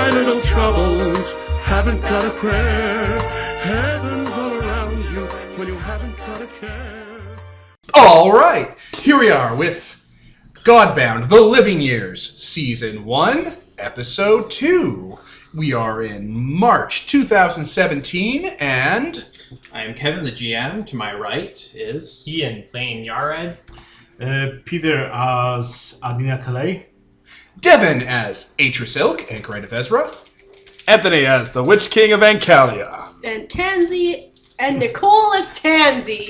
my little troubles haven't got a prayer. Heaven's all around you when you haven't got a care. All right, here we are with Godbound, The Living Years, Season 1, Episode 2. We are in March 2017, and... I am Kevin, the GM. To my right is... Ian, playing Yared. Peter as Adina Calais. Devin as Atrus and Great of Ezra. Anthony as the Witch King of Ancalia. And Tansy and Nicole as Tansy.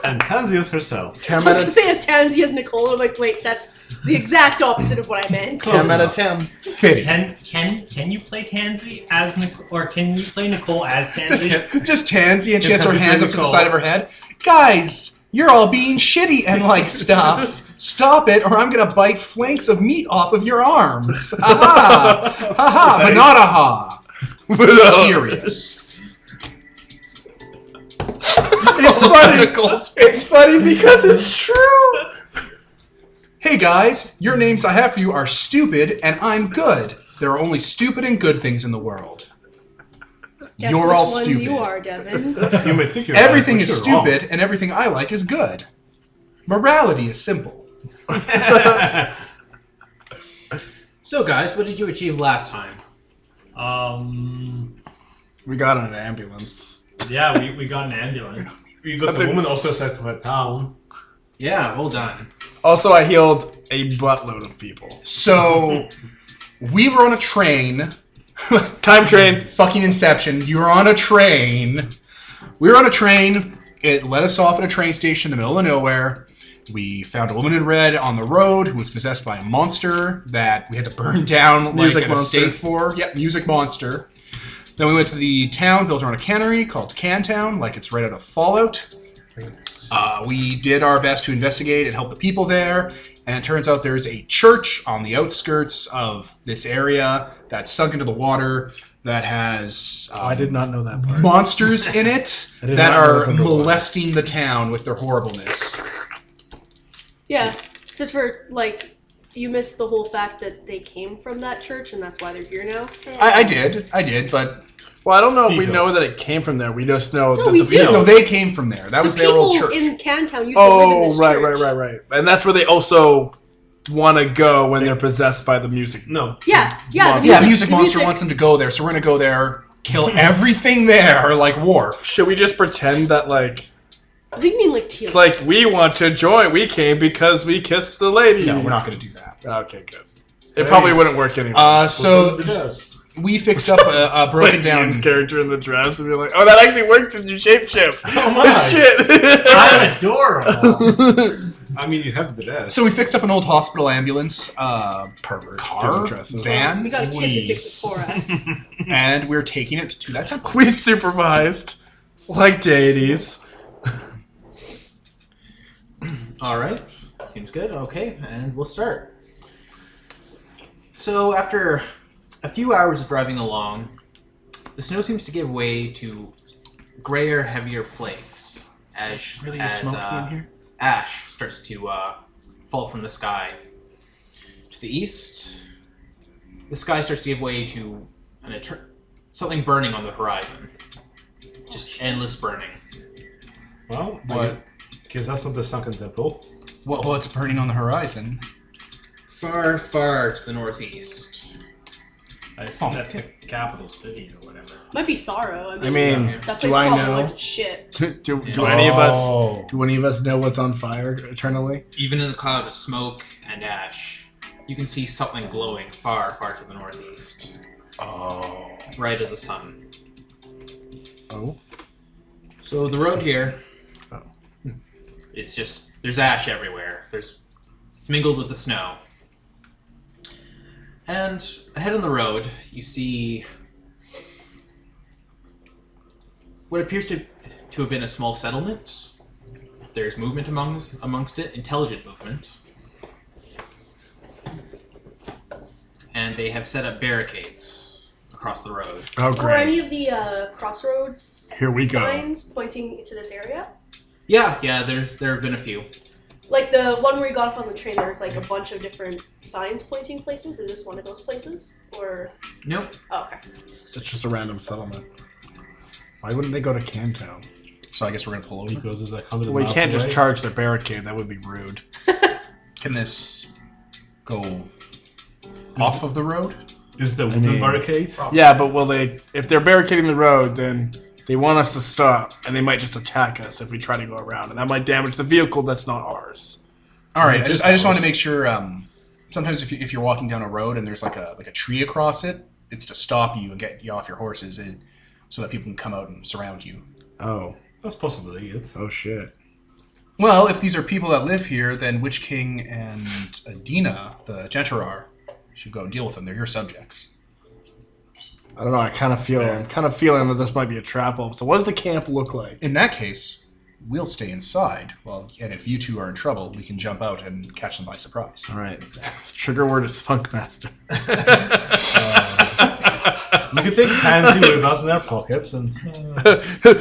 And Tansy as herself. I was going to say as Tansy as Nicole. I'm like, wait, that's the exact opposite of what I meant. 10 out of 10. Fitting. Can you play Tansy as Nicole, or can you play Nicole as Tansy? Just Tansy, and she has her hands up to the side of her head. Guys, you're all being shitty and like stuff. Stop it, or I'm gonna bite flanks of meat off of your arms. Ha ha! Ha ha! But not a ha. Serious. It's funny. It's funny because it's true. Hey guys, your names I have for you are Stupid and I'm Good. There are only stupid and good things in the world. Guess You're which all one stupid. You are, Devin. You may think you're Everything right, is but you're stupid and everything I like is good. Morality is simple. So, guys, what did you achieve last time? We got an ambulance. Yeah, we got an ambulance. wrong. You got the woman also set for a town. Yeah, well done. Also, I healed a buttload of people. So, we were on a train. Time train. Fucking Inception. You were on a train. We were on a train. It let us off at a train station in the middle of nowhere. We found a woman in red on the road who was possessed by a monster that we had to burn down Music an monster. estate for. Yep, music monster. Then we went to the town built around a cannery called Cantown, like it's right out of Fallout. We did our best to investigate and help the people there, and it turns out there's a church on the outskirts of this area that's sunk into the water that has I did not know that part. monsters in it I did that not know it are was underwater. molesting the town with their horribleness. Yeah, just for, like, you missed the whole fact that they came from that church and that's why they're here now. I did, but Well, I don't know if we Details. know that it came from there. We just know No, that we the do. no, they came from there. That was The their old people church. in Cantown used to live in this church. right. And that's where they also want to go when they're possessed by the music. No. Yeah. Yeah, music the monster wants them to go there, so we're gonna go there, kill everything there, like Worf. Should we just pretend that, like, I think you mean like TLY. it's like we want to join? We came because we kissed the lady. No, we're not gonna do that. Okay, good. It probably wouldn't work anyway. So Yes. we fixed up a broken Ian's down. character in the dress and be like, oh, that actually works if you shapeshift. Oh my. Shit. I'm adorable. I mean, you have the dress. So we fixed up an old hospital ambulance, Perverts car, doing dresses. we van, got a kid to fix it for us. and we're taking it to that temple. We supervised like deities. Alright, seems good. Okay, and we'll start. So, after a few hours of driving along, the snow seems to give way to grayer, heavier flakes as, Really as smoky in here? ash starts to fall from the sky. To the east, the sky starts to give way to something burning on the horizon. Just endless burning. Well, What? Because that's not the sunken temple. What's burning on the horizon? Far, far to the northeast. I assume that's the capital city or whatever. Might be Sorrow. I mean, that do place I probably know? went to shit. Do any of us? Oh. Do any of us know what's on fire eternally? Even in the cloud of smoke and ash, you can see something glowing far, far to the northeast. Oh. Bright as the sun. Oh. So the road here, it's just, there's ash everywhere. It's mingled with the snow. And ahead on the road, you see what appears to have been a small settlement. There's movement amongst it, intelligent movement. And they have set up barricades across the road. Oh, Were any great. of the crossroads Here we go. signs pointing to this area? Yeah, there have been a few. Like the one where you got off on the train, there's like a bunch of different signs pointing places. Is this one of those places? Or Nope. oh, okay. It's just a random settlement. Why wouldn't they go to Cantown? So I guess we're gonna pull over. Because it's like 100 Well, you miles can't just away. charge their barricade. That would be rude. Can this go off of the road? Is the wooden barricade? Yeah, but will they? If they're barricading the road, then they want us to stop, and they might just attack us if we try to go around, and that might damage the vehicle that's not ours. All right. I just want to make sure. Sometimes if you're walking down a road and there's like a tree across it, it's to stop you and get you off your horses, and so that people can come out and surround you. Oh. That's possibly it. Oh shit. Well, if these are people that live here, then Witch King and Adina, the Gentarar, should go and deal with them. They're your subjects. I don't know. I'm kind of feeling that this might be a trap. So, what does the camp look like? In that case, we'll stay inside. Well, and if you two are in trouble, we can jump out and catch them by surprise. All right. Trigger word is Funkmaster. You can take Tansy with us in our pockets and...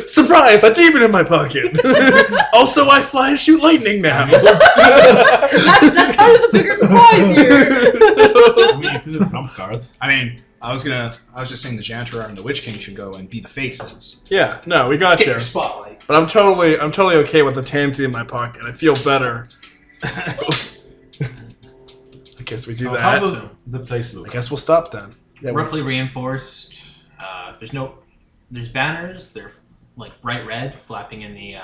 Surprise! A demon in my pocket. Also, I fly and shoot lightning now. That's kind of the bigger surprise here. I mean, it is a trump card. I mean, I was just saying the Gentarar and the Witch King should go and be the faces. Yeah. No, we got Get you. your spotlight. But I'm totally okay with the tansy in my pocket. I feel better. I guess we do So that. how does the place look? I guess we'll stop then. Yeah, Roughly reinforced. There's banners. They're like bright red, flapping in the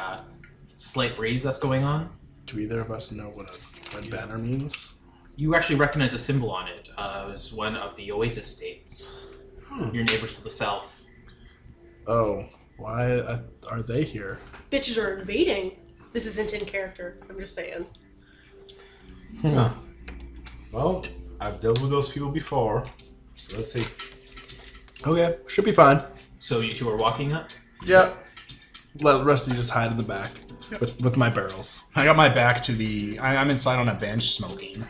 slight breeze that's going on. do either of us know what a red banner means? You actually recognize a symbol on it. It was one of the Oasis states. Your neighbors to the south. Oh, why are they here? Bitches are invading. This isn't in character. I'm just saying. Well, I've dealt with those people before. So let's see. Okay, should be fine. So you two are walking up. Yeah. Let the rest of you just hide in the back with my barrels. I got my back to the... I'm inside on a bench smoking.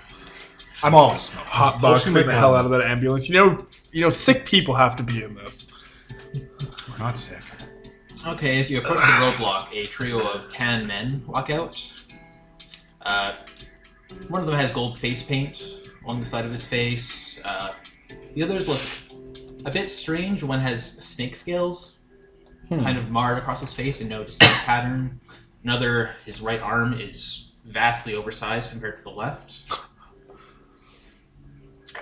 I'm always smoking. Hot boxing the hell out of that ambulance. You know, sick people have to be in this. We're not sick. Okay, as you approach the roadblock, a trio of tan men walk out. One of them has gold face paint along the side of his face. The others look a bit strange. One has snake scales kind of marred across his face and no distinct pattern. Another, his right arm is vastly oversized compared to the left.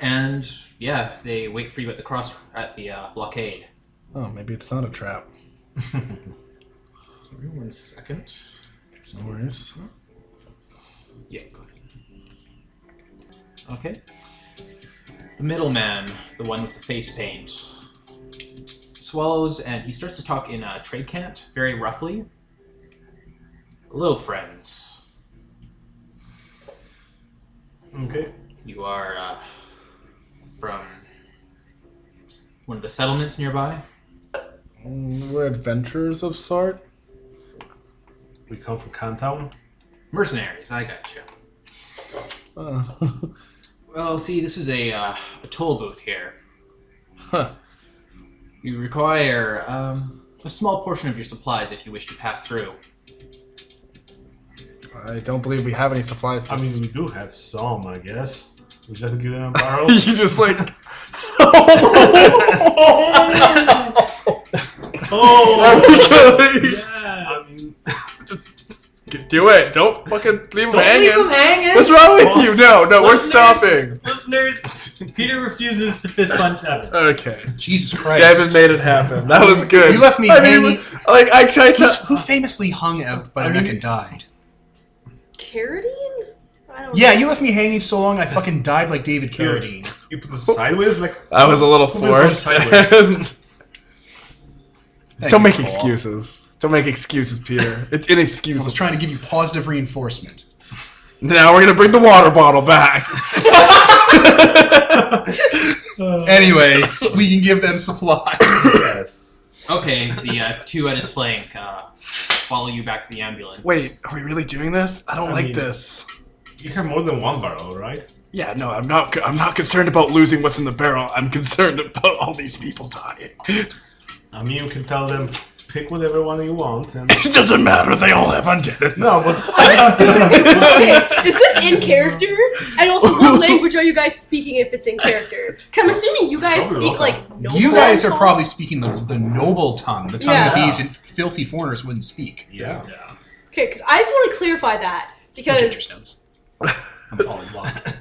And yeah, they wait for you at the blockade. Oh, maybe it's not a trap. Sorry, 1 second. No worries. Yeah, go ahead. Okay. The middleman, the one with the face paint, swallows and he starts to talk in trade cant, very roughly. Hello, friends. Okay. You are from one of the settlements nearby? We're adventurers of sort. We come from Cantown. Mercenaries, I got you. Well, see, this is a toll booth here. Huh. You require a small portion of your supplies if you wish to pass through. I don't believe we have any supplies. I mean, we do have some, I guess. We just have to give them a barrel. You just like... Yes. Do it. Don't fucking leave him Don't hanging. leave him hanging. What's wrong with you? No, we're Listeners. stopping. Listeners, Peter refuses to fist punch Evan. Okay. Jesus Christ. Devin made it happen. That was good. You left me I mean, hanging. I tried to... Who famously hung out by the neck and died? Carradine? I don't Yeah, know. you left me hanging so long I fucking died like David Carradine. You put this sideways, like... That was a little Who was forced. sideways? Don't make Paul. excuses. Don't make excuses, Peter. It's I was inexcusable. trying to give you positive reinforcement. Now we're gonna bring the water bottle back. Anyway, so we can give them supplies. Yes. Okay, the two at his flank follow you back to the ambulance. Wait, are we really doing this? I don't I like mean- this. You have more than one barrel, right? Yeah, no, I'm not concerned about losing what's in the barrel. I'm concerned about all these people dying. I mean, you can tell them, pick whatever one you want. And It doesn't matter. They all have undead. no, but Okay, is this in character? And also, what language are you guys speaking if it's in character? Because I'm assuming you guys Probably speak local. like noble You guys are tongue? probably speaking the noble tongue, the tongue that Yeah. these filthy foreigners wouldn't speak. yeah. Okay, because I just want to clarify that Which because understands. I'm a polyglot.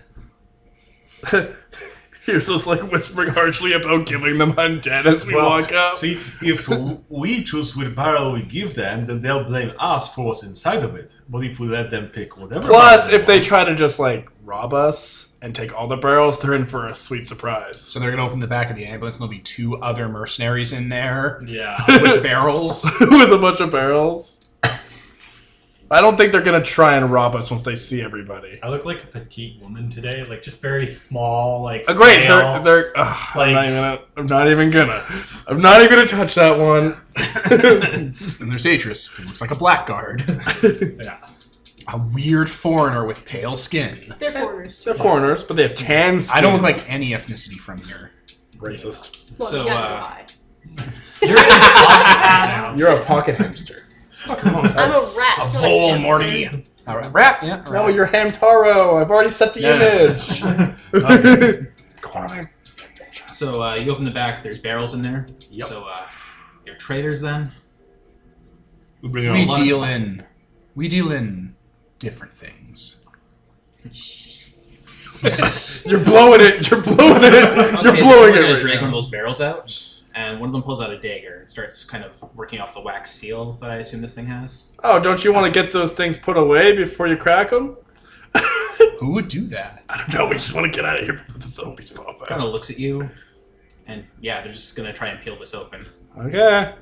Here's us like whispering harshly about giving them undead as we walk up. See, if we choose which barrel we give them, then they'll blame us for what's inside of it. But if we let them pick whatever Plus, barrel if they want- try to just like rob us and take all the barrels, they're in for a sweet surprise. So they're gonna open the back of the ambulance, and there'll be 2 other mercenaries in there Yeah. with barrels. With a bunch of barrels. I don't think they're gonna try and rob us once they see everybody. I look like a petite woman today, like just very small, like. Great, pale. they're. I'm not even gonna touch that one. And there's Atrus, who looks like a blackguard. Yeah. A weird foreigner with pale skin. they're foreigners too. They're foreigners, but they have tan skin. I don't look like any ethnicity from here. racist. Well, So, yeah, eye. You're in a pocket now. You're a pocket hamster. I'm a rat. A it's not vole, hamster. Morty. All right, rat. Yeah. No, you're Hamtaro. I've already set the image. Go on, man. So you open the back. There's barrels in there. Yep. So you're traders then. we bring We our deal in different things. You're blowing it. You're blowing it. You're Okay, blowing we're it gonna right drag now. one of those barrels out, and one of them pulls out a dagger and starts kind of working off the wax seal that I assume this thing has. Oh, don't you want to get those things put away before you crack them? Who would do that? I don't know. We just want to get out of here before the zombies pop Kind out. of looks at you, and yeah, they're just gonna try and peel this open. Okay.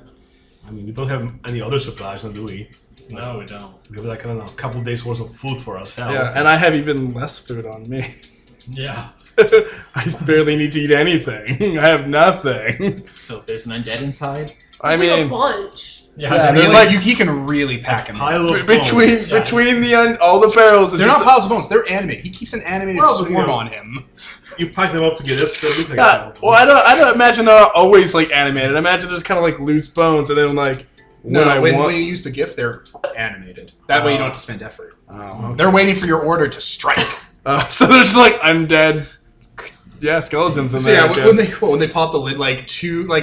I mean, we don't have any other supplies, now do we? No, we don't. We have like, I don't know, a couple days worth of food for ourselves. Yeah, and I have even less food on me. Yeah. I barely need to eat anything. I have nothing. So if there's an undead inside, I There's like a mean, bunch. Yeah. Yeah, I mean, there's like he can really pack him. pile of between bones. all the barrels, it's They're just not piles of bones. They're animated. He keeps an animated Well, but, swarm you know, on him. You pack them up together, so they look like Well, I don't imagine they're always like animated. I imagine there's kind of like loose bones, and then like No, when you use the gift, they're animated. That way you don't have to spend effort. They're waiting for your order to strike. so there's like undead, skeletons in So there. yeah, I when guess. they pop the lid, like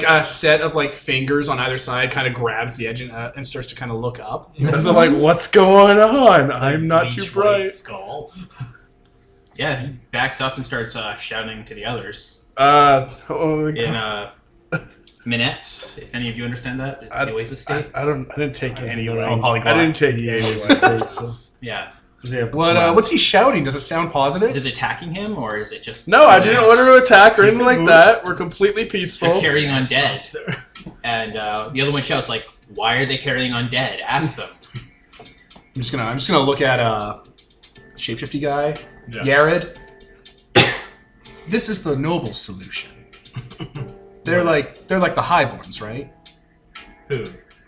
a set of like fingers on either side kind of grabs the edge and starts to kind of look up. And they're like, "What's going on? I'm not too Bleach white bright." Skull. yeah, he backs up and starts shouting to the others Oh, in Minette. If any of you understand that, it's the Oasis states. I didn't take any know. language. Polyglot. I didn't take any language. Yeah. What's he shouting? Does it sound positive? Is it attacking him, or is it just... No, I didn't order to attack or anything like that. We're completely They're peaceful. carrying on dead. And the other one shouts, like, why are they carrying on dead? Ask them. I'm just gonna look at shapeshifty guy, Yeah. Yared. This is the noble solution. They're like the highborns, right? Who?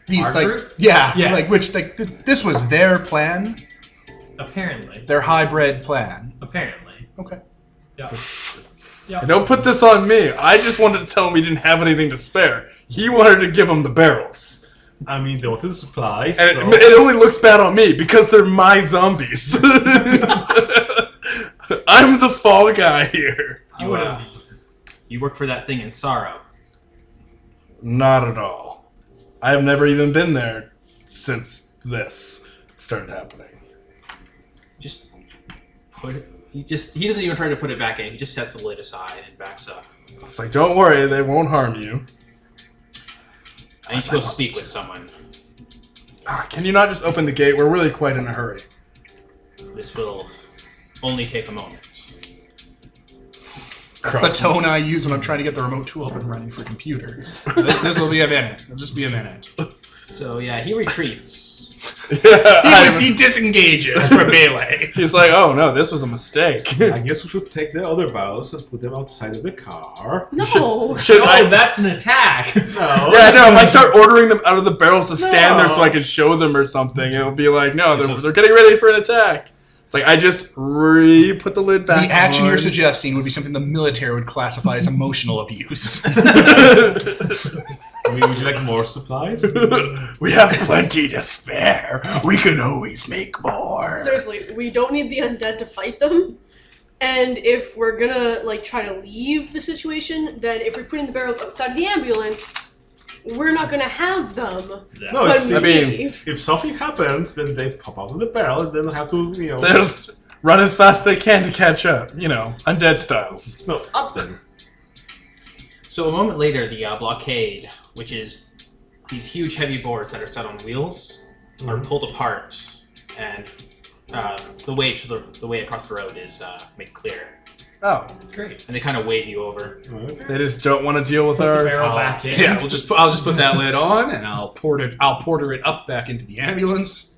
These Our like group? yeah, Yes. like which like this was their plan, Apparently. their hybrid plan. Apparently. Okay. Yeah. And don't put this on me. I just wanted to tell him he didn't have anything to spare. He wanted to give him the barrels. I mean, they wanted the supplies, And so... it only looks bad on me because they're my zombies. I'm the fall guy here. You work for that thing in Sorrow. Not at all. I have never even been there since this started happening. Just put it... He doesn't even try to put it back in. He just sets the lid aside and backs up. It's like, don't worry, they won't harm you. I need to go speak with someone. Can you not just open the gate? We're really quite in a hurry. This will only take a moment. That's the tone I use when I'm trying to get the remote tool up and running for computers. This will be a minute. It'll just be a minute. So yeah, he retreats. He disengages from melee. He's like, oh no, this was a mistake. I guess we should take the other barrels and put them outside of the car. No. Should I? Oh, that's an attack. No. Yeah, no, if I start ordering them out of the barrels to stand there so I can show them or something, it'll be like, no, they're getting ready for an attack. It's like, I just put the lid back The action on. you're suggesting would be something the military would classify as emotional abuse. I mean, would you like more supplies? We have plenty to spare. We can always make more. Seriously, we don't need the undead to fight them. And if we're gonna like try to leave the situation, then if we're putting the barrels outside of the ambulance, we're not gonna have them. No, when it's, we I mean, leave. if something happens, then they pop out of the barrel and then have to, They just run as fast as they can to catch up. You know, undead styles. no, up them. So a moment later, the blockade, which is these huge heavy boards that are set on wheels, are pulled apart, and the way across the road is made clear. Oh, Great. And they kind of wave you over. they just don't want to deal with Put the our. barrel back in. Yeah, I'll just put that lid on, and I'll porter it up back into the ambulance.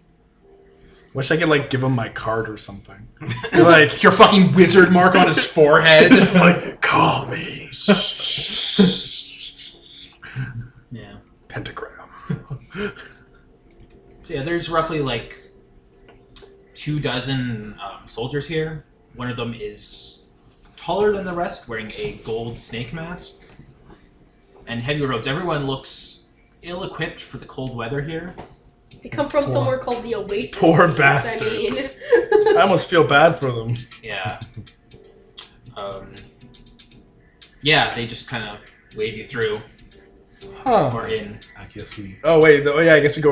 Wish I could like give him my card or something. Be like, Your fucking wizard mark on his forehead. just like call me. Yeah. Pentagram. So yeah, there's roughly like 24 soldiers here. One of them is taller than the rest, wearing a gold snake mask and heavy robes. Everyone looks ill-equipped for the cold weather here. They come from somewhere called the Oasis. Poor States, bastards. I mean. I almost feel bad for them. Yeah. Yeah, they just kind of wave you through Huh. or in. I guess we. Oh wait, yeah. I guess we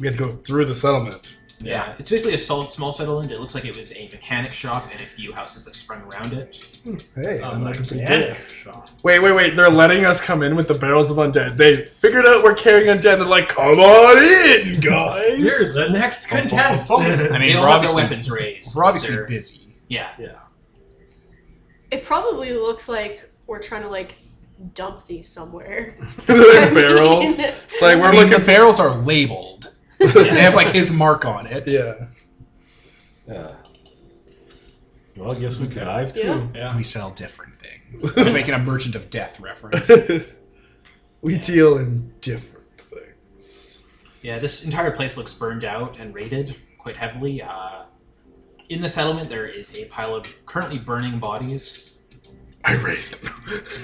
have to go through the settlement. Yeah, it's basically a small settlement. It looks like it was a mechanic shop and a few houses that sprung around it. Hey, that might be pretty Yeah. good. Wait. They're letting us come in with the barrels of undead. They figured out we're carrying undead. They're like, come on in, guys. You're the next contestant. I They mean, all we're have their obviously, weapons raised. we're obviously They're- busy. Yeah. It probably looks like we're trying to like dump these somewhere. They're barrels. It's like we're I mean, looking the barrels are labeled. They have like his mark on it. Yeah. Yeah. Well, I guess we drive Yeah. too. Yeah. We sell different things. Just making a Merchant of Death reference. We deal in different things. Yeah, this entire place looks burned out and raided quite heavily. In the settlement, there is a pile of currently burning bodies. I raised them.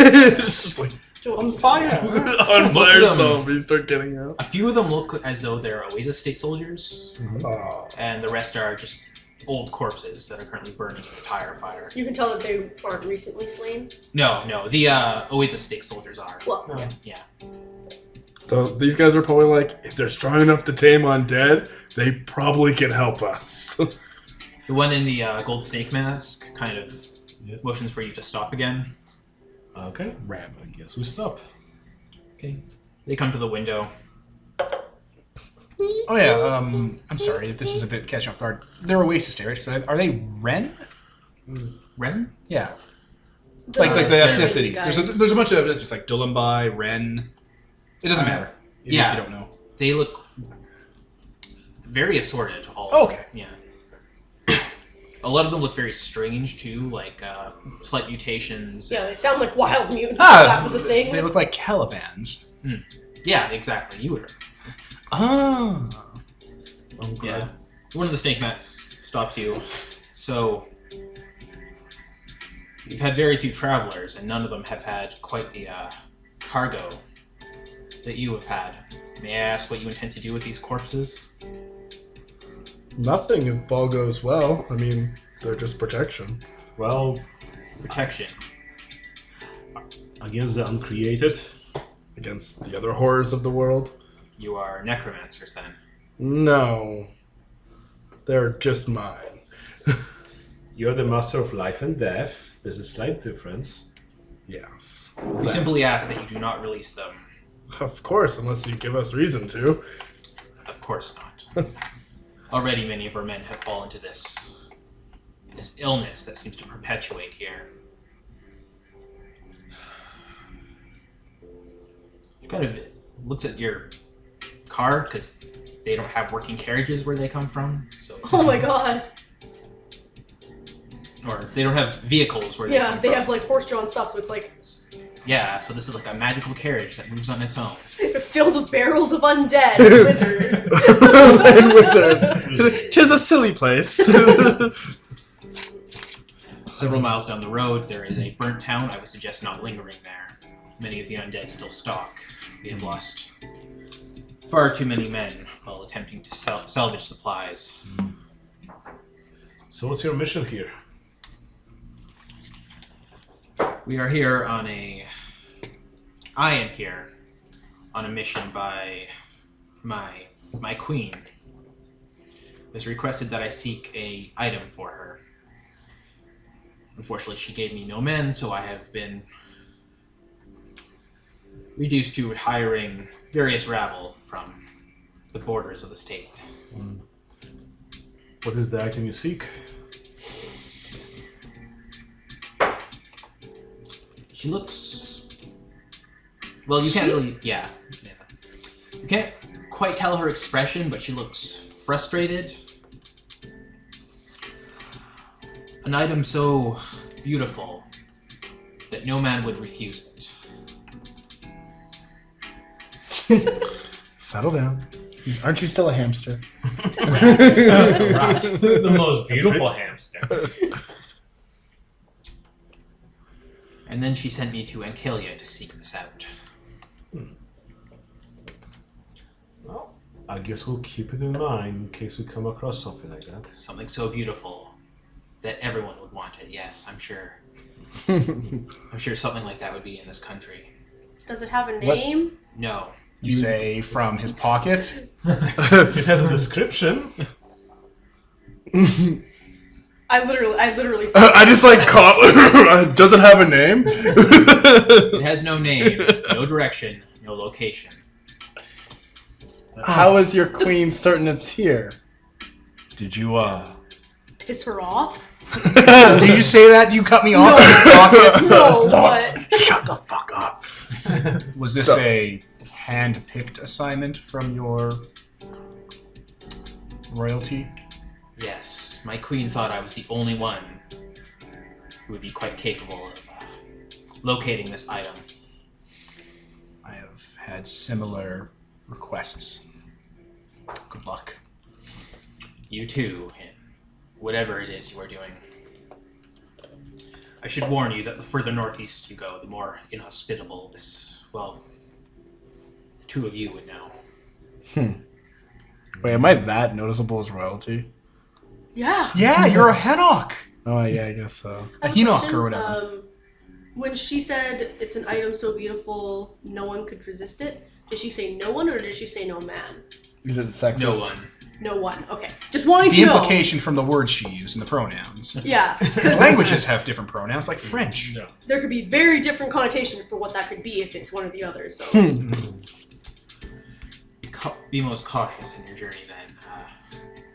It's just like On fire! on Most fire of them- zombies start getting out. A few of them look as though they're Oasis State soldiers, Oh. and the rest are just old corpses that are currently burning in the tire fire. You can tell that they aren't recently slain. No, the Oasis State soldiers are. Well, yeah. Yeah. So these guys are probably like, if they're strong enough to tame undead, they probably can help us. The one in the gold snake mask kind of motions for you to stop again. Okay. Ram. I guess we stop. Okay. They come to the window. Oh yeah, I'm sorry if this is a bit catch off guard. They're Oasis Day, right? So are they Ren? Ren? Yeah. Like the ethnicities. guys. There's a bunch of evidence, just like Dulumbai, Ren. It doesn't matter. Even yeah. if you don't know. They look very assorted. All Oh, of them. okay. Yeah. A lot of them look very strange too, like slight mutations. Yeah, they sound like wild mutants. Ah, if that was a thing. They look like Calibans. Yeah, exactly. You would. Oh. Yeah. One of the snake masks stops you. So you've had very few travelers, and none of them have had quite the cargo that you have had. May I ask what you intend to do with these corpses? Nothing if all goes well. I mean, they're just protection. Well, Protection. against the uncreated. Against the other horrors of the world. You are necromancers then. No. They're just mine. You're the master of life and death. There's a slight difference. Yes. We simply ask that you do not release them. Of course, unless you give us reason to. Of course not. Already many of our men have fallen to this illness that seems to perpetuate here. She kind of looks at your car because they don't have working carriages where they come from, so Oh my god. or they don't have vehicles where they Yeah, come they from. have like horse-drawn stuff, so it's like Yeah, so this is like a magical carriage that moves on its own. filled with barrels of undead and wizards. And wizards. 'Tis a silly place. Several miles down the road, there is a burnt town. I would suggest not lingering there. Many of the undead still stalk. We have lost far too many men while attempting to salvage supplies. So what's your mission here? We are here on a... I am here on a mission by my queen. It was requested that I seek a item for her. Unfortunately, she gave me no men, so I have been reduced to hiring various rabble from the borders of the state. What is the item you seek? She looks... Well, you can't really... Yeah. You can't quite tell her expression, but she looks frustrated. An item so beautiful that no man would refuse it. Settle down. Aren't you still a hamster? The most beautiful hamster. And then she sent me to Ankylia to seek this out. Well, I guess we'll keep it in mind in case we come across something like that. Something so beautiful that everyone would want it. Yes, I'm sure. I'm sure something like that would be in this country. Does it have a name? No. You say from his pocket. It has a description. I literally said I just like caught. Does it have a name? It has no name, no direction, no location. How is your queen certain it's here? Did you piss her off. Did you say that? You cut me off in his pocket? No, but Shut the fuck up. Was this a hand-picked assignment from your royalty? Yes, my queen thought I was the only one who would be quite capable of locating this item. I have had similar requests. Good luck. You too, in whatever it is you are doing. I should warn you that the further northeast you go, the more inhospitable this, well, the two of you would know. Wait, am I that noticeable as royalty? yeah. Yeah, you're a Henok. Oh yeah, I guess so. A I have Henoch question. or whatever. When she said it's an item so beautiful no one could resist it, did she say no one or did she say no man? Is it sexist? No one. No one. Okay. Just wanting The to know. implication from the words she used and the pronouns. Yeah. Because languages have different pronouns, like French. No. There could be very different connotations for what that could be if it's one or the other. So Be most cautious in your journey then.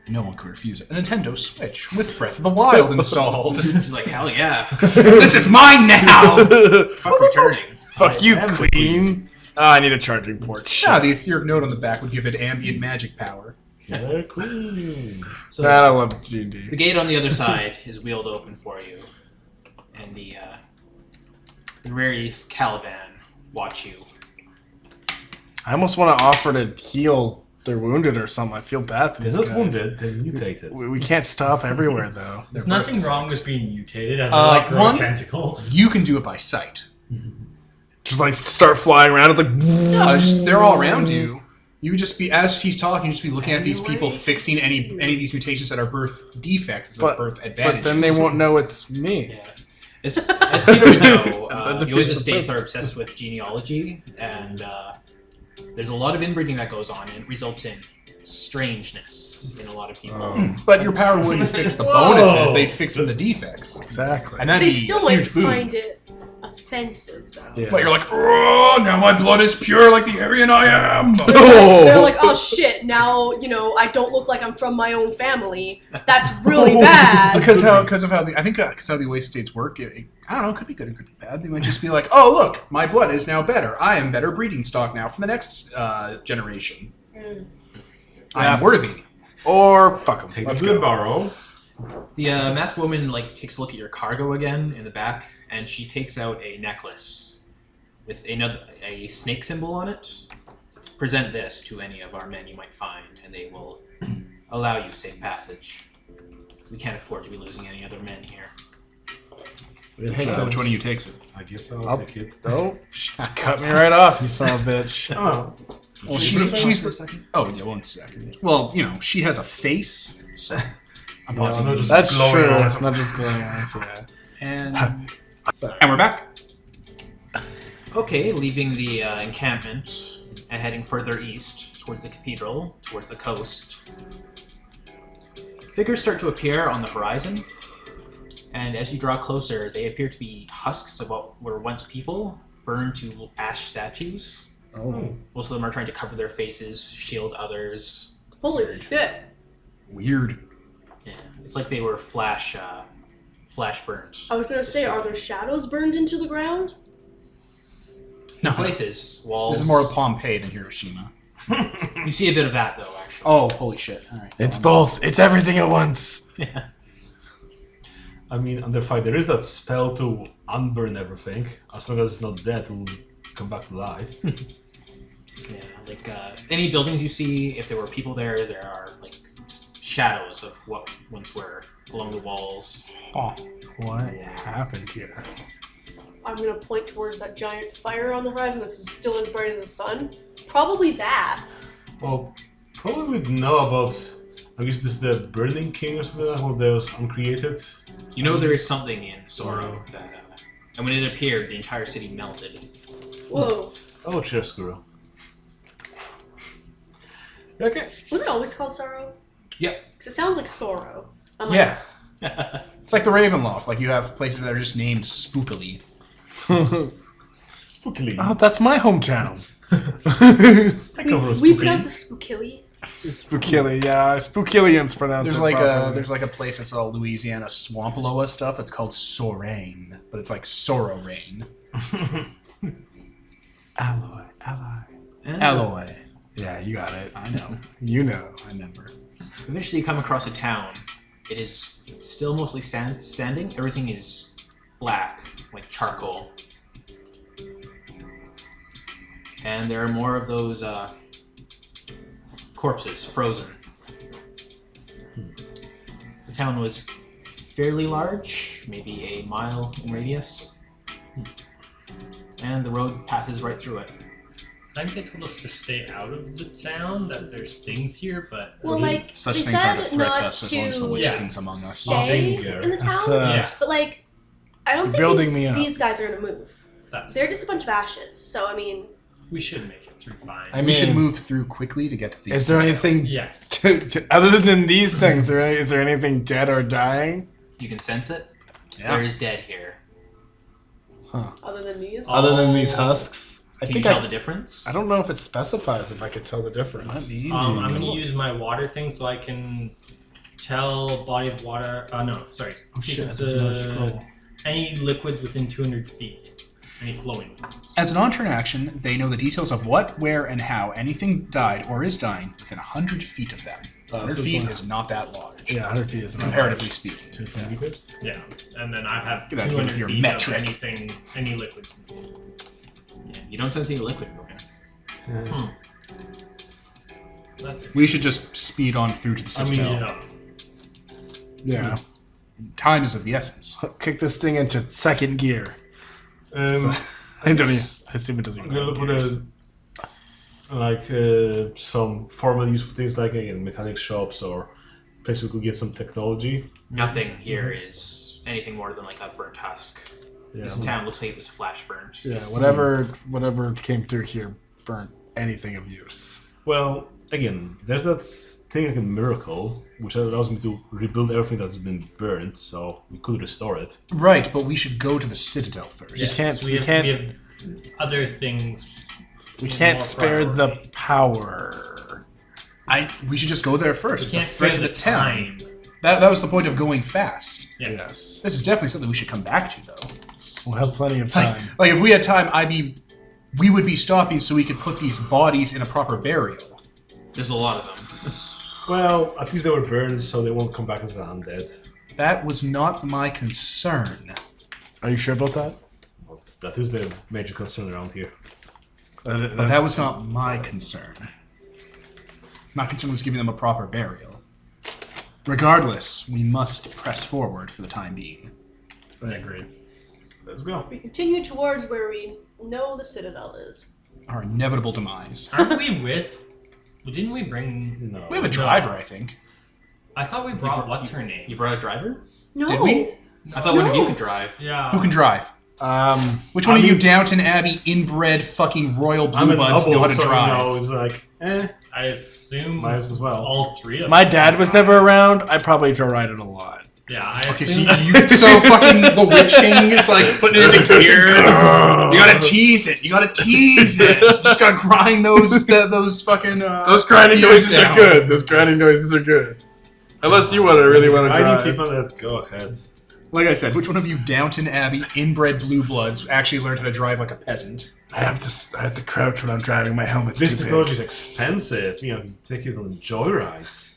No one could refuse it. A Nintendo Switch with Breath of the Wild installed. She's like, hell yeah. This is mine now! Fuck returning. Fuck you, am the queen. I need a charging port. Shit. Yeah, the etheric note on the back would give it ambient magic power. Killer Queen. So Man, I love D&D. the gate on the other side is wheeled open for you, and the various Caliban watch you. I almost want to offer to heal their wounded or something. I feel bad for They're these not guys. wounded, they're mutated. We can't stop everywhere though. There's nothing wrong with being mutated as a grow one- a tentacle. You can do it by sight. Just like start flying around. It's like They're all around you. You would just be, as he's talking, you just be looking at these people fixing any of these mutations that are birth defects as But- birth but advantages. then they won't know it's me. Yeah. As Peter would know, The the Oasis business States are purpose. obsessed with genealogy, and there's a lot of inbreeding that goes on, and it results in strangeness in a lot of people. But your power wouldn't fix the bonuses; they'd fix the defects, Exactly. and that'd they be still a might huge boon. find it offensive though. Yeah. But you're like, oh, now my blood is pure like the Aryan I am. They're like, oh shit, now, I don't look like I'm from my own family. That's really bad. Because of how the Oasis states work, I don't know, it could be good, it could be bad. They might just be like, oh look, my blood is now better. I am better breeding stock now for the next generation. I am worthy. Or fuck them. Take Let's the good go. borrow. The masked woman takes a look at your cargo again in the back, and she takes out a necklace with a snake symbol on it. Present this to any of our men you might find, and they will allow you safe passage. We can't afford to be losing any other men here. Which one of you takes it? I guess I'll take it. Oh, cut me right off, you son of a bitch. Oh, Well, she's the. Oh, yeah, 1 second. Well, she has a face. So I'm pausing. not just That's glowing true. eyes. Not just glowing eyes, yeah. And Sorry. we're back. Okay, leaving the encampment and heading further east towards the cathedral, towards the coast. Figures start to appear on the horizon, and as you draw closer, they appear to be husks of what were once people, burned to ash statues. Oh. Most of them are trying to cover their faces, shield others. Holy shit. Weird. Yeah, it's like they were flash burnt. I was gonna say, are there shadows burned into the ground? No, Places, walls. this is more of Pompeii than Hiroshima. You see a bit of that though, actually. Oh, holy shit! All right. It's both. It's everything at once. Yeah. I mean, under fire, there is that spell to unburn everything. As long as it's not dead, it will come back to life. Yeah, like any buildings you see, if there were people there, there are like just shadows of what once were along the walls. Oh, what happened here? I'm gonna point towards that giant fire on the horizon that's still as bright as the sun. Probably that. Well, probably we'd know about. I guess this is the Burning King or something like that, one of those uncreated. You know there is something in Sorrow that, and when it appeared, the entire city melted. Whoa. Oh, Chiaroscuro. Okay. Was it always called Sorrow? Yep. Because it sounds like sorrow. I'm like, Yeah. It's like the Ravenloft. Like you have places that are just named spookily. Spookily. Oh, that's my hometown. I come from we Spookily. pronounce it spookily. Spookily, yeah. Spookilians pronounce There's it like properly. a place that's all Louisiana Swamp-Loa stuff. It's called Sorain, but it's like Sorrow Rain. Alloy. Alloy. Yeah, you got it. I know. You know. I remember. Eventually, you come across a town. It is still mostly standing. Everything is black, like charcoal. And there are more of those corpses, frozen. The town was fairly large, maybe a mile in radius. And the road passes right through it. I think they told us to stay out of the town, that there's things here, but... Well, like, Such they things said aren't a threat not to us as long as the Witch Yeah. King's among us. stay here. in the That's, town. Yeah. But, like, I don't You're think building me up. these guys are gonna move. That's... They're just a bunch of ashes. So, I mean, We should make it through fine. I We mean, should move through quickly to get to these. is there anything Yes. other than these things? Is there anything dead or dying? You can sense it. Yeah. There is dead here. other than these. Other than these husks? I Can you think tell the difference? I don't know if it specifies if I could tell the difference. I'm going to use my water thing so I can tell body of water... no, sorry. Oh shit, It's, there's another scroll. any liquids within 200 feet. Any flowing ones. As an on-turn action, they know the details of what, where, and how anything died or is dying within 100 feet of them. 100 so it's feet only- is not that large, Yeah, 100 feet is comparatively speaking. Yeah. And then I have Get that 200 with your feet metric. of anything, any liquids. Yeah, you don't sense any liquid moving. That's We should just speed on through to the I mean, citadel. you know. Yeah. Time is of the essence. Kick this thing into second gear. I I don't even. I assume it doesn't I'm even. gonna look have at gears. some formal useful things like again mechanic shops or places we could get some technology. Nothing here is anything more than like a burnt husk. Yeah. This town looks like it was flash burnt. Yeah, Just- whatever came through here burnt anything of use. Well, again, there's that thing like a miracle, which allows me to rebuild everything that's been burned, so we could restore it. Right, but we should go to the citadel first. Yes, we have other things. We can't more spare the priority. power. We should just go there first. We It's a can't threat spare to the the town. time. That was the point of going fast. Yes. This is definitely something we should come back to, though. We'll have plenty of time. Like if we had time, we would be stopping so we could put these bodies in a proper burial. There's a lot of them. Well, at least they were burned, so they won't come back as an undead. That was not my concern. Are you sure about that? Well, that is the major concern around here. But that was not my concern. My concern was giving them a proper burial. Regardless, we must press forward for the time being. I agree. Let's go. We continue towards where we know the citadel is. Our inevitable demise. Aren't we with? Didn't we bring? No. We have a driver, I think. I thought we brought what's her name? You brought a driver? No. Did we? I thought one of you could drive. Yeah. Who can drive? Which one of you Downton Abbey inbred fucking royal I'm blue a buds noble, know how to so drive? you know, it's like, I assume might as well. all three of My us dad can was drive. never around. I probably drove ride it a lot. Yeah, I Okay, so assume. so fucking the Witch King is like putting it into gear. You gotta tease it. You gotta tease it. You just gotta grind those fucking. Those grinding gears noises are down. good. Those grinding noises are good. Unless you really want to I drive. think keep on that. Go ahead. Like I said, which one of you Downton Abbey inbred blue bloods actually learned how to drive like a peasant? I have to crouch when I'm driving. My helmet's This too big. technology is expensive. You know, you take it on joyrides.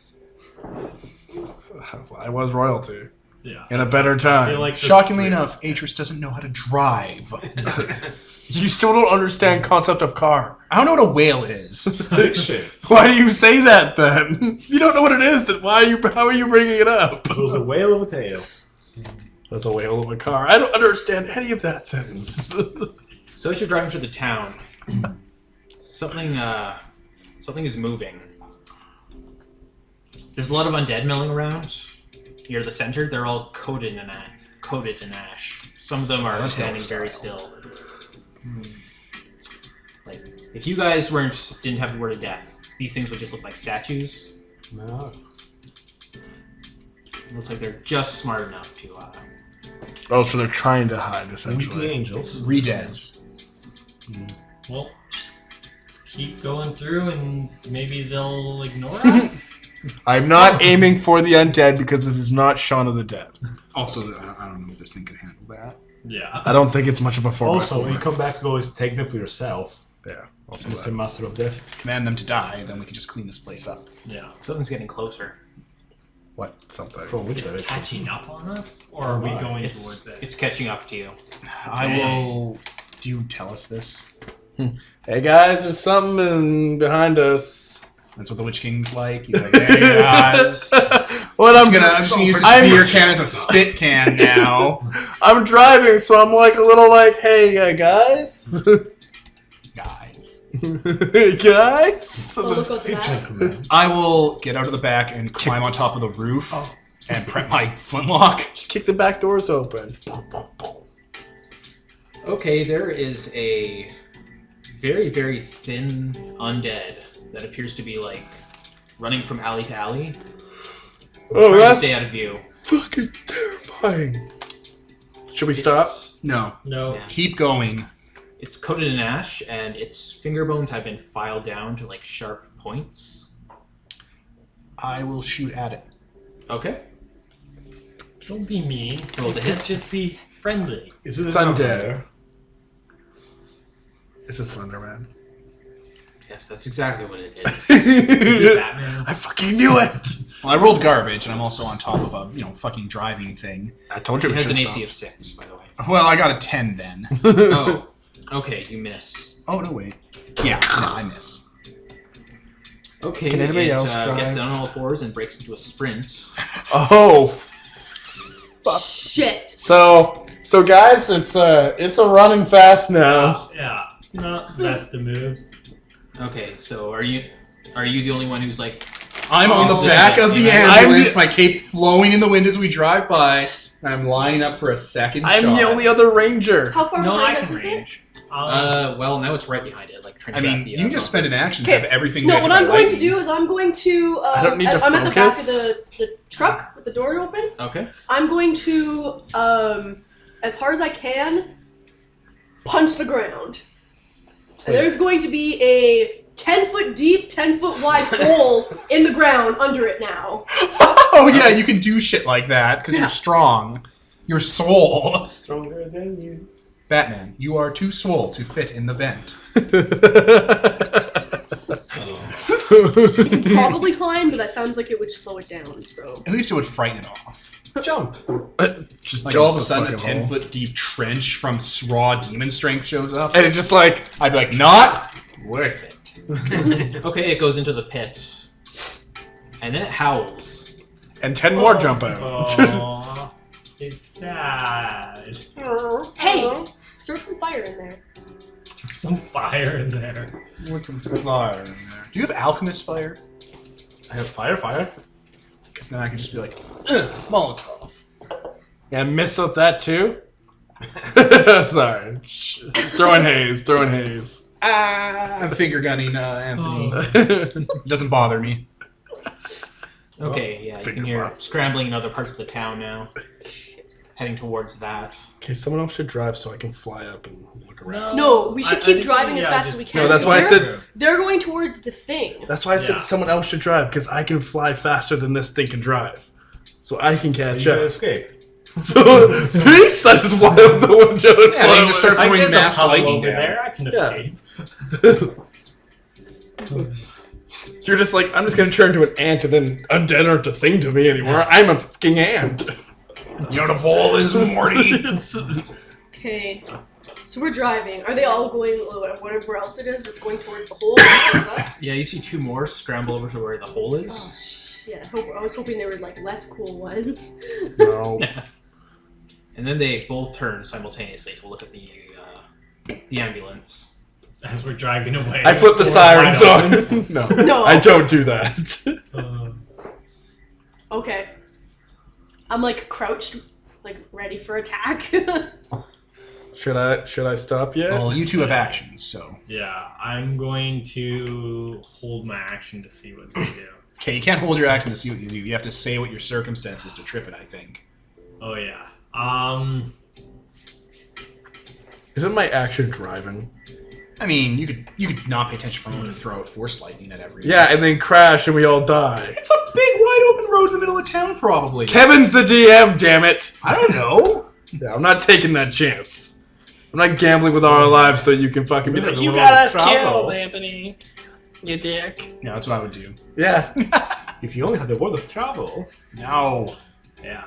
I was royalty Yeah. in a better I time. feel like the Shockingly three of enough, us- Atrus doesn't know how to drive. You still don't understand concept of car. I don't know what a whale is. Stick shift. Why do you say that then? You don't know what it is. Then how are you bringing it up? So it's a whale of a tail. That's a whale of a car. I don't understand any of that sentence. So as you're driving through the town, something is moving. There's a lot of undead milling around. Near the center, they're all coated in ash. Some of them are standing very still. Like, if you guys didn't have the word of death, these things would just look like statues. No. It looks like they're just smart enough to. Oh, so they're trying to hide, Weeping essentially. angels. Redeads. Well, just keep going through, and maybe they'll ignore us. I'm not aiming for the undead because this is not Shaun of the Dead. Also, I don't know if this thing can handle that. Yeah. I don't think it's much of a 4x4. Also, when you come back, you always take them for yourself. Yeah. Also Just that. a master of death. Command them to die, and then we can just clean this place up. Yeah. Something's getting closer. What? Something. From which It's direction? catching up on us, or are we going It's, towards it? it's catching up to you. I will. Do you tell us this? Hey guys, there's something behind us. That's what the Witch King's like. He's like, hey guys. What I'm just gonna use the spear can as a spit can now. I'm driving, so I'm like a little like, hey guys, Guys. hey guys. I'll look out the back. Gentlemen. I will get out of the back and climb on top of the roof and prep my flintlock. Just kick the back doors open. Okay, there is a very, very thin undead that appears to be like running from alley to alley. Oh, Trying to that's stay out of view. fucking terrifying. Should we stop? No. No. Yeah. Keep going. It's coated in ash, and its finger bones have been filed down to like sharp points. I will shoot at it. Okay. Don't be mean. Roll the hit. Just be friendly. Is it It's a undead. vampire? It's a Slenderman. Yes, that's exactly what it is. Is it Batman? I fucking knew it. Well, I rolled garbage, and I'm also on top of a fucking driving thing. I told you It we has should an stop. AC of 6, by the way. Well, I got a 10 then. Oh, okay, you miss. Oh no, wait. Yeah, no, I miss. Okay, Can anybody else gets drive? down on all fours and breaks into a sprint. Oh, Shit. so guys, it's a running fast now. Yeah. Not the best of moves. Okay, so are you the only one who's like? I'm on the Oh, back of the yeah. ambulance, my cape flowing in the wind as we drive by, and I'm lining up for a second I'm shot. the only other ranger. How far No, I behind us can is it? range. Well, now it's right behind it, like trying to I track mean, the. you can just spend an action to Okay. have everything. No, dead what by I'm going to lightning. do is I'm going to. I don't need to I'm at the back of focus. the truck with the door open. Okay. I'm going to, as hard as I can, punch the ground. And there's going to be a 10-foot deep, 10-foot wide hole in the ground under it now. Oh yeah, you can do shit like that because you're strong. Your soul. Stronger than you. Batman, you are too swole to fit in the vent. You can probably climb, but that sounds like it would slow it down. So At least it would frighten it off. Jump. Just Like jump all of a the sudden, a fucking hole. 10-foot deep trench from raw demon strength shows up. And it's just like, I'd be like, not worth it. Okay, it goes into the pit, and then it howls. and 10 more jump out. Aww. It's sad. Hey, throw some fire in there. Some fire in there. What's some fire in there? Do you have alchemist fire? I have fire. Because then I could just be like, ugh, Molotov. Yeah, miss with that too. Sorry, throwing haze. I'm finger gunning Anthony. It doesn't bother me. Okay, yeah, you can hear scrambling in other parts of the town now. Heading towards that. Okay, someone else should drive so I can fly up and look around. No, we should I keep think driving we- as yeah, fast as just- we can. No, that's why I They're- said. They're going towards the thing. That's why I said Yeah. someone else should drive because I can fly faster than this thing can drive, so I can So catch you can up. escape. So please let us fly up the window and Yeah, fly they just away. start throwing There's a mass puddle lightning over down. there. I can escape. You're just like, I'm just gonna turn into an ant and then undead aren't a thing to me anymore. I'm a fucking ant. You're the fall is Morty. Okay, so we're driving. Are they all going, whatever else it is, it's going towards the hole? Towards us? Yeah, you see two more scramble over to where the hole Oh, is. shit. I was hoping they were like less cool ones. No. And then they both turn simultaneously to look at the ambulance. As we're driving away. I flip the Door sirens wide open. on. No, No. I don't do that. Okay. I'm like crouched, like ready for attack. Should I stop yet? Well, you two have actions, so. Yeah, I'm going to hold my action to see what they do. Okay, you can't hold your action to see what you do. You have to say what your circumstances to trip it, I think. Oh yeah. Isn't my action driving? I mean, you could not pay attention for a moment to throw out force lightning at everyone. Yeah, and then crash and we all die. It's a big, wide open road in the middle of town, probably. Kevin's the DM, damn it. I don't know. Yeah, I'm not taking that chance. I'm not gambling with our lives so you can fucking be Yeah, like, the you one got on us travel." killed, Anthony. You dick. Yeah, that's what I would do. Yeah. If you only had the word of travel. No. Yeah.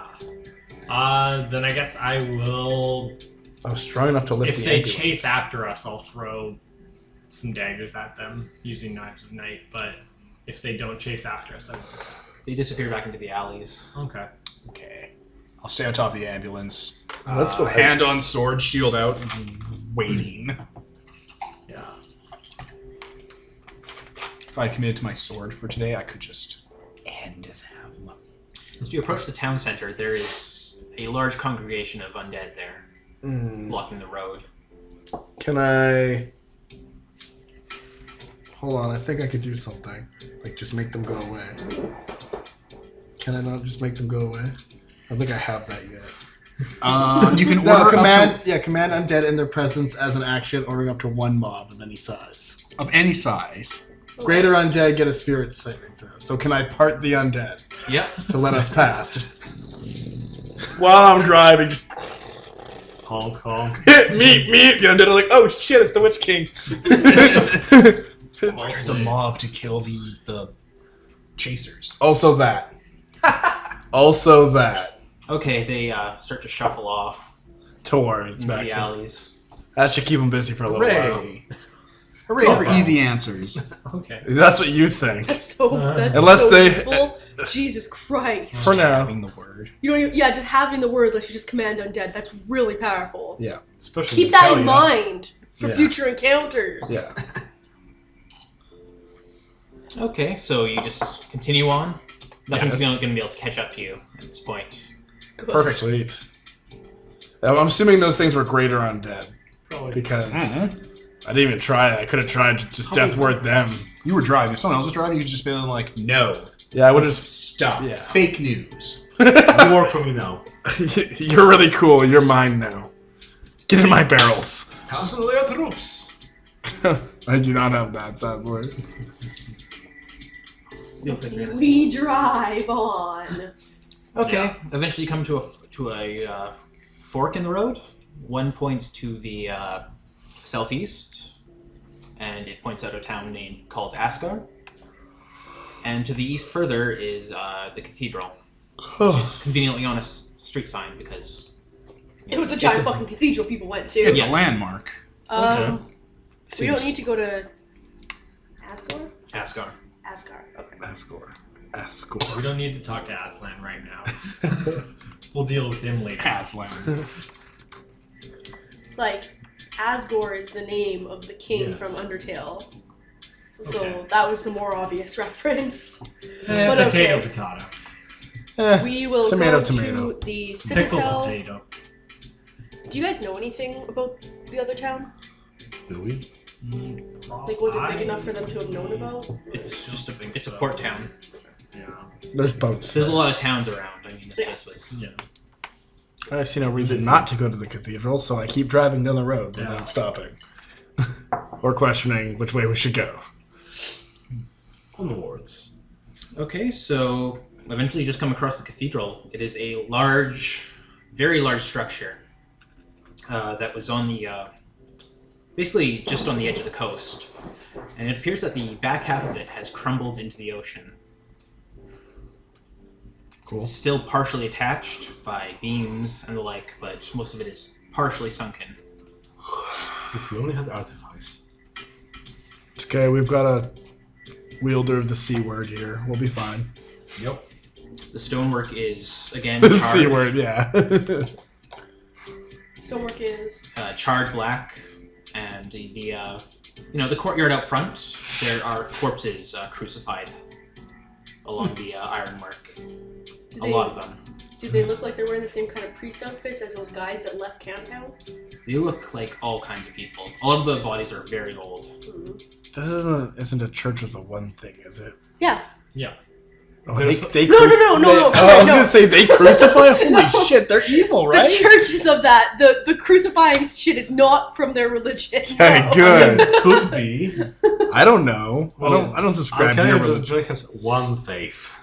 Then I guess I will. I was strong enough to lift If the they ambulance. chase after us, I'll throw some daggers at them using Knives of Night. But if they don't chase after us, I won't. They disappear back into the alleys. Okay. Okay. I'll stay on top of the ambulance. That's what I- hand on sword, shield out, waiting. Yeah. If I committed to my sword for today, I could just end them. As you approach the town center, there is a large congregation of undead there, blocking the road. Can I... Hold on, I think I could do something. Like, just make them go away. Can I not just make them go away? I think I have that yet. You can No, order command undead in their presence as an action, ordering up to one mob of any size. of any size. Greater undead get a spirit saving throw. So can I part the undead Yep. to let us pass? Just while I'm driving, just Honk, honk. meet. The undead are like, oh shit, it's the Witch King. Order the mob to kill the chasers. Also that. Okay, they start to shuffle off Towards into back. the Here. alleys. That should keep them busy for a little while. Hooray! Hooray for easy answers. Okay. That's what you think. That's so Unless so they- useful. Jesus Christ. For now. Having the word. You don't even, yeah, just having the word lets you just command undead. That's really powerful. Yeah. Especially Keep with that in Talia. mind for Yeah. future encounters. Yeah. Okay, so you just continue on. Nothing's Yes. going to be able to catch up to you at this point. Good. Perfect. Sweet. I'm assuming those things were greater undead Probably. because I didn't even try that. I could have tried to just death word them. You were driving. If someone else was driving, you could just be like, no. Yeah, I would have. Stop. Yeah. Fake news. You work for me now. You're really cool. You're mine now. Get in my barrels. Thousand layer troops. I do not have that, sadly. We drive on. Okay. Eventually, you come to a fork in the road. One points to the southeast, and it points out a town called Asgard. And to the east further is the cathedral, which is conveniently on a street sign because It was a giant fucking cathedral people went to. It's Yeah. a landmark. We don't need to go to Asgard? Asgard. Asgard. Okay. Asgore. Asgore. We don't need to talk to Aslan right now. We'll deal with him later. Aslan. Like, Asgore is the name of the king Yes. from Undertale. So Okay. that was the more obvious reference. But Potato, okay. potato. We will Tomato, go tomato. to the Pickled Citadel. potato. Do you guys know anything about the other town? Do we? Like, was it big enough for them to have known about? It's just a think it's a so. port town. Yeah. There's boats. There's a lot of towns around. I mean, this Yeah. place was. Yeah. I see no reason not to go to the cathedral, so I keep driving down the road Yeah. without stopping. Or questioning which way we should go. Onwards. Okay, so eventually you just come across the cathedral. It is a large, very large structure that was on the, basically just on the edge of the coast. And it appears that the back half of it has crumbled into the ocean. Cool. It's still partially attached by beams and the like, but most of it is partially sunken. If we only had artifice. Okay, we've got a wielder of the C word here. We'll be fine. Yep. The stonework is, again, The C charred, word, yeah. Stonework is. charred black, and the courtyard out front, there are corpses crucified along the ironwork. Do A they, lot of them. do they look like they're wearing the same kind of priest outfits as those guys that left Camptown? They look like all kinds of people. All of the bodies are very old. This isn't a church of the one thing, is it? Yeah. Yeah. Oh, There's- they No, I was no. gonna say they crucify. Holy shit, they're evil, right? The churches of that, the crucifying shit is not from their religion. Okay, no. good. Could be. I don't know. Well, I don't subscribe to Arcana your religion. just has one faith.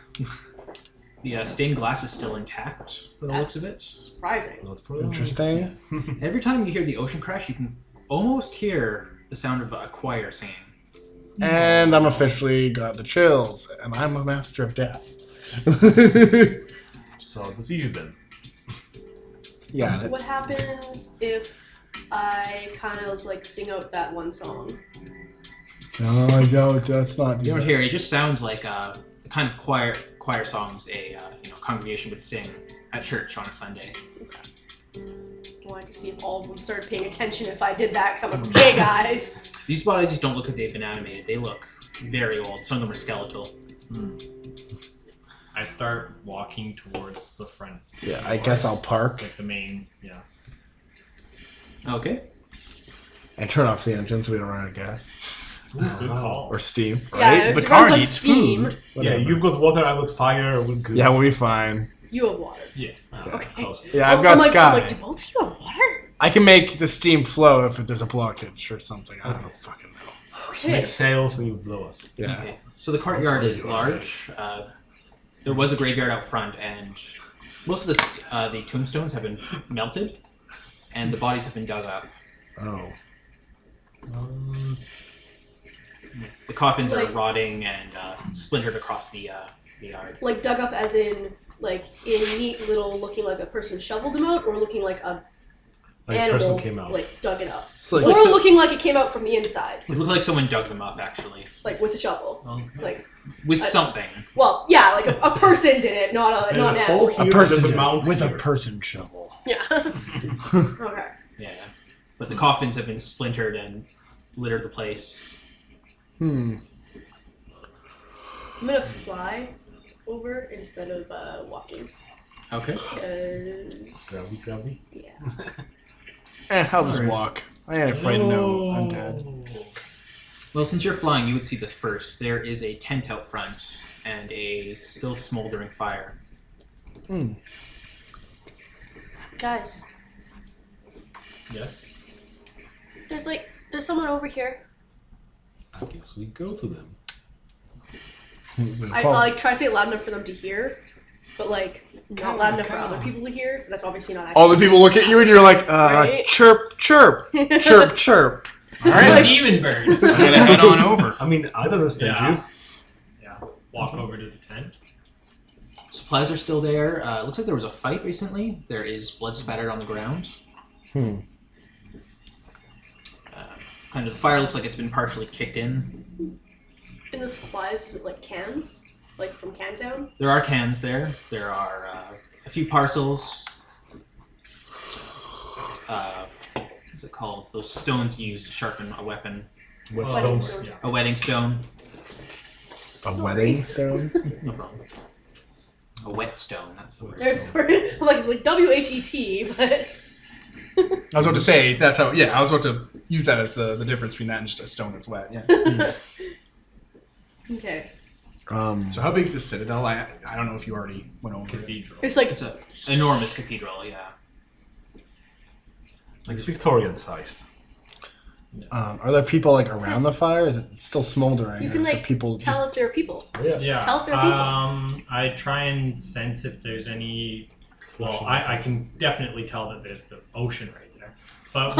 The stained glass is still intact, from the looks of it. Surprising. Not for Interesting. Every time you hear the ocean crash, you can almost hear the sound of a choir singing. And I'm officially got the chills, and I'm a master of death. So that's easy then. Yeah. What happens if I kind of like sing out that one song? No, I don't. That's not. You don't hear it. It just sounds like the kind of choir songs a congregation would sing at church on a Sunday. I wanted to see if all of them started paying attention if I did that, because I'm like, okay, guys. These bodies don't look like they've been animated. They look very old. Some of them are skeletal. I start walking towards the front. Yeah, I guess I'll park Like the main, yeah. Okay. and turn off the engine so we don't run out of gas Good call. or steam. Yeah, Right? if The it car runs on needs steam. food. Yeah, Whatever. you've got water, I've got fire, we're good. Yeah, we'll be fine. You have water. Yes. Okay. Yeah, I've got I'm like, sky. I'm like, do both of you have water? I can make the steam flow if there's a blockage or something. I don't fucking know. Okay. Make sails and you blow us. Yeah. Okay. So the courtyard is large. There was a graveyard out front, and most of the tombstones have been melted, and the bodies have been dug up. Oh. The coffins are Like- rotting and splintered across the yard. Like dug up as in, like, in neat little, looking like a person shoveled them out, or looking like a Like a animal, person came out. like, dug it up. So, Or like, looking like it came out from the inside, It looks like someone dug them up, actually, like with a shovel. Okay. Like, with something. well, yeah, like a person did it, not There's an a animal. hole a here, person there's did a mount it with a here. person shovel. Yeah. Okay. Yeah. But the coffins have been splintered and littered the place. Hmm. I'm gonna fly over instead of walking. Okay. Because, Gravity. yeah. I'll just walk. I ain't afraid of no undead. Well, since you're flying, you would see this first. There is a tent out front and a still smoldering fire. Hmm. Guys, Yes. there's someone over here. I guess we go to them. I like try to say it loud enough for them to hear, but like not loud enough for other people to hear. That's obviously not. All the people look at you and you're like, Right? chirp, chirp, chirp, chirp. All right, like- demon bird. I'm gonna head on over. I mean, I don't understand Yeah. you. Yeah. Walk over to the tent. Supplies are still there. It looks like there was a fight recently. There is blood spattered on the ground. Hmm. Kind of the fire looks like it's been partially kicked in. In the supplies, is it like cans? like from Cantown? There are cans there. There are a few parcels. What's it called? Those stones you use to sharpen a weapon. Whetstones. Yeah. A wedding stone. A wedding stone? No problem. A whetstone. That's the word. There's like it's like WHET, but I was about to say that's how. Yeah, I was about to use that as the difference between that and just a stone that's wet. Yeah. okay. So how big is this citadel? I don't know if you already went over it. Cathedral. It's like It's an enormous cathedral. Yeah. Like it's Victorian sized. Are there people like around the fire? Is it still smoldering? you can Or do like people tell if there are people. Yeah. Yeah. Tell if there are people. I try and sense if there's any. Well, I can definitely tell that there's the ocean right there. But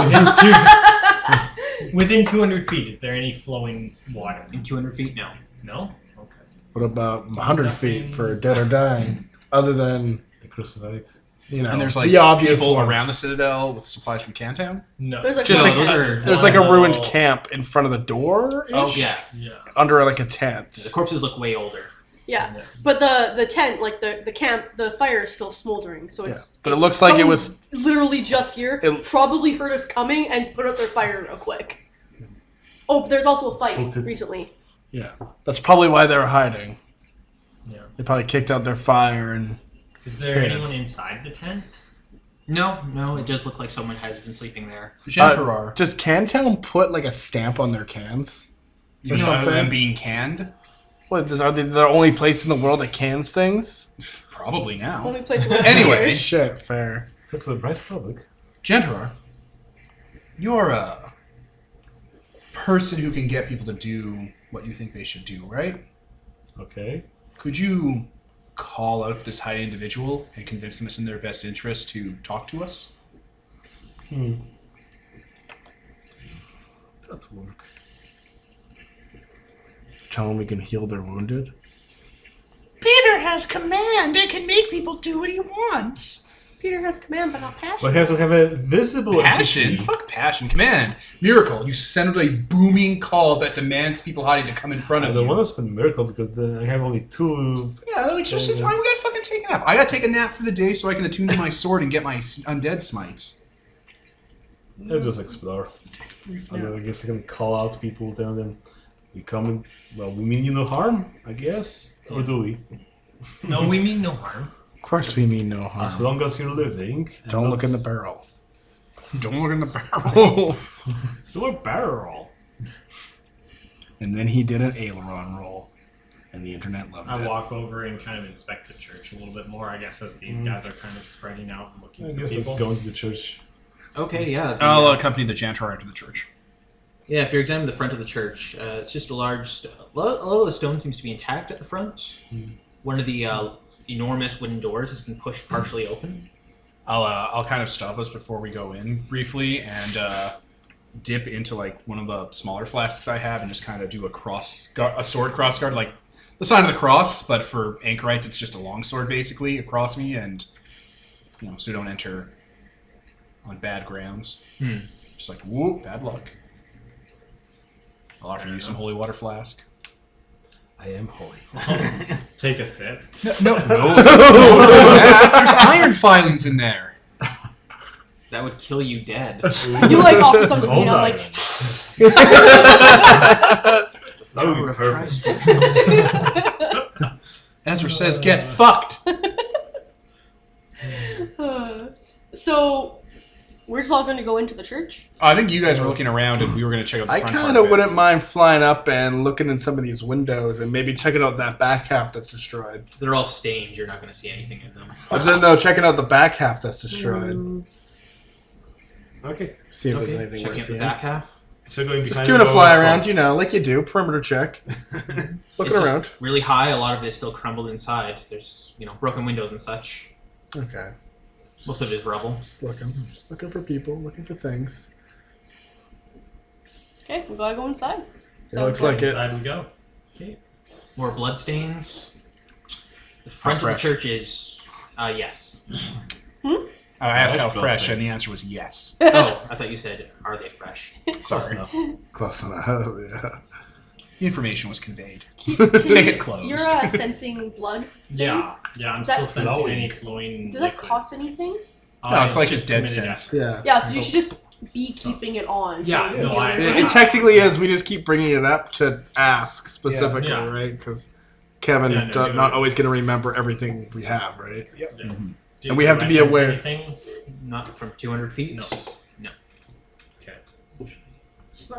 within 200 feet, is there any flowing water? In 200 feet, no. No? Okay. What about 100 feet for dead or dying? Other than, The crucified. you know, And there's like the obvious people ones. around the citadel with supplies from Cantown. No. There's like Just No, like those are. there's like a One ruined little- camp in front of the door. Oh yeah. Yeah. Under like a tent. The corpses look way older. yeah, but the tent, like the camp, the fire is still smoldering. So it's But it looks like it was- someone's literally just here. It- Probably heard us coming and put out their fire real quick. Oh, there's also a fight Booked it. recently. Yeah, that's probably why they were hiding. Yeah. They probably kicked out their fire and. Is there Yeah. anyone inside the tent? No, it does look like someone has been sleeping there. Genterar. Does Cantown put like a stamp on their cans? You know, something? them being canned? What, are they the only place in the world that cans things? Probably now. Only place in the Anyway. Shit, fair. Except for the Bright Republic. Genterar, you're a person who can get people to do what you think they should do, right? Okay. Could you call out this high individual and convince them it's in their best interest to talk to us? That work. Tell them we can heal their wounded. Peter has command and can make people do what he wants. Peter has command, but not passion. But he has to have a visible Passion? ability. Fuck passion. Command. Miracle. You send a booming call that demands people hiding to come in front I of don't you. want to spend a miracle because then I have only 2. Yeah, we gotta fucking take a nap. I gotta take a nap for the day so I can attune to my sword and get my undead smites. I'll just explore. And then I guess I can call out people, tell them we come in. Well, we mean you no harm, I guess. Or do we? No, we mean no harm. Of course we mean no harm. As long as you're living. and Don't look in the not- barrel. Don't look in the barrel. Do a barrel. And then he did an aileron roll. And the internet loved I it. walk over and kind of inspect the church a little bit more, I guess, as these guys are kind of spreading out and I looking for guess people. let's go into the church. Okay, yeah. I'll accompany the Genterar into the church. Yeah, if you're examining the front of the church, it's just a large. A lot of the stone seems to be intact at the front. One of the enormous wooden doors has been pushed partially open. I'll kind of stop us before we go in briefly and dip into like one of the smaller flasks I have and just kind of do a sword cross guard, like the sign of the cross, but for anchorites it's just a long sword basically across me, and so we don't enter on bad grounds. Just like whoop, bad luck. I'll offer you some holy water flask. I am holy. Take a sip. No, don't do that. There's iron filings in there. That would kill you dead. You like offer something, Hold you know, on. like That would be perfect. Ezra says, "Get fucked." So we're just all going to go into the church. I think you guys were looking around and we were going to check out the I front kind part of it. wouldn't mind flying up and looking in some of these windows and maybe checking out that back half that's destroyed. They're all stained. You're not going to see anything in them. But then, though, checking out the back half that's destroyed. Okay. See if there's Okay, anything checking worth out the seeing. back half. So going Just behind doing a the fly wall, around, like you do. Perimeter check. Looking It's just around. really high. A lot of it is still crumbled inside. There's broken windows and such. Okay. Most of it is rubble. Just looking for people, looking for things. Okay, we gotta go inside. It looks like it. Inside we go. More blood stains. The front of the fresh? church is yes. I asked how Fresh fresh, blood and the answer was yes. Oh, I thought you said, are they fresh? Sorry. enough. Close enough, yeah. The information was conveyed. Ticket closed. You're sensing blood. Thing? Yeah, I'm Is that still sensing flowing? any flowing. Does that liquids. cost anything? No, it's like his just dead permitted sense. effort. Yeah. Yeah, so you should just be keeping it on. Yeah, so no, I- It technically is. We just keep bringing it up to ask specifically, Yeah. right? Because Kevin Yeah, no, not always going to remember everything we have, right? Yeah. Do- And we have do to I be sense aware. Anything? Not from 200 feet. No. No. Okay.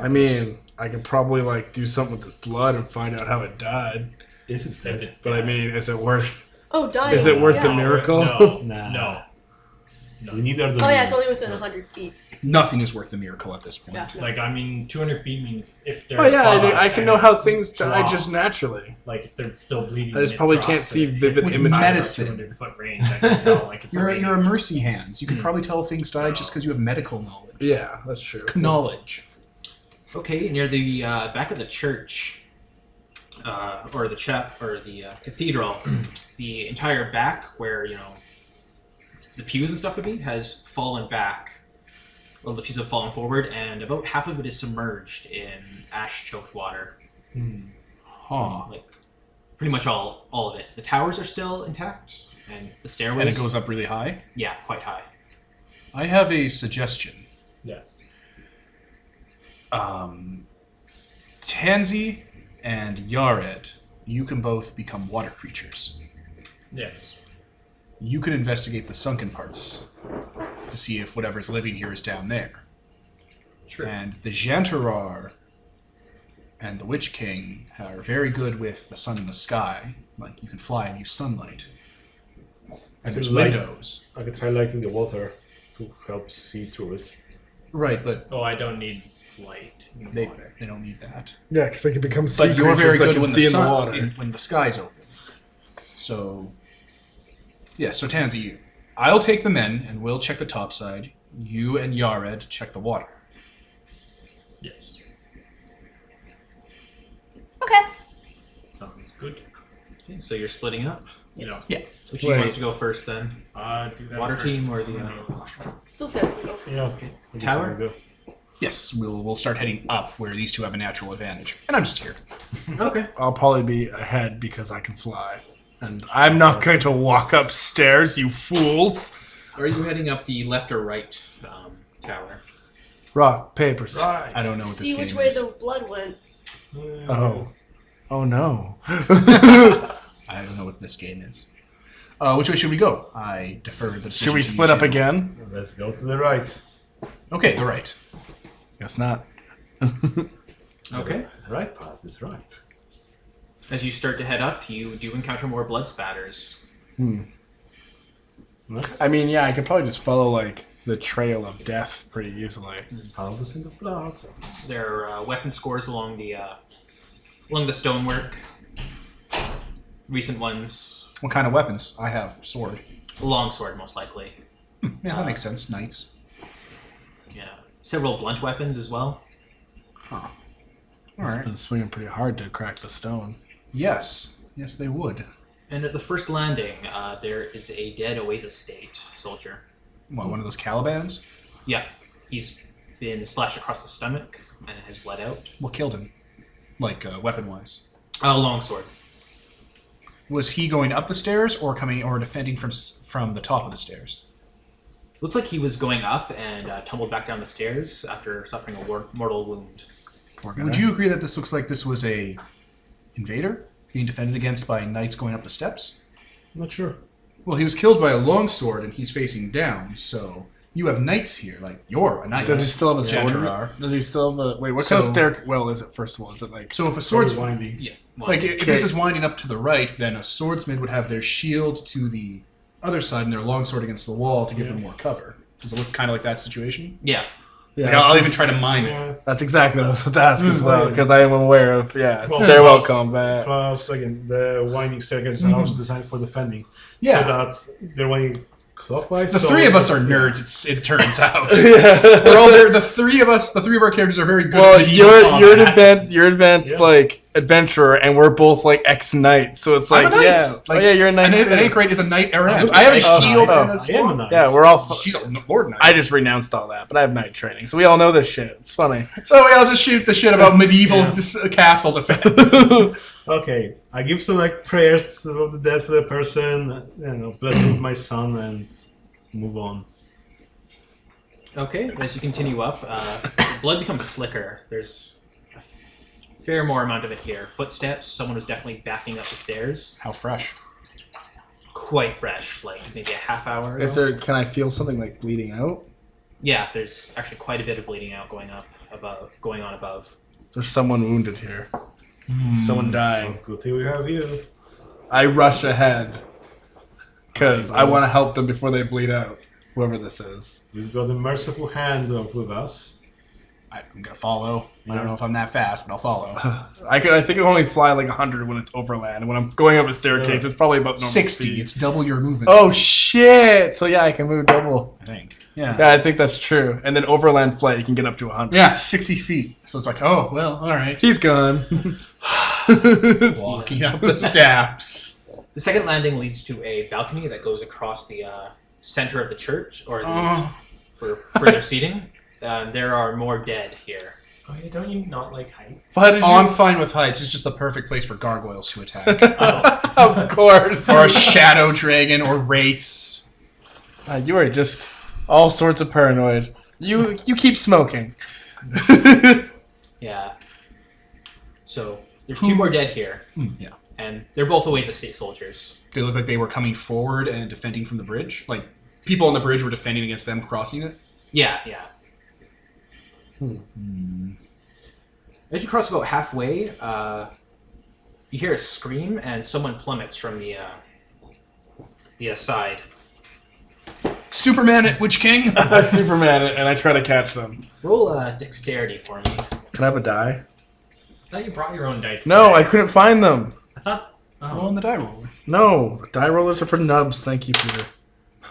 I mean, I could probably like do something with the blood and find out how it died. If it's dead. If it's But I mean, is it worth? Oh, dying. Is it worth yeah. the miracle? No. Nah. No. We need our. Oh yeah, it's only within 100 feet. Nothing is worth the miracle at this point. Yeah. No. Like, I mean, 200 feet means if they're. Oh yeah, above us I can and know it how things die drops, just naturally. Like, if they're still bleeding. I just and it probably drops can't and see it hits vivid the images. side of Medicine. 200-foot range, I can tell. Like, it's You're a dangerous. mercy hands. You can probably tell if things died just because you have medical knowledge. Yeah, that's true. Knowledge. Okay, near the back of the church, or the cathedral, the entire back where the pews and stuff would be has fallen back. Well, the pews have fallen forward, and about half of it is submerged in ash-choked water. Huh. Like pretty much all of it. The towers are still intact, and the stairways. And it goes up really high. Yeah, quite high. I have a suggestion. Yes. Tansy and Yared, you can both become water creatures. Yes. You can investigate the sunken parts to see if whatever's living here is down there. True. And the Jantarar and the Witch King are very good with the sun in the sky. Like, you can fly and use sunlight. And there's windows. I could try lighting the water to help see through it. Right, but Oh, I don't need light in the they water. don't need that. Yeah, because they can become sea But you're very creatures that good can when see the in the sun, water. when the sky's open. So, yeah. So Tansy, I'll take the men and we'll check the top side. You and Yared check the water. Yes. Okay. Sounds good. Okay, so you're splitting up. Yeah. Yeah. Which team wants to go first then? Do that Water first. team or the Those guys can go. Yeah. tower? Yes, we'll start heading up where these two have a natural advantage, and I'm just here. Okay. I'll probably be ahead because I can fly. And I'm not going to walk upstairs, you fools. Are you heading up the left or right tower? Rock, paper, scissors. Right. I don't know what this See game which way is. the blood went. Oh. Oh no. I don't know what this game is. Which way should we go? I defer the decision. Should we to you split up two. again? Let's go to the right. Okay, the right. Guess not. Okay. The right path is right. As you start to head up, you do encounter more blood spatters. I mean, yeah, I could probably just follow like the trail of death pretty easily. Harvesting the blood. There are weapon scores along the stonework. Recent ones, What kind of weapons? I have sword. a longsword most likely. Yeah, that makes sense. Knights. Yeah, several blunt weapons as well. All I've right. been swinging pretty hard to crack the stone. Yes, they would. And at the first landing, there is a dead Oasis State soldier. What, one of those Calibans? Yeah, he's been slashed across the stomach and has bled out. What killed him? Like weapon-wise. A longsword. Was he going up the stairs or coming or defending from the top of the stairs? Looks like he was going up and tumbled back down the stairs after suffering a mortal wound. Poor guy. Would you agree that this looks like this was a invader being defended against by knights going up the steps? Not sure. Well, he was killed by a longsword and he's facing down, so you have knights here. Like, you're a knight. Does he still have a sword? Jantarar. Does he still have a... Wait, what So- kind of stairwell is it, first of all? Is it like... So if a sword's winding. Yeah. well, like if this is winding up to the right, then a swordsman would have their shield to the other side and their longsword against the wall to give them more cover. Does it look kind of like that situation? yeah. Yeah, Like, I'll that's- even try to mime it. Yeah. That's exactly what I was about to ask as well, Right. because I am aware of, Well, stairwell plus- combat. Plus, again, the winding staircase is also designed for defending. Yeah. So that they're winding clockwise. The so three of us are nerds. It turns out. We're all there. The three of our characters are very good. Well, at medieval you're combat. advanced, Yeah. like adventurer, and we're both like ex-knights. So it's like, I'm a knight. yeah, Like, you're a knight. An too. great is a knight errant. I have a shield and a I am a sword. knight. Yeah, we're all. She's a lord knight. I just renounced all that, but I have knight training, so we all know this shit. It's funny. So we all just shoot the shit about medieval castle defense. Okay, I give some like prayers of the dead for the person, blessing with my son, and move on. Okay, as you continue up, blood becomes slicker. There's a fair more amount of it here. Footsteps. Someone was definitely backing up the stairs. How fresh. Quite fresh, like maybe a half hour ago. Can I feel something like bleeding out? Yeah, there's actually quite a bit of bleeding out going on above. There's someone wounded here. Someone dying. Good thing we have you. I rush ahead because I want to help them before they bleed out. Whoever this is. We've got the merciful hand with us. I'm gonna follow. I don't know if I'm that fast, but I'll follow. I think I can only fly like 100 when it's overland. When I'm going up a staircase, it's probably about normal 60. speed. It's double your movement. Oh shit! So yeah, I can move double. I think. Yeah. Yeah, I think that's true. And then overland flight, you can get up to 100. Yeah, 60 feet. So it's like, oh well, all right. He's gone. Walking up the steps. The second landing leads to a balcony that goes across the center of the church, or for further seating. There are more dead here. Oh yeah, don't you not like heights? Why did I'm fine with heights. It's just the perfect place for gargoyles to attack. Of course. Or a shadow dragon or wraiths. You are just all sorts of paranoid. You keep smoking. Yeah. So there's two more dead here, Yeah. and they're both Oasis State soldiers. They look like they were coming forward and defending from the bridge. Like, people on the bridge were defending against them crossing it. Yeah. As you cross about halfway, you hear a scream, and someone plummets from the side. Superman at Witch King. I Superman it, and I try to catch them. Roll dexterity for me. Can I have a die? I thought you brought your own dice. No, today. I couldn't find them. I thought. Roll Oh, on the die roller. No, die rollers are for nubs. Thank you, Peter.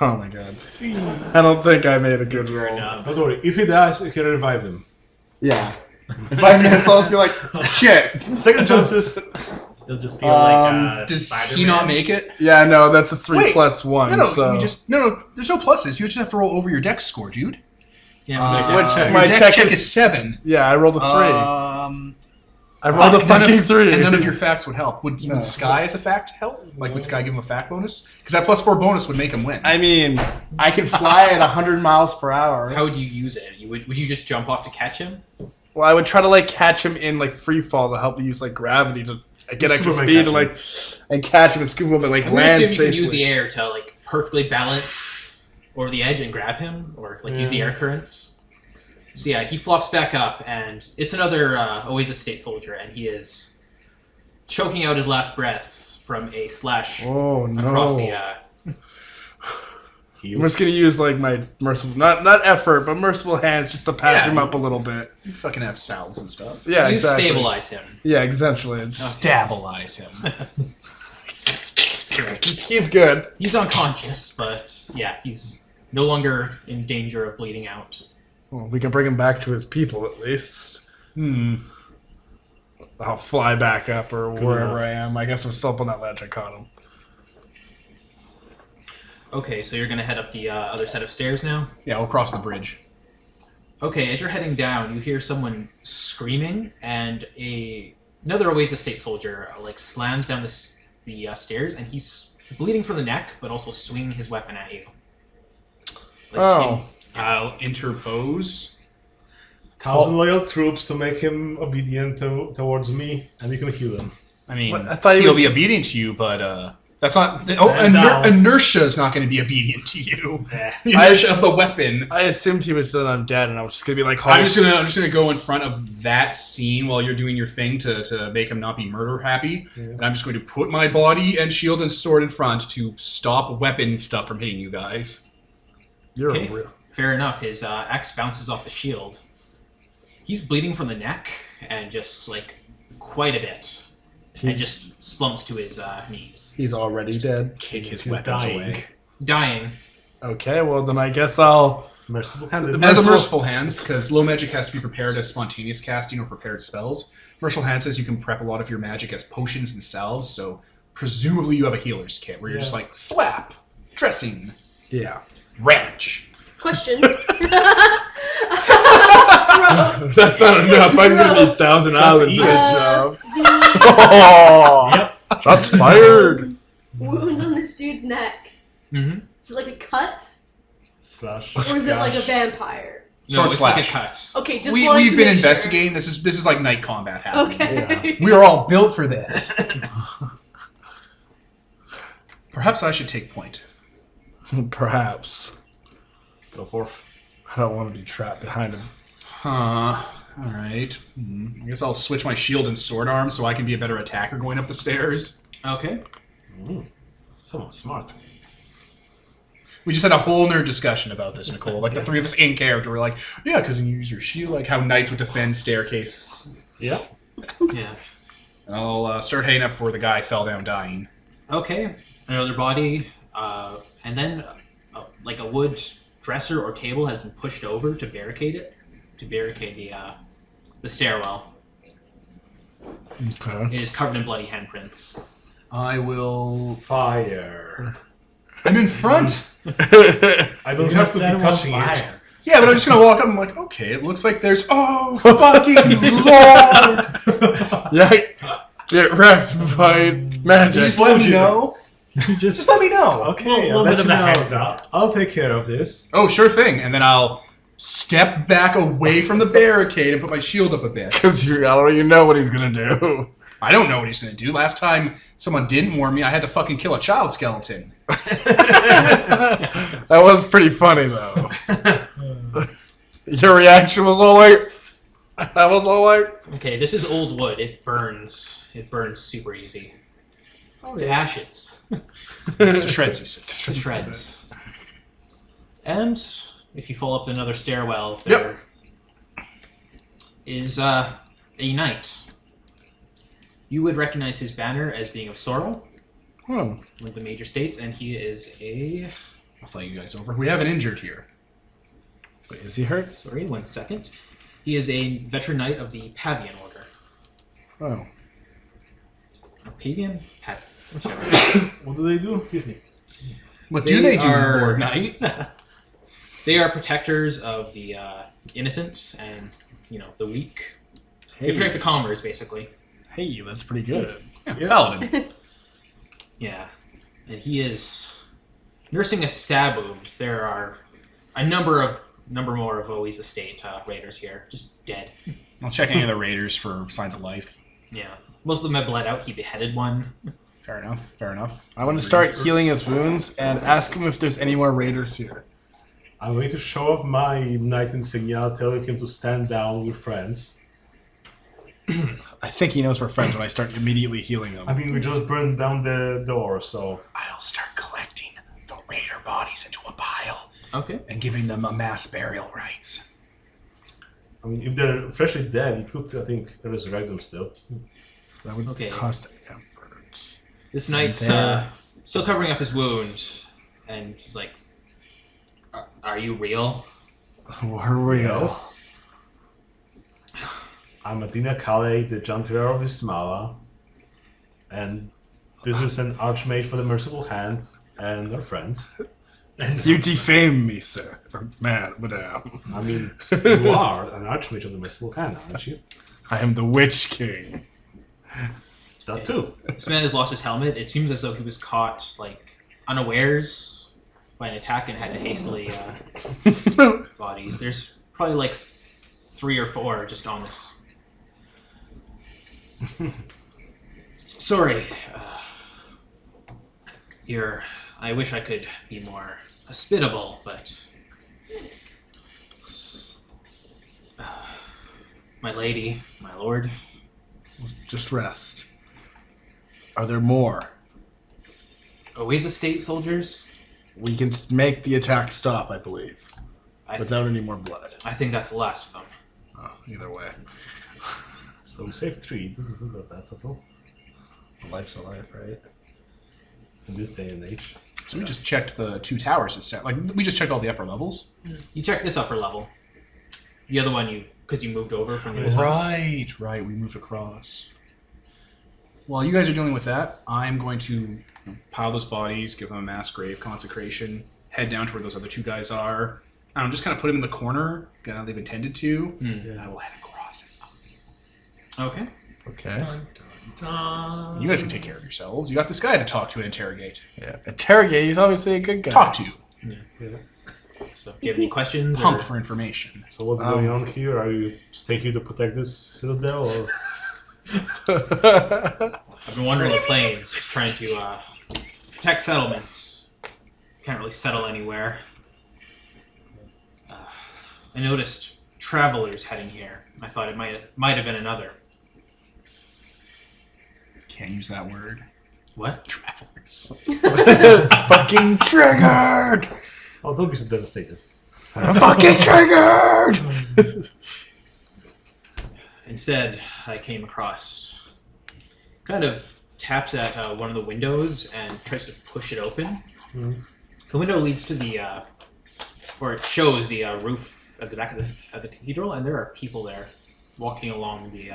Oh my god. I don't think I made a good roll. Don't worry, if he dies, we can revive him. Yeah. If I miss, I'll just be like, shit. Second chances. it'll just be like. Does Spider-Man. he not make it? Yeah, no, that's a 3 Wait, plus 1. No, so. you just no. There's no pluses. You just have to roll over your dex score, dude. Yeah. What check? Your My dex check check is- is 7. Yeah, I rolled a 3. I rolled a None fucking of, 3. and none of your facts would help. Would Sky as a fact help? Like, would Sky give him a fact bonus? Because that +4 bonus would make him win. I mean, I can fly at 100 miles per hour. How would you use it? Would you just jump off to catch him? Well, I would try to like catch him in like free fall to help use like gravity to get extra Superman speed to catch like and catch him and scoop him and like I'm gonna land assume you safely. can use the air to like perfectly balance over the edge and grab him, or like use the air currents. So yeah, he flops back up, and it's another Oasis State soldier, and he is choking out his last breaths from a slash Oh no! across the. I'm just gonna use like my merciful, not effort, but merciful hands just to patch Yeah. him up a little bit. You fucking have salves and stuff. Yeah, you exactly. stabilize him. Yeah, essentially. It's, Stabilize him. he's good. He's unconscious, but yeah, he's no longer in danger of bleeding out. Well, we can bring him back to his people at least. I'll fly back up or wherever I am. I guess I'm still up on that ledge. I caught him. Okay, so you're gonna head up the other set of stairs now? Yeah, we'll cross the bridge. Okay, as you're heading down, you hear someone screaming, and another Oasis State soldier like slams down the stairs, and he's bleeding from the neck, but also swinging his weapon at you. Like, Oh. I'll interpose. 1,000 loyal troops to make him obedient towards me, and you can heal him. I mean, What? I thought he he'll was be just- obedient to you, but that's not. down. Inertia is not going to be obedient to you. The inertia of the weapon. I assumed he was still undead, and I was just gonna be like, I'm just gonna go in front of that scene while you're doing your thing to make him not be murder happy, and I'm just going to put my body and shield and sword in front to stop weapon stuff from hitting you guys. You're Okay, a real. fair enough. His axe bounces off the shield. He's bleeding from the neck, and just like quite a bit. And just slumps to his knees. He's already dead. Kick his He's weapons dying. away. Dying. Okay, well then I guess I'll Merciful hand. As a merciful hands, because low magic has to be prepared as spontaneous casting or prepared spells. Merciful hand says you can prep a lot of your magic as potions and salves, so presumably you have a healer's kit where you're just like slap, dressing, Yeah. ranch. Question. That's not enough. I'm gonna need 1,000 islands easy. for this job. Oh. Yep. Shots fired. Wounds on this dude's neck. Mm-hmm. Is it like a cut? Slash. Or is it like a vampire? Sword it's slash. like a cut. Okay, just We've wanted to been make investigating. This is like night combat happening. Okay. We are all built for this. Perhaps I should take point. Perhaps. Go forth. I don't want to be trapped behind him. Huh. Alright. I guess I'll switch my shield and sword arm so I can be a better attacker going up the stairs. Okay. Someone smart. We just had a whole nerd discussion about this, Nicole. Like the three of us in character were like, yeah, because you use your shield, like how knights would defend staircase. Yeah. Yeah. And I'll start heading up before the guy fell down dying. Okay. Another body, and then like a wood dresser or table has been pushed over to barricade it, the stairwell. Okay. It is covered in bloody handprints. I will... Fire. I'm in front! I don't have to be touching it. Yeah, but I'm just gonna walk up and I'm like, okay, it looks like there's... Oh, fucking lord! Yeah. Get wrecked by magic. Just let me know. Just let me know. Okay, A I'll little let bit you of a know. heads up. I'll take care of this. Oh, sure thing. And then I'll step back away from the barricade and put my shield up a bit. Because you already know what he's gonna do. I don't know what he's gonna do. Last time someone didn't warn me, I had to fucking kill a child skeleton. That was pretty funny though. Your reaction was all like, that was all like, Okay, this is old wood. It burns. It burns super easy. To ashes. To shreds, you said. To shreds. And if you fall up another stairwell, there is a knight. You would recognize his banner as being of sorrow, one of the major states, and he is a... I'll fly you guys over. We have an injured here. wait, is he hurt? Sorry, 1 second. He is a veteran knight of the Pavian Order. Oh. Or Pavian? Pavian. Whichever. What do they do? Excuse me. What do they do, are- Lord Knight? They are protectors of the innocent and, the weak. They protect the commoners, basically. Hey, that's pretty good. Yeah, Paladin. Yeah. And he is nursing a stab wound. There are a number more of Owi's estate raiders here, just dead. I'll check any of the raiders for signs of life. Yeah. Most of them have bled out. He beheaded one. Fair enough, fair enough. I want to start healing his wounds and ask him if there's any more raiders here. I'm going to show off my knight insignia, telling him to stand down with friends. I think he knows we're friends when I start immediately healing him. I mean, we just burned down the door, so... I'll start collecting the raider bodies into a pile Okay. and giving them a mass burial rites. I mean, if they're freshly dead, you could, I think, resurrect them still. That would Okay. cost effort. This knight's still covering up his wound, and he's like, "Are you real?" We're real. Yes. I'm Adina Kale, the Jantier of Ismala, and this is an archmage for the Merciful Hand and our friend. You defame me, sir. Or madam. I mean, you are an archmage of the Merciful Hand, aren't you? I am the Witch King. That too. This man has lost his helmet. It seems as though he was caught, unawares by an attack and had to hastily bodies. There's probably 3 or 4 just on this. Sorry. I wish I could be more hospitable, but my lady, my lord. Just rest. Are there more? Always estate soldiers? We can make the attack stop, I believe, I without any more blood. think that's the last of them. Oh, either way. So we saved 3. This isn't that bad at all. A life's a life, right? In this day and age. So we just checked the 2 towers. We just checked all the upper levels. You check this upper level. The other one because you moved over from the other side. Right. We moved across. While you guys are dealing with that, I'm going to pile those bodies, give them a mass grave consecration, head down to where those other 2 guys are. I don't know, just kind of put them in the corner, kind of they've intended to, and I will head across it. Okay. Okay. Dun, dun, dun. You guys can take care of yourselves. You got this guy to talk to and interrogate. Yeah. Interrogate. He's obviously a good guy. Talk to. So, do you have any questions? Pump or- for information. So what's going on here? Are you staying here to protect this citadel? Or? I've been wandering the plains, trying to protect settlements. Can't really settle anywhere. I noticed travelers heading here. I thought it might have been another. Can't use that word. What? Travelers. Fucking triggered. Oh, don't be so devastated. Fucking triggered. Instead, I came across... kind of taps at one of the windows and tries to push it open. Mhm. The window leads to the... or it shows the roof at the back of the cathedral, and there are people there walking along the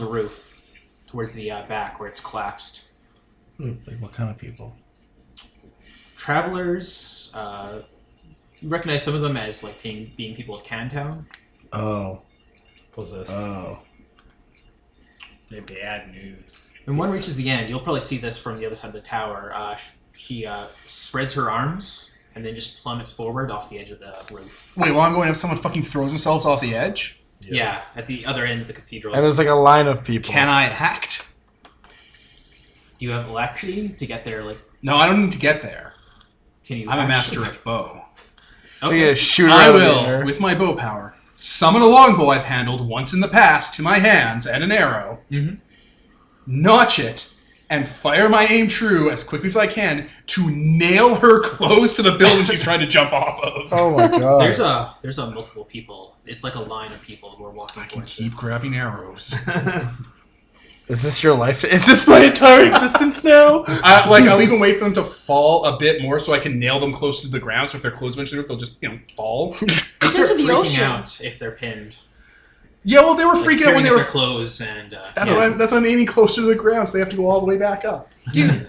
roof towards the back where it's collapsed. Like what kind of people? Travelers, you recognize some of them as like being people of Cantown. Oh. Possessed. Oh. They're bad news. When one reaches the end, you'll probably see this from the other side of the tower. She spreads her arms and then just plummets forward off the edge of the roof. Wait, while I'm going up, someone fucking throws themselves off the edge? Yeah, at the other end of the cathedral. And there's like a line of people. Can I act? Do you have alacrity to get there? Like, No, I don't need to get there. can you? I'm a act? master of bow. We Okay. gotta shoot her I out of the will, air. with my bow power, summon a longbow I've handled once in the past to my hands and an arrow, Mhm. notch it, and fire my aim true as quickly as I can to nail her close to the building she's trying to jump off of. Oh my god. There's a multiple people. It's like a line of people who are walking I can towards keep this. grabbing arrows. Is this your life? Is this my entire existence now? I'll even wait for them to fall a bit more so I can nail them close to the ground. So if they're close eventually, they'll just fall. They It's start into the freaking ocean. out if they're pinned. Yeah, well, they were freaking out Tearing when they at were. their clothes and That's why I'm aiming closer to the ground, so they have to go all the way back up. Dude,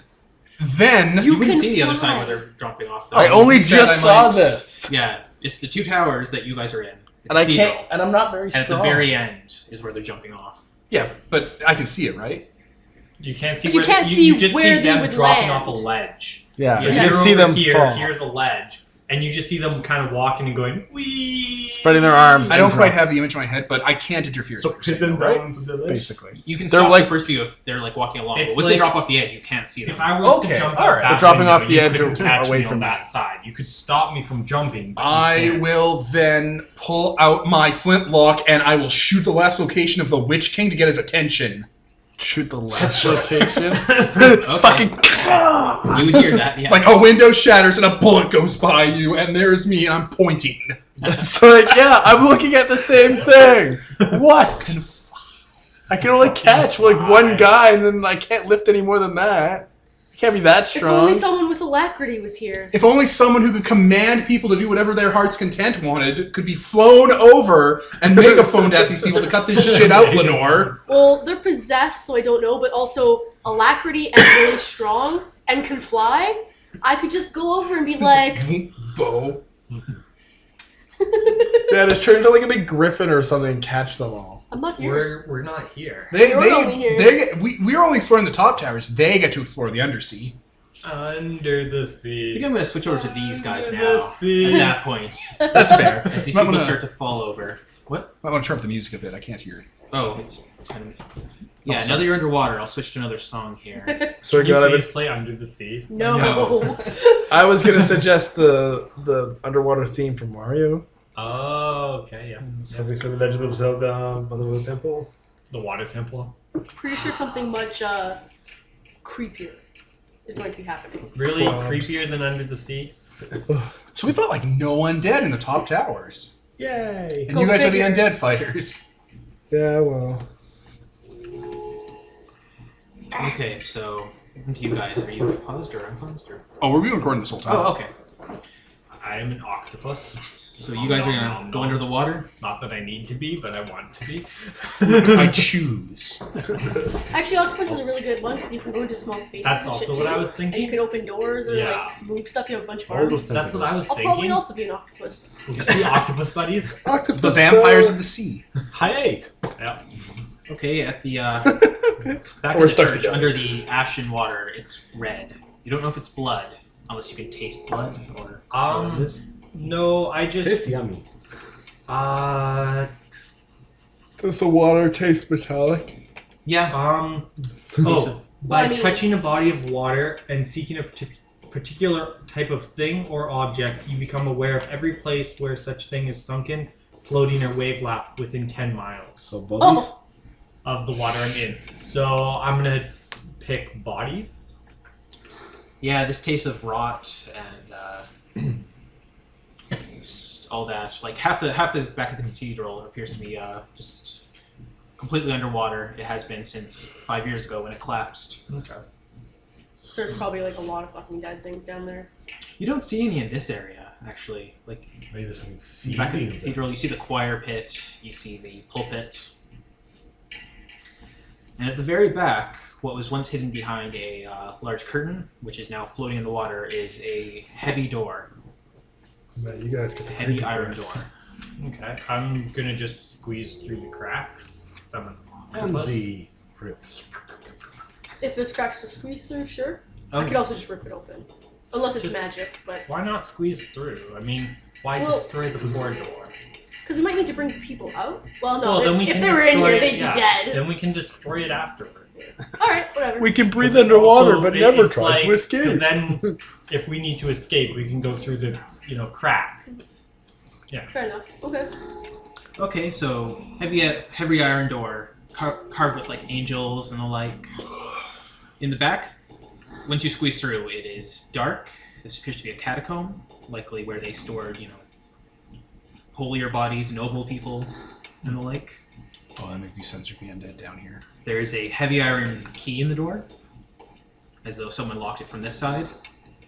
Then you wouldn't can see the other fly. side where they're jumping off. The I only you said I just saw might- this. Yeah, it's the 2 towers that you guys are in. The And I cathedral. can't, and I'm not very And at strong. the very end is where they're jumping off. yeah, but I can see it, right? You can't see But you where can't you see just where see they them would dropping land. off a ledge. Yeah, So you you're just see over them here, fall. here's a ledge, and you just see them kind of walking and going, wee! Spreading their arms. I don't and quite drop. have the image in my head, but I can't interfere. is So what you're hit saying, them right? down to the ledge. Basically. You can They're stop like- the first view if they're like walking along. It's But once they like- drop off the edge, you can't see them. If I was Okay, to jump all out right. that They're dropping window, off the you edge couldn't catch away me from on me. that side. You could stop me from jumping. But you I can't. will then pull out my flintlock and I will shoot the last location of the Witch King to get his attention. Shoot the last location. Okay. Fucking. You would hear that, yeah. Like a window shatters and a bullet goes by you, and there's me, and I'm pointing. It's like, yeah, I'm looking at the same thing. What? I can only catch like one guy, and then I can't lift any more than that. I can't be that if strong. only someone with alacrity was here. If only someone who could command people to do whatever their heart's content wanted could be flown over and megaphoned at these people to cut this shit out, Lenore. Well, they're possessed, so I don't know, but also alacrity and really strong and can fly. I could just go over and be like, Bo. Yeah, just turn into like a big griffin or something and catch them all. I'm not here. We're not here. You're only here. We're only exploring the top towers. They get to explore the undersea. Under the I sea. think I'm going to switch over to these guys Under now. the sea. At that point, That's fair. as these Might people wanna- start to fall over. What? I want to turn up the music a bit. I can't hear it. Oh, it's kind of. Yeah, sorry. now that you're underwater, I'll switch to another song here. So I Can you got it. please play Under the Sea? No. No. I was gonna suggest the underwater theme from Mario. Oh, okay, yeah. Something Legend of Zelda, Underwater Temple. The water temple. Pretty sure something much creepier is going to be happening. Really Probs. creepier than Under the Sea? So we felt like no undead in the top towers. Yay! And Go you guys figure. are the undead fighters. Yeah, well. Okay, so And to you guys, are you paused or unpaused? Or? Oh, we're being recording this whole time. Oh, okay. I am an octopus. So you guys are gonna go under the water? Not that I need to be, but I want to be. I choose. Actually, octopus is a really good one because you can go into small spaces. That's and also shit what too. I was And you thinking. can open doors or Yeah. like move stuff. You have a bunch of All arms. those That's what I was I'll thinking. probably also be an octopus. We'll just be octopus buddies. Octopus The vampires of the sea. High 8. Yeah. Okay, at the back We're of the stuck church, together. under the ashen water, it's red. You don't know if it's blood, unless you can taste blood or what it is. No, I just Tastes yummy. Does the water taste metallic? Yeah. By I mean- touching a body of water and seeking a particular type of thing or object, you become aware of every place where such thing is sunken, floating, or wave lapped within 10 miles So bodies. of the water I'm in. So I'm gonna pick bodies. Yeah, this tastes of rot and all that. Like half the back of the cathedral appears to be just completely underwater. It has been since 5 years ago when it collapsed. Okay. So there's probably like a lot of fucking dead things down there. You don't see any in this area, actually. Like Maybe there's some back of the feeding cathedral, you see the choir pit, you see the pulpit, and at the very back, what was once hidden behind a large curtain, which is now floating in the water, is a heavy door, Man, you guys get the heavy creepy iron parts. door. Okay. I'm gonna just squeeze through the cracks. Summon octopus. Tansy rips. If there's cracks to squeeze through, sure. I Oh. could also just rip it open. Unless it's Just- magic, but... Why not squeeze through? I mean, why Well- destroy the poor door? Because we might need to bring people out. Well, no, Well, then we if can they were in destroy here, it, they'd yeah. be dead. Then we can destroy it afterwards. Alright, whatever. We can breathe underwater, Also, but never it's try like- to 'cause escape. then, if we need to escape, we can go through the, crack. Fair enough. Okay. Okay, so heavy iron door, carved with like angels and the like. In the back, once you squeeze through, it is dark. This appears to be a catacomb, likely where they stored, holier bodies, noble people, and the like. Oh, that makes me sense to be undead down here. There is a heavy iron key in the door, as though someone locked it from this side.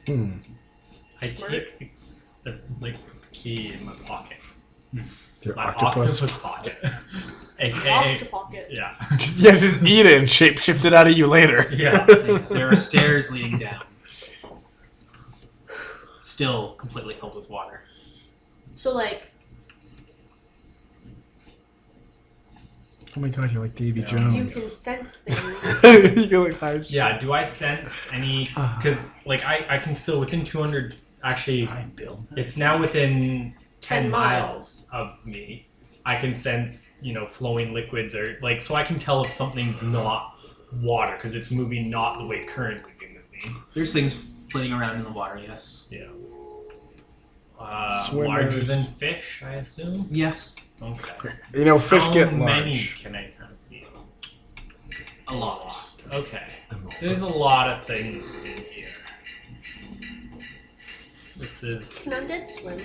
I Smart. take the key in my pocket. Your My octopus. octopus pocket. AKA, Octopocket. yeah. just eat it and shift it out of you later. Yeah. There are stairs leading down. Still completely filled with water. So, like, Oh my god, you're like Davy Yeah. you can Jones. sense things. You're like high Yeah, do I sense any... Because, I can still, within 200... Actually, it's now within 10 10 miles of me. I can sense, flowing liquids or... so I can tell if something's not water, because it's moving not the way current would be moving. There's things floating around in the water, yes. Yeah. Swimmers. Larger than fish, I assume? Yes. Okay. Fish How get many large. can I kind of feel? A lot. Okay. There's a lot of things in here. This is... Can undead swim?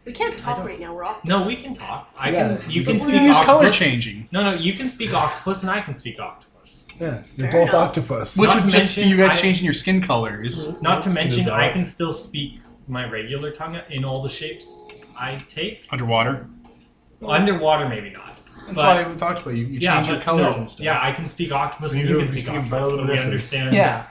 We can't talk don't- right now, we're octopus. No, we can talk. Yeah. You can We speak can use color octopus. changing, No, you can speak octopus and I can speak octopus. Yeah, you're Fair both enough. octopus. which Not would to just be mention, you guys I- changing your skin colors. Not to mention, dark. I can still speak my regular tongue in all the shapes I take. Underwater. Underwater, maybe not. That's But- why we talked about you. You Yeah, change your but colors no, and stuff. Yeah, I can speak octopus and You you do can speak speak octopus, so we bioluminescence. understand. Yeah.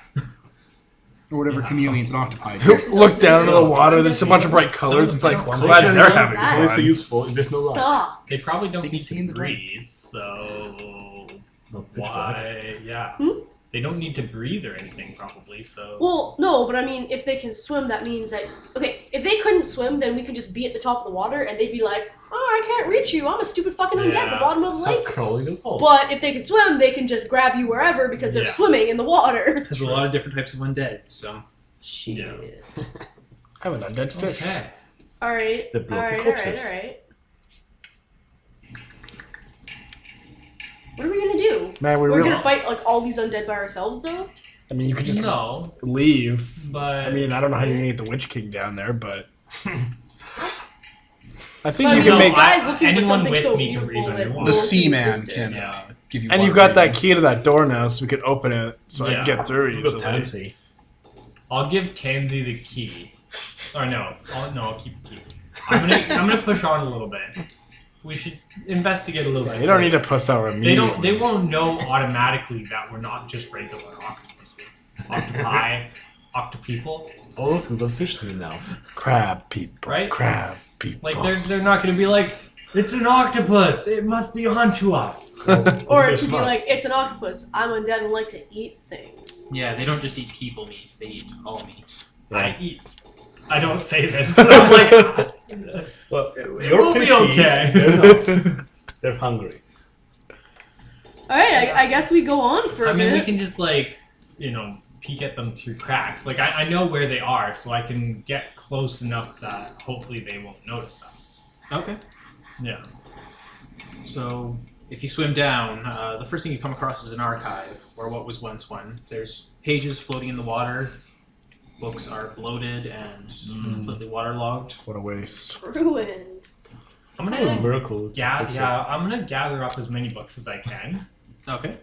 Or whatever chameleons and octopi. do. Look down into the water. There's a bunch of bright colors. It's like, Some- glad they're having That So it's fun. useful. There's no light. Sucks. They probably don't They can need see to in the dark. breathe, so Not pitch black. why? Yeah. Hmm? They don't need to breathe or anything, probably, so... Well, no, but I mean, if they can swim, that means that... Okay, if they couldn't swim, then we could just be at the top of the water, and they'd be like, oh, I can't reach you, I'm a stupid fucking undead at the Yeah. bottom of the Stop lake. crawling the wall. But if they can swim, they can just grab you wherever because they're Yeah. swimming in the water. There's a lot of different types of undead, so. Shit. I'm an undead fish. Okay. Alright, The blood alright, for corpses. alright. What are we gonna do? Man, we We're really. gonna fight like all these undead by ourselves, though? I mean, you could just No, leave. but... I mean, I don't know how you're gonna get the Witch King down there, but. I think But I you mean, can this make. guy's looking for anyone something with so me can beautiful breathe that underwater. The no one Seaman existed. can Yeah. give you. And water you've got that breathing. key to that door now, so we can open it so I Yeah. can get through You got easily. Tansy. I'll give Tansy the key. Or no, I'll keep the key. I'm gonna push on a little bit. We should investigate a little bit. You don't need to push over immediately. They won't know automatically that we're not just regular octopuses. Octopeople. Oh, look, we got fish here now. Crab people. Right? Crab people. Like they're not gonna be like, it's an octopus. It must be onto us. Or They're it could be smart. like, it's an octopus. I'm undead and like to eat things. Yeah, they don't just eat people meat; they eat all meat. I don't say this, but I'm like, Well, it you're will be picky, okay. They're not. They're hungry. Alright, I guess we go on for a I mean, we minute. can just like, peek at them through cracks. Like I know where they are, so I can get close enough that hopefully they won't notice us. Okay. Yeah. So if you swim down, the first thing you come across is an archive, or what was once one. There's pages floating in the water. Books are bloated and completely waterlogged. What a waste. Ruined. I'm Oh, gonna miracle. I'm gonna gather up as many books as I can, Okay.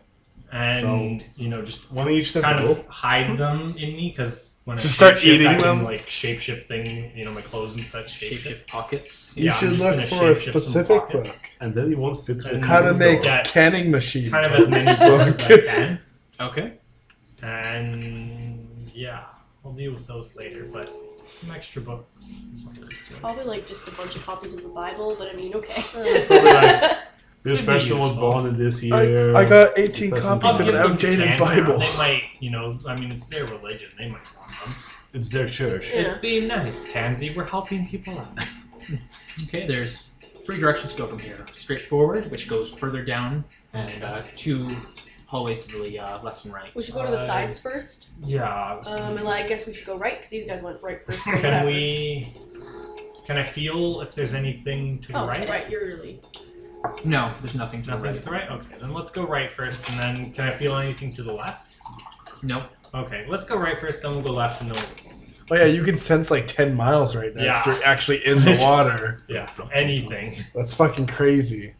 and just One each step kind to of go. hide them in me because when Just I start shapeshift, eating I can, them? like shapeshifting, my clothes and such. Shapeshift pockets. You Yeah, I'm should just look gonna for a shapeshift some specific pockets. book. And then you won't fit through And How to the make door. Yeah. canning machine. Kind of as many books as I can, Okay. and yeah, I'll deal with those later. But some extra books. Probably like just a bunch of copies of the Bible, but I mean, okay. Probably like, this Could be person was useful. born in this year. I got 18 Person copies I'll of did an give them to outdated Canada. Bible. They might, it's their religion. They might want them. It's their church. Yeah. It's being nice, Tansy. We're helping people out. Okay, there's 3 directions to go from here. Straight forward, which goes further down, and 2 hallways to the left and right. We should go to the sides first. Yeah. I was thinking- And I guess we should go right because these guys went right first. So Can whatever. Can I feel if there's anything to the Oh, right? right. You're really. No, there's nothing to the Nothing right. to the right? Okay, then let's go right first, and then can I feel anything to the left? Nope. Okay, let's go right first, then we'll go left, and then Oh yeah, you can sense like 10 miles right now 'cause Yeah. you're actually in the water. yeah, anything. That's fucking crazy.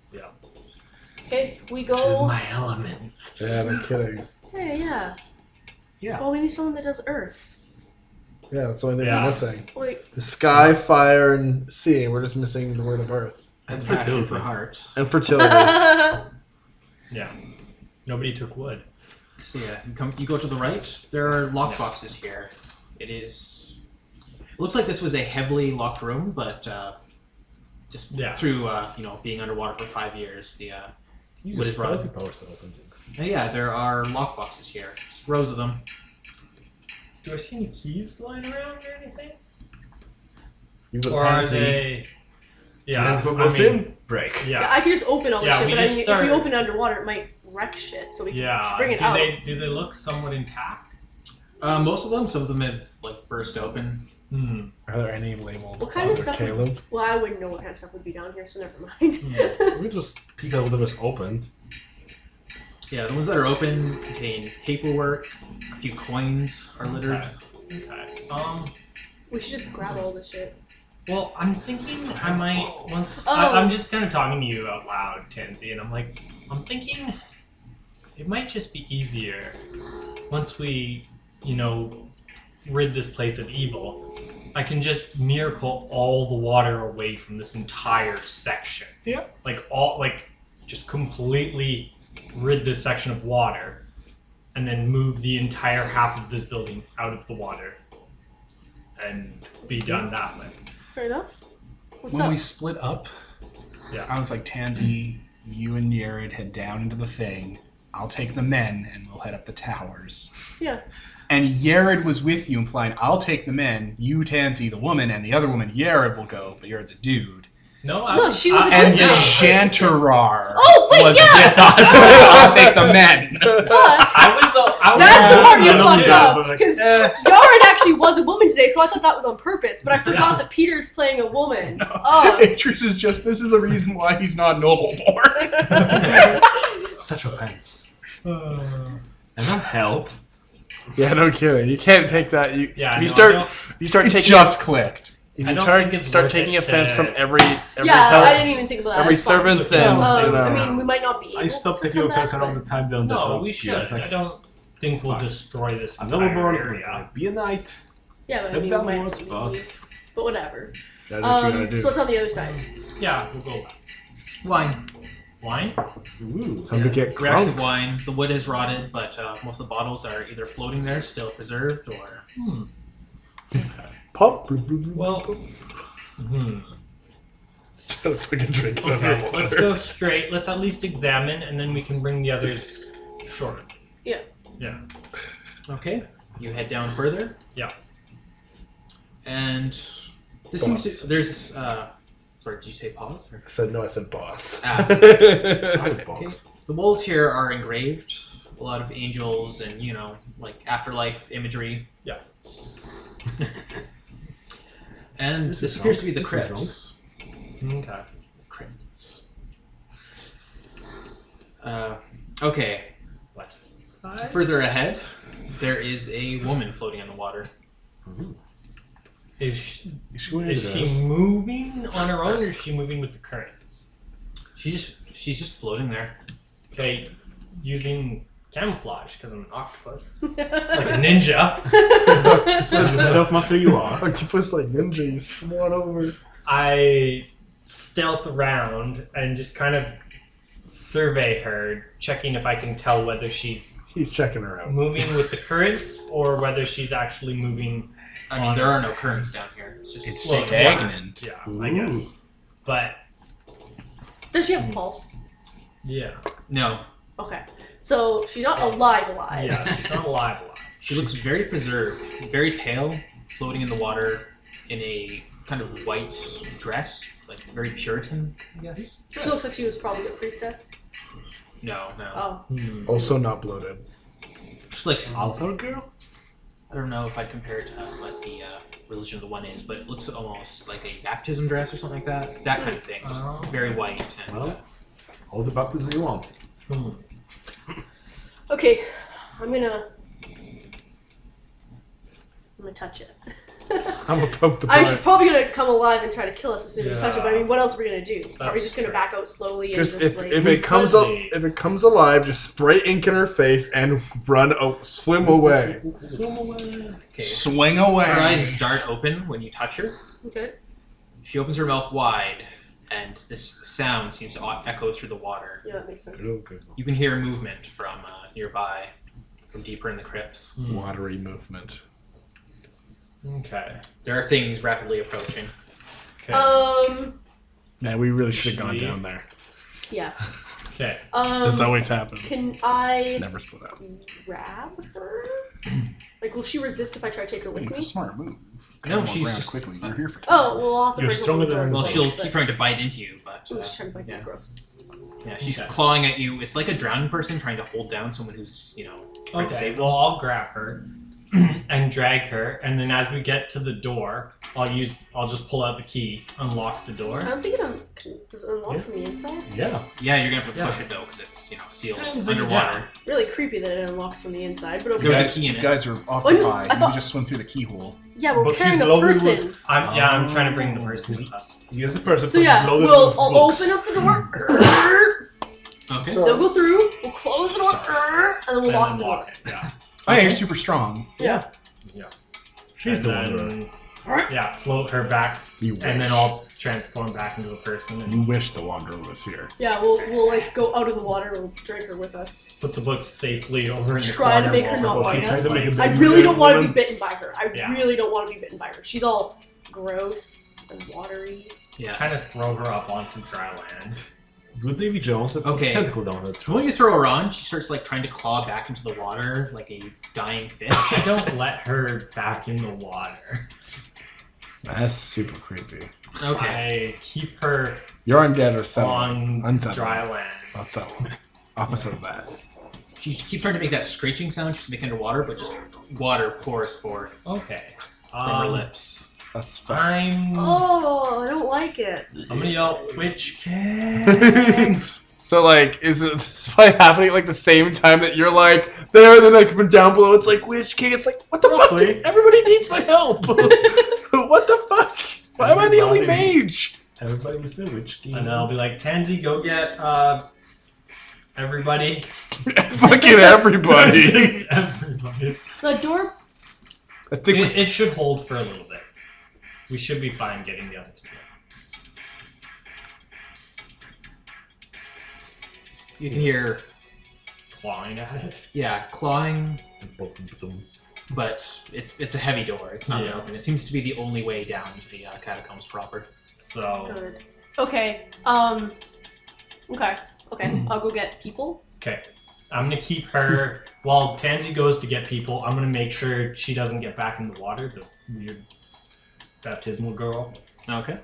Okay, we go. element. Yeah, no kidding. Hey, yeah. Yeah. Well, we need someone that does Earth. Yeah, that's the only thing Yeah. we're missing. Wait, The sky, fire, and sea. We're just missing the word of earth. And fertility. passion for heart. And fertility. Yeah. Nobody took wood. So yeah, you go to the right. There are lock boxes here. It looks like this was a heavily locked room, but just through being underwater for 5 years, the Use wood your is rotted. stealthy powers to open things. And yeah, there are lock boxes here, just rows of them. Do I see any keys lying around or anything? You got Or are Tansy. they... Yeah, And who I goes mean, in? Break. yeah, Yeah. I could just open all this Yeah, shit, we but I just mean, start- if we open it underwater, it might wreck shit. So we can Yeah. just bring it do out. they look somewhat intact? Most of them, some of them have like burst open. Hmm. Are there any labeled What kind of Father stuff? Caleb? Well, I wouldn't know what kind of stuff would be down here, so never mind. We just peek out whatever's opened. Yeah, the ones that are open contain paperwork. A few coins are littered. Okay. We should just grab all this shit. Well, I'm thinking I might once. Oh. I'm just kind of talking to you out loud, Tansy, and I'm thinking it might just be easier once we, rid this place of evil. I can just miracle all the water away from this entire section. Yeah. Just completely rid this section of water, and then move the entire half of this building out of the water, and be done that way. Fair enough. What's When up? we split up, Yeah. I was like, Tansy, you and Yared head down into the thing. I'll take the men, and we'll head up the towers. Yeah. And Yared was with you, implying, I'll take the men, you, Tansy, the woman, and the other woman, Yared, will go, but Yared's a dude. No, she was a And dude. the Jantarar Oh, wait, was yeah. with us. I'll take the men. But I was that's the part you I don't fucked do that, up. but like, Because Yaren actually was a woman today, so I thought that was on purpose. But I forgot that Peter's playing a woman. Oh. Atrus is just, this is the reason why he's not noble born. Such offense. And not help. Yeah, no kidding. You can't take that. Yeah, If you no, start, I don't- if you start It taking, just clicked. If I you don't start, think it's start worth taking it offense to- from every Yeah, help, I didn't even think about that. every That's fine. servant, then I mean, we might not be. I able stopped to taking come offense back, around the but- time down that No, help. we Yeah, should. like, I don't think we'll fine. destroy this I'm entire never born, area. be a knight. Yeah, but I Step mean, we might downwards, have to but- leave. But whatever. Gotta do what you gotta do. So what's on the other side? Yeah, we'll go left. Wine. Wine? Ooh. Time to get Racks of crunk. wine. The wood is rotted, but most of the bottles are either floating there, still preserved, or Pop. Well, Just fucking drink it okay, underwater. let's go straight. Let's at least examine, and then we can bring the others short. Yeah. Yeah. okay. You head down further, Yeah. and this seems to. There's. Sorry, did you say pause? Or? I said no. I said boss. Ah. Okay. Okay. The walls here are engraved. A lot of angels and like afterlife imagery. Yeah. And This this is appears wrong. to be the This is crypts. Okay. Crypts. Okay. West side? Further ahead, there is a woman floating in the water. Is she, Is she wearing is a she dress? moving on her own, or is she moving with the currents? She's just floating there. Okay, using camouflage, because I'm an octopus. Like a ninja. As the stealth master you are. Octopus like ninjas. Come on over. I stealth around and just kind of survey her, checking if I can tell whether she's He's checking her out. moving with the currents or whether she's actually moving. I mean, there are no currents down here. It's just It's floating. stagnant. Yeah, I Ooh. guess. But Does she have a pulse? yeah, No, Okay. So she's not alive. yeah, she's not alive. she looks very preserved, very pale, floating in the water in a kind of white dress, like very Puritan, I guess. She looks like she was probably a priestess. No. Oh. Also not bloated. Just like Alpha girl? I don't know if I'd compare it to what the religion of the one is, but it looks almost like a baptism dress or something like that. That kind of thing. Just Oh. very white. And, Well, all the baptism you want. Okay. I'm gonna touch it. I'm gonna poke the She's butt. probably gonna come alive and try to kill us as soon as we touch it. But I Yeah. mean, what else are we gonna do? Are we That's just gonna true. back out slowly and Just just if, like? if We it comes could up, be. if it comes alive, just spray ink in her face and run, swim away. okay. Swing away. Her eyes dart open when you touch her. Okay. She opens her mouth wide, and this sound seems to echo through the water. Yeah, that makes sense. Okay. You can hear movement from nearby, from deeper in the crypts. Watery movement. Okay. There are things rapidly approaching. Okay. Man, we really should have Should gone we? down there. Yeah. Okay. This always happens. Can I Never split up. grab her? Like, will she resist if I try to take her with It's a me? smart move. No, Come on, she's ground just- quickly. You're here for time. Oh, well, I'll have to You're break her stronger with than doors her. Well, later, she'll but- keep trying to bite into you, but She's just trying to bite me. yeah. Gross. Yeah, she's Okay. clawing at you. It's like a drowning person trying to hold down someone who's, trying to Okay. save Well, I'll grab her and drag her, and then as we get to the door, I'll just pull out the key, unlock the door. I don't think does it unlock from the inside? Yeah. Yeah, you're gonna have to Yeah. push it though, because it's, sealed Turns it underwater. down. Really creepy that it unlocks from the inside, but okay. There was a guys, key in it. you guys are I occupied. You thought- can just swim through the keyhole. Yeah, but we're But carrying he's a loaded person. with- I'm trying to bring the person with us. Yes, a person. So yeah, loaded I'll with books. open up the door. Okay. They'll go through. We'll close the door, Sorry. and then we'll And lock then the door. lock it. Yeah. Oh, yeah, you're super strong. Yeah. She's And the then, wanderer. Yeah, float her back, You wish. and then I'll transform back into a person You and wish the Wanderer was here. Yeah, we'll like go out of the water. We'll drag her with us. put the books safely over in the Try to corner make her while not we're Well, she bite tried us. to make a I baby really don't want to be woman. bitten by her. I Yeah. really don't want to be bitten by her. She's all gross and watery. Yeah. kind of throw her up onto dry land. Do Davy Jones have Okay. a tentacle down her throat? When you throw her on, she starts trying to claw back into the water like a dying fish. I don't let her back in the water. That's super creepy. Okay. I keep her You're undead or on something. Unsettling. dry land. Unsettling. Opposite of that. She keeps trying to make that screeching sound she's making underwater, but just water pours forth Okay. from her lips. That's fact. I'm Oh, I don't like it. gonna yell, Witch King! So like, is it probably happening at like the same time that you're like there, and then like from down below, it's like Witch King. It's like, what the fuck? Roughly. Everybody needs my help. What the fuck? Why am I the only mage? Everybody was the witch king. And I'll be like, Tansy, go get everybody. Fucking everybody. Just everybody. The door. I think It should hold for a little bit. We should be fine getting the others there. You can hear, Clawing at it. yeah, clawing, but it's a heavy door. It's not Yeah. open. It seems to be the only way down to the catacombs proper. So, Good. Okay. Okay. I'll go get people. okay. I'm gonna keep her while Tansy goes to get people. I'm gonna make sure she doesn't get back in the water. The weird baptismal girl. Okay.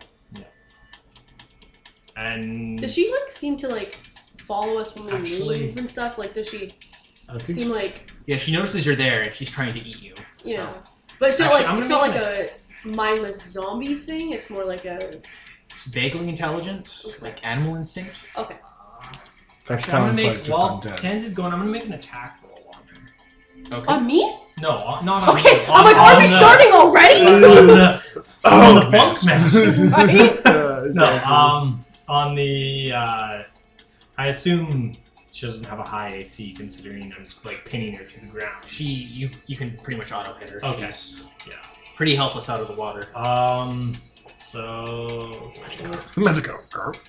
And Does she like seem to like follow us when we Actually- move and stuff? Like, does she I think seem like Yeah, she notices you're there and she's trying to eat you. yeah? So But it's not Actually, like I'm it's not gonna like a mindless zombie thing. It's more like a it's vaguely intelligent, like animal instinct. okay. that Actually, I'm sounds gonna like make just while undead. Tansy's going. I'm gonna make an attack roll on her. Okay. On me? No, not on Okay. you. I'm like, are we starting already? On the bunk master. Right? No, on the, I assume she doesn't have a high AC considering I'm like pinning her to the ground. You can pretty much auto hit her. Okay. She's Yeah. pretty helpless out of the water. So, Magical.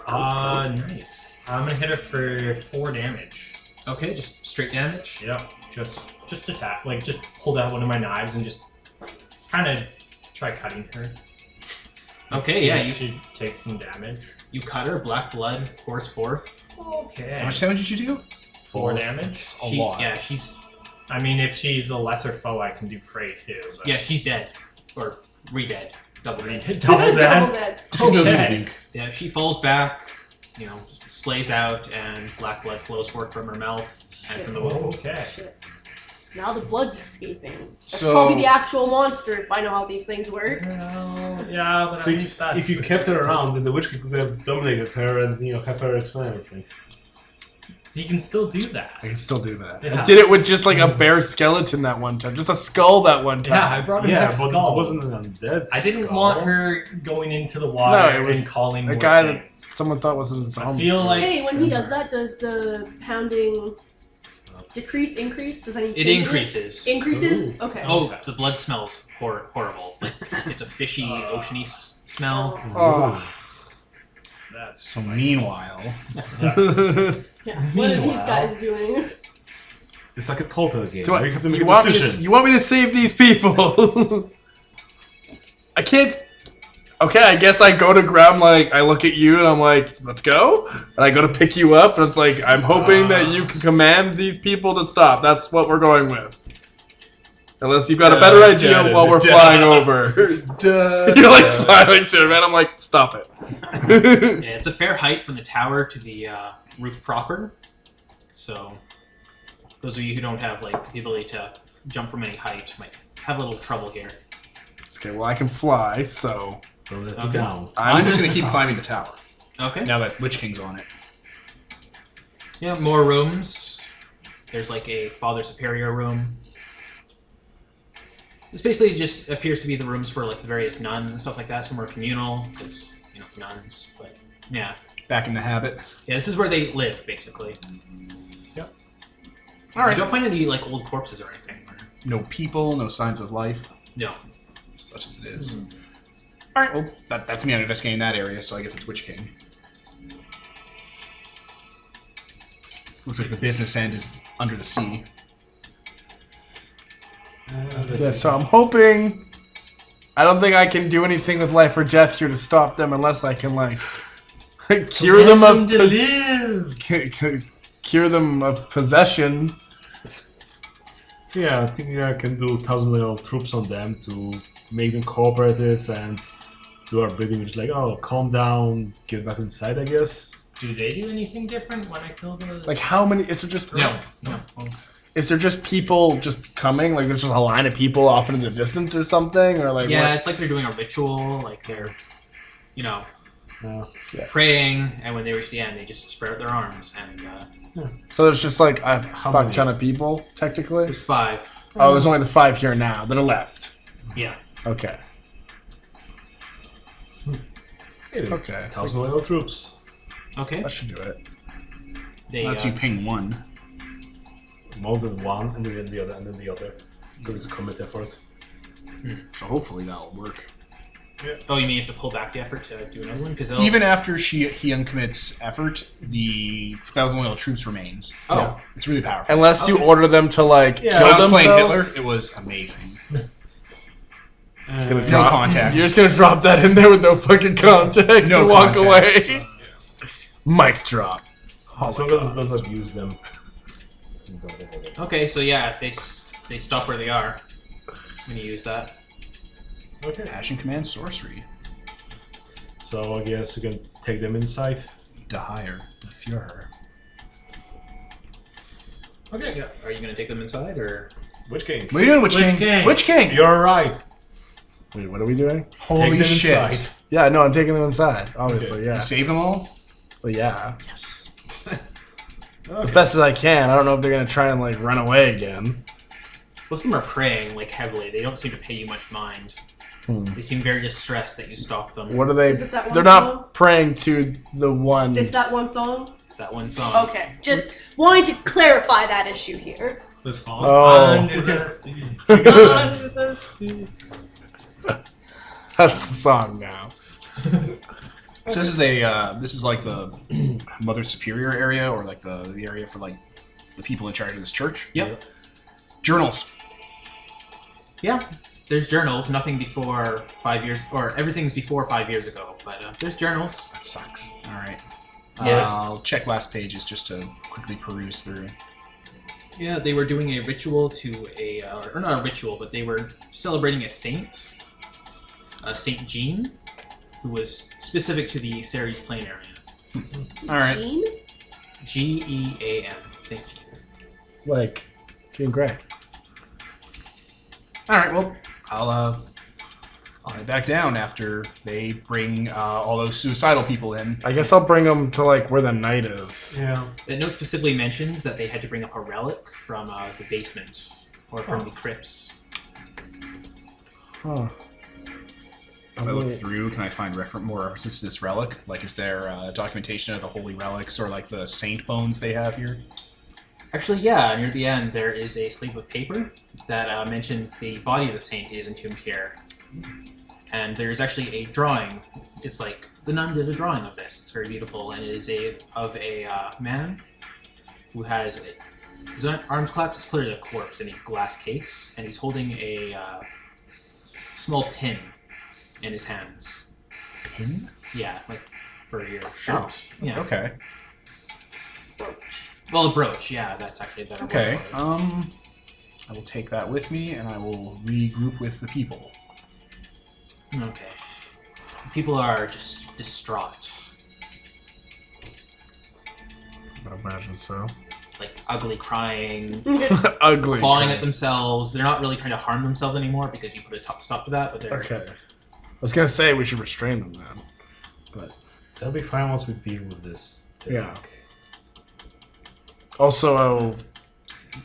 nice. I'm gonna hit her for 4 damage. Okay, just straight damage. Yep, just attack, like just hold out one of my knives and just kind of try cutting her. Okay, See yeah, if you she takes some damage. you cut her. Black blood pours forth. Okay. How much damage did you do? 4 damage. That's a lot. Yeah, she's I mean, if she's a lesser foe, I can do fray too. But yeah, she's dead or re-dead, double dead. double dead. Double dead. Double dead. Yeah, she falls back. You know, splays out, and black blood flows forth from her mouth and from the wound. Okay. Shit. Now the blood's escaping. That's So- probably the actual monster if I know how these things work. Well, yeah, but So at least that's... if you kept her around, then the witch king could have dominated her and have her explain everything. You can still do that. I can still do that. Yeah. I did it with just like a bare skeleton that one time, just a skull that one Yeah, I time. brought her Yeah, back but skulls. it wasn't an undead. I didn't skull. want her going into the water No, it was and calling A more guy things. that someone thought was a I zombie. feel like Hey, when he does that, does the pounding decrease, increase? Does any It change increases. Increases? Okay. Oh, the blood smells horrible. Like, it's a fishy, oceany smell. Oh. that's So meanwhile, Yeah. What are these Meanwhile- guys doing? It's like a total game. Do I, where you have to make you, a want me decision. to, you want me to save these people? I can't. Okay, I guess I go to grab, like, I look at you and I'm like, let's go? And I go to pick you up and it's like, I'm hoping that you can command these people to stop. That's what we're going with. Unless you've got a better idea while we're flying over. You're like flying to it, man. I'm like, stop it. Yeah, it's a fair height from the tower to the roof proper. So, those of you who don't have like the ability to jump from any height might have a little trouble here. Okay, well, I can fly, so Don't let me Okay. down. I'm just gonna keep climbing the tower Okay. now that Witch King's on it. Yeah, more rooms. There's like a Father Superior room. This basically just appears to be the rooms for like the various nuns and stuff like that. Some are communal because nuns. But yeah, Back in the habit. yeah, this is where they live basically. Yep. All right. Don't find any like old corpses or anything. No people, no signs of life, No. such as it is. All right, well, that's me. I'm investigating that area, so I guess it's Witch King. Looks like the business end is under the sea. yeah, so I'm hoping. I don't think I can do anything with life or death here to stop them unless I can like cure them of cure them of possession. So yeah, I think I can do 1,000-level troops on them to make them cooperative and do our bidding, which is like, oh, calm down, get back inside, I guess. Do they do anything different when I kill the... Like how many? Is it just No. Is there just people just coming? Like there's just a line of people off into the distance or something, or like Yeah, what? it's like they're doing a ritual. Like they're, Yeah. praying, and when they reach the end, they just spread out their arms. And So there's just like a fuck many? ton of people technically. there's 5. Oh, there's only the 5 here now that are left. Yeah. Okay. Okay. 1,000 loyal troops. Okay. That should do it. They, Lets you ping one. More than one, and then the other, and then the other. Because it's a combat effort. So hopefully that'll work. oh, you mean you have to pull back the effort to do another one? Because Even after he uncommits effort, the 1,000 loyal troops remains. Oh. It's really powerful. Unless you order them to like when kill I was playing themselves. Hitler, it was amazing. Just gonna No drop, context. You're just gonna drop that in there with no fucking context No and walk context. away. Mic drop. As long as it doesn't abuse them. Okay, so yeah, if they stop where they are, I'm gonna use that. Okay. Passion command sorcery. So I guess you can take them inside. De higher. The Fuhrer. Okay. Yeah. Are you gonna take them inside or? Which king? What are you doing, Witch Witch King? King. Witch King! You're right. Wait, what are we doing? Holy Take them shit. inside. Yeah, no, I'm taking them inside. Obviously, Okay. yeah. You save them all? Well, yeah. Yes. As best as I can. I don't know if they're gonna try and like run away again. Most of them are praying like heavily. They don't seem to pay you much mind. They seem very distressed that you stopped them. What are they? Is it that one They're not song? praying to the one. It's that one song? It's that one song. Okay. Just wanting to clarify that issue here. The song. Oh. Under the sea. Under the sea. That's the song now. So this is like the Mother Superior area, or like the area for like the people in charge of this church. Yep. Journals. Yeah. There's journals. Nothing before 5 years, or everything's before 5 years ago. But there's journals. That sucks. All right. Yeah. I'll check last pages just to quickly peruse through. Yeah, they were doing a ritual to or not a ritual, but they were celebrating a saint, Saint Jean, who was specific to the Ceres Plain area. All right. Jean? Gean, Saint Jean. Like Jean Grey. All right. Well, I'll head back down after they bring all those suicidal people in. I guess I'll bring them to like where the knight is. Yeah. The note specifically mentions that they had to bring up a relic from the basement or from the crypts. Huh. If I look through, can I find more references to this relic? Like, is there documentation of the holy relics or like the saint bones they have here? Actually, yeah, near the end there is a sleeve of paper that mentions the body of the saint is entombed here. And there's actually a drawing. It's like the nun did a drawing of this. It's very beautiful, and it is of a man who has his arms collapsed. It's clearly a corpse in a glass case, and he's holding a small pin in his hands. Pin? Yeah, like for your shirt. Yeah. Okay. Well, a brooch. Yeah, that's actually a better word Okay. for it. I will take that with me, and I will regroup with the people. Okay. People are just distraught. I imagine so. Like, ugly crying, Ugly. clawing crap. at themselves. They're not really trying to harm themselves anymore because you put a stop to that, but they're... Okay. I was gonna say we should restrain them then, but That'll be fine once we deal with this. yeah. Also,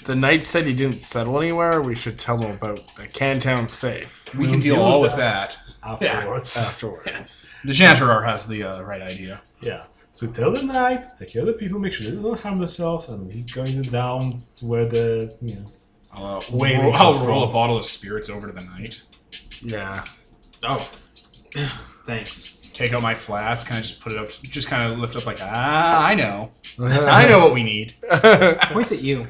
the knight said he didn't settle anywhere. We should tell him about the Cantown safe We We'll can deal deal all with with that. Afterwards. afterwards. The Jantarar has the right idea. Yeah. So tell the knight, take care of the people, make sure they don't harm themselves, and we going down to where the Waving I'll comes roll from. a bottle of spirits over to the knight. Yeah. Oh. Thanks. Take out my flask, kind of just put it up, just kind of lift up like, I know. I know what we need. Point at you.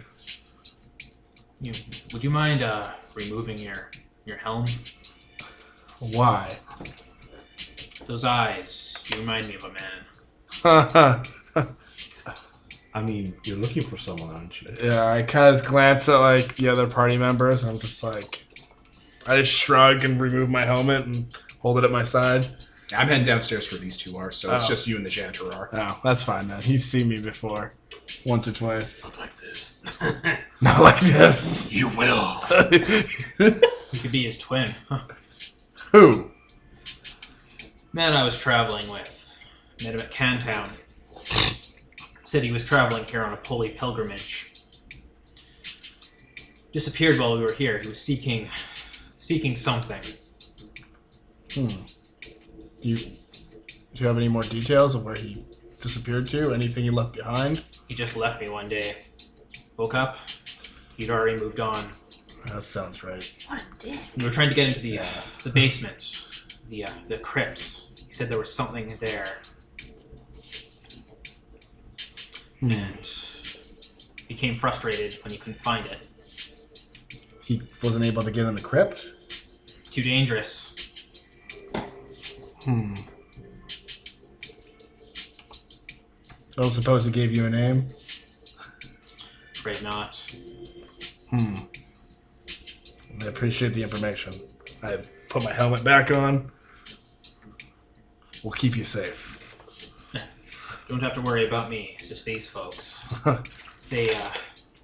Would you mind removing your helm? Why? Those eyes, you remind me of a man. I mean, you're looking for someone, aren't you? Yeah, I kind of glance at like the other party members. And I'm just like, I just shrug and remove my helmet and hold it at my side. I'm heading downstairs where these two are, so it's Oh. just you and the Jantarar. Oh, that's fine then. He's seen me before, once or twice. Not like this. Not like this. You will. You could be his twin. Huh. Who? Man I was traveling with. Met him at Cantown. Said he was traveling here on a holy pilgrimage. Disappeared while we were here. He was seeking something. You Do you have any more details of where he disappeared to? Anything he left behind? He just left me one day. Woke up, he'd already moved on. That sounds right. What a dick. We were trying to get into the basement, the crypt. He said there was something there. And became frustrated when he couldn't find it. He wasn't able to get in the crypt? Too dangerous. I don't suppose he gave you a name? Afraid not. I appreciate the information. I put my helmet back on. We'll keep you safe. Don't have to worry about me. It's just these folks. They,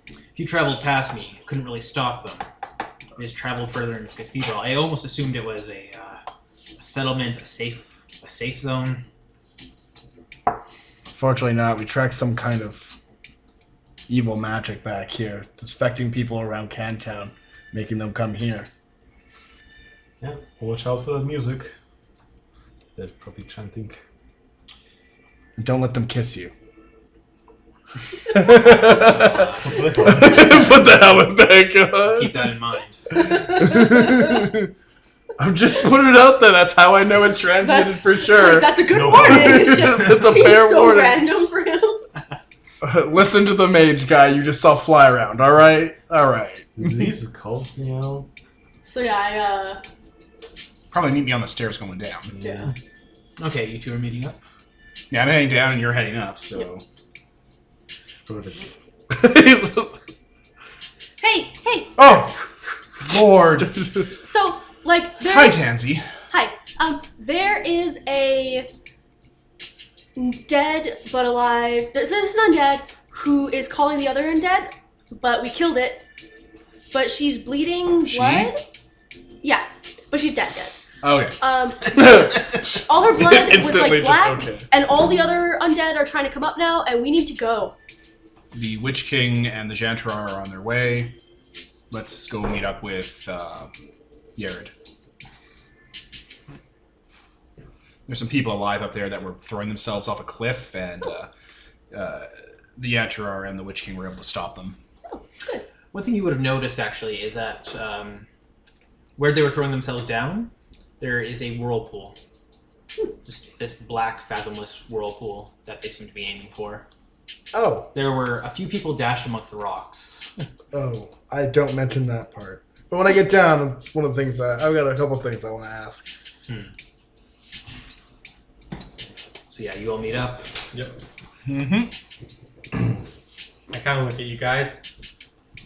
if you traveled past me, couldn't really stop them. They just traveled further into the cathedral. I almost assumed it was a settlement, a safe zone. Fortunately not. We tracked some kind of evil magic back here. It's affecting people around Cantown, making them come here. Yeah. Watch out for the music. They're probably chanting. And don't let them kiss you. Keep Put the helmet back on. that in mind. I'm just putting it out there. That's how I know it's transmitted for sure. That's a good warning. It's just It's a seems fair so warning. random for him. Listen to the mage guy you just saw fly around, alright? Alright. These cults, you know. So yeah, Probably meet me on the stairs going down. yeah. Okay, you two are meeting up. Yeah, I'm heading down and you're heading up, so... Hey, Oh! Lord! so like there's Hi, Tansy. Hi. There is a dead but alive. There's an undead who is calling the other undead, but we killed it. But she's bleeding She? blood. Yeah, but she's dead. Okay. All her blood was Instantly like just black, okay. and all the other undead are trying to come up now, and we need to go. The Witch King and the Jantrar are on their way. Let's go meet up with Yared. Yes. There's some people alive up there that were throwing themselves off a cliff, and the Jantrar and the Witch King were able to stop them. Oh, good. One thing you would have noticed, actually, is that where they were throwing themselves down, there is a whirlpool. Just this black, fathomless whirlpool that they seem to be aiming for. Oh. There were a few people dashed amongst the rocks. Oh, I don't mention that part. But when I get down, it's one of the things that I've got a couple things I want to ask. So yeah, you all meet up. Yep. Mm-hmm. I kind of look at you guys.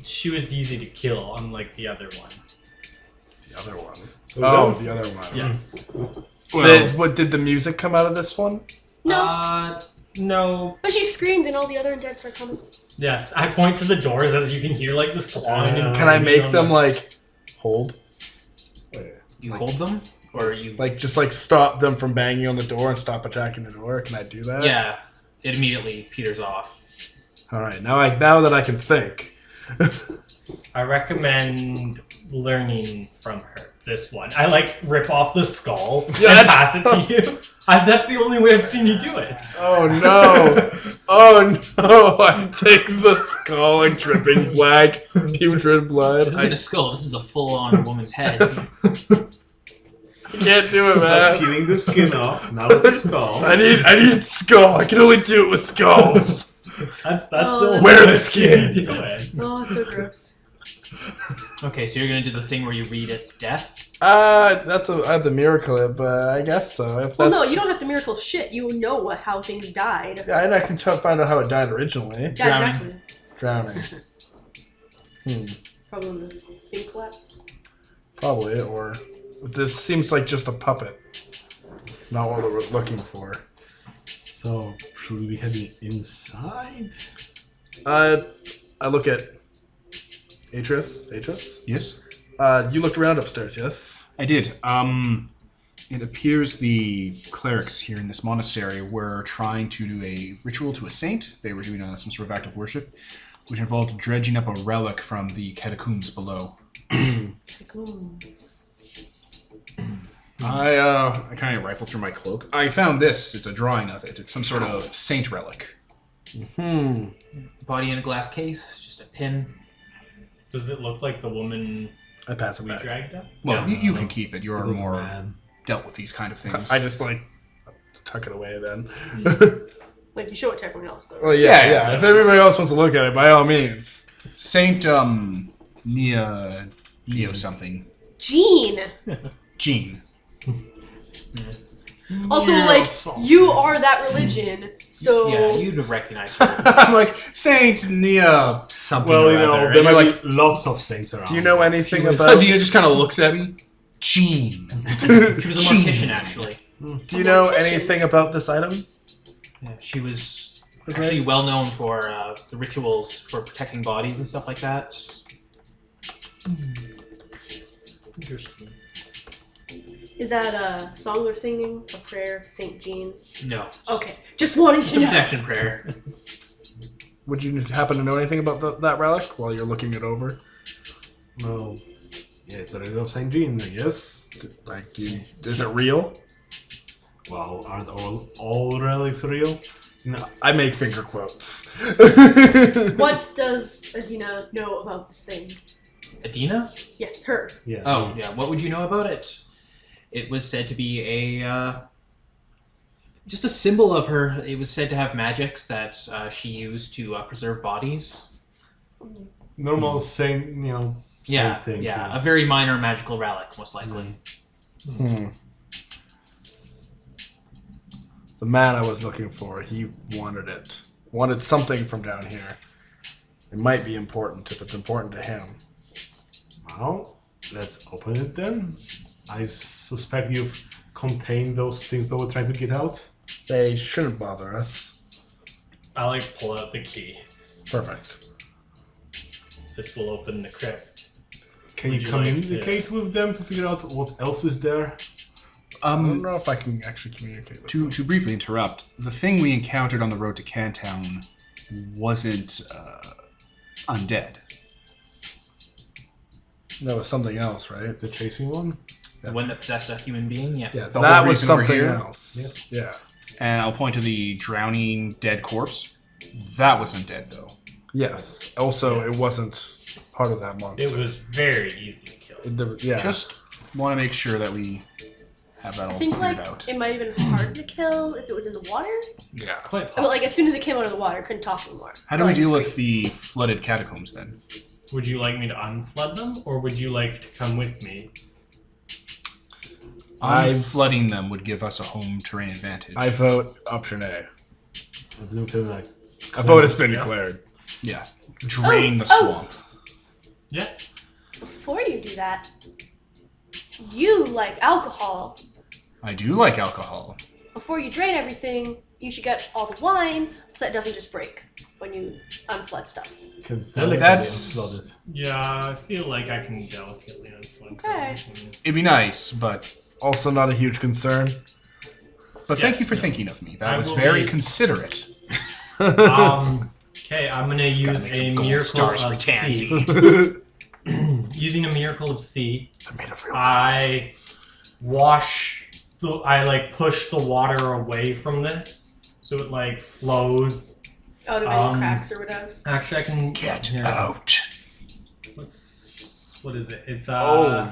She was easy to kill, unlike the other one. The other one. So The other one. Yes. Did the music come out of this one? No, No. but she screamed, and all the other undead start coming. Yes, I point to the doors as you can hear like this clawing and Can I make on them the- like hold? You hold them, or you? Like just like stop them from banging on the door and stop attacking the door? Can I do that? Yeah, it immediately peters off. All right. Now that I can think. I recommend learning from her. This one, I like rip off the skull Yeah, and pass it to you. That's the only way I've seen you do it. Oh no! Oh no! I take the skull and dripping black, putrid blood. This isn't a skull. This is a full-on woman's head. I can't do it, Start man. peeling the skin off. Now it's a skull. I need skull. I can only do it with skulls. That's Oh, the only Where way the I've seen you skin? do it. Oh, it's so gross. Okay, so you're gonna do the thing where you read its death. I have the miracle, but I guess so. If Well, that's, no, you don't have to miracle shit. You know how things died. Yeah, and I can find out how it died originally. Yeah, Drowning. exactly. Drowning. Probably when the thing collapsed. Probably, or this seems like just a puppet. Not what we're looking for. So, should we be heading inside? I look at Atrus. Atrus? Yes? You looked around upstairs, yes? I did. It appears the clerics here in this monastery were trying to do a ritual to a saint. They were doing some sort of act of worship, which involved dredging up a relic from the catacombs below. Catacombs. I kind of rifled through my cloak. I found this. It's a drawing of it. It's some sort of saint relic. Body in a glass case, just a pin. Does it look like the woman I pass it we back. dragged up? Well, you can keep it. You're It was a more man. dealt with these kind of things. I just like tuck it away then. Like, you show it to everyone else, though. Well, yeah. If everybody else wants to look at it, by all means. Saint Neo something. Jean! Jean. Also, Yeah, like, something. you are that religion, so... Yeah, you'd recognize her. I'm like Saint Neo something. Well, or you other. know, And there you're might like, be lots of saints around. Do you know anything She was- about? Adina just kind of looks at me. Jean. She was a Jean. mortician, actually. Do you know anything about this item? Yeah, she was actually well known for the rituals for protecting bodies and stuff like that. Interesting. Is that a song they're singing? A prayer to Saint Jean? No. Okay, just wanting Just to a know. protection prayer. Would you happen to know anything about that relic while you're looking it over? Well, yeah, it's a relic of Saint Jean, I guess. Like, is it real? Well, aren't all relics real? No. I make finger quotes. What does Adina know about this thing? Adina? Yes, her. Yeah. Oh, yeah. What would you know about it? It was said to be just a symbol of her. It was said to have magics that she used to preserve bodies. Normal saint, Yeah, saint thing. yeah. A very minor magical relic, most likely. The man I was looking for, he wanted it. Wanted something from down here. It might be important if it's important to him. Well, let's open it then. I suspect you've contained those things that we're trying to get out. They shouldn't bother us. I like pull out the key. Perfect. This will open the crypt. Can Would you you like communicate with them to figure out what else is there? I don't know if I can actually communicate with To briefly interrupt, the thing we encountered on the road to Cantown wasn't undead. That was something else, right? The chasing one? The one that possessed a human being, yeah. Yeah, The that whole was reason we're something here? else. Yeah. And I'll point to the drowning dead corpse. That wasn't dead, though. Yes. Also, it wasn't part of that monster. It was very easy to kill. Yeah. Just want to make sure that we have that I all think, cleared like, out. it might have been hard to kill if it was in the water. Yeah. Quite But, like, as soon as it came out of the water, it couldn't talk anymore. How do we Like, deal with scream. the flooded catacombs then? Would you like me to unflood them, or would you like to come with me? Flooding them would give us a home terrain advantage. I vote option A. You can, like, I vote it's been Yes. declared. Yeah. Drain the Oh. swamp. Yes. Before you do that, you like alcohol. I do like alcohol. Before you drain everything, you should get all the wine so that it doesn't just break when you unflood stuff. can delicately That's- unflood it. Yeah, I feel like I can delicately unflood Okay. things. It'd be nice, but Also not a huge concern. thank Yes, you for no. thinking of me. That I was will very be- considerate. Okay, I'm gonna use make a some gold miracle stars for of Tansy. C. Using a miracle of C, They're made of real I push the water away from this, so it like flows. Out of any cracks or whatever. Actually, I can Get here. out. What is it? It's Oh.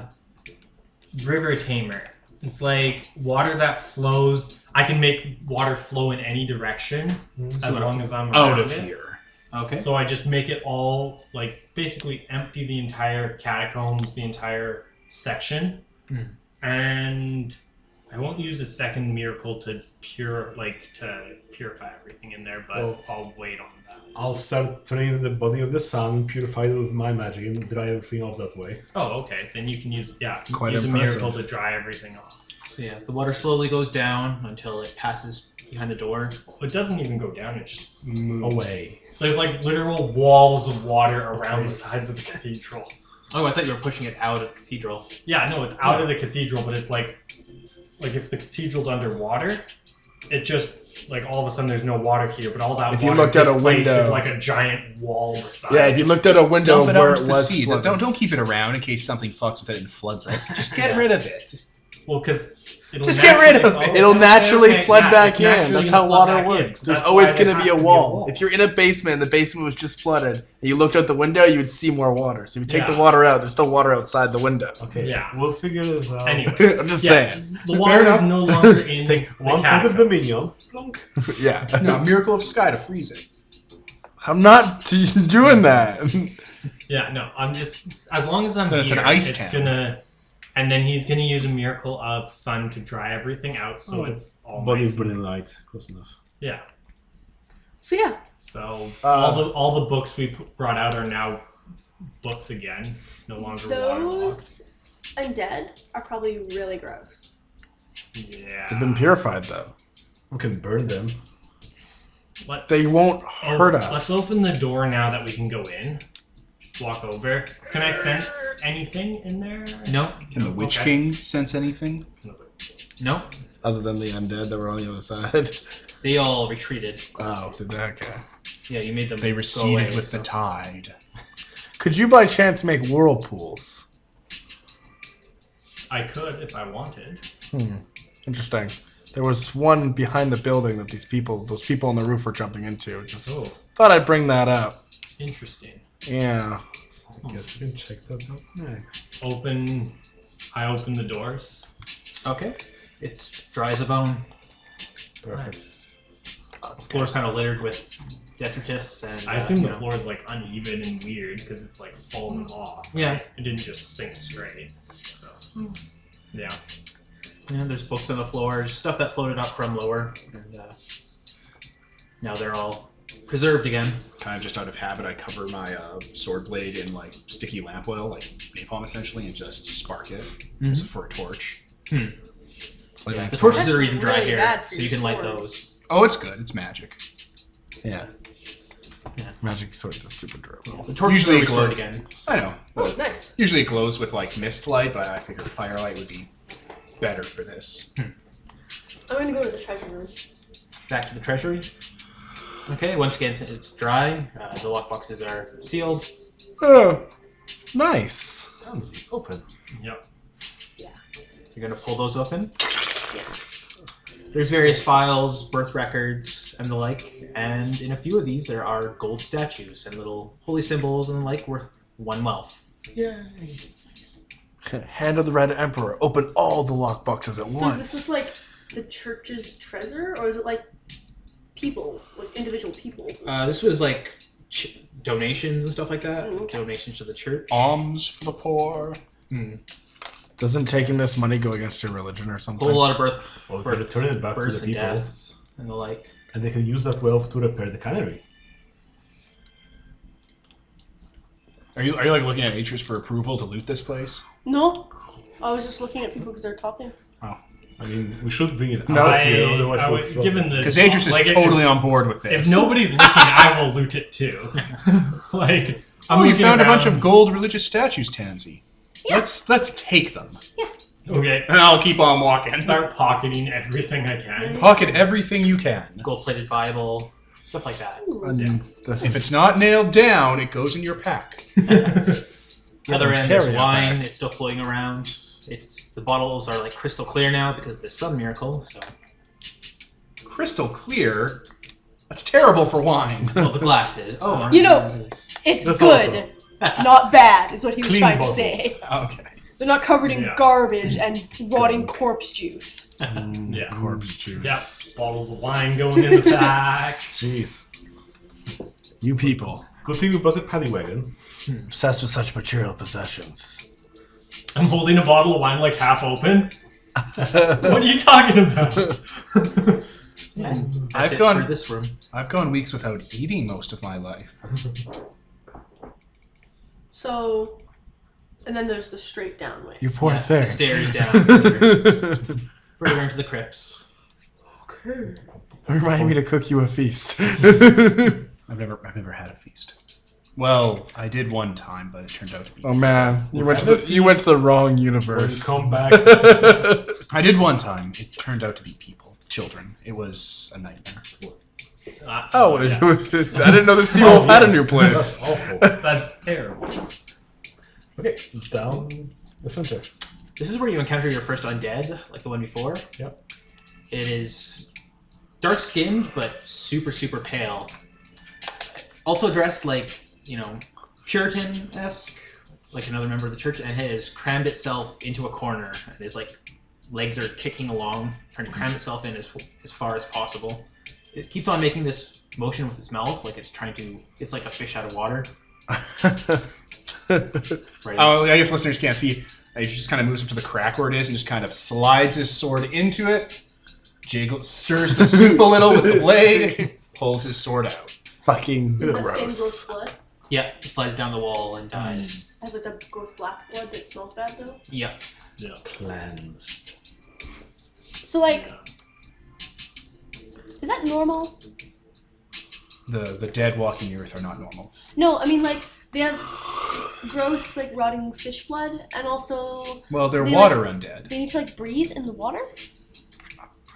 River Tamer. It's like water that flows. I can make water flow in any direction as long as I'm Out around of it. here. Okay. So I just make it all like basically empty the entire catacombs, the entire section, and I won't use a second miracle to purify everything in there, but Oh. I'll wait on that. I'll start turning the body of the sun and purify it with my magic and dry everything off that way. Oh, okay. Then you can use Quite use impressive. a miracle to dry everything off. So yeah, the water slowly goes down until it passes behind the door. It doesn't even go down; it just moves Away. There's like literal walls of water around the sides of the cathedral. Oh, I thought you were pushing it out of the cathedral. Yeah, no, it's out of the cathedral, but it's like if the cathedral's underwater, it just like all of a sudden there's no water here, but all that If you water looked out a displaced window- is like a giant wall beside. Yeah, if you looked out a window Dump it where out it into the was sea. flooded. Don't keep it around in case something fucks with it and floods us. Just get rid of it. Well, because Just get rid of it. It'll naturally flood back in. That's how water works. There's always going to be a wall. If you're in a basement and the basement was just flooded, and you looked out the window, you would see more water. So if you take the water out, there's still water outside the window. Okay, Yeah. we'll figure this out. Anyway, I'm just saying. the water is no longer in Take the one point catacombs. of Dominion. Plonk. Yeah. No, miracle of sky to freeze it. I'm not doing that. Yeah, no, I'm just as long as I'm Then it's here, an ice it's town. gonna, and then he's gonna use a miracle of sun to dry everything out, so it's all Body nice. of brilliant light. Close enough. Yeah. So yeah, So all the books we brought out are now books again, no longer waterlogged. those undead are probably really gross. Yeah. They've been purified, though. We can burn them. Let's, They won't hurt us. Let's open the door now that we can go in. Just walk over. Can I sense anything in there? No. Can the Witch Okay. King sense anything? No. Other than the undead that were on the other side. They all retreated. Oh, did that? Okay. Yeah, you made them. They go receded away, with so. the tide. Could you by chance make whirlpools? I could if I wanted. Interesting. There was one behind the building that those people on the roof were jumping into. Just Oh, thought I'd bring that up. interesting. Yeah. I guess we can check that out next. I open the doors. Okay. It's dry as a bone. Perfect. The floor's kind of littered with detritus and. I assume you the know. floor is like uneven and weird because it's like fallen off. Yeah. Right? It didn't just sink straight. So, yeah. Yeah, there's books on the floor, stuff that floated up from lower, and now they're all preserved again. Kind of just out of habit, I cover my sword blade in like sticky lamp oil, like napalm essentially, and just spark it as for a torch. Yeah, Like, the torches That's are even dry really here, bad for so you your can light sword. those. Oh, it's good. It's magic. yeah. Yeah. Magic swords are super durable. The torches Usually are restored glow. again. I know. Oh, But nice. usually it glows with like mist light, but I figured firelight would be better for this. I'm gonna go to the treasure room. Back to the treasury. Okay, once again, it's dry. The lockboxes are sealed. Oh, nice. Tansy, open. Yep. You're gonna pull those open. There's various files, birth records, and the like, and in a few of these there are gold statues and little holy symbols and the like worth 1 wealth. Yay. Hand of the Red Emperor. Open all the lockboxes at So once. is this like the church's treasure, or is it like people's, like individual people's? This was like donations and stuff like that. Ooh, okay. Donations to the church. Alms for the poor. Doesn't taking this money go against your religion or A something? whole lot of birth, Well, we can return it back to births the and people. deaths and the like. And they can use that wealth to repair the cannery. Are you like looking at Atrus for approval to loot this place? No, I was just looking at people because they're talking. Oh, I mean, we should bring it No. out here, otherwise I we'll would, flop given it. the because Atrus is like, totally on board with this. If nobody's looking, I will loot it too. Like, I'm Oh, you looking found a bunch around. of gold religious statues, Tansy. Let's take them, Okay. and I'll keep on walking. Start pocketing everything I can. Pocket everything you can. Gold-plated Bible, stuff like that. And If it's not nailed down, it goes in your pack. The other end, there's carry it wine. back. It's still floating around. The bottles are like crystal clear now because of the sun miracle. So, Crystal clear. That's terrible for wine. well, the glass is. Oh, You know, it's That's good, not bad, is what he was Clean trying bottles. to say. Okay. They're not covered in Yeah. garbage and rotting corpse juice. Yeah. corpse juice. Yep. Bottles of wine going in the back. Jeez. You people. Good thing we brought the paddy wagon. Obsessed with such material possessions. I'm holding a bottle of wine like half open. What are you talking about? and that's I've it gone- for this room. I've gone weeks without eating most of my life. So, and then there's the straight down way. You poor Yeah, thing. the stairs down further into the crypts. Remind me to cook you a feast. I've never had a feast. Well, I did one time, but it turned out to be. Oh man, you went to have a the went to feast. the wrong When you universe. come back, I did one time. It turned out to be people, children. It was a nightmare. Oh, yes. I didn't know the Sea Wolf had a new place. that's awful. That's terrible. Okay, down the center. This is where you encounter your first undead, like the one before. Yep. It is dark-skinned, but super, super pale. Also dressed like, Puritan-esque, like another member of the church, and has crammed itself into a corner, and his, legs are kicking along, trying to cram itself in as far as possible. It keeps on making this motion with its mouth, like it's it's like a fish out of water. Right. Oh, I guess listeners can't see. He just kind of moves up to the crack where it is and just kind of slides his sword into it, stirs the soup a little with the blade, pulls his sword out. Fucking Is that same gross. gross blood? Yeah, it slides down the wall and dies. Has like the gross black blood that smells bad though? Yeah. Yeah. Cleansed. So like, is that normal? The dead walking the earth are not normal. No, I mean like they have gross like rotting fish blood, and also Well, they're They, water undead. they need to like breathe in the water.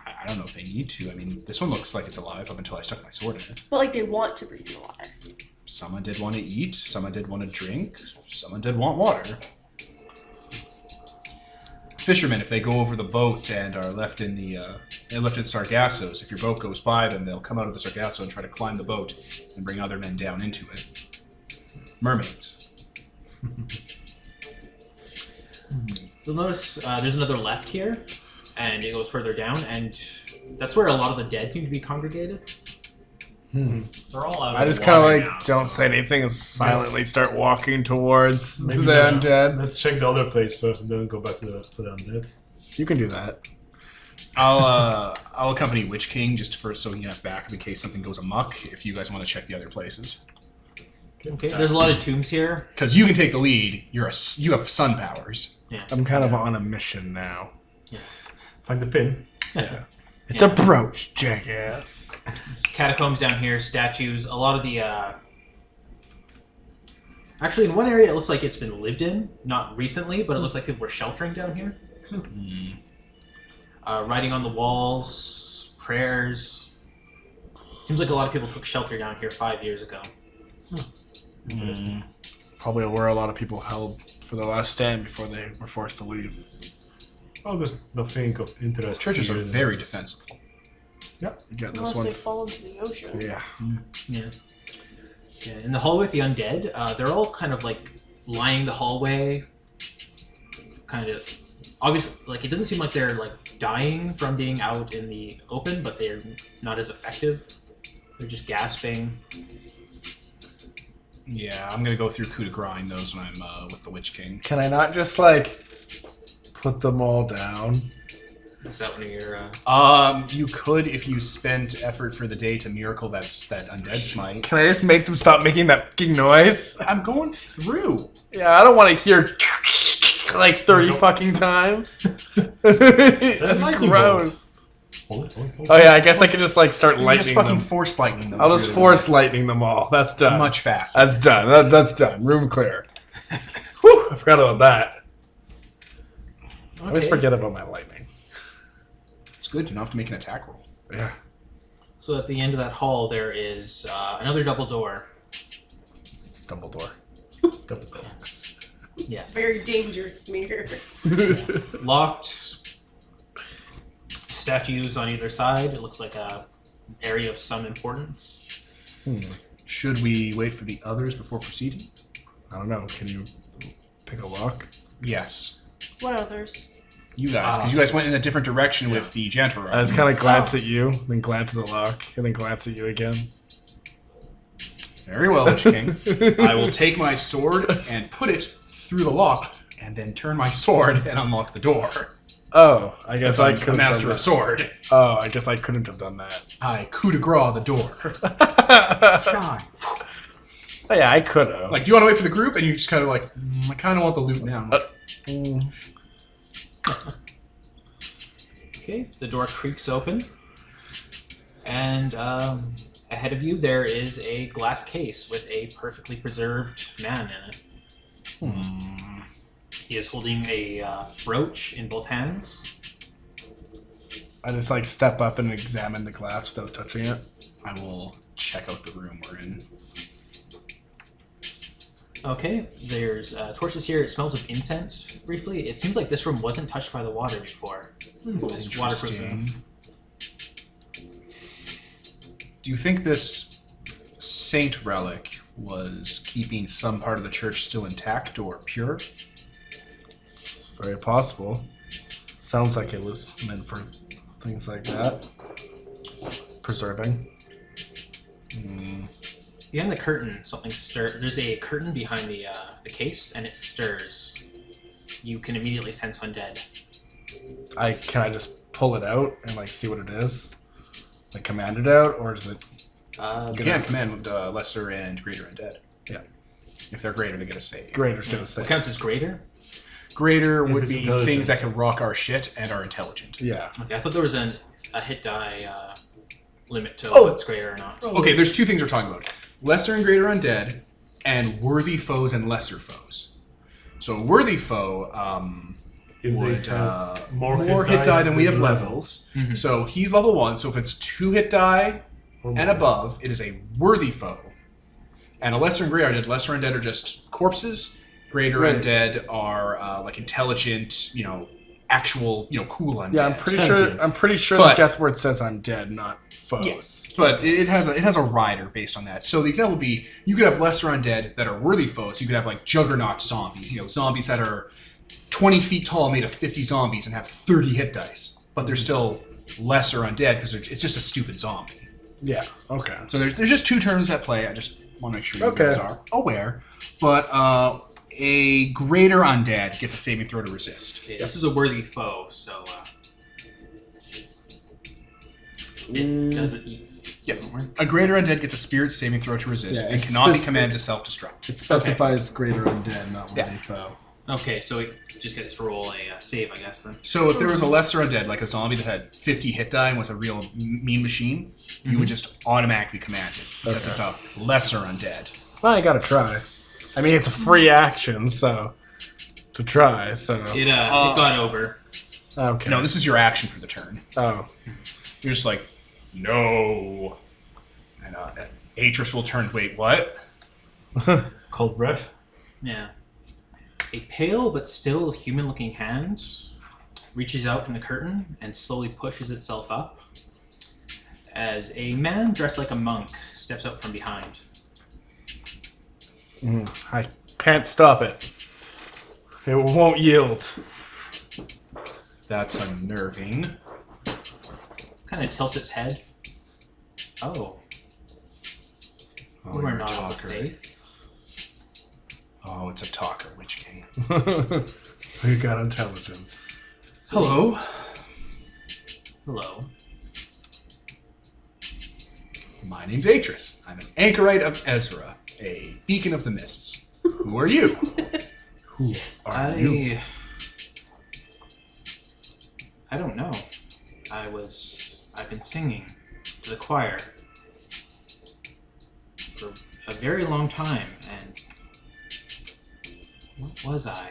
I don't know if they need to. I mean, this one looks like it's alive up until I stuck my sword in it. But like they want to breathe in the water. Some undead want to eat, some undead want to drink, some undead want water. Fishermen, if they go over the boat and are left in Sargassos, if your boat goes by them, they'll come out of the Sargasso and try to climb the boat and bring other men down into it. Mermaids. You'll notice there's another left here, and it goes further down, and that's where a lot of the dead seem to be congregated. They're all out. I of just the kind of water like now, don't so- say anything and silently start walking towards Maybe the not. undead. Let's check the other place first and then go back to the undead. You can do that. I'll accompany Witch King just so he has backup in case something goes amok. If you guys want to check the other places, Okay. There's a lot of tombs here. because you can take the lead. You have sun powers. I'm kind of on a mission now. Find the pin. Yeah. It's a brooch, jackass. Catacombs down here, statues, a lot of the actually in one area it looks like it's been lived in, not recently, but it looks like people were sheltering down here. Writing on the walls, prayers. Seems like a lot of people took shelter down here 5 years ago. Probably where a lot of people held for the last stand before they were forced to leave. Oh, there's nothing of interest. Churches are here. very defensible. You got this Unless one. they fall into the ocean. Yeah. Yeah. In the hallway with the undead, they're all kind of like lining the hallway. Kind of obviously, like it doesn't seem like they're like dying from being out in the open, but they're not as effective. They're just gasping. Yeah, I'm gonna go through coup de grind those when I'm with the Witch King. Can I not just like put them all down? Is that one of your? You could if you spent effort for the day to miracle that undead smite. Can I just make them stop making that fucking noise? I'm going through. Yeah, I don't want to hear like 30 fucking times. That's lightning gross. Hold. Oh yeah, I guess I could just like start You lightning just fucking them. force lightning them. I'll just through force lightning them all. That's them. done. It's much faster. That's done. That's done. Room clear. Whew, I forgot about that. I always forget about my lightning. It's good. You don't have to make an attack roll. Yeah. So at the end of that hall, there is another double door. Dumbledore. Yes. Very dangerous mirror. Locked. Statues on either side. It looks like a area of some importance. Should we wait for the others before proceeding? I don't know. Can you pick a lock? Yes. What others? You guys, because you guys went in a different direction with the Jantarok. I just kind of glance at you, then glance at the lock, and then glance at you again. Very well, Witch King. I will take my sword and put it through the lock, and then turn my sword and unlock the door. Oh, I guess I I'm couldn't a master have of sword. Oh, I guess I couldn't have done that. I coup de grace the door. Sky. Oh, yeah, I could have. Like, do you want to wait for the group? And you just kind of like, I kind of want the loot now. Okay, the door creaks open, and ahead of you there is a glass case with a perfectly preserved man in it. He is holding a brooch in both hands. I just like step up and examine the glass without touching it. I will check out the room we're in. Okay, there's torches here. It smells of incense briefly. It seems like this room wasn't touched by the water before. It was waterproof enough. Do you think this saint relic was keeping some part of the church still intact or pure? Very possible. Sounds like it was meant for things like that. Preserving. Behind the curtain, something stirs. There's a curtain behind the case, and it stirs. You can immediately sense undead. Can I just pull it out and like see what it is? Like command it out, or is it? You can command lesser and greater undead. Yeah. If they're greater, they get a save. Greater's gonna say. What counts as greater? Greater If would it's be intelligent. things that can rock our shit and are intelligent. Yeah. Okay, I thought there was a hit die limit to Oh! what's greater or not. Okay, there's two things we're talking about. Lesser and greater undead, and worthy foes and lesser foes. So a worthy foe If would they have more hit die than we have your levels. So he's level 1, so if it's 2 hit die or and more. above, it is a worthy foe. And a lesser and greater undead, lesser undead are just corpses. Greater Right. undead are like intelligent, actual, cool undead. Yeah, I'm pretty Sentient. sure But- the death word says undead, not foes. Yes, but it has a rider based on that. So the example would be you could have lesser undead that are worthy foes. You could have like juggernaut zombies, zombies that are 20 feet tall, made of 50 zombies, and have 30 hit dice, but they're still lesser undead because it's just a stupid zombie. Yeah. Okay. So there's just two terms at play. I just want to make sure you Okay. guys are aware. But a greater undead gets a saving throw to resist. Okay, this is a worthy foe, so it doesn't eat. Yeah. A greater undead gets a spirit saving throw to resist Yeah, and it's cannot be specific. commanded to self-destruct. It specifies greater undead, not worthy Yeah. foe. Okay, so it just gets to roll a save, I guess, then. So if there was a lesser undead, like a zombie that had 50 hit die and was a real mean machine, you would just automatically command it because it's a lesser undead. Well, I gotta try. I mean, it's a free action, so to try. So It got over. okay. No, this is your action for the turn. Oh, You're just like, no. And Atrus will turn. Wait, what? Cold breath. Yeah. A pale but still human-looking hand reaches out from the curtain and slowly pushes itself up as a man dressed like a monk steps out from behind. I can't stop it. It won't yield. That's unnerving. Kind of tilts its head. Oh, you are you're a not of the talker. faith. Oh, it's a talker, Witch King. We got intelligence. Hello. Hello. My name's Atrus. I'm an anchorite of Ezra, a beacon of the mists. Who are you? Who are you? I don't know. I've been singing to the choir for a very long time, and what was I?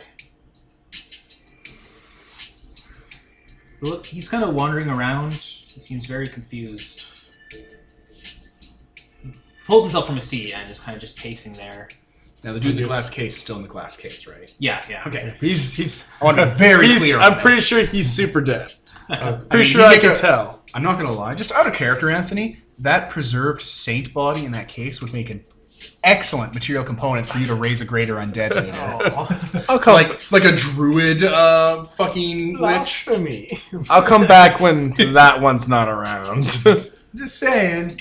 Look, he's kind of wandering around. He seems very confused. He pulls himself from his seat and is kind of just pacing there. Now, the dude in the glass case is still in the glass case, right? Yeah. Okay. He's. I want to be very clear on I'm pretty this. sure he's super dead. Pretty mean, sure you I make can a- tell. I'm not going to lie. Just out of character, Anthony, that preserved saint body in that case would make an excellent material component for you to raise a greater undead later. I'll come. like a druid fucking lich. Blasphemy. I'll come back when that one's not around. Just saying.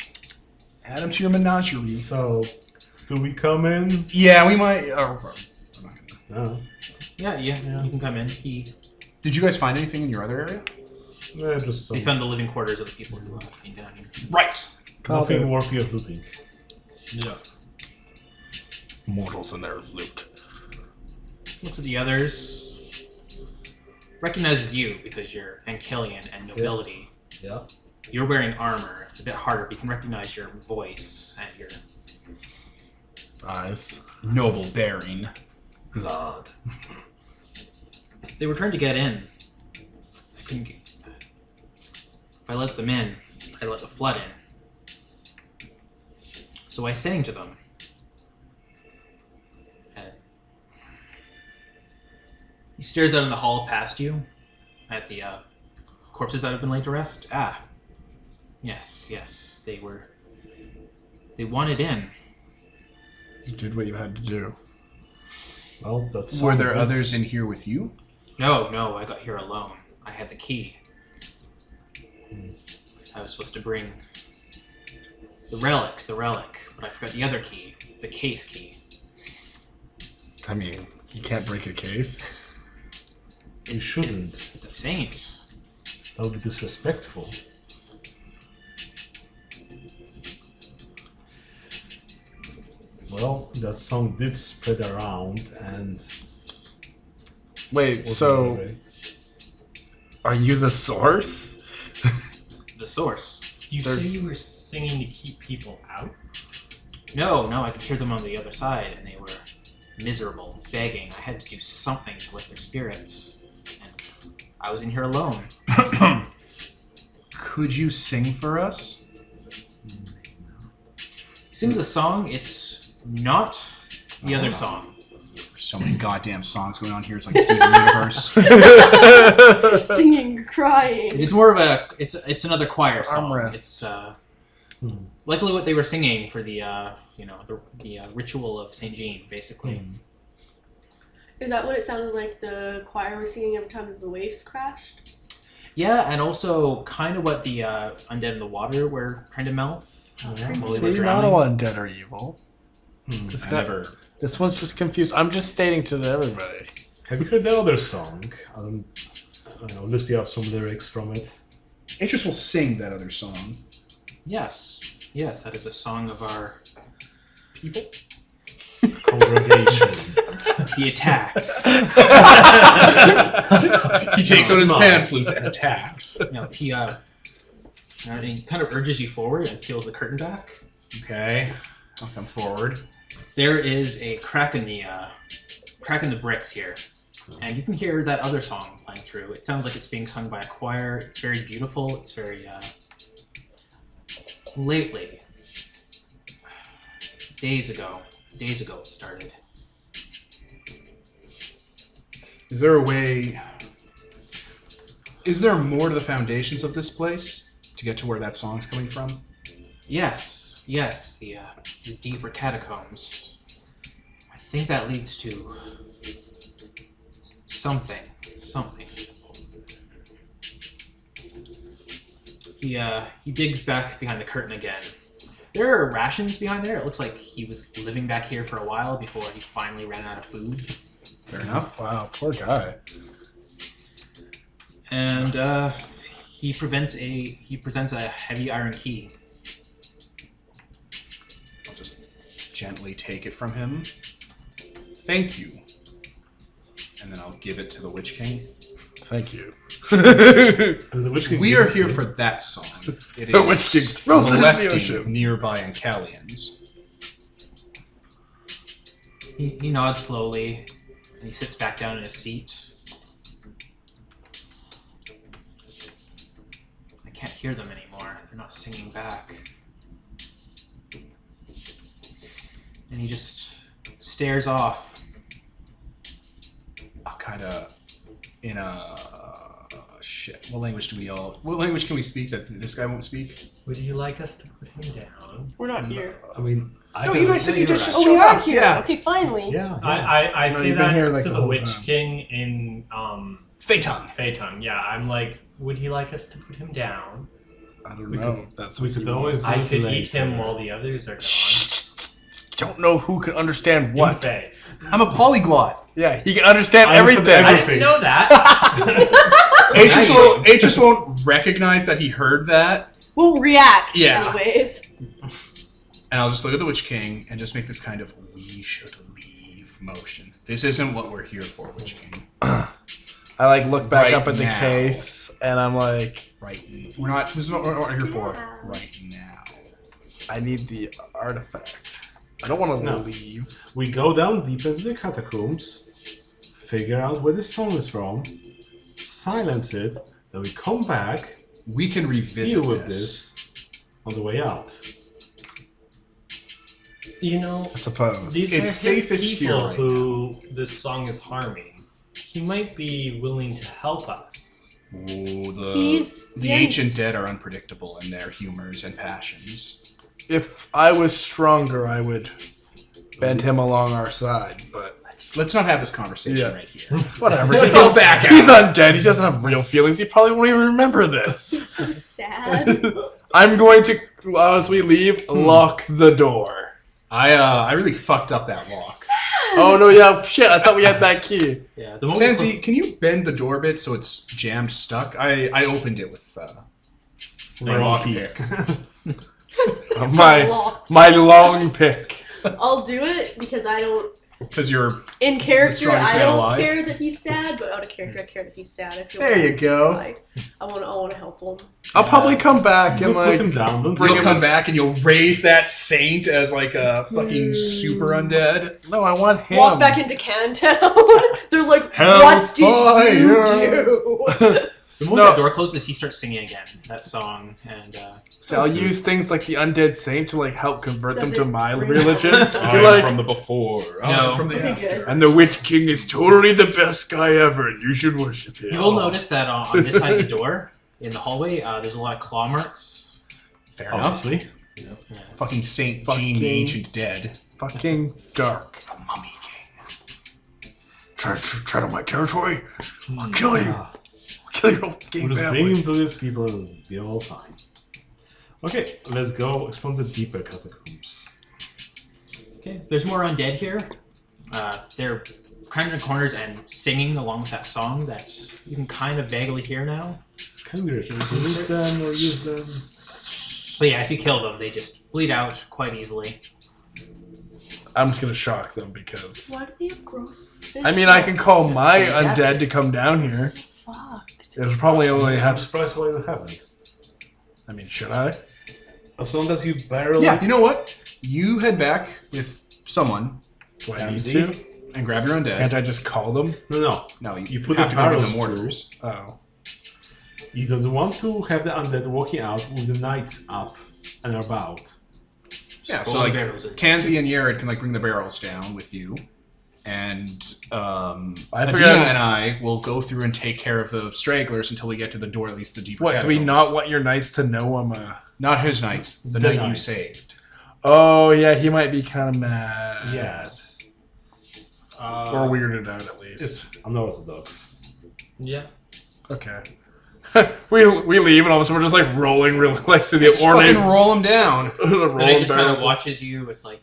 Add him to your menagerie. So, do we come in? Yeah, we might... I'm not gonna. No. Yeah, you can come in. Did you guys find anything in your other area? Yeah, just some, They found the living quarters of the people who came down here. Right. nothing worthy of looting. Yeah. Mortals and their loot. Looks at the others. Recognizes you because you're Ankelian and nobility. Yeah. You're wearing armor. It's a bit harder, but you can recognize your voice and your... Eyes. Noble bearing. Blood. They were trying to get in. I couldn't get... If I let them in, I let the flood in. So I sang to them. He stares out in the hall past you at the corpses that have been laid to rest. Ah, yes, they wanted in. You did what you had to do. Well, that's Were there others in here with you? No, I got here alone. I had the key. I was supposed to bring the relic, but I forgot the other key, the case key. I mean, you can't break a case. You shouldn't. It's a saint. That would be disrespectful. Well, that song did spread around and... Wait, so are you the source? The source. You say you were singing to keep people out? No, I could hear them on the other side, and they were miserable, begging. I had to do something to lift their spirits, and I was in here alone. Could you sing for us? He sings a song. It's not the other song. There's so many goddamn songs going on here. It's like Steven Universe. Singing, crying. It's more of a. It's another choir song. Armrest. It's likely what they were singing for the the ritual of Saint Jean, basically. Is that what it sounded like the choir was singing every time the waves crashed? Yeah, and also kind of what the undead in the water were trying to mouth. While they were See, not all drowning. undead are evil. This I one's just confused. I'm just stating to everybody. Have you heard the other song? I don't know, listing up some lyrics from it. Atrus will sing that other song. Yes, that is a song of our people. Congregation. He attacks. He takes out his pan flutes and attacks. He kind of urges you forward and peels the curtain back. Okay, I'll come forward. There is a crack in the bricks here, and you can hear that other song playing through. It sounds like it's being sung by a choir. It's very beautiful. It's very lately. Days ago it started. Is there a way... Is there more to the foundations of this place to get to where that song's coming from? Yes, the deeper catacombs. I think that leads to something. He digs back behind the curtain again. There are rations behind there. It looks like he was living back here for a while before he finally ran out of food. Fair enough. Wow, poor guy. And he presents a heavy iron key. I'll just gently take it from him. Thank you. And then I'll give it to the Witch King. Thank you. And the Witch King We are gives it here to for you. that song. It The Witch King is throws it in the molesting ocean. nearby Encalians. He nods slowly, and he sits back down in his seat. I can't hear them anymore. They're not singing back. And he just stares off. I'll kind of, in a shit. What language can we speak that this guy won't speak? Would you like us to put him down? We're not here. I mean, No, you guys said you just Oh, showed we are up. here. Yeah. Okay, finally. yeah. I No, say you've been that here, like, to the the whole Witch time. King in Phaeton. Phaeton. Yeah, I'm like, would he like us to put him down? I don't We know could- if that's we what could you always- want. I could Later. eat him while the others are gone. Don't know who can understand what. Impey. I'm a polyglot. Yeah, he can understand I understand everything. I everything. didn't know that. Atrus won't recognize that he heard that, We'll react, Yeah. anyways. and I'll just look at the Witch King and just make this kind of "we should leave" motion. This isn't what we're here for, Witch King. I like look back Right up at the now. case, and I'm like, Right. We're not. This is what we're here for. Right now. I need the artifact. I don't want to No. leave. We go down deep into the catacombs, figure out where this song is from, silence it, then we come back, We can revisit deal with this. this on the way out. You know, I suppose. these It's are his safest people here right who this song is harming. he might be willing to help us. Ooh, He's the ancient dead are unpredictable in their humors and passions. If I was stronger, I would bend him along our side, but Let's not have this conversation right here. whatever. Let's all back out. He's undead. He doesn't have real feelings. He probably won't even remember this. So sad. I'm going to, as we leave, lock the door. I really fucked up that lock. Oh, no, yeah, shit. I thought we had that key. Yeah, the moment Tansy, can you bend the door a bit so it's jammed stuck? I opened it with my lock pick. My long pick. I'll do it because I don't. Because you're In character, strongest I man don't alive. care that he's sad, but out of character, I care that he's sad. I feel There bad you for this go. guy. I want to help him. I'll probably come back and, Don't put like, him down. Don't bring you'll him come back and you'll raise that saint as like a fucking super undead. no, I want him. Walk back into Cantown. They're like, what did you do? The moment that door closes, he starts singing again that song, and So I'll use things like the undead saint to, like, help convert them Does to it my bring- religion. I'm You're like, from the before. No. I'm from the Okay, after. good. and the Witch King is totally the best guy ever, and you should worship him. you will notice that on this side of the door in the hallway, there's a lot of claw marks. Fair enough. Obviously. Yeah. Fucking Saint Fucking- Jean, the ancient dead. Fucking dark. The Mummy King. Tread on my territory. I'll kill you. I'll kill your whole game We'll just bring family. him to these people and it'll be all fine. Okay, let's go explore the deeper catacombs. Okay, there's more undead here. They're kind of in corners and singing along with that song that you can kind of vaguely hear now. Can we release them or use them? But yeah, if you kill them, they just bleed out quite easily. I'm just gonna shock them because. Why do they have gross fish? I mean, I can call my Yeah. undead to come down here. Fucked. It'll probably only I'm have. surprised why you haven't. I mean, should I? As long as you barrel Yeah, you know what? You head back with someone Do I need Tansy? to? and grab your undead. Can't I just call them? No. No, You put have the to go give barrels them orders. Oh. You don't want to have the undead walking out with the night up and about. Yeah, Pull so the like barrels in. Tansy and Yared can like bring the barrels down with you, and Adina figured- and I will go through and take care of the stragglers until we get to the door, at least the deeper. What, do we catacombs. not want your knights to know I'm a. Not his knights. The The knight you knight. saved. Oh, yeah, he might be kind of mad. Yes. Or weirded out, at least. It's unorthodox. Yeah. Okay. we leave, and all of a sudden we're just, like, rolling real like to the Just ornate. fucking roll them down. And it rolling just kind of barrels. watches you. It's like,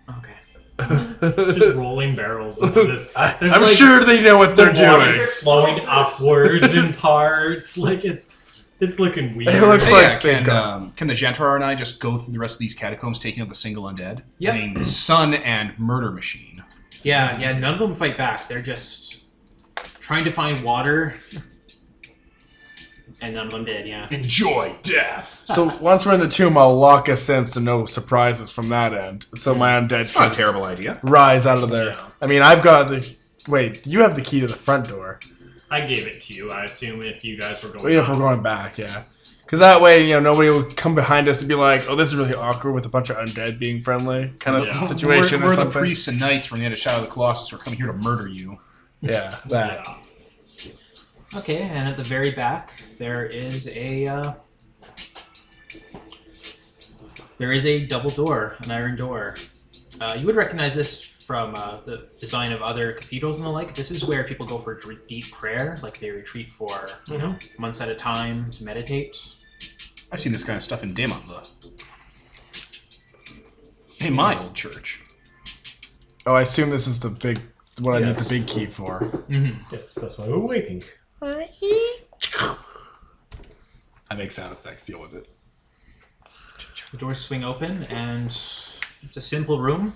okay. Just rolling barrels into this. There's I'm like sure they know what they're the water doing. flowing upwards in parts. Like it's looking weird. It looks Hey, like yeah, they got- can the Gentrar and I just go through the rest of these catacombs, taking out the single undead? Yep. I mean, Sun and Murder Machine. Yeah, none of them fight back. They're just trying to find water. And none of them did, yeah. Enjoy death. So once we're in the tomb, I'll lock us in so no surprises from that end. So my undead It's not a can terrible idea. rise out of there. I mean, I've got the... Wait, you have the key to the front door. I gave it to you. I assume if you guys were going. Well, yeah, if we're going back, yeah. Because that way, nobody will come behind us and be like, oh, this is really awkward with a bunch of undead being friendly kind of Yeah. situation we're or the something. priests and knights from the end of Shadow of the Colossus who are coming here to murder you. Yeah, that. Yeah. Okay, and at the very back, there is a double door, an iron door. You would recognize this from the design of other cathedrals and the like. This is where people go for deep prayer, like they retreat for months at a time to meditate. I've seen this kind of stuff in Demon, Hey, my old church. Oh, I assume this is the big... What I need Yes. the big key for. Yes, that's why we're waiting. I make sound effects. Deal with it. The doors swing open, and it's a simple room.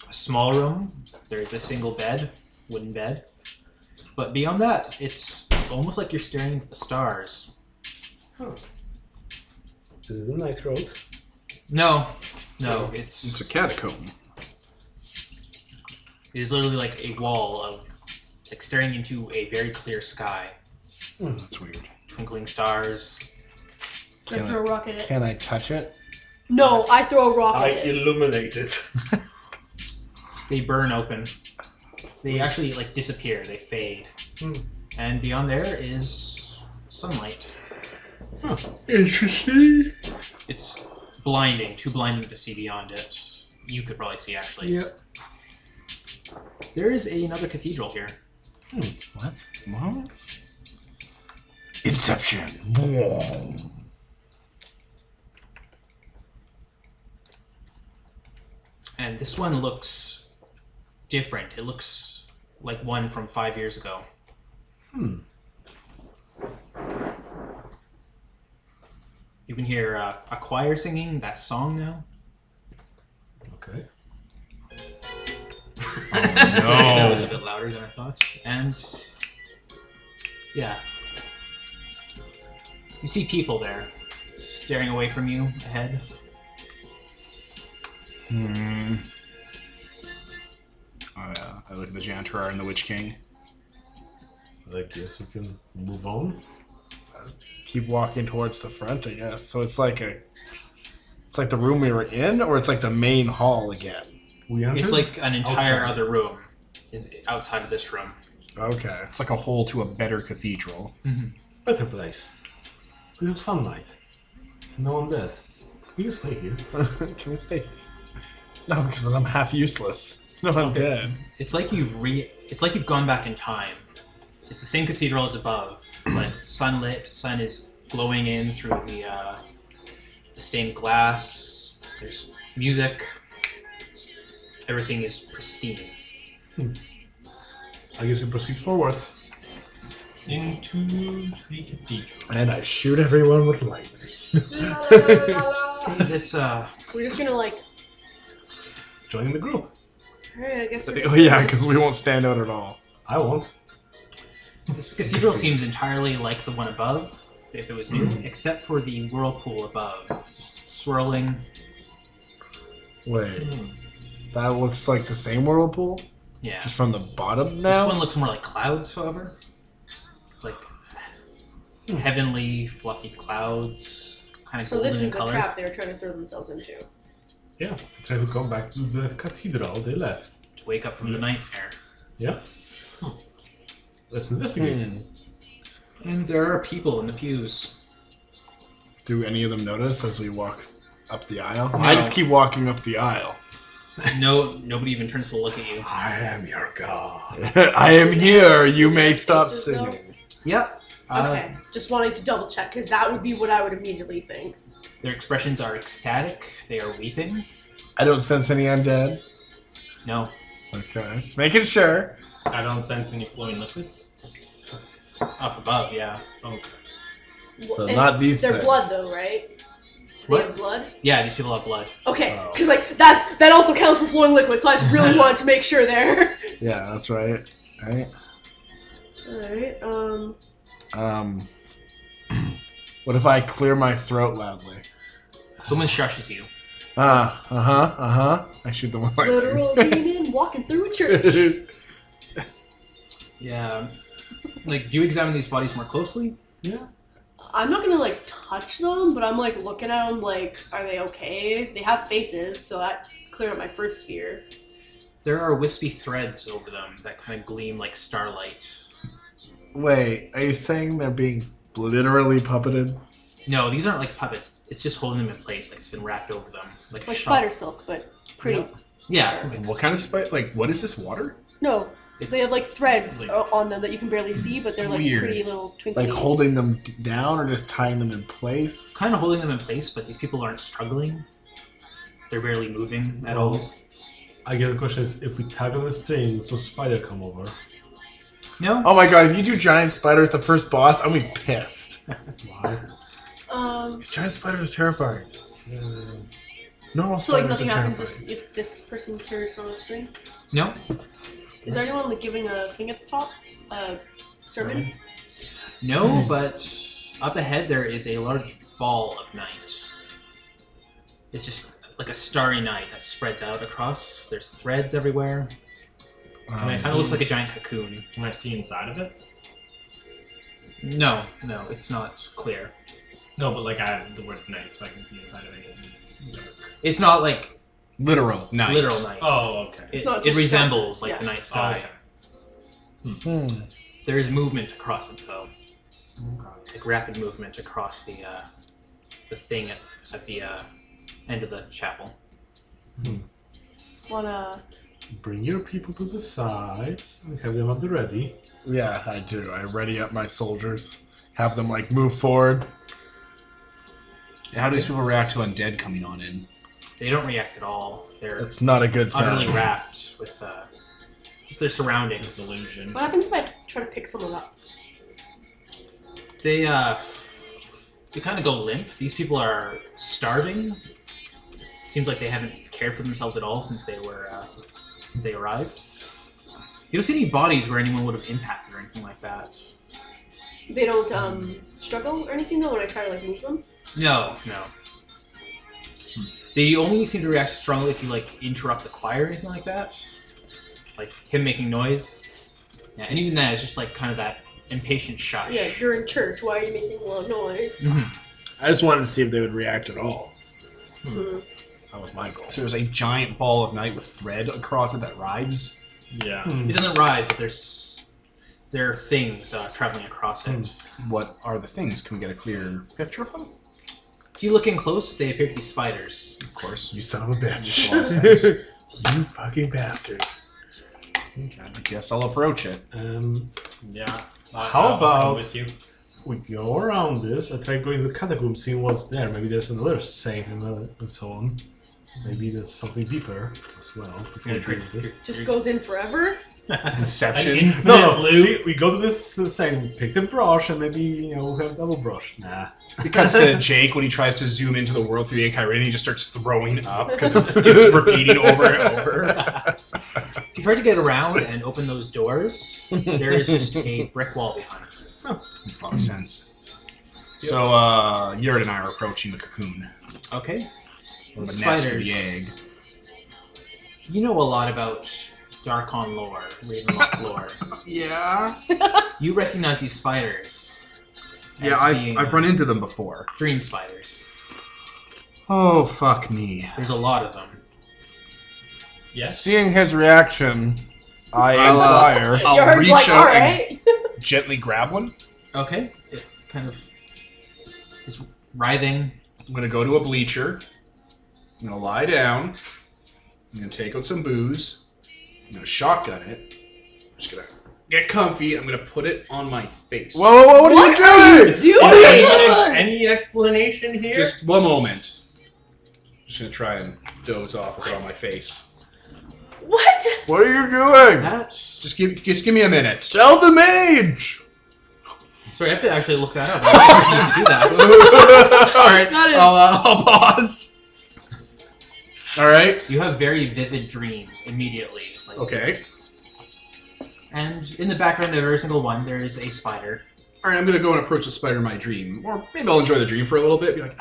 A small room. There's a single bed, wooden bed. But beyond that, it's almost like you're staring into the stars. Is it the night road? No, It's it's a catacomb. it is literally like a wall of like staring into a very clear sky, That's weird. twinkling stars. I throw a rock at it. Can I touch it? No, I throw a rock I at it. illuminate it. They burn open. They actually like disappear. They fade. And beyond there is sunlight. Interesting. It's blinding. Too blinding to see beyond it. You could probably see actually. Yep. There is another cathedral here. What? Inception. And this one looks different. It looks like one from 5 years ago. You can hear a choir singing that song now. Okay. That was a bit louder than I thought. And yeah. You see people there staring away from you ahead. Oh yeah, I look at the Jantarar and the Witch King. I guess we can move on. Keep walking towards the front, I guess. So it's like the room we were in, or it's like the main hall again. We entered? It's like an entire Outside. other room is outside of this room. Okay. It's like a hole to a better cathedral. Better place. We have sunlight. No one dead. We can stay here. Can we stay? No, because then I'm half useless. No, I'm dead. It's like you've gone back in time. It's the same cathedral as above, but sunlit. Sun is glowing in through the stained glass. There's music. Everything is pristine. I guess we proceed forward. Into the cathedral. And I shoot everyone with lightning. This We're just gonna like. Joining the group. Alright, I guess. We're Oh just yeah, gonna- because we won't stand out at all. I won't. this cathedral seems entirely like the one above, if it was new, except for the whirlpool above, just swirling. Wait, that looks like the same whirlpool, Yeah. just from the bottom This now. one looks more like clouds, however. Like heavenly, fluffy clouds, kind of So golden this in is the color. trap they were trying to throw themselves into. Yeah. Try to come back to the cathedral they left. To wake up from the nightmare. Yeah. Let's investigate. And there are people in the pews. Do any of them notice as we walk up the aisle? No. I just keep walking up the aisle. Nobody even turns to look at you. I am your god. I am here. You may stop Faces, though? singing. Yep. Okay, just wanting to double check because that would be what I would immediately think. Their expressions are ecstatic. They are weeping. I don't sense any undead. No. Okay, just making sure. I don't sense any flowing liquids. Up above, yeah. Okay. So And not these They're things. blood though, right? Do they What? have blood? Yeah, these people have blood. Okay, Oh. because like that also counts for flowing liquid, so I just really wanted to make sure there. Yeah, that's right. Right. Alright, What if I clear my throat loudly? Someone shushes you. I shoot the one like. literal demon walking through a church. Yeah. Like, do you examine these bodies more closely? Yeah. I'm not gonna like touch them, but I'm like looking at them like, are they okay? They have faces, so that cleared up my first fear. There are wispy threads over them that kind of gleam like starlight. Wait, are you saying they're being literally puppeted? No, these aren't like puppets. It's just holding them in place, like it's been wrapped over them. Like a Like shawl. spider silk, but pretty. Yeah. What kind of spider? Like, what is this water? No, It's they have like threads like- on them that you can barely see, but they're like Weird. pretty little twinkly. Like holding them down or just tying them in place? kind of holding them in place, but these people aren't struggling. They're barely moving at all. I guess the question is, if we tag on the string, so spider come over. No? Oh my god, if you do giant spiders, the first boss, I'm gonna be pissed. Why? Giant spiders are terrifying. No, So like spiders nothing are happens terrifying. if this person carries on a string. No? Is there anyone like giving a thing at the top? Sermon? No, but up ahead there is a large ball of night. It's just like a starry night that spreads out across. There's threads everywhere. Can I Kind see, of looks like a giant cocoon. Can I see inside of it? No, it's not clear. No, but like I have the word night, so I can see inside of it. It's not like Literal night. literal night. Oh, okay. It, not it just resembles dark. like the Yeah. night sky. There is movement across it, though. Like rapid movement across the thing at the end of the chapel. Wanna? Bring your people to the sides and have them at the ready. Yeah, I do. I ready up my soldiers. Have them, like, move forward. How do these people react to undead coming on in? They don't react at all. They're That's not a good utterly sign. wrapped with just their surroundings. Disillusion. What happens if I try to pick someone up? They kind of go limp. These people are starving. Seems like they haven't cared for themselves at all since they arrived. You don't see any bodies where anyone would have impacted or anything like that. They don't struggle or anything though when I try to like move them. No. They only seem to react strongly if you like interrupt the choir or anything like that. Like him making noise. Yeah, and even that is just like kind of that impatient shush. Yeah, you're in church. Why are you making a lot of noise? I just wanted to see if they would react at all. Mm-hmm. That was my goal. So there's a giant ball of night with thread across it that writhes. Yeah. It doesn't writhe, but there are things traveling across it. What are the things? Can we get a clear picture of them? If you look in close, they appear to be spiders. Of course. You son of a bitch. Makes a lot of sense. You fucking bastard. Okay, I guess I'll approach it. Yeah. How I'll come about- with you? We go around this. I try going to the catacombs, seeing what's there. Maybe there's another saint and so on. Maybe there's something deeper as well. Before we do this. Just goes in forever. Inception. Infinite No, loop. see, we go to this saint, pick the brush, and maybe we'll have double brush. Nah. It cuts to Jake when he tries to zoom into the world through the Ankai and he just starts throwing up because it's repeating over and over. If you try to get around and open those doors, there is just a brick wall behind. Makes a lot of sense. So, Yurt and I are approaching the cocoon. Okay. Or the The nest or spiders. the egg. You know a lot about Darkon lore, Ravenloft lore. Yeah. You recognize these spiders. Yeah, as being I've run into them before. dream spiders. Oh, fuck me. There's a lot of them. Yes. Seeing his reaction, I I'll, inquire. I'll You're reach like, out alright. and gently grab one. Okay. It kind of is writhing. I'm going to go to a bleacher. I'm going to lie down. I'm going to take out some booze. I'm going to shotgun it. I'm just going to get comfy. I'm going to put it on my face. Whoa, what are you doing? Dude! Any explanation here? Just one moment. Just going to try and doze off with it on my face. What? What are you doing? That. Just give me a minute. Tell the mage! Sorry, I have to actually look that up. I didn't do that. All right, That is- I'll pause. All right. You have very vivid dreams immediately. Like, Okay. And in the background of every single one, there is a spider. All right, I'm gonna go and approach the spider in my dream, or maybe I'll enjoy the dream for a little bit. Be like,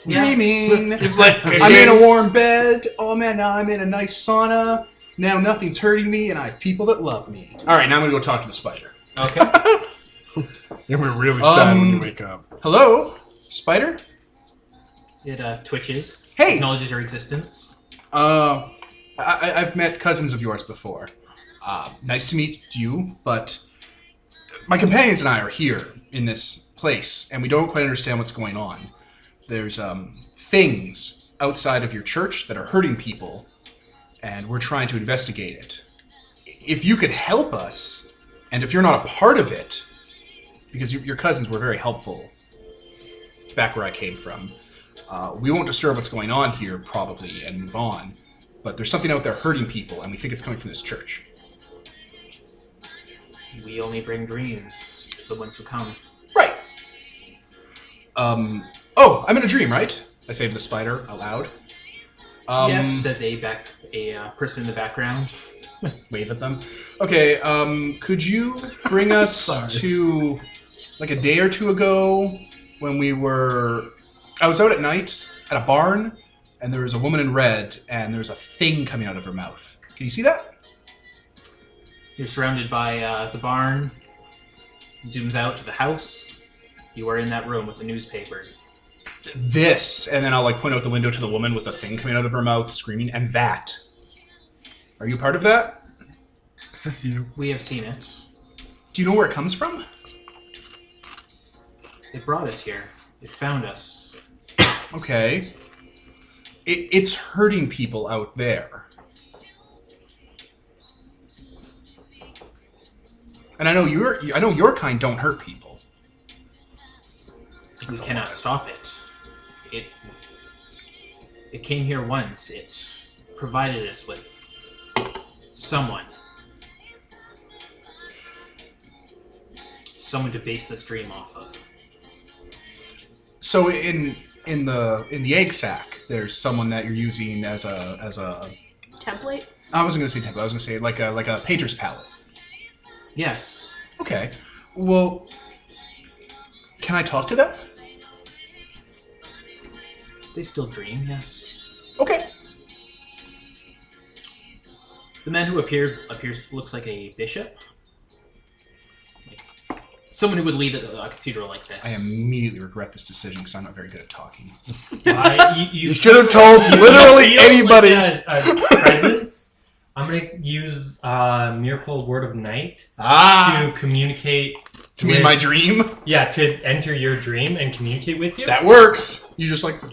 Yeah. dreaming. It's like, I'm in a warm bed. Oh man, now I'm in a nice sauna. Now nothing's hurting me, and I have people that love me. All right, now I'm gonna go talk to the spider. Okay. You're gonna be really sad when you Um, wake up. Hello, spider. It twitches. Hey! Acknowledges your existence. I've met cousins of yours before. Nice to meet you, but my companions and I are here in this place, and we don't quite understand what's going on. There's things outside of your church that are hurting people, and we're trying to investigate it. If you could help us, and if you're not a part of it, because your cousins were very helpful back where I came from, we won't disturb what's going on here, probably, and move on. But there's something out there hurting people, and we think it's coming from this church. We only bring dreams. The ones who come. Right. Oh, I'm in a dream, right? I say to the spider aloud. Yes, says a person in the background. Wave at them. Okay, could you bring us to, like, a day or two ago when I was out at night at a barn, and there was a woman in red, and there's a thing coming out of her mouth. Can you see that? You're surrounded by the barn. Zooms out to the house. You are in that room with the newspapers. This, and then I'll, like, point out the window to the woman with the thing coming out of her mouth, screaming, and that. Are you part of that? Is this you? We have seen it. Do you know where it comes from? It brought us here. It found us. Okay. It's hurting people out there. And I know your kind don't hurt people. We cannot stop it. It came here once. It provided us with someone. Someone to base this dream off of. So in the egg sac, there's someone that you're using as a Template? I wasn't gonna say template. I was gonna say like a painter's palette. Yes. Okay. Well, can I talk to them? They still dream, yes. Okay. The man who appears looks like a bishop. Like someone who would lead a cathedral like this. I immediately regret this decision because I'm not very good at talking. You should have told literally anybody. Like a presence. I'm gonna use Miracle Word of Night to communicate. To me, my dream. Yeah, to enter your dream and communicate with you. That works. You just like. Boop.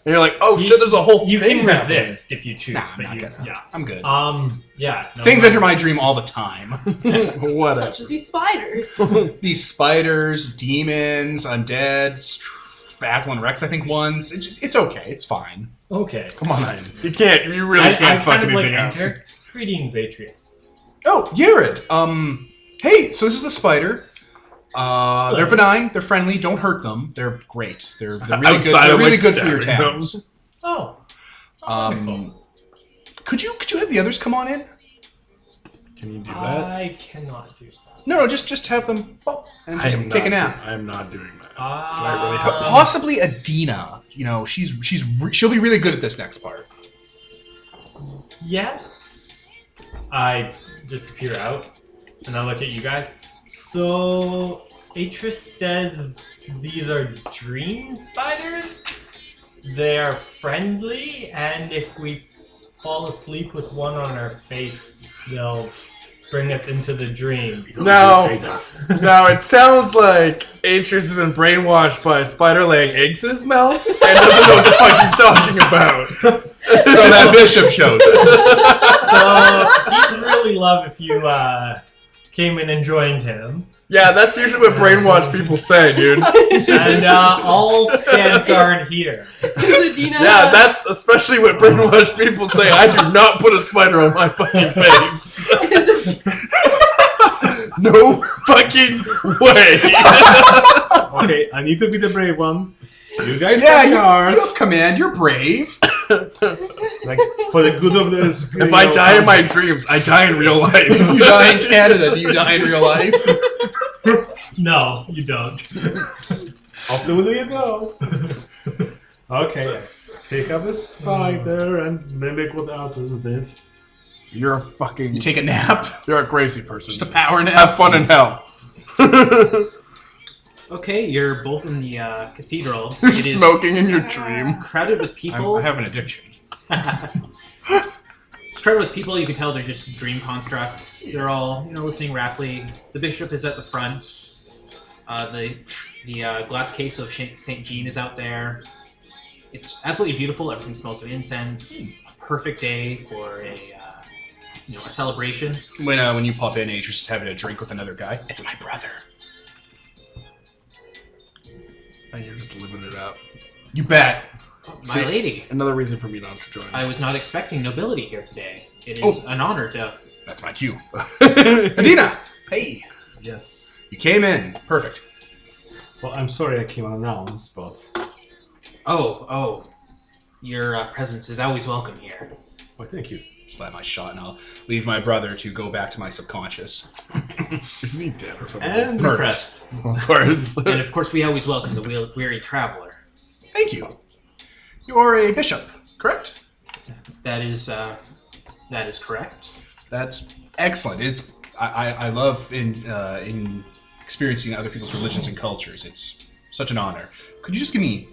And you're like, oh shit, there's a whole You thing can happening. resist if you choose. Nah, I'm but not you, gonna. yeah. I'm good. Yeah. No, Things enter my dream all the time. Whatever. Such as these spiders. These spiders, demons, undead, Vaseline Rex, I think once. It's okay. It's fine. Okay. Come on, you really can't fuck kind of anything up. enter. Greetings, Atrus. Oh, Yared. Hey, so this is the spider. They're benign. They're friendly. Don't hurt them. They're great. They're really good. Outside They're of, really like, good for your stabbing them. towns. Oh. Wonderful. Could you have the others come on in? Can you do that? I cannot do that. No, just have them and just take a nap. I am not doing that. Do I really have to? Possibly Adina. You know, she'll be really good at this next part. Yes. I disappear out, and I look at you guys. So, Atrus says these are dream spiders? They are friendly, and if we fall asleep with one on our face, they'll bring us into the dream. No, it sounds like Atrus has been brainwashed by a spider laying eggs in his mouth and doesn't know what the fuck he's talking about. So that bishop shows up. So, he'd really love if you came in and joined him. Yeah, that's usually what brainwashed people say, dude. And I'll stand guard here. Is Adina? Yeah, that's especially what brainwashed people say. I do not put a spider on my fucking face. No fucking way. Okay, I need to be the brave one. You guys Yeah, stand guard. you have command. You're brave. Like, for the good of this. If I die in my dreams, I die in real life. If you die in Canada, do you die in real life? No, you don't. Off the window you go. Okay, pick up a spider and mimic what Atrus did. You're a fucking... You take a nap. You're a crazy person. Just a power nap. Have fun in hell. Okay, you're both in the cathedral. You're It is smoking in your dream. crowded with people. I have an addiction. It's crowded with people. You can tell they're just dream constructs. They're all, listening raptly. The bishop is at the front. The glass case of Saint Jean is out there. It's absolutely beautiful. Everything smells of incense. A perfect day for a celebration. When you pop in, Atrus is having a drink with another guy. It's my brother. And you're just living it up. You bet. My lady. Another reason for me not to join. I was not expecting nobility here today. It is an honor to... That's my cue. Adina! Hey! Yes. You came in. Perfect. Well, I'm sorry I came unannounced, but... Oh. Your presence is always welcome here. Why, thank you. Slap my shot and I'll leave my brother to go back to my subconscious. Isn't he dead or something? And Murder. impressed. Of course. And of course, we always welcome the weary traveler. Thank you. You're a bishop, correct? That is correct. That's excellent. I love in experiencing other people's religions and cultures. It's such an honor. Could you just give me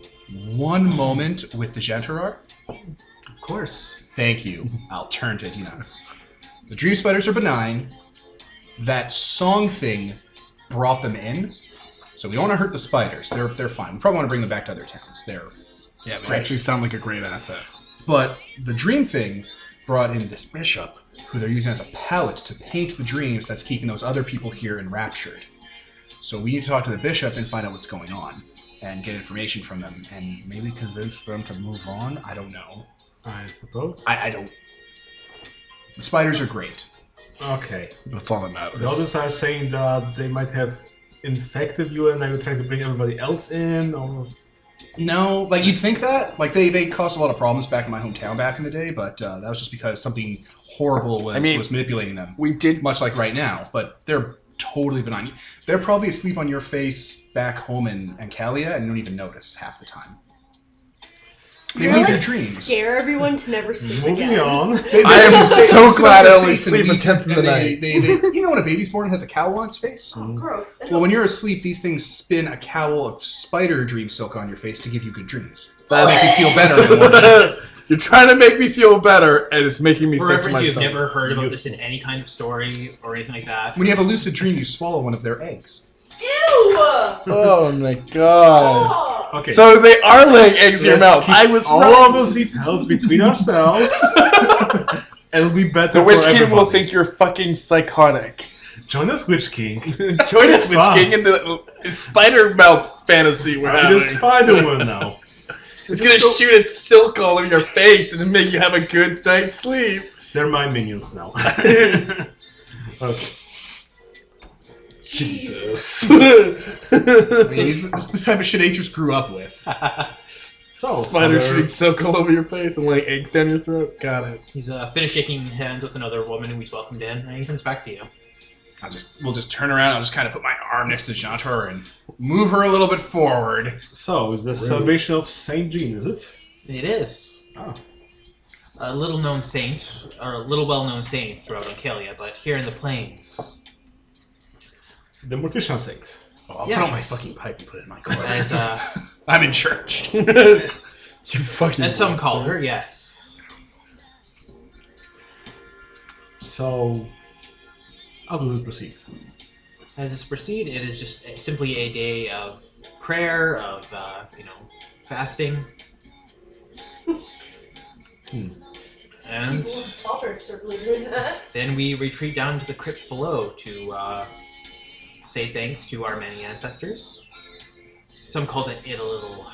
one moment with the Genterar? Of course. Thank you. I'll turn to Adina. The dream spiders are benign. that song thing brought them in. So we don't want to hurt the spiders. They're fine. We probably want to bring them back to other towns. They They actually sound like a great asset. But the dream thing brought in this bishop, who they're using as a palette to paint the dreams that's keeping those other people here enraptured. So we need to talk to the bishop and find out what's going on, and get information from them, and maybe convince them to move on? I don't know. I suppose. I don't... The spiders are great. Okay. That's all that matters. The others are saying that they might have infected you and now you're trying to bring everybody else in, or... No, like, you'd think that. Like, they caused a lot of problems back in my hometown back in the day, but that was just because something horrible was manipulating them. We did... Much like right now, but they're totally benign. They're probably asleep on your face back home in Ancalia and you don't even notice half the time. They You're leave like your dreams. scare everyone to never sleep Moving again. on. I am so sit glad on I your only face and sleep a weep, tenth of the and night. you know when a baby's born and has a cowl on its face? Oh, gross. Well, when you're asleep, these things spin a cowl of spider dream silk on your face to give you good dreams. That- To make you feel better in the morning. You're trying to make me feel better, and it's making me For sick to reference, my you've stomach. never heard about this in any kind of story or anything like that. When you have a lucid dream, you swallow one of their eggs. Ew! Oh my god. Oh. Okay. So they are laying eggs in your Let's mouth. keep I was all right. of those details between ourselves. It'll be better The Witch for King will everybody. think you're fucking psychotic. Join us, Witch King. Join us, Witch fun. King, in the spider mouth fantasy we're It having. is Spider-Man now. It's gonna shoot its silk all over your face and make you have a good night's sleep. They're my minions now. Okay. Jesus. I mean, this is the type of shit Atrus grew up with. So, Spider other- shooting silk all over your face and laying eggs down your throat. Got it. He's finished shaking hands with another woman who he's welcomed in, and he comes back to you. We'll just turn around. I'll just kind of put my arm next to Jantar and move her a little bit forward. So, is this celebration of Saint Jean, is it? It is. Oh. A little known saint, or a little well known saint throughout Ancalia, but here in the plains. The Mortician Saint. Oh, I'll Yes. put on my fucking pipe and put it in my car. As I'm in church. You fucking. as some call her, yes. So, how does it proceed? As this proceed, it is just simply a day of prayer, of fasting. And People are certainly doing that. then we retreat down to the crypt below to say thanks to our many ancestors. Some called it a little,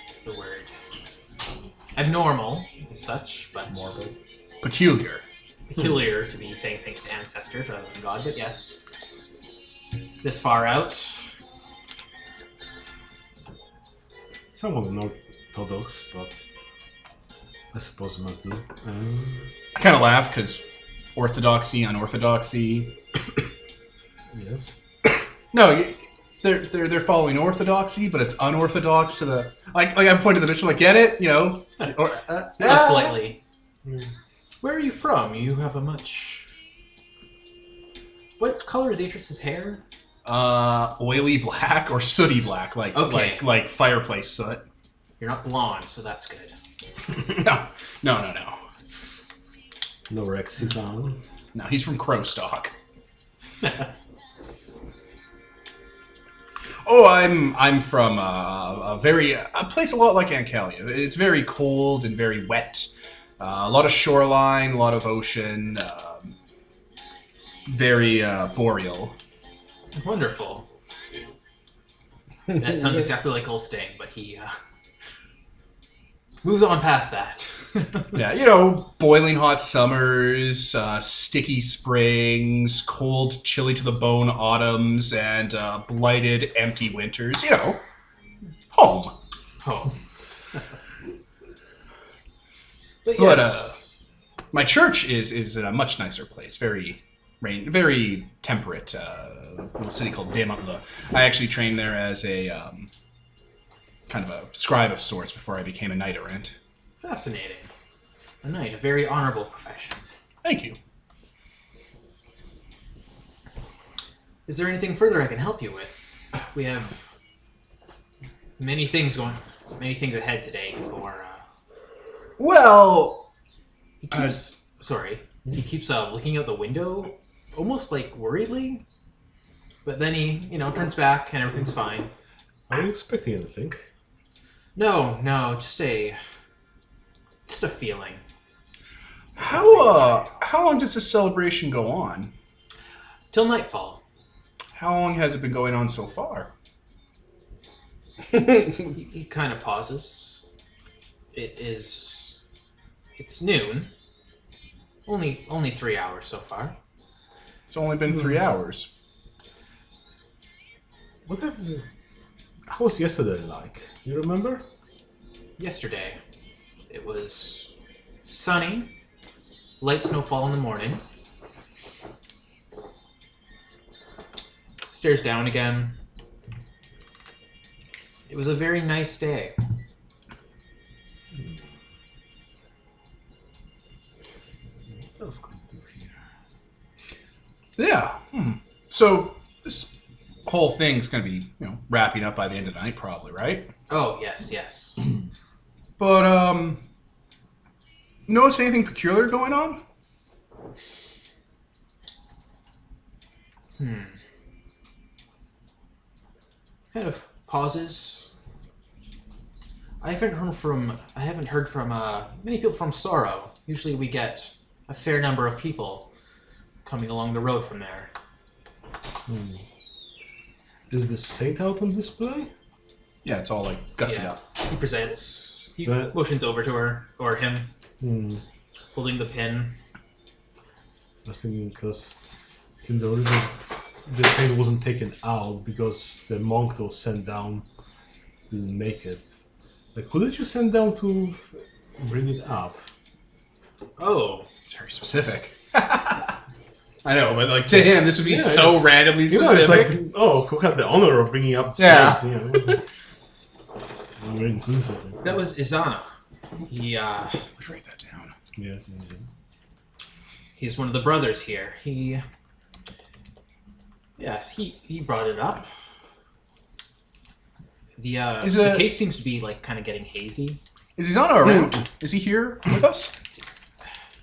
what's the word? Abnormal, as such, but Morbid. Peculiar. peculiar to be saying thanks to ancestors rather than God, but yes. This far out. Somewhat unorthodox, but I suppose it must do. I kind of laugh because orthodoxy, unorthodoxy. Yes. No, they're following orthodoxy, but it's unorthodox to the like. I point to the bishop, like, get it, or Less politely. Where are you from? You have a much... What color is Atrus's hair? oily black or sooty black, Okay. like fireplace soot. You're not blonde, so that's good. No. No Rexes on. No, he's from Crowstock. Oh, I'm from a place a lot like Ancalia. It's very cold and very wet. A lot of shoreline, a lot of ocean. Very boreal. Wonderful. That sounds exactly like Ulstang, but he moves on past that. Yeah, boiling hot summers, sticky springs, cold, chilly to the bone autumns, and blighted, empty winters. Home. Oh. But But yes, my church is in a much nicer place. Very temperate. A little city called Demantla. I actually trained there as a kind of a scribe of sorts before I became a knight errant. fascinating. A knight, a very honorable profession. Thank you. Is there anything further I can help you with? We have many things ahead today before. Well, He keeps looking out the window almost like worriedly. But then he, turns back and everything's fine. Are you expecting anything? No, just a feeling. How long does this celebration go on? Till nightfall. How long has it been going on so far? He kind of pauses. It's noon. Only 3 hours so far. It's only been 3 hours. How was yesterday like? Do you remember? Yesterday, it was sunny, light snowfall in the morning. Stairs down again. It was a very nice day. What else can I do here? Yeah. So this whole thing's going to be, wrapping up by the end of the night, probably, right? Oh, yes. But notice anything peculiar going on? Kind of pauses. I haven't heard from many people from Sorrow. Usually we get a fair number of people coming along the road from there. Is the saint out on display? Yeah, it's all like gussied Yeah. up. He presents. He That- motions over to her, or him, holding the pin. I was thinking because in the original, the saint wasn't taken out because the monk that was sent down didn't make it. Like, who did you send down to bring it up? Oh, It's very specific. I know, but like to him, this would be so randomly You know, specific. it's like, oh, who had the honor of bringing up the Yeah. saint? Very inquisitive. that was Izana. Let's write that down. Yeah. He's one of the brothers here. He brought it up. The the case seems to be like kind of getting hazy. Is Izana around? Is he here with us?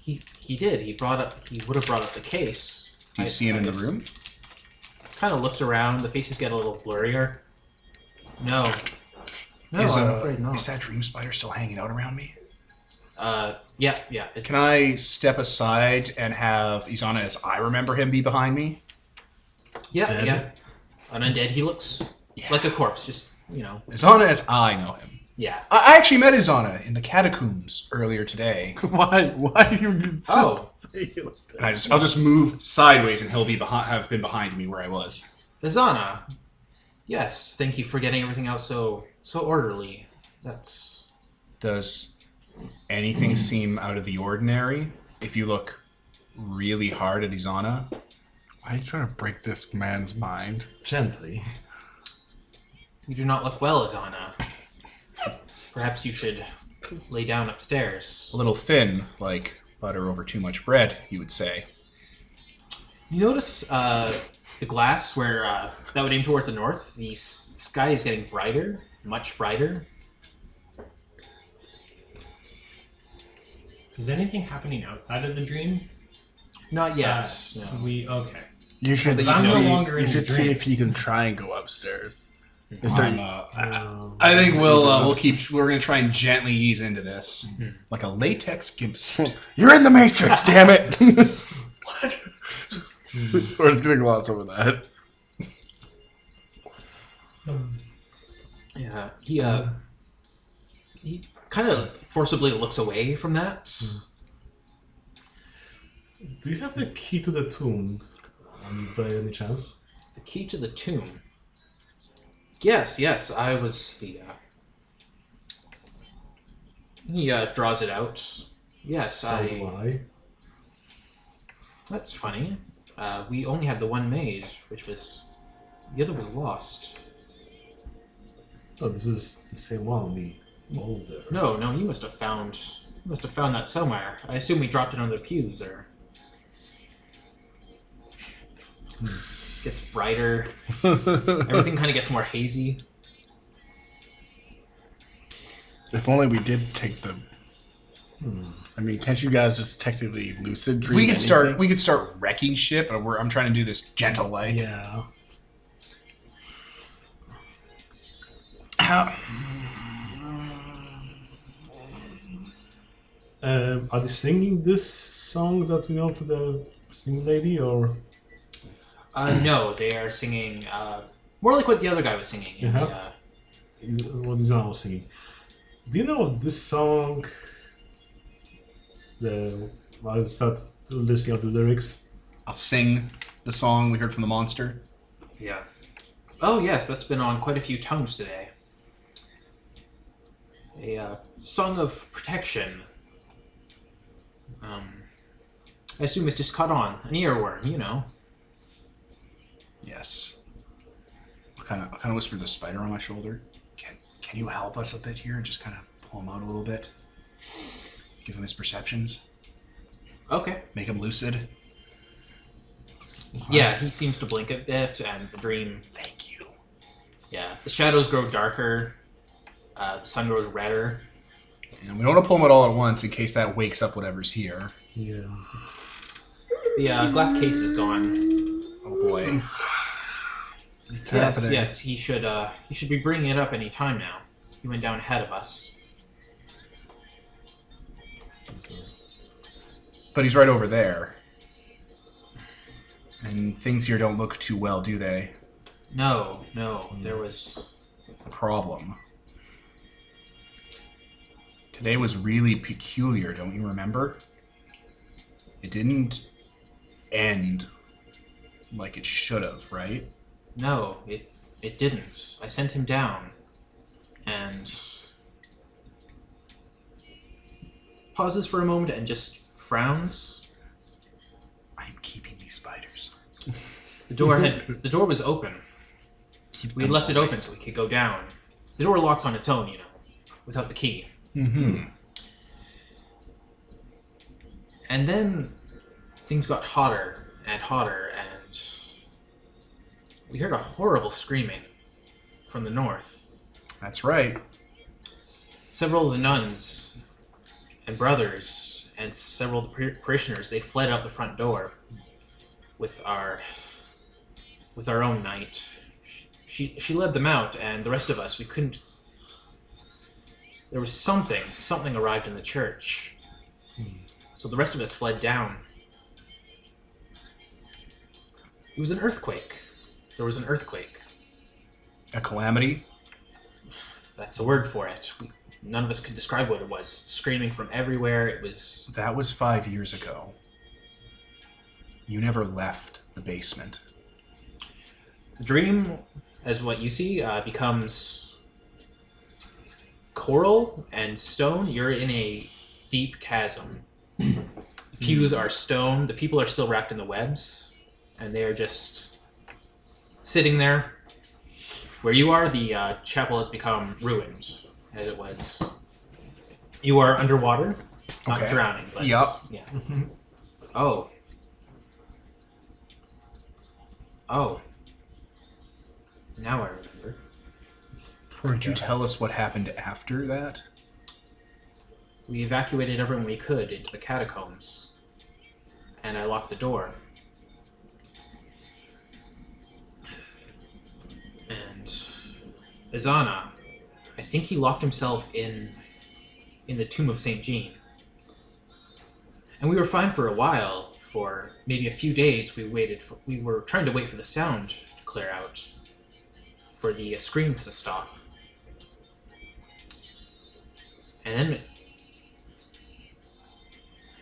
He did. He would have brought up the case. Do you see him in the room? Kind of looks around. The faces get a little blurrier. No, I'm afraid not. Is that dream spider still hanging out around me? Yeah. Can I step aside and have Izana, as I remember him, be behind me? Yeah, Dead? yeah. An undead. He looks like a corpse. Just Izana, as I know him. Yeah. I actually met Izana in the catacombs earlier today. Why do you insist Oh. say it like that? And I'll just move sideways, and he'll have been behind me where I was. Izana. Yes. Thank you for getting everything out so orderly. Does anything seem out of the ordinary if you look really hard at Izana? Why are you trying to break this man's mind? Gently. You do not look well, Izana. Perhaps you should lay down upstairs. A little thin, like butter over too much bread, you would say. You notice the glass where that would aim towards the north. The sky is getting brighter, much brighter. Is anything happening outside of the dream? Not yet. No. Okay. You should I'm no longer in the see dream. if you can try and go upstairs. Is there, I think we're gonna try and gently ease into this, like a latex gimp suit. You're in the Matrix, damn it! What? We're just gonna gloss over that. Yeah. He kind of forcibly looks away from that. Do you have the key to the tomb by any chance? The key to the tomb. Yes, I was the... He draws it out. Yes, So do I. That's funny. We only had the one made, which was... The other was lost. Oh, this is the same one, the older. No, you must have found... that somewhere. I assume we dropped it under the pews, or... Gets brighter. Everything kind of gets more hazy. If only we did take the I mean, can't you guys just technically lucid dream? We could start wrecking shit, but I'm trying to do this gentle like. Yeah. How? Are they singing this song that we know for the singing lady, or? No, they are singing more like what the other guy was singing. In Uh-huh. What is Anna singing? Do you know this song? I'll start listening to the lyrics. I'll sing the song we heard from the monster. Yeah. Oh yes, that's been on quite a few tongues today. A song of protection. I assume it's just caught on an earworm, you know. Yes. I'll kind of whisper to the spider on my shoulder. Can you help us a bit here? Just kind of pull him out a little bit. Give him his perceptions. Okay. Make him lucid. Yeah, he seems to blink a bit, and the dream. Thank you. Yeah, the shadows grow darker. The sun grows redder. And we don't want to pull him out all at once in case that wakes up whatever's here. Yeah. The glass case is gone. Oh boy. It's Yes, happening. yes, he should be bringing it up any time now. He went down ahead of us. But he's right over there. And things here don't look too well, do they? No, there was. A problem. Today was really peculiar, don't you remember? It didn't end like it should have, right? No, it didn't. I sent him down, and pauses for a moment and just frowns. I am keeping these spiders. The door was open. We had left it open so we could go down. The door locks on its own, you know, without the key. Mm-hmm. And then things got hotter and hotter, and we heard a horrible screaming from the north. That's right. Several of the nuns and brothers and several of the parishioners, they fled out the front door with our own knight. She led them out, and the rest of us, we couldn't. There was something arrived in the church. So the rest of us fled down. It was an earthquake. There was an earthquake. A calamity? That's a word for it. None of us could describe what it was. Screaming from everywhere. It was. That was 5 years ago. You never left the basement. The dream, as what you see, becomes coral and stone. You're in a deep chasm. The pews are stone. The people are still wrapped in the webs, and they are just sitting there. Where you are, the chapel has become ruined, as it was. You are underwater, not Okay. drowning, but Yup. yeah. Oh. Oh. Now I remember. Could you tell us what happened after that? We evacuated everyone we could into the catacombs, and I locked the door. And Azana, I think he locked himself in the tomb of St. Jean. And we were fine for a while. For maybe a few days, we were trying to wait for the sound to clear out, for the screams to stop. And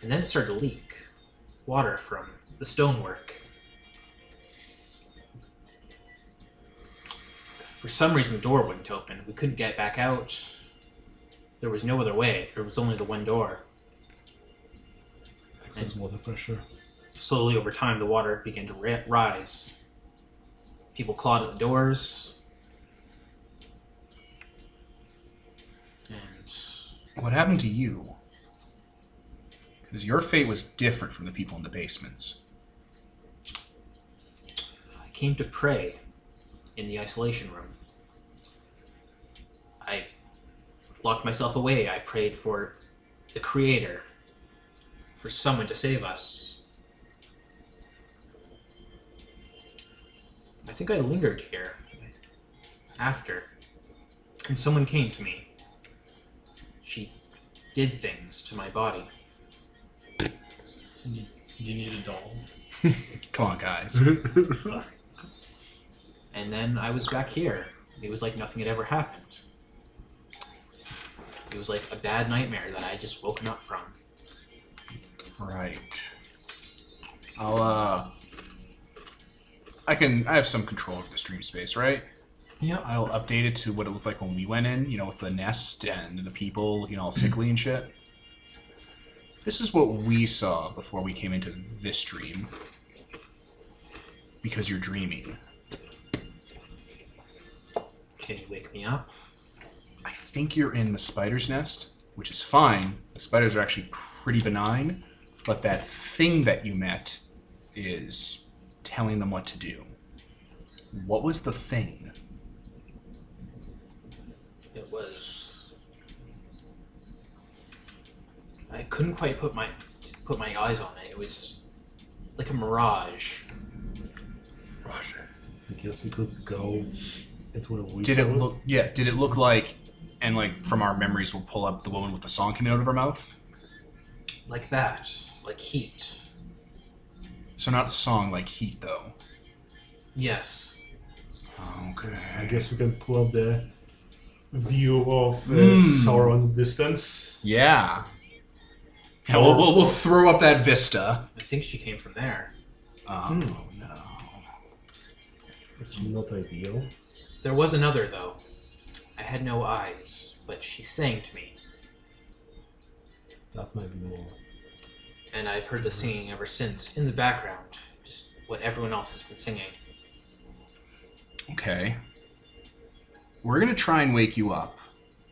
then it started to leak water from the stonework. For some reason, the door wouldn't open. We couldn't get back out. There was no other way. There was only the one door. Excess water pressure. Slowly over time, the water began to rise. People clawed at the doors. And What happened to you? Because your fate was different from the people in the basements. I came to pray in the isolation room. I locked myself away. I prayed for the Creator, for someone to save us. I think I lingered here after, and someone came to me. She did things to my body. You need a doll. Come on, guys. Sorry. And then I was back here. It was like nothing had ever happened. It was like a bad nightmare that I had just woken up from. Right. I have some control over the stream space, right? Yeah. I'll update it to what it looked like when we went in, with the nest and the people looking all sickly and shit. This is what we saw before we came into this dream. Because you're dreaming. Can you wake me up? I think you're in the spider's nest, which is fine. The spiders are actually pretty benign, but that thing that you met is telling them what to do. What was the thing? It was... I couldn't quite put my eyes on it. It was like a mirage. I guess we could go into where we Did saw it look? Yeah. Did it look like? And from our memories, we'll pull up the woman with the song coming out of her mouth. Like that. Like heat. So not song, like heat, though. Yes. Okay. I guess we can pull up the view of Sorrow in the distance. Yeah. Yeah. We'll throw up that vista. I think she came from there. Oh no. It's not ideal. There was another, though. I had no eyes, but she sang to me. That might be more. And I've heard the singing ever since, in the background. Just what everyone else has been singing. Okay. We're gonna try and wake you up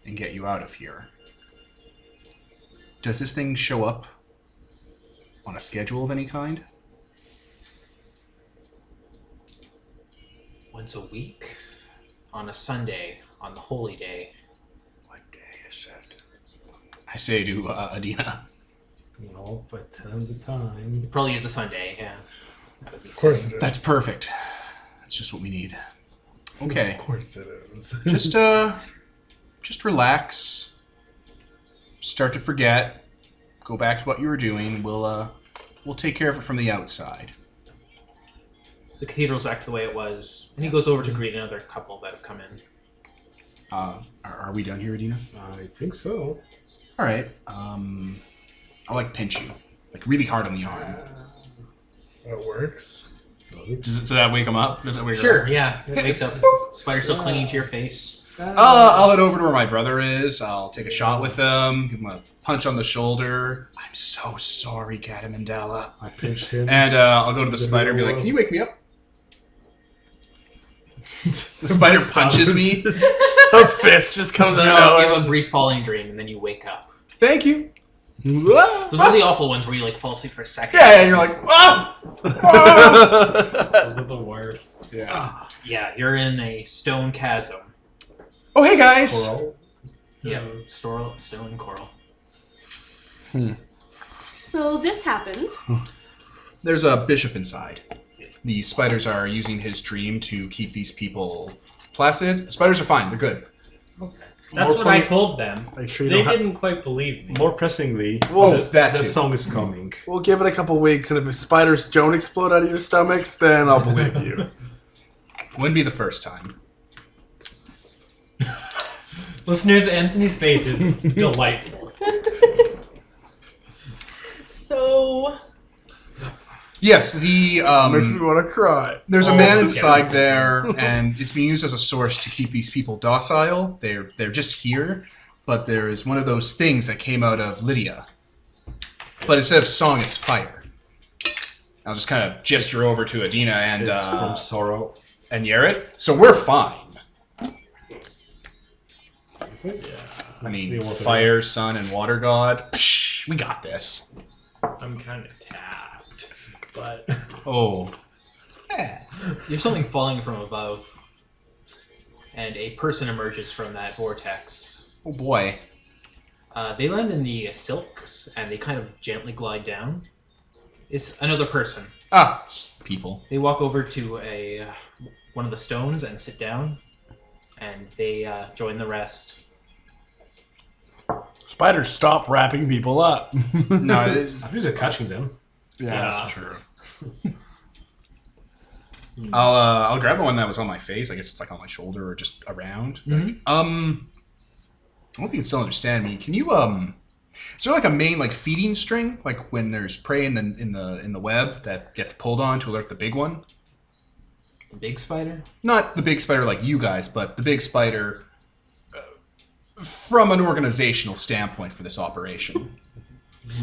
and get you out of here. Does this thing show up on a schedule of any kind? Once a week, on a Sunday, on the holy day. What day is it? I say to Adina. No, but the time. It probably is a Sunday, yeah. That would be Of course it is. That's perfect. That's just what we need. Okay. Of course it is. Just relax. Start to forget. Go back to what you were doing. We'll take care of it from the outside. The cathedral's back to the way it was, and he goes over to greet another couple that have come in. Are we done here, Adina? I think so. All right. I'll pinch you, really hard on the arm. That works. Does that wake him up? Does that wake her Sure, up? yeah. It wakes up. Spider still clinging to your face. I'll head over to where my brother is. I'll take a shot with him. Give him a punch on the shoulder. I'm so sorry, Catamandala. I pinched him. And I'll go to the spider and be like, "Can you wake me up?" The spider punches me. Her fist just comes out of No, you nowhere. have a brief falling dream, and then you wake up. Thank you. Those are the awful ones where you fall asleep for a second. Yeah, and you're like, ah! Those are the worst. Yeah. Yeah, you're in a stone chasm. Oh, hey guys. Coral. Yeah, stone coral. So this happened. There's a bishop inside. The spiders are using his dream to keep these people placid. The spiders are fine. They're good. Okay. That's More what I point- told them. Make sure you They don't have- didn't quite believe me. More pressingly, Well, that the too. song is coming. We'll give it a couple weeks, and if the spiders don't explode out of your stomachs, then I'll believe you. Wouldn't be the first time. Listeners, Anthony's face is delightful. So Yes, the Makes me want to cry. there's a Oh, man okay. inside there, and it's being used as a source to keep these people docile. They're just here, but there is one of those things that came out of Lydia. But instead of song, it's fire. I'll just kind of gesture over to Adina and It's from Sorrow. and Yared. So we're fine. I mean, You want to- fire, sun, and water god. Psh, we got this. I'm kind of tapped, but Oh. There's something falling from above, and a person emerges from that vortex. Oh boy. They land in the silks, and they kind of gently glide down. It's another person. Ah, it's people. They walk over to one of the stones and sit down, and they join the rest. Spiders, stop wrapping people up. No, At least they're catching them. That's true. I'll grab the one that was on my face. I guess it's like on my shoulder or just around. Like, I hope you can still understand me. Can you is there like a main like feeding string, like when there's prey in the web that gets pulled on to alert the big one? The big spider? Not the big spider like you guys, but the big spider from an organizational standpoint for this operation.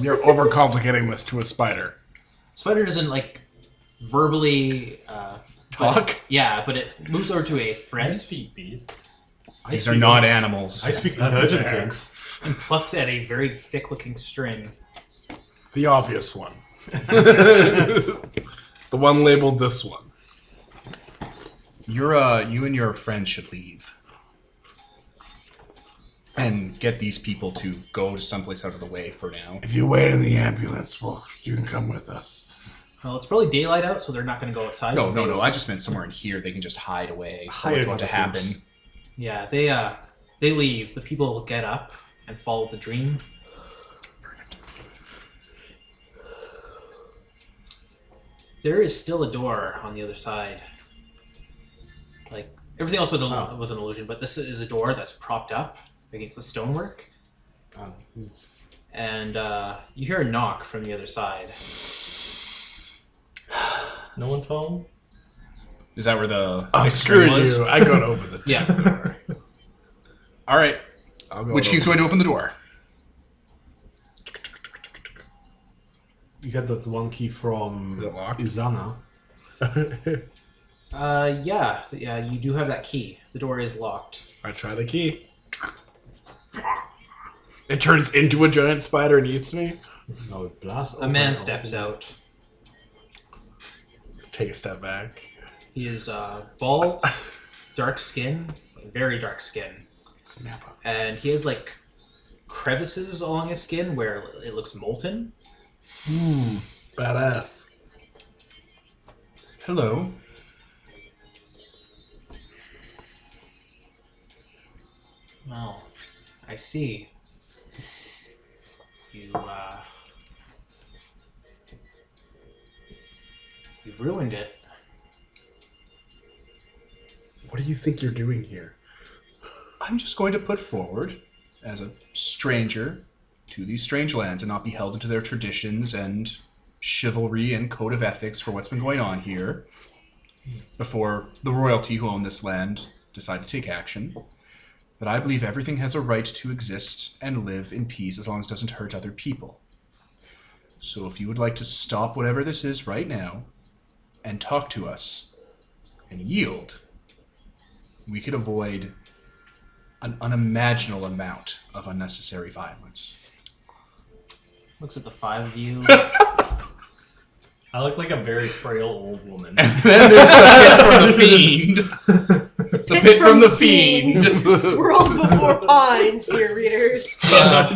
You're overcomplicating this to a spider. Spider doesn't like verbally Talk? but it moves over to a thread You speak beast. These are not animals. I speak That's intelligent fair. things. and plucks at a very thick-looking string. The obvious one. The one labeled this one. You and your friends should leave. And get these people to go to someplace out of the way for now. If you wait in the ambulance, you can come with us. Well, it's probably daylight out, so they're not going to go outside. No. I just meant somewhere in here they can just hide away. Hide What's about to from the happen? troops. Yeah, they leave. The people get up and follow the dream. Perfect. There is still a door on the other side. Like everything else was an illusion, but this is a door that's propped up against the stonework. And you hear a knock from the other side. No one's home? Is that where the Oh, thick screw string was? you. I got over the Yeah. door. All right. I'll go Which over. keeps going to open the door? You got that one key from Is it locked? Izana. Yeah, you do have that key. The door is locked. I try the key. It turns into a giant spider and eats me. No, it blasts. A man steps out. Take a step back. He is bald, dark skin, very dark skin, Snap up. and he has like crevices along his skin where it looks molten. Badass. Hello. Well, I see. You've ruined it. What do you think you're doing here? I'm just going to put forward, as a stranger to these strange lands, and not be held into their traditions and chivalry and code of ethics for what's been going on here, before the royalty who own this land decide to take action, that I believe everything has a right to exist and live in peace as long as it doesn't hurt other people. So if you would like to stop whatever this is right now, and talk to us, and yield, we could avoid an unimaginable amount of unnecessary violence. Looks at the five of you. I look like a very frail old woman. Then there's the pit from the fiend. The pit from the fiend. Swirls before pines, dear readers.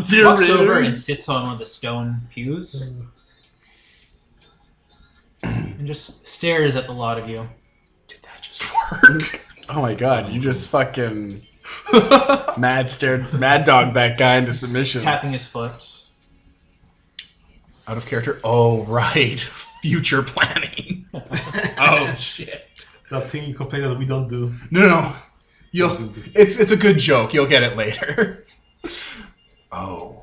Dear Walks over readers. and sits on one of the stone pews. And just stares at the lot of you. Did that just work? Oh my god, you just fucking mad dog that guy into submission. Tapping his foot. Out of character? Oh, right. Future planning. Oh, shit. That thing you complain that we don't do. No. It's a good joke. You'll get it later. Oh.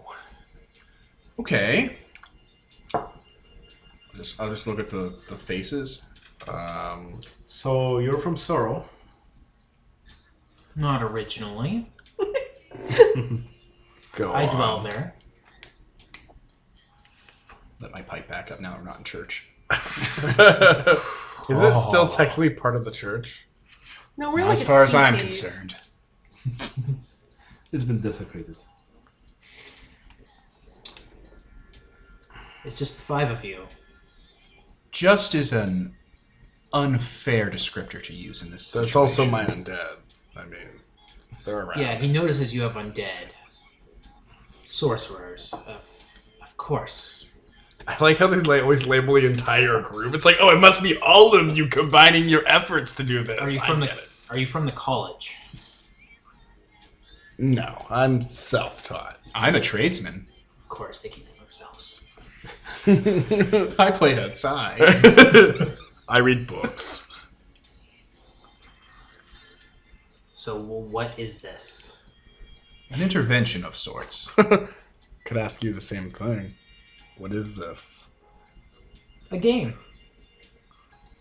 Okay. I'll just look at the faces. So you're from Sorrow. Not originally. Go I on. dwell there. Let my pipe back up now. We're not in church. Is it still technically part of the church? No, we're Not like as a far as sea I'm cave. concerned. It's been desecrated. It's just five of you. Just is an unfair descriptor to use in this situation. That's also my undead. I mean, they're around. Yeah, he notices you have undead. Sorcerers, of course. I like how they always label the entire group. It's like, oh, it must be all of you combining your efforts to do this. Are you I from get it. Are you from the college? No, I'm self-taught. I'm a tradesman. Of course, they keep it to themselves. I played outside. I read books. So, what is this? An intervention of sorts. Could ask you the same thing. What is this? A game.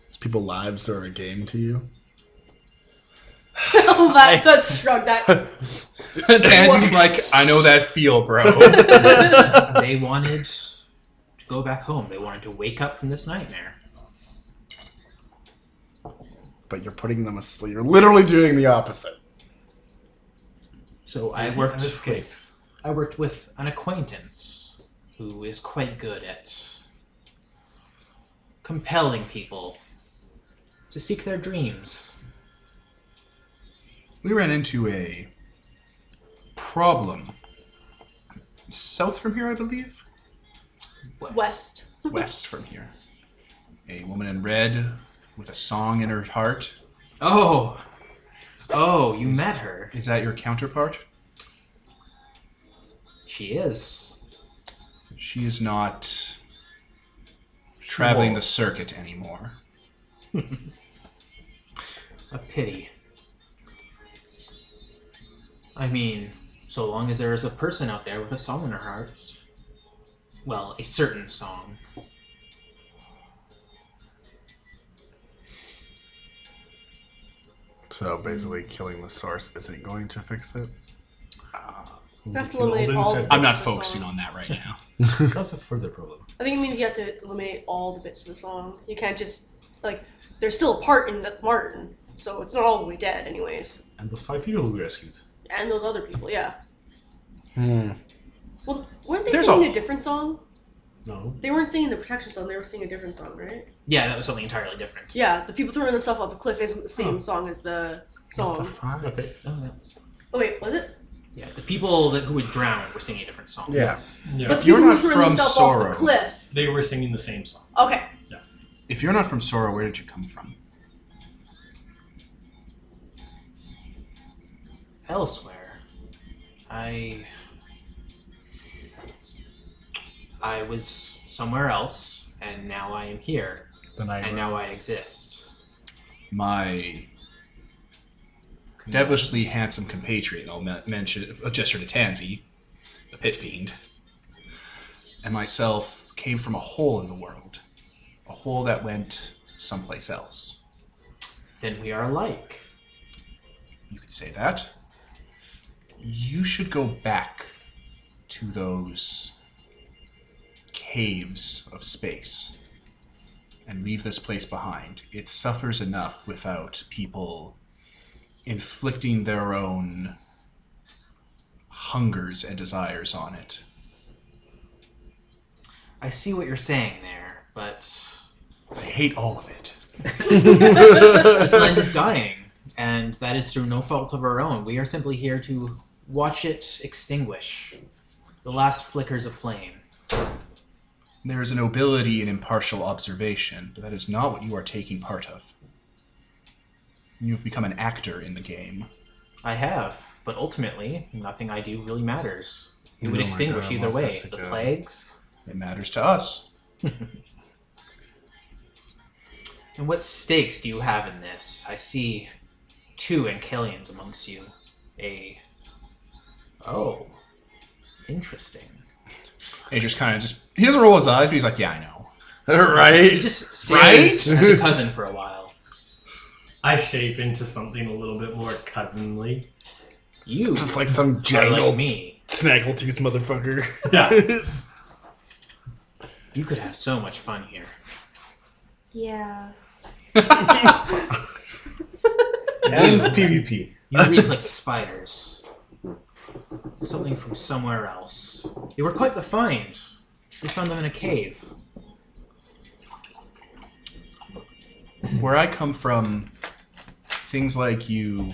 Is people's lives are a game to you? Oh, that shrug that. Tansy's like, I know that feel, bro. They wanted to go back home. They wanted to wake up from this nightmare. But you're putting them asleep. You're literally doing the opposite. So I worked with an acquaintance who is quite good at compelling people to seek their dreams. We ran into a problem. South from here, I believe? West. West from here. A woman in red with a song in her heart. Oh, you met her. Is that your counterpart? She is. She is not traveling the circuit anymore. A pity. I mean, so long as there is a person out there with a song in her heart. Well, a certain song. So basically, killing the source isn't going to fix it. You have to eliminate all the bits I'm not of the focusing song. on that right now. That's a further problem. I think it means you have to eliminate all the bits of the song. You can't just, like, there's still a part in Martin, so it's not all the way dead anyways. And those 5 people we rescued. And those other people, yeah. Well, weren't they There's singing a- a different song? No. They weren't singing the protection song, they were singing a different song, right? Yeah, that was something entirely different. Yeah, the people throwing themselves off the cliff isn't the same song as the song. Okay. Oh, that was... Oh wait, was it? Yeah, the people who would drown were singing a different song. Yes. Yeah. But If you're people who not threw from themselves off Sorrow- the cliff. They were singing the same song. Okay. If you're not from Sora, where did you come from? Elsewhere. I was somewhere else, and now I am here, Then and now I exist. My devilishly handsome compatriot, I'll mention a gesture to Tansy, the pit fiend, and myself came from a hole in the world. A hole that went someplace else. Then we are alike. You could say that. You should go back to those caves of space and leave this place behind. It suffers enough without people inflicting their own hungers and desires on it. I see what you're saying there, but I hate all of it. this land is dying, and that is through no fault of our own. We are simply here to watch it extinguish. The last flickers of flame. There is a nobility in impartial observation, but that is not what you are taking part of. You have become an actor in the game. I have, but ultimately, nothing I do really matters. It would Oh my extinguish God, I either want way. this The again. plagues. It matters to us. And what stakes do you have in this? I see 2 Ankelians amongst you. Oh. Interesting. He just he doesn't roll his eyes, but he's like, yeah, I know. He Right? just stares at your cousin for a while. I shape into something a little bit more cousinly. You Just like some are like jangled me. snaggletooth motherfucker. Yeah. You could have so much fun here. Yeah. And PvP. You read like the spiders. Something from somewhere else. They were quite the find. We found them in a cave. Where I come from, things like you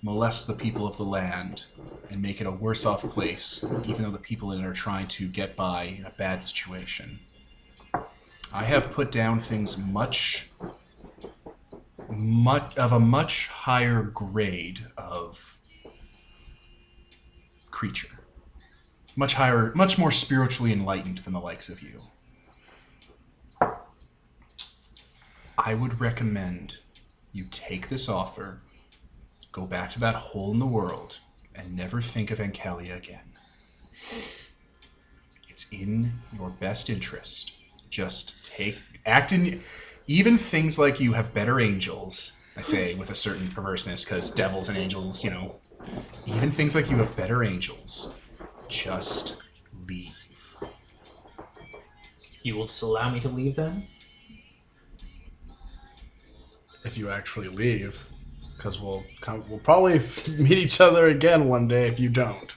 molest the people of the land and make it a worse off place, even though the people in it are trying to get by in a bad situation. I have put down things much of a much higher grade of creature. Much more spiritually enlightened than the likes of you. I would recommend you take this offer, go back to that hole in the world, and never think of Ancalia again. It's in your best interest. Just act in... Even things like you have better angels, I say with a certain perverseness, because devils and angels, you know. Even things like you have better angels, just leave. You will just allow me to leave then? If you actually leave, because we'll probably meet each other again one day if you don't,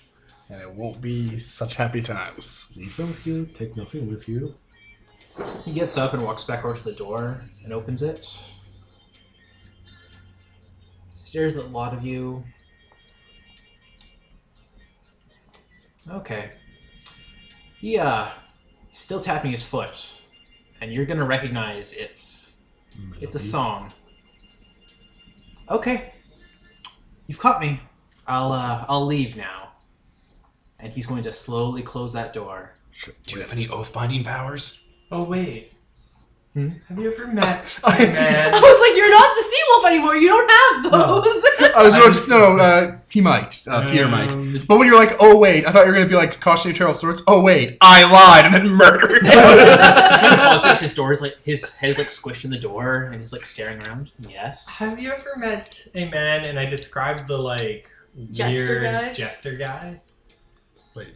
and it won't be such happy times. Leave them here, take nothing with you. He gets up and walks back over to the door and opens it. Stares at a lot of you. Okay. He's still tapping his foot, and you're gonna recognize it's a song. Okay. You've caught me. I'll leave now. And he's going to slowly close that door. Do you have any oath-binding powers? Oh, wait. Have you ever met a man? I was like, you're not the sea wolf anymore. You don't have those. I was going to... he might. Peter might. But when you're like, oh, wait, I thought you were going to be like, cautionary tale of sorts. Oh, wait, I lied, and then murdered him. Closes his door, his head is like squished in the door, and he's like staring around. Yes. Have you ever met a man, and I described the, like, weird jester guy? Wait,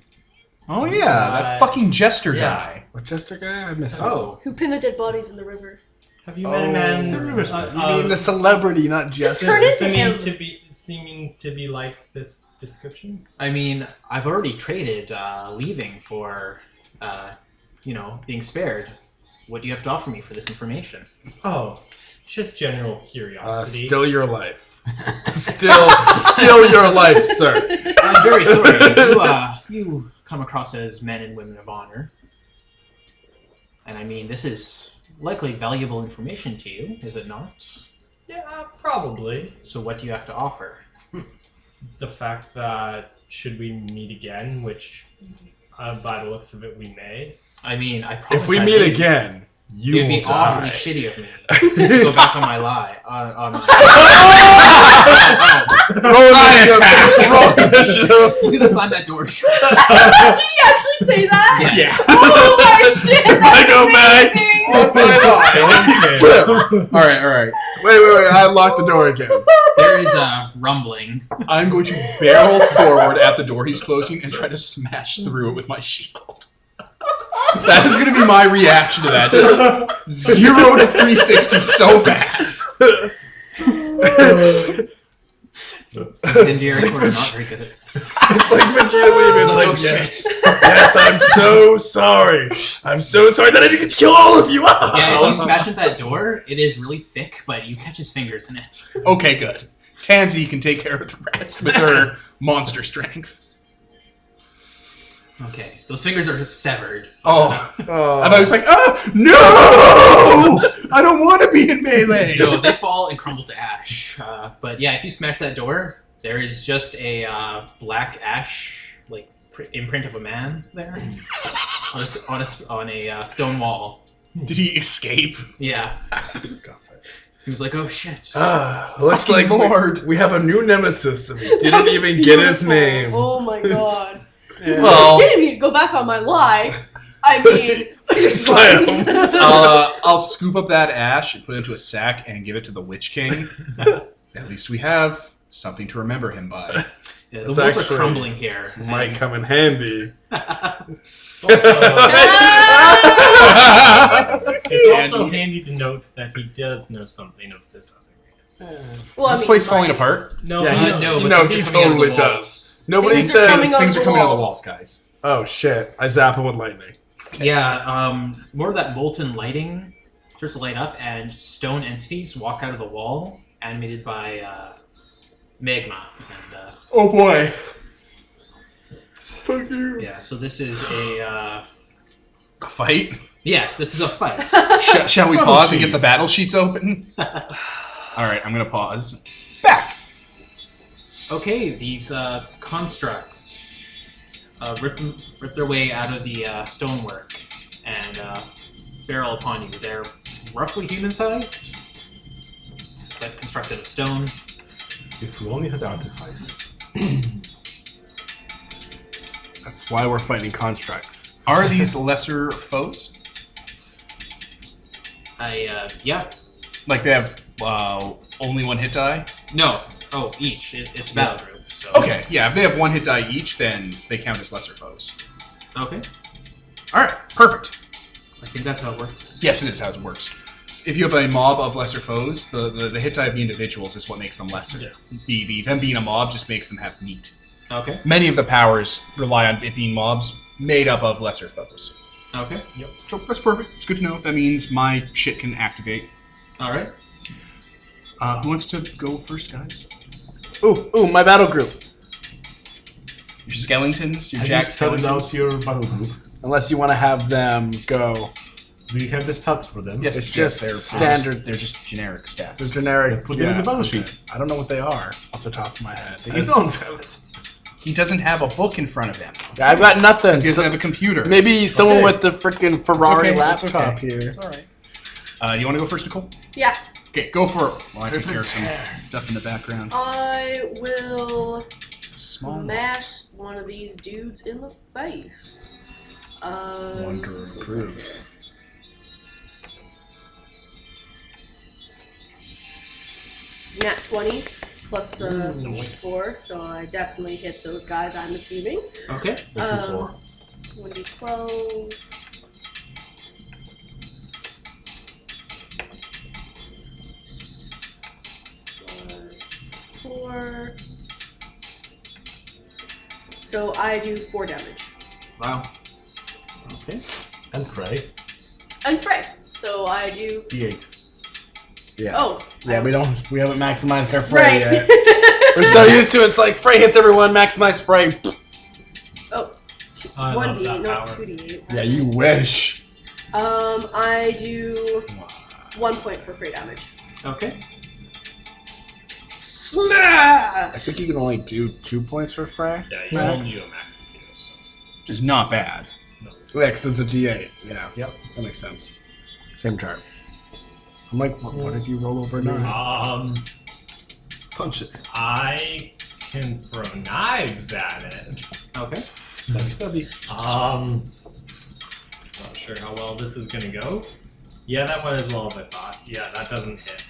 Oh, yeah, that fucking jester guy. what jester guy? I missed. Oh. Who pinned the dead bodies in the river. Have you met a man? The river you mean the celebrity, not Just jester? turn into him. Seeming to be like this description? I mean, I've already traded leaving for, being spared. What do you have to offer me for this information? Oh, just general curiosity. Still your life. still your life, sir. I'm very sorry. You come across as men and women of honor. And I mean, this is likely valuable information to you, is it not? Yeah, probably. So what do you have to offer? The fact that should we meet again, which by the looks of it we may. I mean, I promise If we meet again, you it'd will be awfully die. shitty of me to go back on my lie. On my... Roll attack! Roll initiative! He's gonna slam that door shut. Did he actually say that? Yes. Oh my shit! I go back! Amazing. All right. Wait, I locked the door again. There is a rumbling. I'm going to barrel forward at the door he's closing and try to smash through it with my shield. That is going to be my reaction to that. Just 0 to 360 so fast. Incendiary Core is not very good at this. It's like Vegeta Weave. It's like, yes, I'm so sorry. I'm so sorry that I didn't get to kill all of you. Yeah, if you smash into that door, it is really thick, but you catch his fingers in it. Okay, good. Tansy can take care of the rest with her monster strength. Okay, those fingers are just severed. Oh. I thought he was like, no! I don't want to be in melee! No, they fall and crumble to ash. But yeah, if you smash that door, there is just a black ash like imprint of a man there on a stone wall. Did he escape? Yeah. He was like, "Oh shit!" Looks like we have a new nemesis, and we didn't even get his name. Oh my god. Yeah. Well, Shit, if you'd go back on my lie. I mean, Slam. I'll scoop up that ash and put it into a sack and give it to the Witch King. At least we have something to remember him by. Yeah, the It's walls are actually- crumbling here. Might come in handy. It's also handy to note that he does know something of this other man. well, Is this place falling apart? No, Yeah, no, but no, things he are coming out of totally the does. walls. Nobody Things are coming says out Things of are the coming out of the walls. walls, guys. Oh shit! I zap him with lightning. Yeah, more of that molten lighting starts to light up, and stone entities walk out of the wall, animated by magma. And Oh boy. Fuck you. Yeah, so this is a fight? yes, this is a fight. Shall we pause and get the battle sheets open? Alright, I'm gonna pause. Back! Okay, these constructs rip their way out of the stonework and barrel upon you. They're roughly human-sized, but constructed of stone. If we only had artifice. That's why we're fighting constructs. Are these lesser foes? Yeah. Like they have only one hit die? No. Oh, each. It's a battle group, so... Okay, yeah, if they have one hit die each, then they count as lesser foes. Okay. Alright, perfect. I think that's how it works. Yes, it is how it works. If you have a mob of lesser foes, the hit die of the individuals is what makes them lesser. Yeah. Them being a mob just makes them have meat. Okay. Many of the powers rely on it being mobs made up of lesser foes. Okay. Yep. So that's perfect. It's good to know. That means my shit can activate. Alright. Who wants to go first, guys? Ooh, my battle group. Your skeletons, your Have jack you started skeletons. out your battle group? Unless you want to have them go. Do you have the stats for them? Yes, It's just they're standard. They're just generic stats. They're generic. Put them in the battle sheet. I don't know what they are off the top of my head. You don't have it. He doesn't have a book in front of him. I've got nothing. He doesn't have a computer. Maybe someone Okay. with the freaking Ferrari okay, it's laptop okay. here. It's all right. Do you want to go first, Nicole? Yeah. Okay, go for it. While I take care of some stuff in the background. I will Small smash one of these dudes in the face. Wonder approves. Nat 20 plus 4, so I definitely hit those guys, I'm assuming. Okay. This is 4. 1d12. Plus 4. So I do 4 damage. Wow. Okay. And Frey. And Frey. So I do. D8. Yeah. Oh. Yeah, we haven't maximized our Frey Right. yet. We're so used to it. It's like Frey hits everyone, maximize Frey. Oh. I love 1d, that not power. 2d8. Yeah, you wish. I do 1 point for free damage. Okay. I Smash! think you can only do 2 points for Frey. Yeah, you only do a max of 2, so. Which is not bad. Yeah, because it's a D8. Yeah. Yep. That makes sense. Same chart. I'm like, what if you roll over 9? Punch it. I can throw knives at it. Okay. Stabby, stabby. Not sure how well this is gonna go. Yeah, that went as well as I thought. Yeah, that doesn't hit.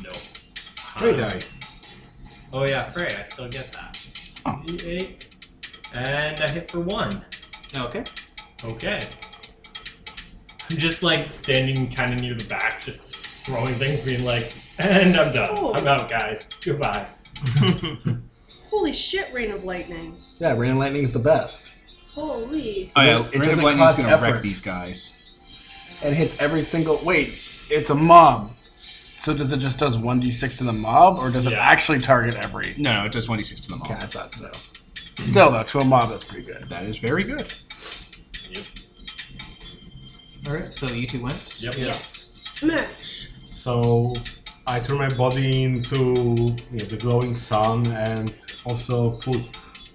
No. Frey die. Oh yeah, Frey, I still get that. Oh. D8. And I hit for 1. Okay. Okay. I'm just like standing kind of near the back, just throwing things, being like, and I'm done. Oh. I'm out, guys. Goodbye. Holy shit, Rain of Lightning. Yeah, Rain and Lightning is the best. Holy. Oh yeah, It Rain of doesn't Lightning's cost gonna effort. wreck these guys. It hits every single... Wait, it's a mob. So does it just does 1d6 to the mob, or does it Yeah. actually target every... No, it does 1d6 to the mob. Okay, I thought so. Still, though, to a mob, that's pretty good. That is very good. Yep. Alright, so you two went? Yep. Yes. Smash. So I turn my body into the glowing sun and also put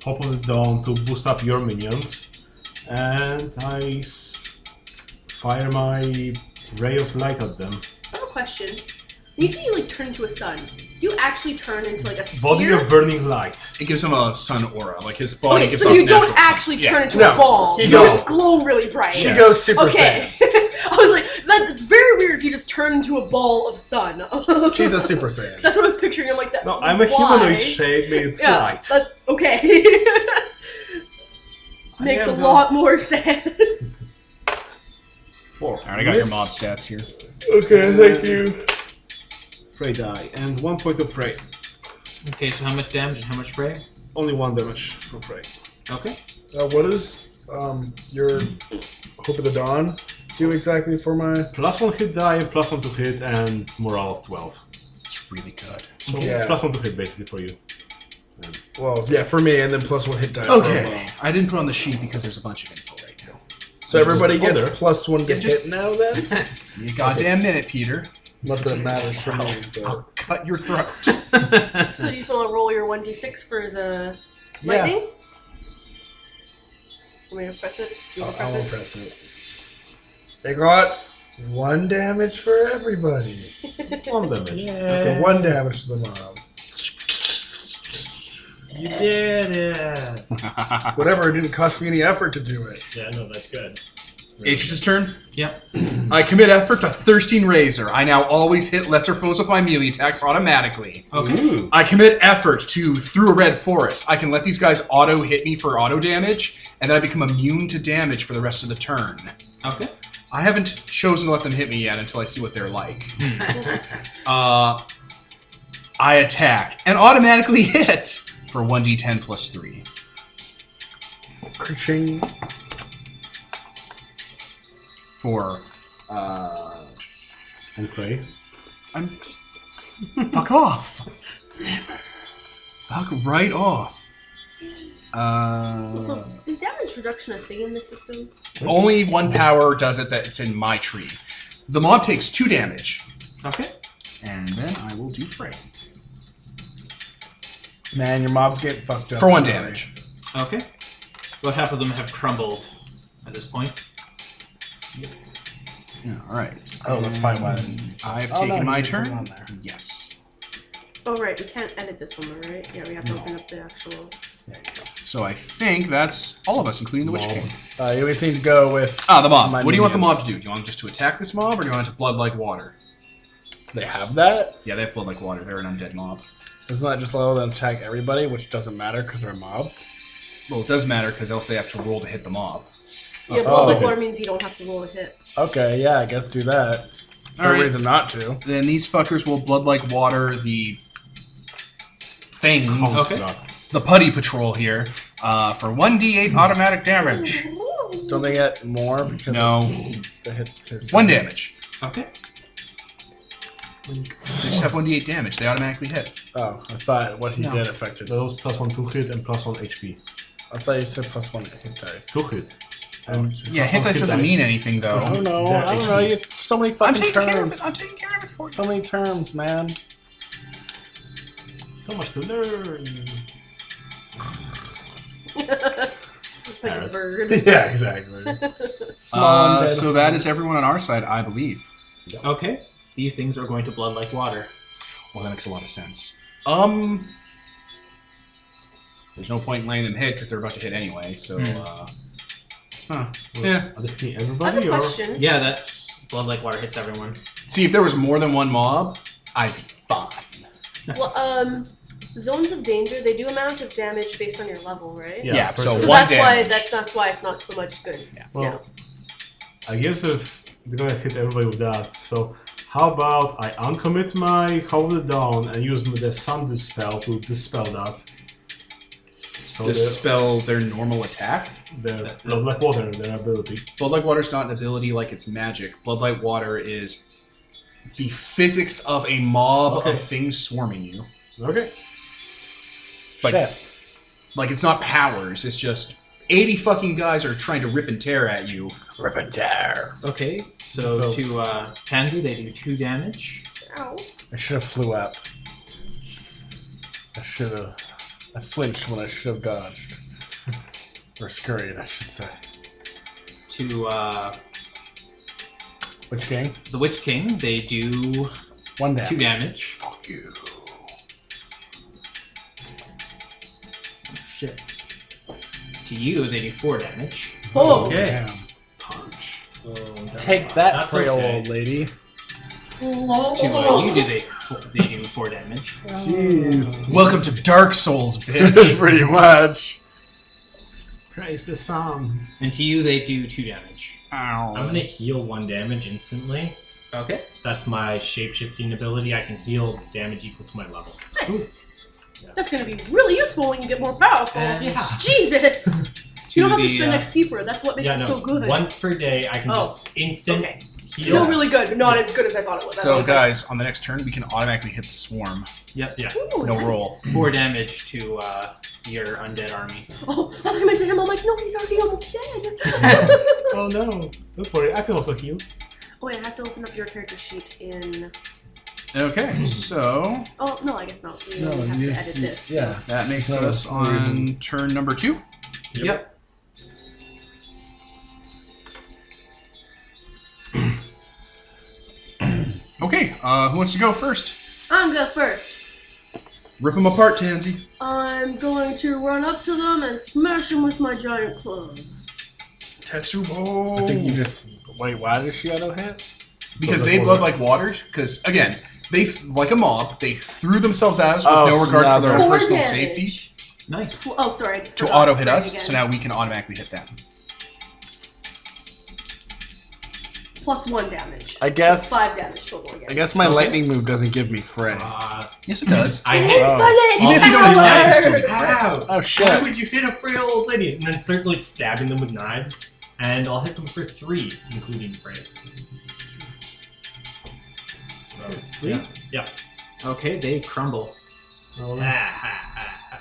Hope of the Dawn to boost up your minions. And I fire my ray of light at them. I have a question. When you say you like turn into a sun, do you actually turn into like a sphere? Body of burning light. It gives him a sun aura. Like his body Okay, gives so off you natural don't actually sun. turn into No, a ball. he You goes- just glow really bright. She goes Super Okay. I was like, that's very weird if you just turn into a ball of sun. Saiyan. She's a Super Saiyan. That's what I was picturing. I'm like that. No, I'm a why? humanoid shape made of Yeah, light. that, okay. Makes I a am lot more sense. 4. Alright, I got your mob stats here. Okay, thank you. Frey die, and 1 point of Frey. Okay, so how much damage and how much fray? Only 1 damage from Frey. Okay. What is your Hope of the Dawn do exactly for my... +1 hit die and +1 to hit and morale of 12. It's really good. So Yeah. +1 to hit basically for you. Well, yeah, for me, and then +1 hit die. Okay, I didn't put on the sheet because there's a bunch of info right now. So everybody gets there. +1 to just- hit now, then? You goddamn minute, Peter. Not that it matters for me. I'll But... cut your throat. So you just want to roll your 1d6 for the Yeah. lightning? Want me to press it? Do you want to press I'll it? press it. They got 1 damage for everybody. 1 damage. So 1 damage to the mob. You did it. Whatever, it didn't cost me any effort to do it. Yeah, no, that's good. Atrus' turn. Yep. I commit effort to Thirsting Razor. I now always hit lesser foes with my melee attacks automatically. Okay. I commit effort to Through a Red Forest. I can let these guys auto hit me for auto damage, and then I become immune to damage for the rest of the turn. Okay. I haven't chosen to let them hit me yet until I see what they're like. I attack and automatically hit for 1d10 plus 3. Ka-ching. For, Okay. I'm just... Fuck off. Fuck right off. So, is damage reduction a thing in this system? Only one power does it that's in my tree. The mob takes 2 damage. Okay. And then I will do Fray. Man, your mob's getting fucked up. For 1 damage. Okay. About half of them have crumbled at this point. Yeah, alright. Oh, that's probably why I didn't see I have Oh, taken no, my you can put it turn. on there. Yes. Oh, right. We can't edit this one, though, right? Yeah, we have to open up the actual... There you go. So I think that's all of us, including the Witch King. You always need to go with... Ah, the mob. My What do you want the minions. mob to do? Do you want them just to attack this mob, or do you want it to blood like water? They have that? Yeah, they have blood like water. They're an undead mob. Isn't that just allow them to attack everybody, which doesn't matter because they're a mob? Well, it does matter, because else they have to roll to hit the mob. Yeah, Oh, blood like okay. water means you don't have to roll a hit. Okay, yeah, I guess do that. No Alright. reason not to. Then these fuckers will blood like water the things. Okay. The putty patrol here for 1d8 automatic damage. Don't they get more because No. they hit his 1 damage. Okay. They just have 1d8 damage. They automatically hit. Oh, I thought what he did affected. Those +1 to hit and +1 HP. I thought you said +1 hit dice. To hit. Yeah, hit dice doesn't mean anything, though. I don't know. Yeah, I don't know. You so many I'm fucking taking care of terms. it. I'm taking care of it for you. So many terms, man. So much to learn. Like a Parrot. bird. Yeah, exactly. Small undead. So that is everyone on our side, I believe. Okay. These things are going to blood like water. Well, that makes a lot of sense. There's no point in letting them hit because they're about to hit anyway. So, yeah. Are they hitting I have everybody a or? question. Yeah, that blood like water hits everyone. See, if there was more than one mob, I'd be fine. Well, zones of danger, they do amount of damage based on your level, right? Yeah, Yeah, per so turn. So one that's why damage. that's why it's not so much good. Well, I guess if they're gonna hit everybody with that, so how about I uncommit my Hope of the Dawn and use the Sun Dispel to dispel that. So Dispel their normal attack. their Blood Like Water, their ability. Blood like water is not an ability like it's magic. Blood like water is the physics of a mob Okay. of things swarming you. Okay. Like, Shit. like it's not powers. It's just 80 fucking guys are trying to rip and tear at you. Rip and tear. Okay. So So- to Tansy, they do 2 damage. Ow. I should have flew up. I should have. I flinched when I should have dodged. Or scurried, I should say. To Which game? the Witch King, they do 1 damage. 2 damage. Fuck you. Shit. To you, they do 4 damage. Oh, Okay. Damn. Punch. So Take that, that's frail okay. old lady. To you, they do 4 damage. Jeez. Welcome to Dark Souls, bitch. Pretty much. Praise the sun. And to you, they do 2 damage. Ow. I'm gonna heal 1 damage instantly. Okay. That's my shape-shifting ability. I can heal damage equal to my level. nice. That's gonna be really useful when you get more powerful. And Jesus! to You don't have to the, spend XP for it. That's what makes Yeah, it no. so good. Once per day, I can Oh, just instant okay. Still really good, but not as good as I thought it was. So, guys, on the next turn, we can automatically hit the swarm. Yep. Yeah. Ooh, No nice. roll. 4 damage to your undead army. Oh, I thought I meant to him. I'm like, no, he's already almost dead. Oh no! Don't worry, I can also heal. Oh, wait, I have to open up your character sheet in. Okay, so Oh no, I guess not. We only have to edit this. Yeah. that makes No, us no on reason. turn number 2. Yep. Okay, who wants to go first? I'm going first. Rip them apart, Tansy. I'm going to run up to them and smash them with my giant club. Tetsubo. I think you just wait. Why does she auto hit? Because they blood like water. Because again, they like a mob. They threw themselves at us with Oh, no so regard now for their own they're- 4 personal damage. safety Nice. Oh, sorry. I to forgot auto to hit say it us. again. So now we can automatically hit them. +1 damage. I guess. 5 damage total again. I guess my lightning move doesn't give me fray. Yes, it does. I hit. Even if you don't attack, you still get How? Oh Why shit! would you hit a frail old lady and then start like stabbing them with knives? And I'll hit them for 3, including Fray. So, 3? Yeah. Okay, they crumble. Ha, ha, ha, ha.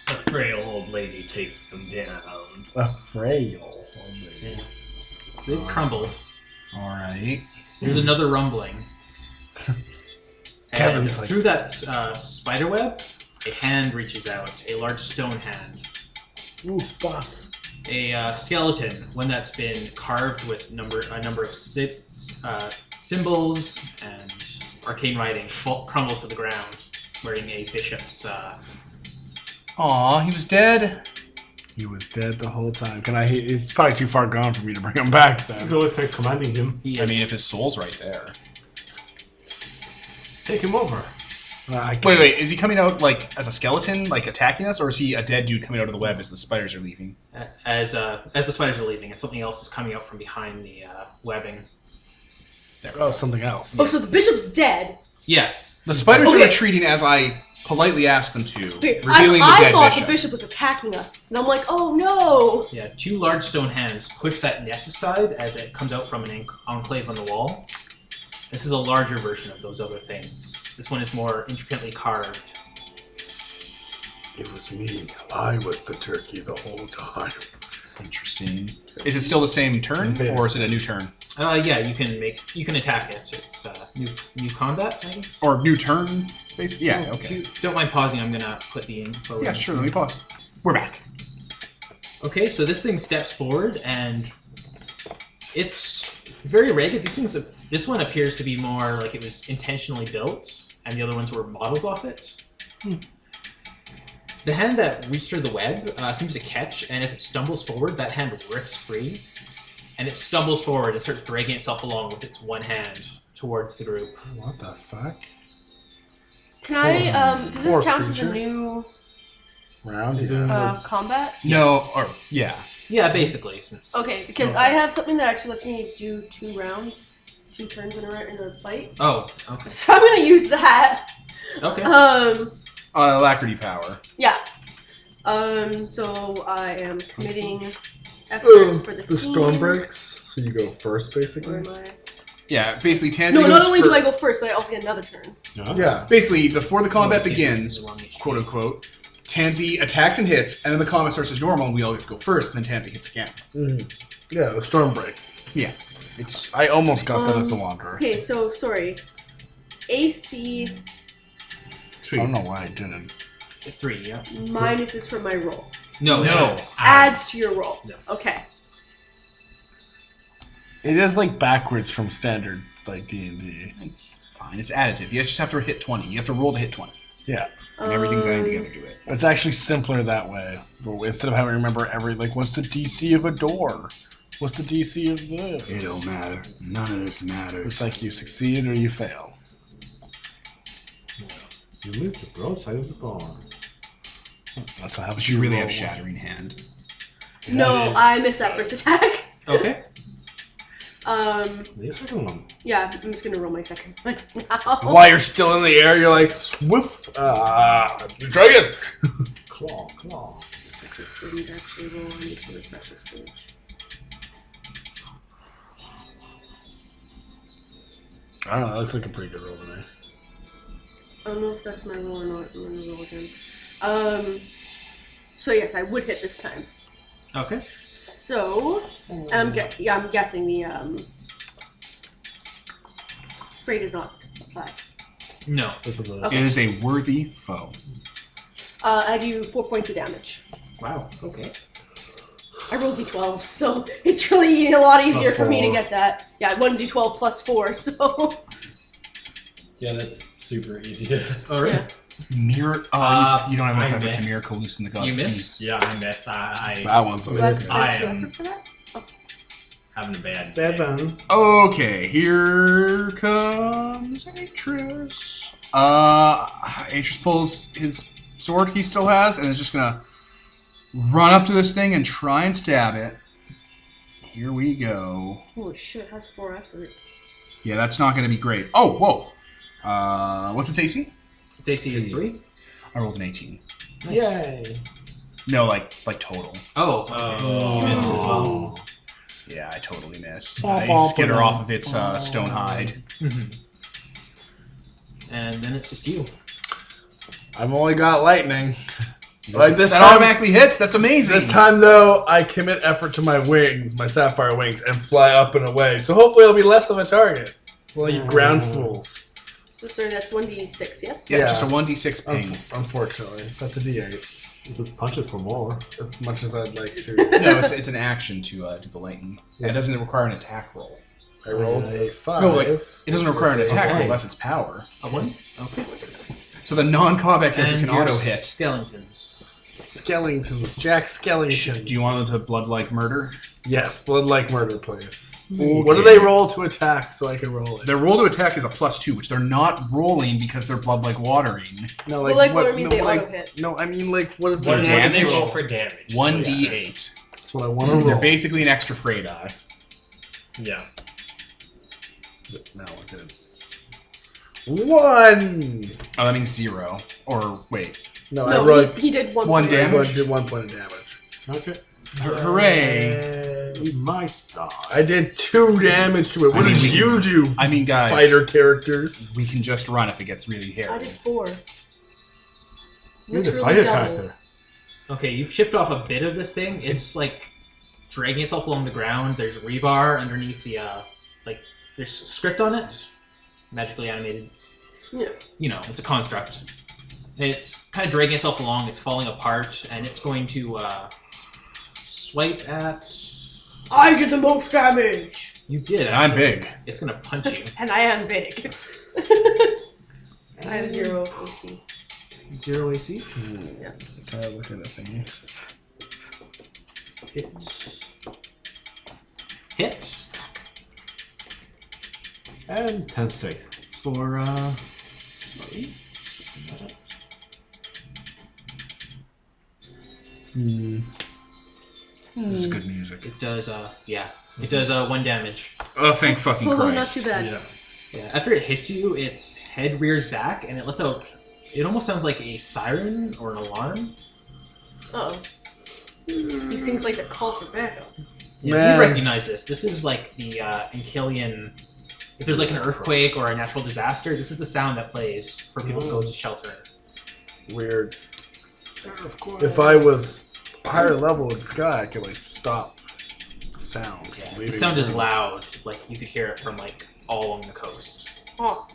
The frail old lady takes them down. A frail. So they've crumbled. All right. There's another rumbling. And Kevin's like- through that spider web, a hand reaches out, a large stone hand. Ooh, boss. A skeleton, one that's been carved with a number of symbols and arcane writing, crumbles to the ground, wearing a bishop's. Aw, he was dead. He was dead the whole time. Can I? It's probably too far gone for me to bring him back. You Then can always start commanding him. He I is- mean, if his soul's right there. Take him over. I can't- Wait, is he coming out like as a skeleton, like attacking us, or is he a dead dude coming out of the web as the spiders are leaving? as the spiders are leaving, and something else is coming out from behind the webbing. Oh, something else. Oh, so the bishop's dead. Yes. The spiders are Okay. retreating as I politely asked them to, Wait, revealing the I dead thought bishop. the bishop was attacking us. And I'm like, oh no. Yeah, 2 large stone hands push that nest aside as it comes out from an enclave on the wall. This is a larger version of those other things. This one is more intricately carved. It was me. I was the turkey the whole time. Interesting. Is it still the same turn, or is it a new turn? Yeah, you can attack it. It's new combat, I guess. Or new turn, basically? Yeah, If okay. you don't mind pausing, I'm gonna put the info in. Yeah, sure, let me pause. We're back. Okay, so this thing steps forward and it's very ragged. This one appears to be more like it was intentionally built, and the other ones were modeled off it. The hand that reached through the web seems to catch, and as it stumbles forward, that hand rips free, and it stumbles forward and starts dragging itself along with its one hand towards the group. What the fuck? Can I, does Poor this count as a creature. new Round? Is Yeah. it- combat? No, or, yeah. Yeah, basically. Since Okay, because I have something that actually lets me do 2 rounds, 2 turns in a fight. Oh, okay. So I'm gonna use that. Okay. Alacrity power. Yeah. So I am committing effort for the scene. storm breaks, so you go first, Where basically. am I? Yeah, basically Tansy No, not goes only for- do I go first, but I also get another turn. Yeah. Basically, before the combat Oh, you can't begins, do the wrong HP. quote unquote, Tansy attacks and hits, and then the combat starts as normal, and we all get to go first, and then Tansy hits again. Yeah, the storm breaks. Yeah. It's I almost got that as a wanderer. Okay, so sorry. AC I don't know why I didn't. 3, yeah. minus is for my roll. No, No. Adds to your roll. No. Okay. It is like backwards from standard like D&D. it's fine. It's additive. You just have to hit 20. You have to roll to hit 20. Yeah. And everything's adding together to it. It's actually simpler that way. But instead of having to remember what's the DC of a door? What's the DC of this? It don't matter. None of this matters. It's like you succeed or you fail. You missed the broadside of the barn. That's what happens. But you really have Shattering Hand. No, I missed that first attack. Okay. The second one. Yeah, I'm just gonna roll my second one now. While you're still in the air, you're like, woof, dragon! Claw. Didn't actually roll. I need to refresh this page. I don't know. That looks like a pretty good roll to me. I don't know if that's my roll or not. I'm gonna roll again. So yes, I would hit this time. Okay. So, I'm guessing the freight is not black. No. It is a worthy foe. I do 4 points of damage. Wow. Okay. I rolled d12, so it's really a lot easier Plus for me to 4. get that. Yeah, 1d12 plus 4, so... Yeah, that's super easy to. All right. Yeah. You don't have enough I effort to miss. miracle loosen the god's You teeth. miss? Yeah, I miss. I That one's always That's good. I too am- effort for that? having a bad day. Devon. Okay, here comes Atrus. Atrus pulls his sword he still has and is just gonna run up to this thing and try and stab it. Here we go. Holy shit, it has 4 effort. Yeah, that's not gonna be great. Oh, whoa. What's its AC? Its AC is 3. I rolled an 18. Nice. Yay. No, like total. Oh. Okay. You missed as well. Yeah, I totally missed. I skitter off of its stone hide. And then it's just you. I've only got lightning. Like this That time, automatically hits. That's amazing. this time though, I commit effort to my wings, my sapphire wings, and fly up and away. So hopefully it'll be less of a target. Well, you ground fools. So, sorry, that's 1d6, yes? Yeah, Yeah. just a 1d6 ping. Unfortunately, that's a D8. You could punch it for more. As much as I'd like to. No, it's an action to do the lightning. Yeah. It doesn't require an attack roll. I rolled a 5. No, like, it doesn't require an which is attack a- roll. That's its power. A 1? Okay. So the non-combat character And can your auto hit. skeletons. Skeletons. Jack Skellington. Do you want them to blood like murder? Yes, blood like murder, please. Okay. What do they roll to attack so I can roll it? Their roll to attack is a +2, which they're not rolling because they're blood like watering. No, Well, like, what means they auto-hit. No, I mean, like, what is the What What damage? damage? They roll for damage. 1d8. That's what I want to roll. They're basically an extra fray die. Yeah. No, look at it. 1! Oh, that means 0. Or wait. No, I No, rolled. he did 1 One point. damage? I did 1 point of damage. Okay. Hooray! We might die. I did 2 damage to it. What I mean, did we you do, I mean, guys, fighter characters? we can just run if it gets really I hairy. did 4. You're the Literally fire double. character. Okay, you've chipped off a bit of this thing. It's like dragging itself along the ground. There's rebar underneath the there's script on it, magically animated. Yeah. You know, it's a construct. It's kind of dragging itself along. It's falling apart, and it's going to swipe at. I did the most damage! You did. And I'm actually. big. It's gonna punch you. And I am big. I have 0 AC. 0 AC. Can I look at a thingy? Hit And 10 strength. for This is good music. it does it does 1 damage. Oh, thank fucking Oh, Christ. not too bad. Yeah. Yeah. After it hits you, its head rears back and it lets out. It almost sounds like a siren or an alarm. Uh-oh. These things like to call for backup. Yeah, Man. you recognize this. This is like the Ankelian. If there's like an earthquake or a natural disaster, this is the sound that plays for people to go to shelter. Weird. If I was higher level in the sky, I could like stop the sound. The sound is loud, like you could hear it from like all along the coast. Oh,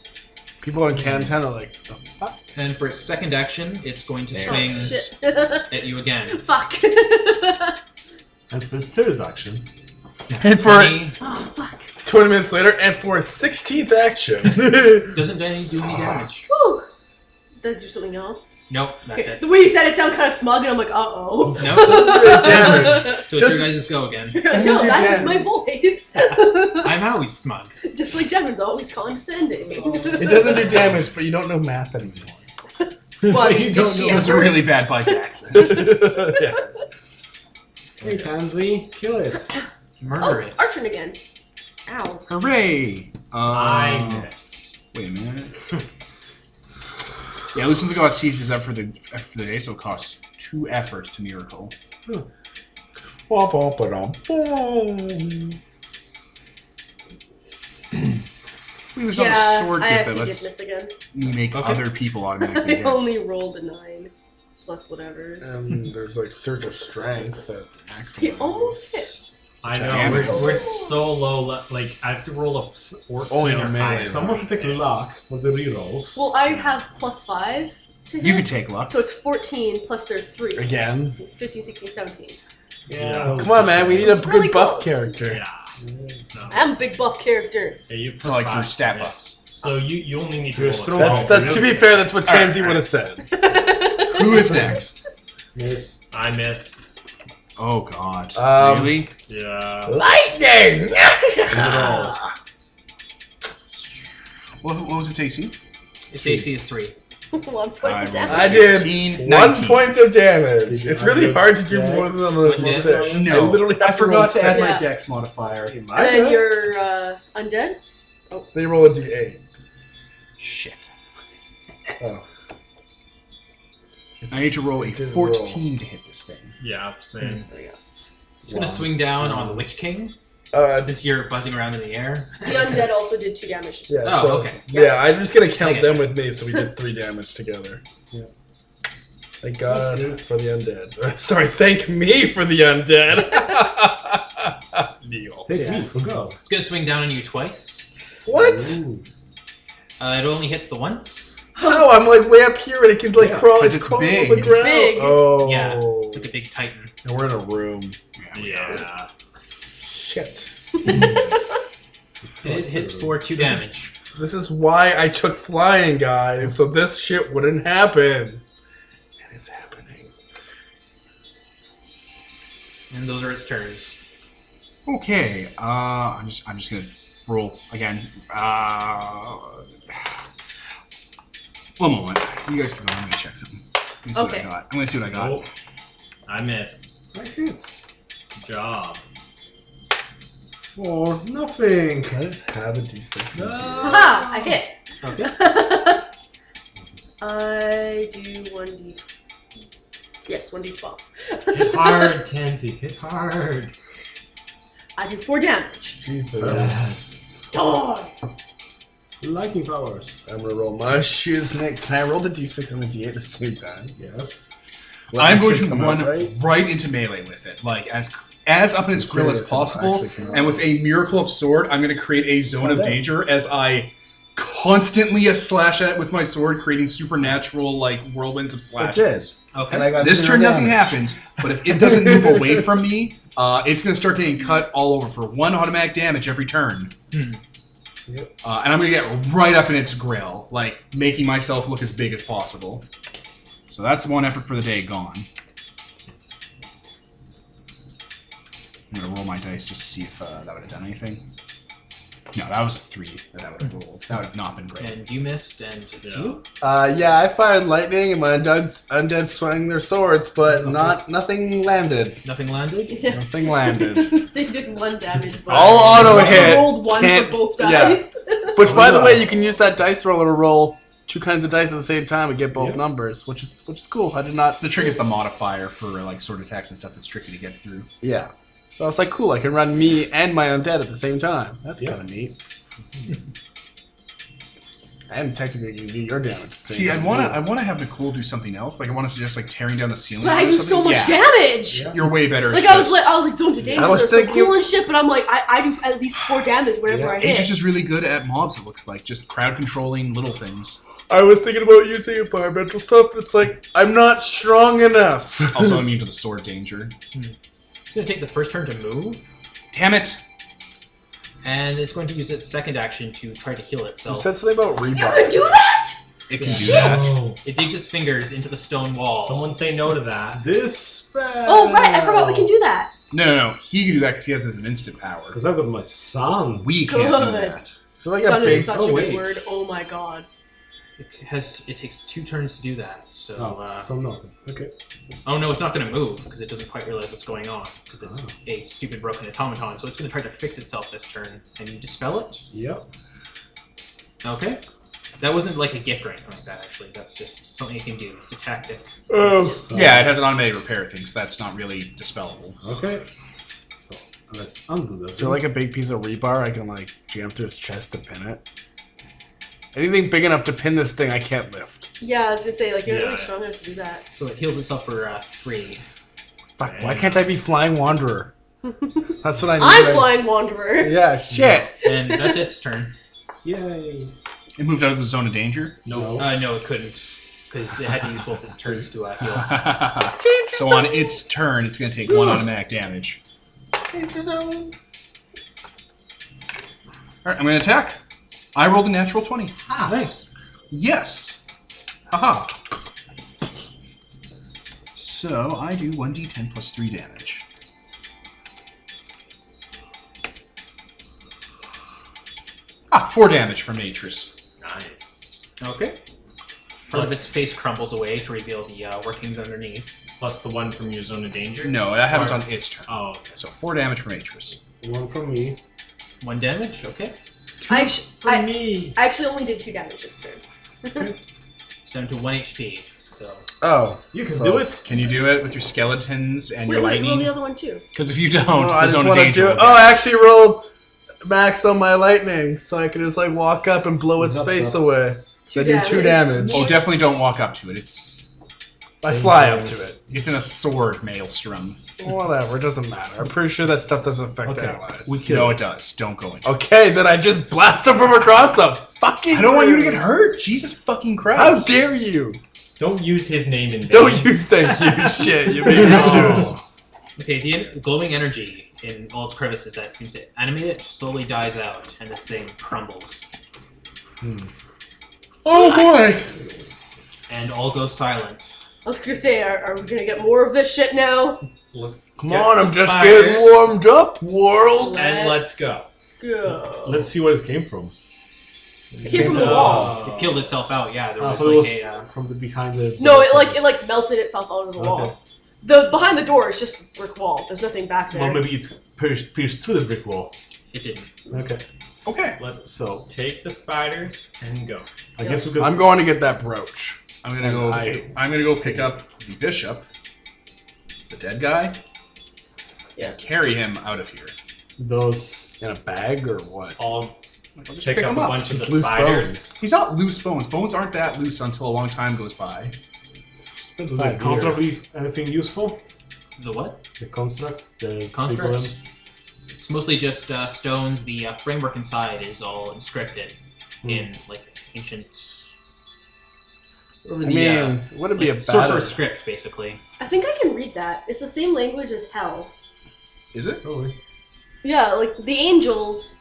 People on Canton are like, the fuck? And for its second action, it's going to swing shit. at you again. Fuck. And for his third action, And for 20 Oh, fuck. 20 minutes later, and for its 16th action. doesn't do any damage. Whew. Does it do something else? Nope, that's it. The way you said it sounded kind of smug, and I'm like, uh-oh. Nope. damage. So it's your guys' go again. No, that's just my voice. I'm always smug. Just like Devin's always condescending. It doesn't do damage, but you don't know math anymore. Well, I mean, You did don't she It was a ever? really bad bike accident. Yeah. hey Tansy, kill it. Murder Oh, it. our turn again. Ow. Hooray! I miss. Wait a minute. Yeah, listen to God's teeth is up for the day, so it costs 2 effort to miracle. Womp, womp, ba-dum, boom. There's not a sword I gift actually that did lets miss again. me make Okay. other people automatically I hit. only rolled a 9 plus whatever. There's like Surge of Strength that He maximizes. almost hit. I know, Damage. we're so low, like, I have to roll a 14 Only or on higher. melee. Someone should take luck for the rerolls. Well, I have plus 5 to hit. You can take luck. So it's 14 plus their 3. Again. 15, 16, 17. Yeah. Come on, man. We need a good Really buff close. character. Yeah. No. I'm a big buff character. Yeah, you Like through 5. stat Yeah. buffs. So you only need to You're roll a strong. 12. To be fair, that's what Tansy would have said. Who is next? Miss. I missed. Oh god. Really? Yeah. Lightning! What was its AC? Its AC is 3. 1 point I of rolled damage. I did 16, 1 19. point of damage. Did you It's add really your hard to do dex? more than a What did? six. No, I literally have I forgot to add my Yeah. dex modifier. And then you're undead. They roll a d8. Shit. Oh. I need to roll a It did 14 to hit this thing. Yeah, same. There we go. It's going to swing down on the Witch King since you're buzzing around in the air. The undead also did 2 damage. Yeah, Oh, so, okay. Yeah, I'm just gonna I count get them you. with me, so we did 3 damage together. Yeah. Thank God for the undead. Sorry, thank me for the undead. Neil. Take me, for God. It's going to swing down on you twice. What? Ooh. It only hits the once. How? I'm like way up here and it can like crawl. 'cause it's crawl big. on the It's ground. big. Oh. Yeah, it's like a big titan. And we're in a room. Yeah. Shit. It hits for 2 damage. This is why I took flying, guys, so this shit wouldn't happen. And it's happening. And those are its turns. Okay, I'm just gonna roll again. One moment. You guys can go. I'm gonna check something. Let me see what I Okay. got. I'm gonna see what I got. Oh, I miss. I hit. Good job. For nothing. Can I just have a d6? Haha! I hit. Okay. I do 1d. Yes, 1d12. Hit hard, Tansy. Hit hard. I do 4 damage. Jesus. Yes. Die! Lightning powers. I'm gonna roll my shiznit. Can I roll the d6 and the d8 at the same time? Yes. Will I'm going actually to come run out right into melee with it, like as up in its grill as Curious if it'll possible. actually come out. And with a miracle of sword, I'm going to create a zone of danger as I constantly slash at it with my sword, creating supernatural like whirlwinds of slashes. Okay. And I got This 0 turn, nothing damage. happens, but if it doesn't move away from me, it's going to start getting cut all over for 1 automatic damage every turn. Yep. And I'm going to get right up in its grill, like making myself look as big as possible. So that's 1 effort for the day gone. I'm going to roll my dice just to see if that would have done anything. No, that was a 3 that would have rolled. That would have not been great. And you missed, and it's you. Yeah, I fired lightning and my undead swung their swords, but nothing landed. Nothing landed? Yeah. Nothing landed. They did 1 damage. But All auto I hit. rolled 1 Can't- for both yeah. dice. Which, by the way, you can use that dice roller to roll 2 kinds of dice at the same time and get both Yep. numbers, which is cool. I did not. The trick is the modifier for like sword attacks and stuff that's tricky to get through. Yeah. So I was like, cool. I can run me and my undead at the same time. That's Yep. kind of neat. And technically, you can do your damage. At the same See, I time, wanna have Nicole do something else. Like I want to suggest like tearing down the ceiling. But or I do something. so much Yeah. damage. Yeah. You're way better. Like at I was just- like zones of danger. I was They're so thinking- cool and shit, but I'm like I do at least 4 damage whenever I hit. Aegis is really good at mobs. It looks like just crowd controlling little things. I was thinking about using environmental stuff, but it's like, I'm not strong enough. Also immune to the sword danger. It's going to take the first turn to move, Damn it! and it's going to use its second action to try to heal You itself. said something about You rebar. can do that? It can Shit! do that. Oh, It digs its fingers into the stone wall. someone say no to that. This spell. Oh right, I forgot we can do that. No. He can do that because he has his instant power. Because I've got my son. We can't do Good. that. So like Sun a big. is such oh, a wait. good word. Oh my god. It takes 2 turns to do that. So, So nothing. Okay. oh no, it's not going to move because it doesn't quite realize what's going on because it's a stupid broken automaton. So it's going to try to fix itself this turn. And you dispel it. Yep. Okay. That wasn't like a gift or anything like that. Actually, that's just something it can do. It's a tactic. So, Yeah, it has an automated repair thing, so that's not really dispellable. Okay. So let's undo that. So like a big piece of rebar, I can like jam to its chest to pin it. Anything big enough to pin this thing, I can't lift. Yeah, I was gonna say, like, you're not Yeah. really strong enough to do that. So it heals itself for 3. Fuck, why can't I be Flying Wanderer? That's what I need. I'm Flying Wanderer. Yeah, shit. And that's its turn. Yay. It moved out of the zone of danger. Nope. No, it couldn't. Because it had to use both its turns to heal. So on its turn, it's going to take 1 automatic damage. Danger zone. Alright, I'm going to attack. I rolled a natural 20. Nice. Yes! Haha. So I do 1d10 plus 3 damage. Ah, 4 damage from Atrus. Nice. Okay. Part of its face crumbles away to reveal the workings underneath. Plus the one from your zone of danger? No, that happens on its turn. Oh, okay. So 4 damage from Atrus. 1 from me. 1 damage, okay. I Me. actually only did 2 damage this turn. It's down to 1 HP, so... Oh. You can So- do it. Can you do it with your skeletons and your Wait, roll the lightning? other one too. Because if you don't, Oh, the I just zone of want to danger do will it. get Oh, I actually rolled max on my lightning, so I can just like walk up and blow its Zup, face zup. away. So I do 2 damage. Oh, definitely don't walk up to it. I fly up to it. It's in a sword maelstrom. Whatever, it doesn't matter. I'm pretty sure that stuff doesn't affect Okay. allies. We kill No, it. it does. Don't go into it. Okay, then I just blast them from across the fucking. I don't want you to room. get hurt. Jesus fucking How Christ. dare you? Don't use his name in vain. Don't use thank you shit. You made me choose. Okay, the glowing energy in all its crevices that seems to animate it slowly dies out, and this thing crumbles. Oh boy. And all goes silent. I was gonna say, are we gonna get more of this shit now? Let's Come get on, the I'm just spiders, getting warmed up, world. And let's go. Go. Let's see where it came from. It came from the wall. It killed itself out, yeah. There I was thought it like was from the behind the. No, it melted itself out of the wall. Okay. The behind the door is just brick wall. There's nothing back there. Well, maybe it pierced through the brick wall. It didn't. Okay. Okay. Let's So take the spiders and go. I guess we could. I'm going to get that brooch. I'm gonna go. I'm gonna go pick up the bishop, the dead guy. Yeah. And carry him out of here. Those. In a bag or what? I'll I'll just pick pick up him a up. bunch of the It's loose spiders. bones. He's not loose bones. Bones aren't that loose until a long time goes by. Do the 5 construct years. be anything useful? The what? The construct? The Constructs? It's mostly just stones. The framework inside is all inscripted in like ancient. I mean, would it be a bad? sorcerer script, basically. I think I can read that. It's the same language as hell. Is it? Probably. Yeah, like the angels.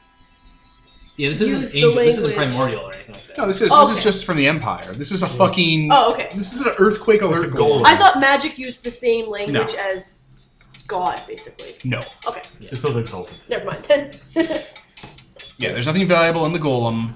Yeah, this Use isn't the angel. This isn't language. primordial or anything like that. No, this is Okay. just from the Empire. This is a fucking. Oh, okay. This is an earthquake It's alert. a golem. I thought magic used the same language No. as God, basically. No. Okay, It's not exalted. never mind then. Yeah, there's nothing valuable in the golem.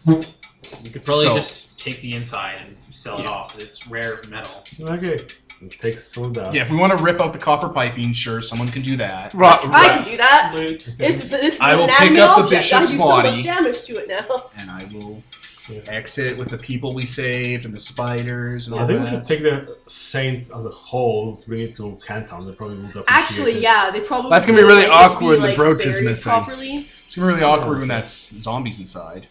You could probably So- just take the inside and sell it Yeah. off because it's rare metal. Okay. It takes some of that. Yeah, if we want to rip out the copper piping, sure, someone can do that. I can do that. Loot. This is I an will pick inanimate up the object. bishop's I do body. so much damage to it now. And I will Yeah. exit with the people we saved and the spiders and all I think that. we should take the saint as a whole to bring it to Canton. They probably would appreciate Actually, it. yeah, they probably. That's gonna be would really like it to awkward be, when the like, brooch is buried missing. Properly. It's gonna be really awkward when that's zombies inside.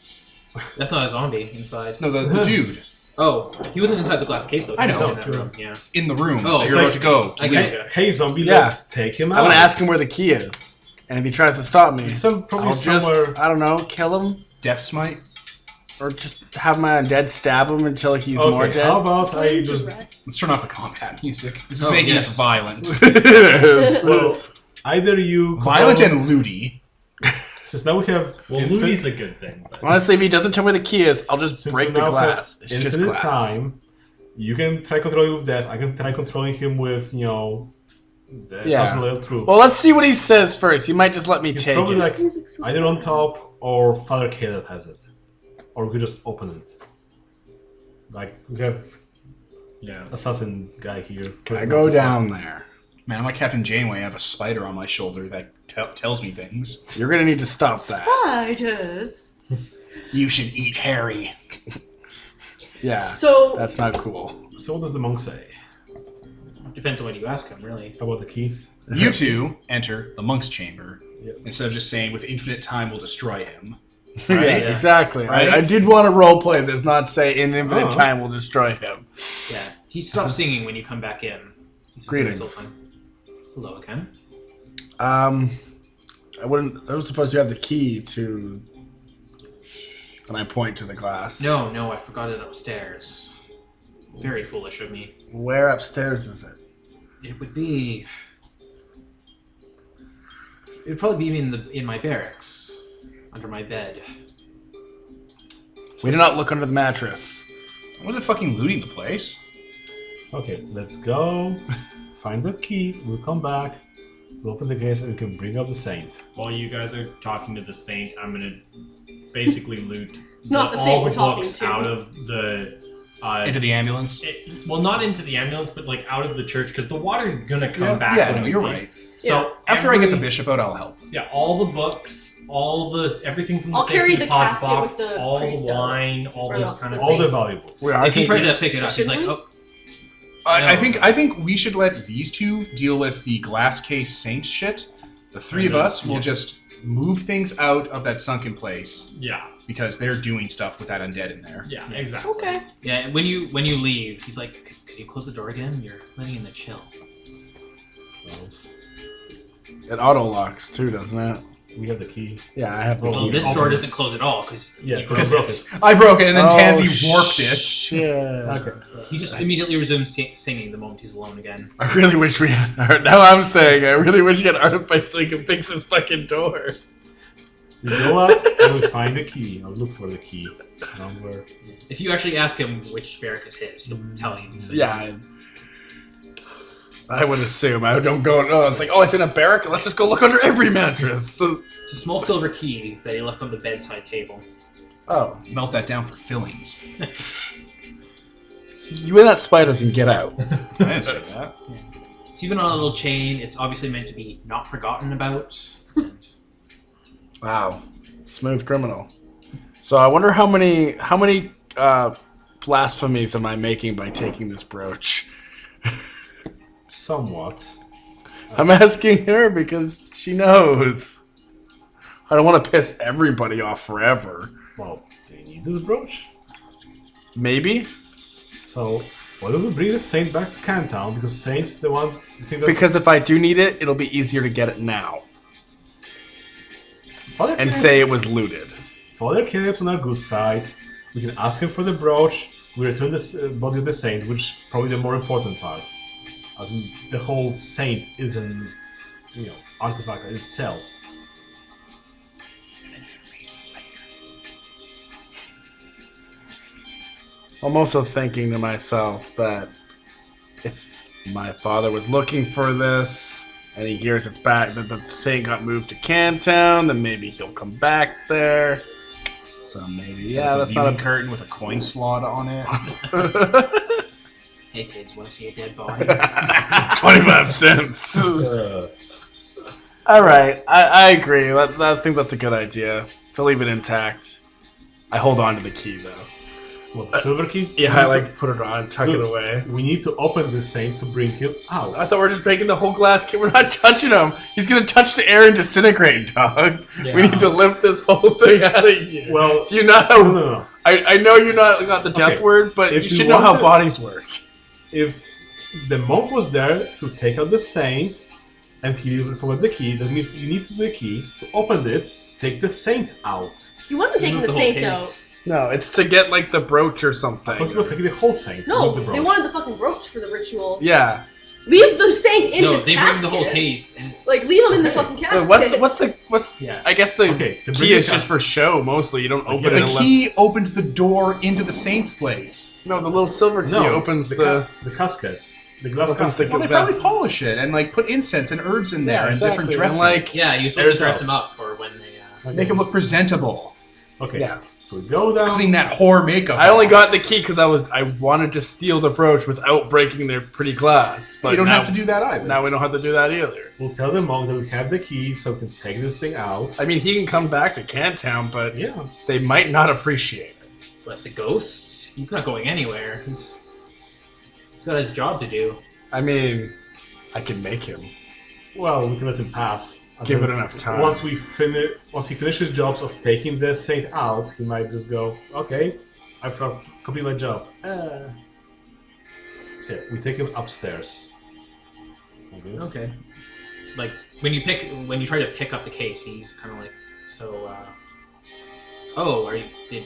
That's not a zombie inside. No, the dude Oh, he wasn't inside the glass case though. He I was know. in that room. Yeah. in the room Oh, that you're like- about to go. I To get Hey, you. hey zombie, Yeah. let's take him out. I'm gonna ask him where the key is, and if he tries to stop me, Probably I'll somewhere. just, I don't know, kill him, Death smite. or just have my undead stab him until he's more Okay, dead. how about I just. Let's turn off the combat music. This is Oh, making yes. us violent. Well, either you. Violent control- and looty. Since now we have. Well, infinite- looty's a good thing. But Honestly, if he doesn't tell me where the key is, I'll just since break we the now glass. have It's just infinite glass. time. You can try controlling with death. I can try controlling him with, the Yeah. 1,000 level troops. Well, let's see what he says first. He might just let me It's take probably it. like either on top or Father Caleb has it. Or we could just open it. Like, we have yeah. assassin guy here. Can I go down there? Man, I'm like Captain Janeway. I have a spider on my shoulder that tells me things. You're gonna need to stop that. Spiders. You should eat Harry. Yeah, So that's not cool. So what does the monk say? Depends on what you ask him, really. About the key? You two enter the monk's chamber. Yep. Instead of just saying, with infinite time, we'll destroy him. Yeah, Right? exactly. Right? I did want to roleplay this, not say in infinite Oh. time will destroy him. Yeah, he stops singing when you come back in. He's Greetings. this whole time. Hello again. I was supposed to have the key to. And I point to the glass. No, I forgot it upstairs. Very foolish of me. Where upstairs is it? It would be. It'd probably be in my barracks, under my bed. We did not look under the mattress. I wasn't fucking looting the place. Okay, let's go. Find the key. We'll come back. We'll open the gates and we can bring up the saint. While you guys are talking to the saint, I'm gonna basically loot It's not the all saint the we're talking books to. out of the. Into the ambulance. Well, not into the ambulance, but like out of the church, because the water's gonna come back. Yeah, when no, we you're leave. right. So Yeah. After I get the bishop out, I'll help. Yeah, all the books, everything from the I'll carry safety the deposit casket box, with the all the priest out. wine, all Or those the- kind of the All the saint. valuables. We are If you try taking. to pick it up, he's like, Shouldn't oh. I No. think we should let these two deal with the glass case saint shit. The three of us will just move things out of that sunken place Yeah, because they're doing stuff with that undead in there. yeah, exactly. Okay. Yeah, when you leave, he's like, could you close the door again? You're letting in the chill. It auto locks too, doesn't it? We have the key. Yeah, I have the Well, key. this door doesn't close at all, because Yeah, you because broke broke it. it. I broke it and then Oh, Tansy warped it. Shit. Okay. He just immediately resumes singing the moment he's alone again. I really wish we had. Now I'm saying, I really wish we had artifice so we can fix this fucking door. We go up and we find the key. I'll look for the key. Somewhere. If you actually ask him which barrack is his, he'll tell you. So Yeah. I would assume. I don't go. No, it's like, oh, it's in a barrack. Let's just go look under every mattress. So, It's a small silver key that he left on the bedside table. oh, Melt that down for fillings. you and that spider can get out. I didn't say that. It's even on a little chain. It's obviously meant to be not forgotten about. And Wow, smooth criminal. So I wonder how many blasphemies am I making by taking this brooch? Somewhat. I'm asking her because she knows. I don't want to piss everybody off forever. Well, do you need this brooch? Maybe So, why don't we bring the saint back to Cantown? Because saint's the one. You think that's because if I do need it, it'll be easier to get it now Father and Caleb's- say it was looted. Father Caleb's on our good side. We can ask him for the brooch. We return the body of the saint, which is probably the more important part. As in, the whole saint is an, artifact in itself. I'm also thinking to myself that if my father was looking for this and he hears it's back, that the saint got moved to Cantown, then maybe he'll come back there. So maybe, yeah, that's not a curtain with a coin slot on it. hey kids, want to see a dead body? 25 cents. All right, I agree. I think that's a good idea to leave it intact. I hold on to the key though. Well, the silver key? Yeah, I like to put it on, tuck it Dude, away. We need to open the saint to bring him out. I thought we were just breaking the whole glass key. We're not touching him. He's gonna touch the air and disintegrate, dog. Yeah. We need to lift this whole thing out of here. Well, do you not know? no. I know you're not the death Okay, word, but if you you should know how want it- bodies work. If the monk was there to take out the saint and he didn't forget the key, that means you need the key to open it to take the saint out. He wasn't taking Remove the whole saint case. out. No, it's to get like the brooch or something. I thought he was taking the whole saint. No, not the they brooch. wanted the fucking brooch for the ritual. Yeah. Leave the saint in No, his they casket. bring the whole case. And Like, leave him in the Okay. fucking casket. What's Yeah. I guess the Okay, the key bring is the just cas- for show mostly. You don't open get it it. The unless key opened the door into the saint's place. no, the little silver key No, opens the, the the casket. The glass Opens the casket. Well, they That's- probably polish it and like put incense and herbs in there Yeah, and different exactly. dressings. And, like, yeah, you're supposed to dress Aired him up for when they. Make him look presentable. Okay, Yeah. so we go down. Clean that whore makeup. I only off. got the key because I wanted to steal the brooch without breaking their pretty glass. But You don't now, have to do that either. Now we don't have to do that either. We'll tell the monk that we have the key so we can take this thing out. I mean, he can come back to Cantown, but Yeah. they might not appreciate it. But the ghost, he's not going anywhere. He's got his job to do. I mean, I can make him. Well, we can let him pass. Give it enough time. Once he finishes jobs of taking the saint out, he might just go, okay, I've completed my job. So yeah, we take him upstairs. I guess. Okay. Like when you try to pick up the case, he's kind of like, so. Oh, did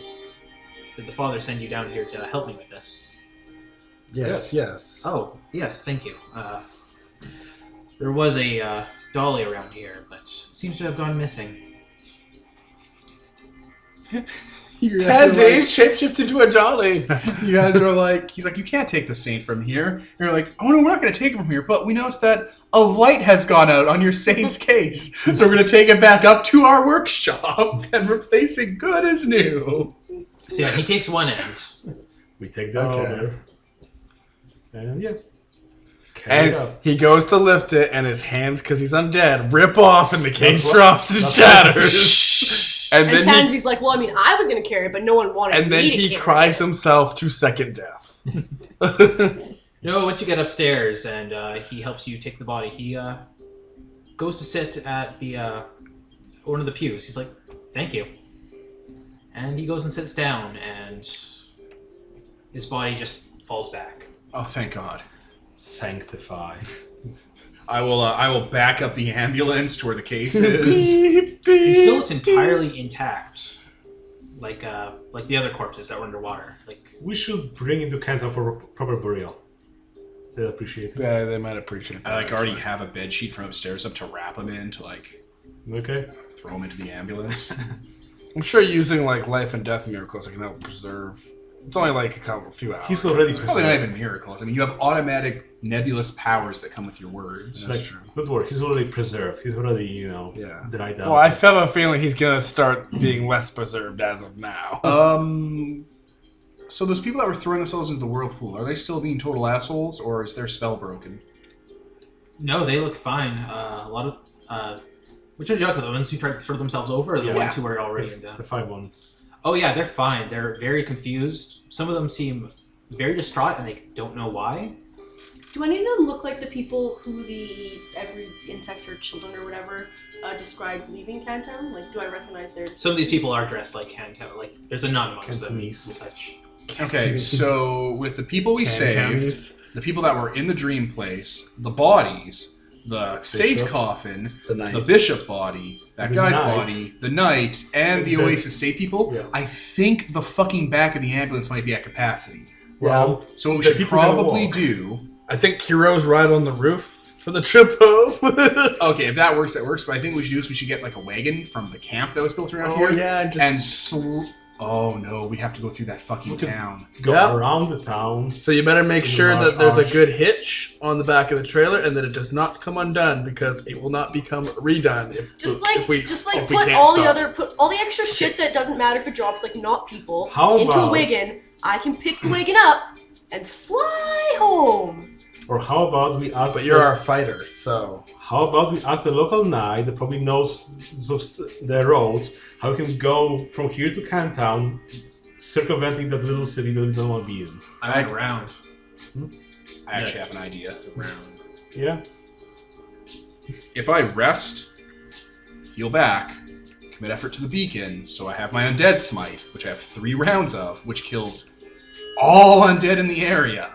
the father send you down here to help me with this? Yes. Oh, yes, thank you. There was a dolly around here, but seems to have gone missing. Tansy shapeshift into a jolly. You guys are like, he's like, you can't take the saint from here. And you're like, oh no, we're not going to take it from here, but we noticed that a light has gone out on your saint's case. So we're going to take it back up to our workshop and replace it good as new. So yeah, he takes one end. We take the other. And yeah. And he goes to lift it, and his hands, because he's undead, rip off, and the case drops and shatters. And Tansy's like, well, I mean, I was going to carry it, but no one wanted me to carry it. And then he cries himself to second death. Once you get upstairs and he helps you take the body, he goes to sit at the one of the pews. He's like, thank you. And he goes and sits down, and his body just falls back. Oh, thank God. Sanctify. I will back up the ambulance to where the case is. He still looks entirely intact, like the other corpses that were underwater. Like we should bring him to Canton for proper burial. They'll appreciate it. Yeah, they might appreciate that. I already have a bed sheet from upstairs up to wrap him in to Okay. throw him into the ambulance. I'm sure using life and death miracles can help preserve. It's only a few hours. He's already It's probably not even miracles. I mean, you have automatic nebulous powers that come with your words. That's true. Don't worry, he's already preserved. He's already, dried out. Well, I have a feeling he's gonna start being less preserved as of now. So those people that were throwing themselves into the whirlpool, are they still being total assholes, or is their spell broken? No, they look fine. A lot of which ones you the ones who tried to throw themselves over, or the ones who were already in the 5 ones. Oh yeah, they're fine. They're very confused. Some of them seem very distraught, and they don't know why. Do any of them look like the people who every insects or children or whatever described leaving Canton? Like, do I recognize their? Some of these people are dressed like Canton. Like, there's a nun amongst them and such. Okay, so with the people we saved, the people that were in the dream place, the bodies, the sage coffin, the bishop body, that guy's body, the knight, and the Oasis State people, I think the fucking back of the ambulance might be at capacity. Well, so what we should probably do... I think Kiro's right on the roof for the trip home. Okay, if that works, that works. But I think what we should do is we should get a wagon from the camp that was built around here. Yeah, oh no, we have to go through that fucking town. Go around the town. So you better make sure that there's a good hitch on the back of the trailer and that it does not come undone because it will not become redone if we put all the extra shit that doesn't matter if it drops, like not people, into a wagon. I can pick the wagon up and fly home. Or how about we ask... But you're our fighter, so... How about we ask the local knight that probably knows the roads, how we can go from here to Cantown, circumventing that little city that we don't want to be in. I went around. I actually have an idea. Around. Yeah. If I rest, heal back, commit effort to the beacon, so I have my undead smite, which I have 3 rounds of, which kills all undead in the area.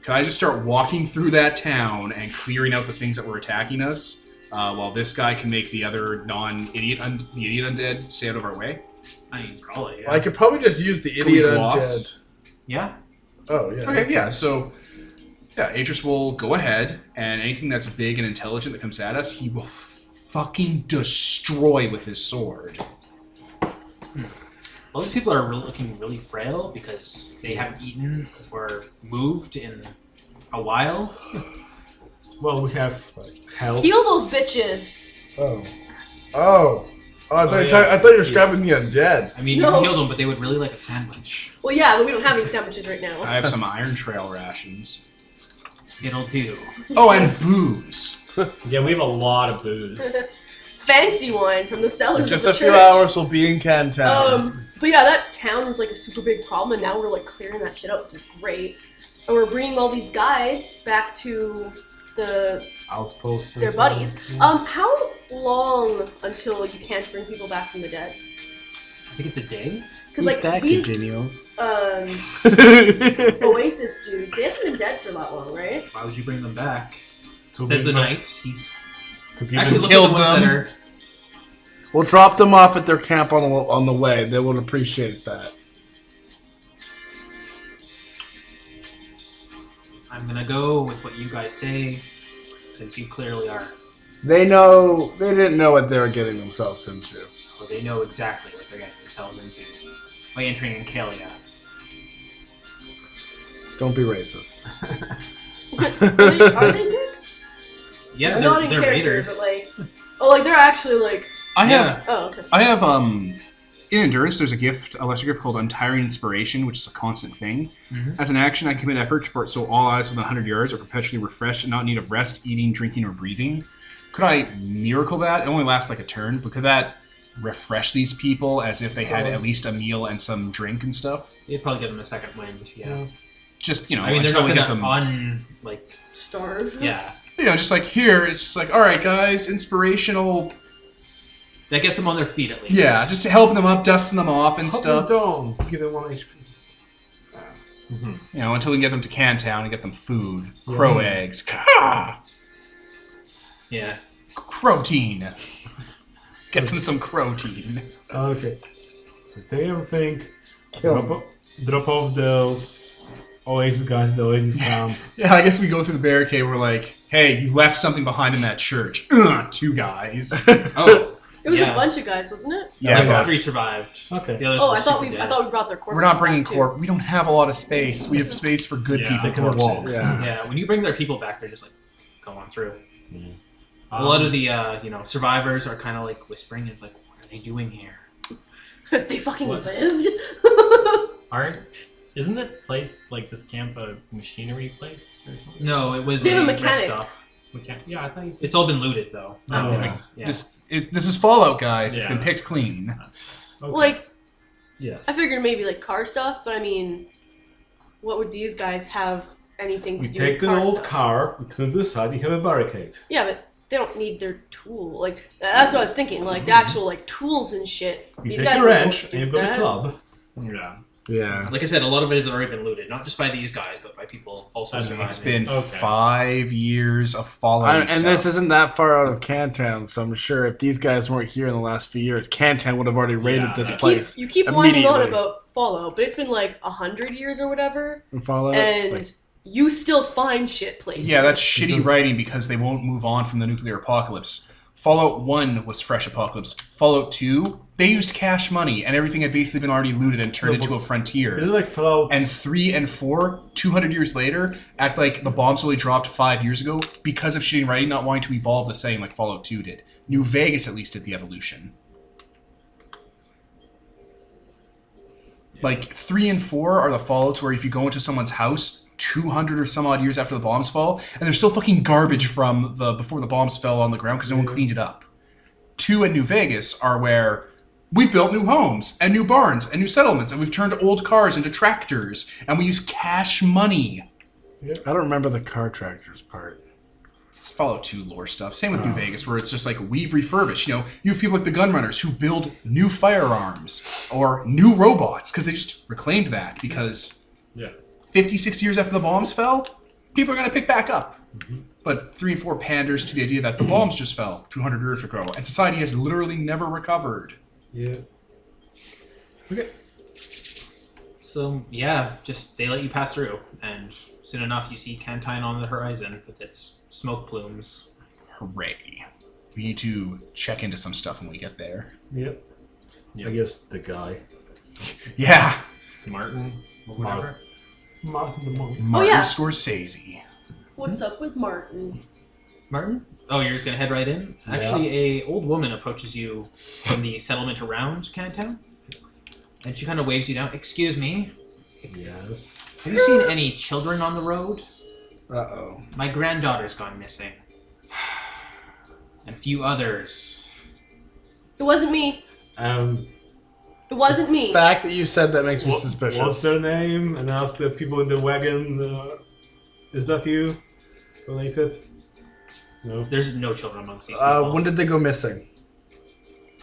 Can I just start walking through that town and clearing out the things that were attacking us, while this guy can make the other idiot undead stay out of our way? I mean, probably. Yeah. I could probably just use the idiot undead. Yeah. Oh yeah. Okay. Yeah. So, Atrus will go ahead, and anything that's big and intelligent that comes at us, he will fucking destroy with his sword. Well, these people are looking really frail because they haven't eaten or moved in a while. Well, we have health. Heal those bitches. I thought you were describing the undead. I mean, you can heal them, but they would really like a sandwich. Well, yeah, but we don't have any sandwiches right now. I have some Iron Trail rations. It'll do. Oh, and booze. Yeah, we have a lot of booze. Fancy wine from the cellars Just of the a few church. hours we'll be in Cantown. But yeah, that town was like a super big problem, and now we're clearing that shit up, which is great. And we're bringing all these guys back to outposts. Their buddies. How long until you can't bring people back from the dead? I think it's a day. Because like that, these Genials. Oasis dudes, they haven't been dead for that long, right? Why would you bring them back? To Says the give- knight. He's To give actually them- look at killed the ones them. that are. We'll drop them off at their camp on the way. They will appreciate that. I'm gonna go with what you guys say, since you clearly are. They know. They didn't know what they were getting themselves into. Well, they know exactly what they're getting themselves into by entering in Kalia. Don't be racist. Are they dicks? Yeah, Not in they're character, raiders. but like, oh, like they're actually like, I Yeah. have oh, okay. in Endurance, there's a lesser gift called Untiring Inspiration, which is a constant thing. As an action, I commit effort for it so all eyes within 100 yards are perpetually refreshed and not in need of rest, eating, drinking, or breathing. Could I miracle that? It only lasts like a turn, but could that refresh these people as if they had at least a meal and some drink and stuff? You'd probably give them a second wind. Yeah. Just, I mean, they're until not we get gonna them... Starve. Yeah. Just like here, it's just like, all right, guys, inspirational... That gets them on their feet at least. Yeah, just helping them up, dusting them off and Hop stuff. them down. Give them 1 HP. Until we can get them to Cantown and get them food. Crow eggs. Yeah. Crotein. Get them some crotein. Okay. So take everything. Drop off those Oasis guys, the Oasis camp. Yeah, I guess we go through the barricade. We're like, hey, you left something behind in that church. 2 guys. Oh. It was Yeah. a bunch of guys, wasn't it? Yeah, Only but 3 survived. Okay. The others Oh, were I thought super we dead. brought their corpses. we're not bringing back, too. We don't have a lot of space. We have space for good Yeah. people They can walk, corpses. yeah. Yeah, when you bring their people back, they're just like going through. A lot of the survivors are kind of like whispering. It's like, what are they doing here? They fucking What? lived. Isn't this place, like this camp, a machinery place or something? No, it was They have a rest mechanic. stop. Yeah, I thought you said. It's all been looted though. Oh, It's- okay. yeah. This is Fallout, guys. It's Yeah. been picked clean. Okay. Like, Yes. I figured maybe like car stuff, but I mean, what would these guys have anything We to do take with the car old stuff? car, we turn to the side, you have a barricade. Yeah, but they don't need their tool. Like, that's what I was thinking. Like, the actual like tools and shit. You These take guys the won't wrench, do and you've got that. the club. Yeah. Yeah. Like I said, a lot of it has already been looted, not just by these guys, but by people also I mean, surviving. It's been Okay. 5 years of Fallout. And this isn't that far out of Cantown, so I'm sure if these guys weren't here in the last few years, Cantown would have already raided Yeah, this that's- place. You keep whining on immediately. about Fallout, but it's been like 100 years or whatever, In Fallout, and like, you still find shit places. Yeah, that's shitty writing because they won't move on from the nuclear apocalypse. Fallout 1 was fresh apocalypse. Fallout 2, they used cash money, and everything had basically been already looted and turned No, but into a frontier. Is it like Fallout? And 3 and 4, 200 years later, act like the bombs only dropped 5 years ago because of shitty writing not wanting to evolve the same like Fallout 2 did. New Vegas at least did the evolution. Like 3 and 4 are the Fallouts where if you go into someone's house 200 or some odd years after the bombs fall, and there's still fucking garbage from the before the bombs fell on the ground because no one cleaned it up. 2 and New Vegas are where we've built new homes and new barns and new settlements, and we've turned old cars into tractors, and we use cash money. I don't remember the car tractors part. It's Fallout 2 lore stuff. Same with New Vegas, where it's just like we've refurbished. You have people like the Gunrunners who build new firearms or new robots because they just reclaimed that because 56 years after the bombs fell, people are going to pick back up. But 3 and 4 panders to the idea that the bombs just fell 200 years ago, and society has literally never recovered. Yeah. Okay. So yeah, just they let you pass through, and soon enough you see Cantine on the horizon with its smoke plumes. Hooray. We need to check into some stuff when we get there. Yep. I guess the guy. Yeah. Martin, or whatever. Martin the monk. Martin yeah. Scorsese. What's up with Martin? Martin? Oh, you're just gonna head right in? Actually, a old woman approaches you from the settlement around Cantown, and she kind of waves you down. Excuse me, Yes. have you seen any children on the road? Uh-oh. My granddaughter's gone missing. And a few others. It wasn't me. It wasn't me. The fact that you said that makes me What's suspicious. their name? And ask the people in the wagon, is that you? Related? No. There's no children amongst these people. When did they go missing?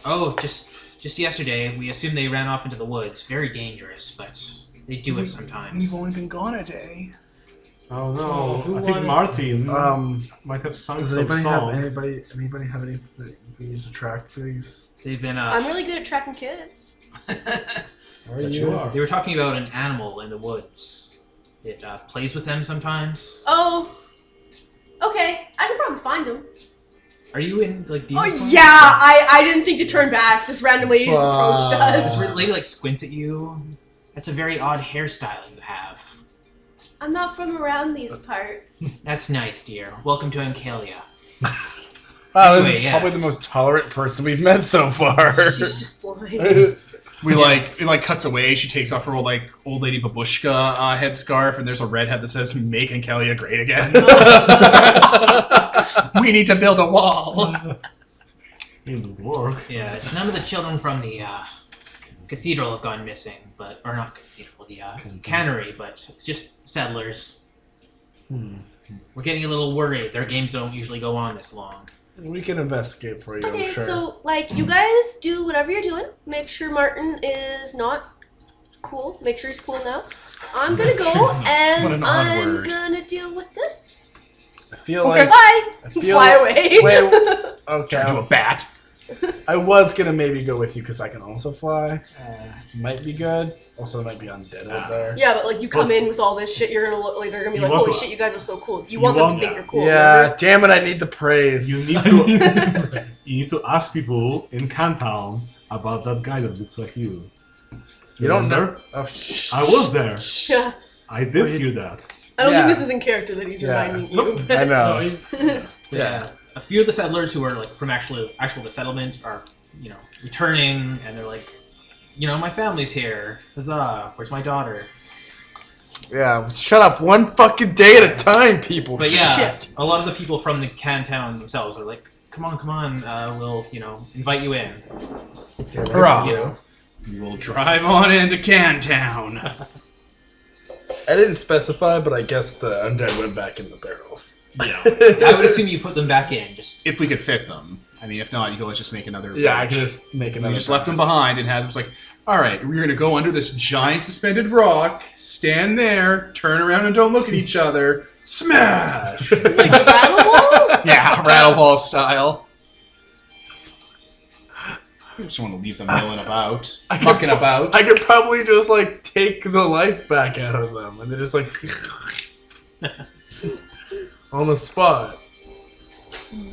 Oh, just yesterday. We assumed they ran off into the woods. Very dangerous, but they do it sometimes. We've only been gone a day. Oh no! Who I think wanted- Martin might have sung Does some anybody song. have anybody have anything that you can use to track these? They've been. I'm really good at tracking kids. Are That you are. They were talking about an animal in the woods. It plays with them sometimes. Oh, okay. I can probably find him. Are you in like? Oh yeah, I didn't think to turn back. This random lady just approached us. This lady like squints at you. That's a very odd hairstyle you have. I'm not from around these parts. That's nice, dear. Welcome to Ancalia. Wow, this Anyway, is yes. probably the most tolerant person we've met so far. She's just blind. We it cuts away. She takes off her old lady babushka headscarf, and there's a redhead that says "Make Ancalia great again." We need to build a wall. It would work. Yeah, it's none of the children from the cathedral have gone missing, or not cathedral, the cannery, but it's just settlers. We're getting a little worried. Their games don't usually go on this long. We can investigate for you, Okay, I'm sure. so you guys do whatever you're doing. Make sure Martin is not cool. Make sure he's cool now. I'm gonna go and What an odd I'm word. gonna deal with this. I feel Bye. like Fly feel- away. Wait, okay. Turn to a bat. I was gonna maybe go with you because I can also fly. Might be good. Also, might be undead out there. Yeah, but you come in with all this shit, you're gonna look like they're gonna be You like, want holy to- shit, you guys are so cool. You you want them want- to think you're cool. Yeah, remember? damn it! I need the praise. You need to you need to ask people in Cantown about that guy that looks like you. You don't Remember? know. Oh, I was there. Yeah. I did hear that. I don't Yeah. think this is in character that he's Yeah. reminding you. Nope. I know. Yeah. A few of the settlers who are from actual the settlement are, returning, and they're like, my family's here. Huzzah! Where's my daughter? Yeah, shut up. One fucking day at a time, people. But yeah, Shit. a lot of the people from the Cantown themselves are like, come on, we'll, invite you in. Hurrah! We will drive on into Cantown. I didn't specify, but I guess the undead went back in the barrels. Yeah. I would assume you put them back in, just... If we could fit them. I mean, if not, you could always just make another. Yeah, I bridge. can just make We another. just left them behind and had them like, all right, we're going to go under this giant suspended rock, stand there, turn around and don't look at each other, smash! Like the rattle balls? Yeah, rattle ball style. I just want to leave them milling about, mucking about. I could probably just take the life back out of them, and they're just on the spot.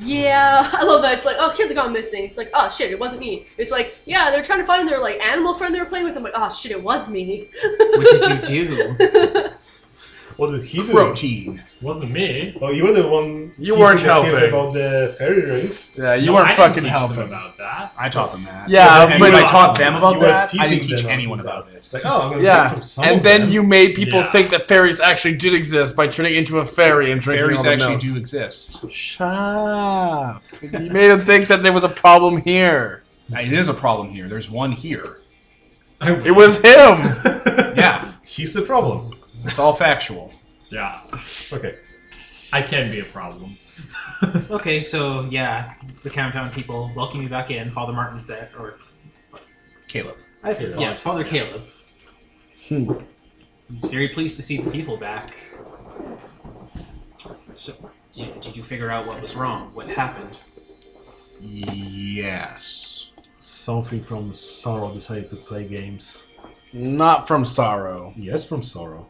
Yeah, I love that. It's like, oh, kids have gone missing. It's like, oh shit, it wasn't me. It's like, yeah, they're trying to find their animal friend they were playing with. I'm like, oh shit, it was me. What did you do? What did he do? Protein. Wasn't me. Well, you were the one. You weren't teaching the kids helping. about the fairy rings. Yeah, you No, weren't I didn't fucking teach them helping. about that. I taught them that. Yeah, and but when I taught them about you were that, I didn't teasing teach them anyone about about it. It's like, oh, I'm gonna Yeah, take from some and of then them. you made people Yeah. think that fairies actually did exist by turning into a fairy and drinking Fairies all the actually milk. do exist. Shut up. You made them think that there was a problem here. It is a problem here. There's one here. It was him. Yeah, He's the problem. it's all factual. Yeah. Okay. I can be a problem. Okay, so, yeah, the Countdown people welcome you back in. Father Martin's there, or... Caleb. Yes, Father Caleb. He's very pleased to see the people back. So, did you figure out what was wrong? What happened? Yes. Something from Sorrow decided to play games. Not from sorrow. Yes, from Sorrow.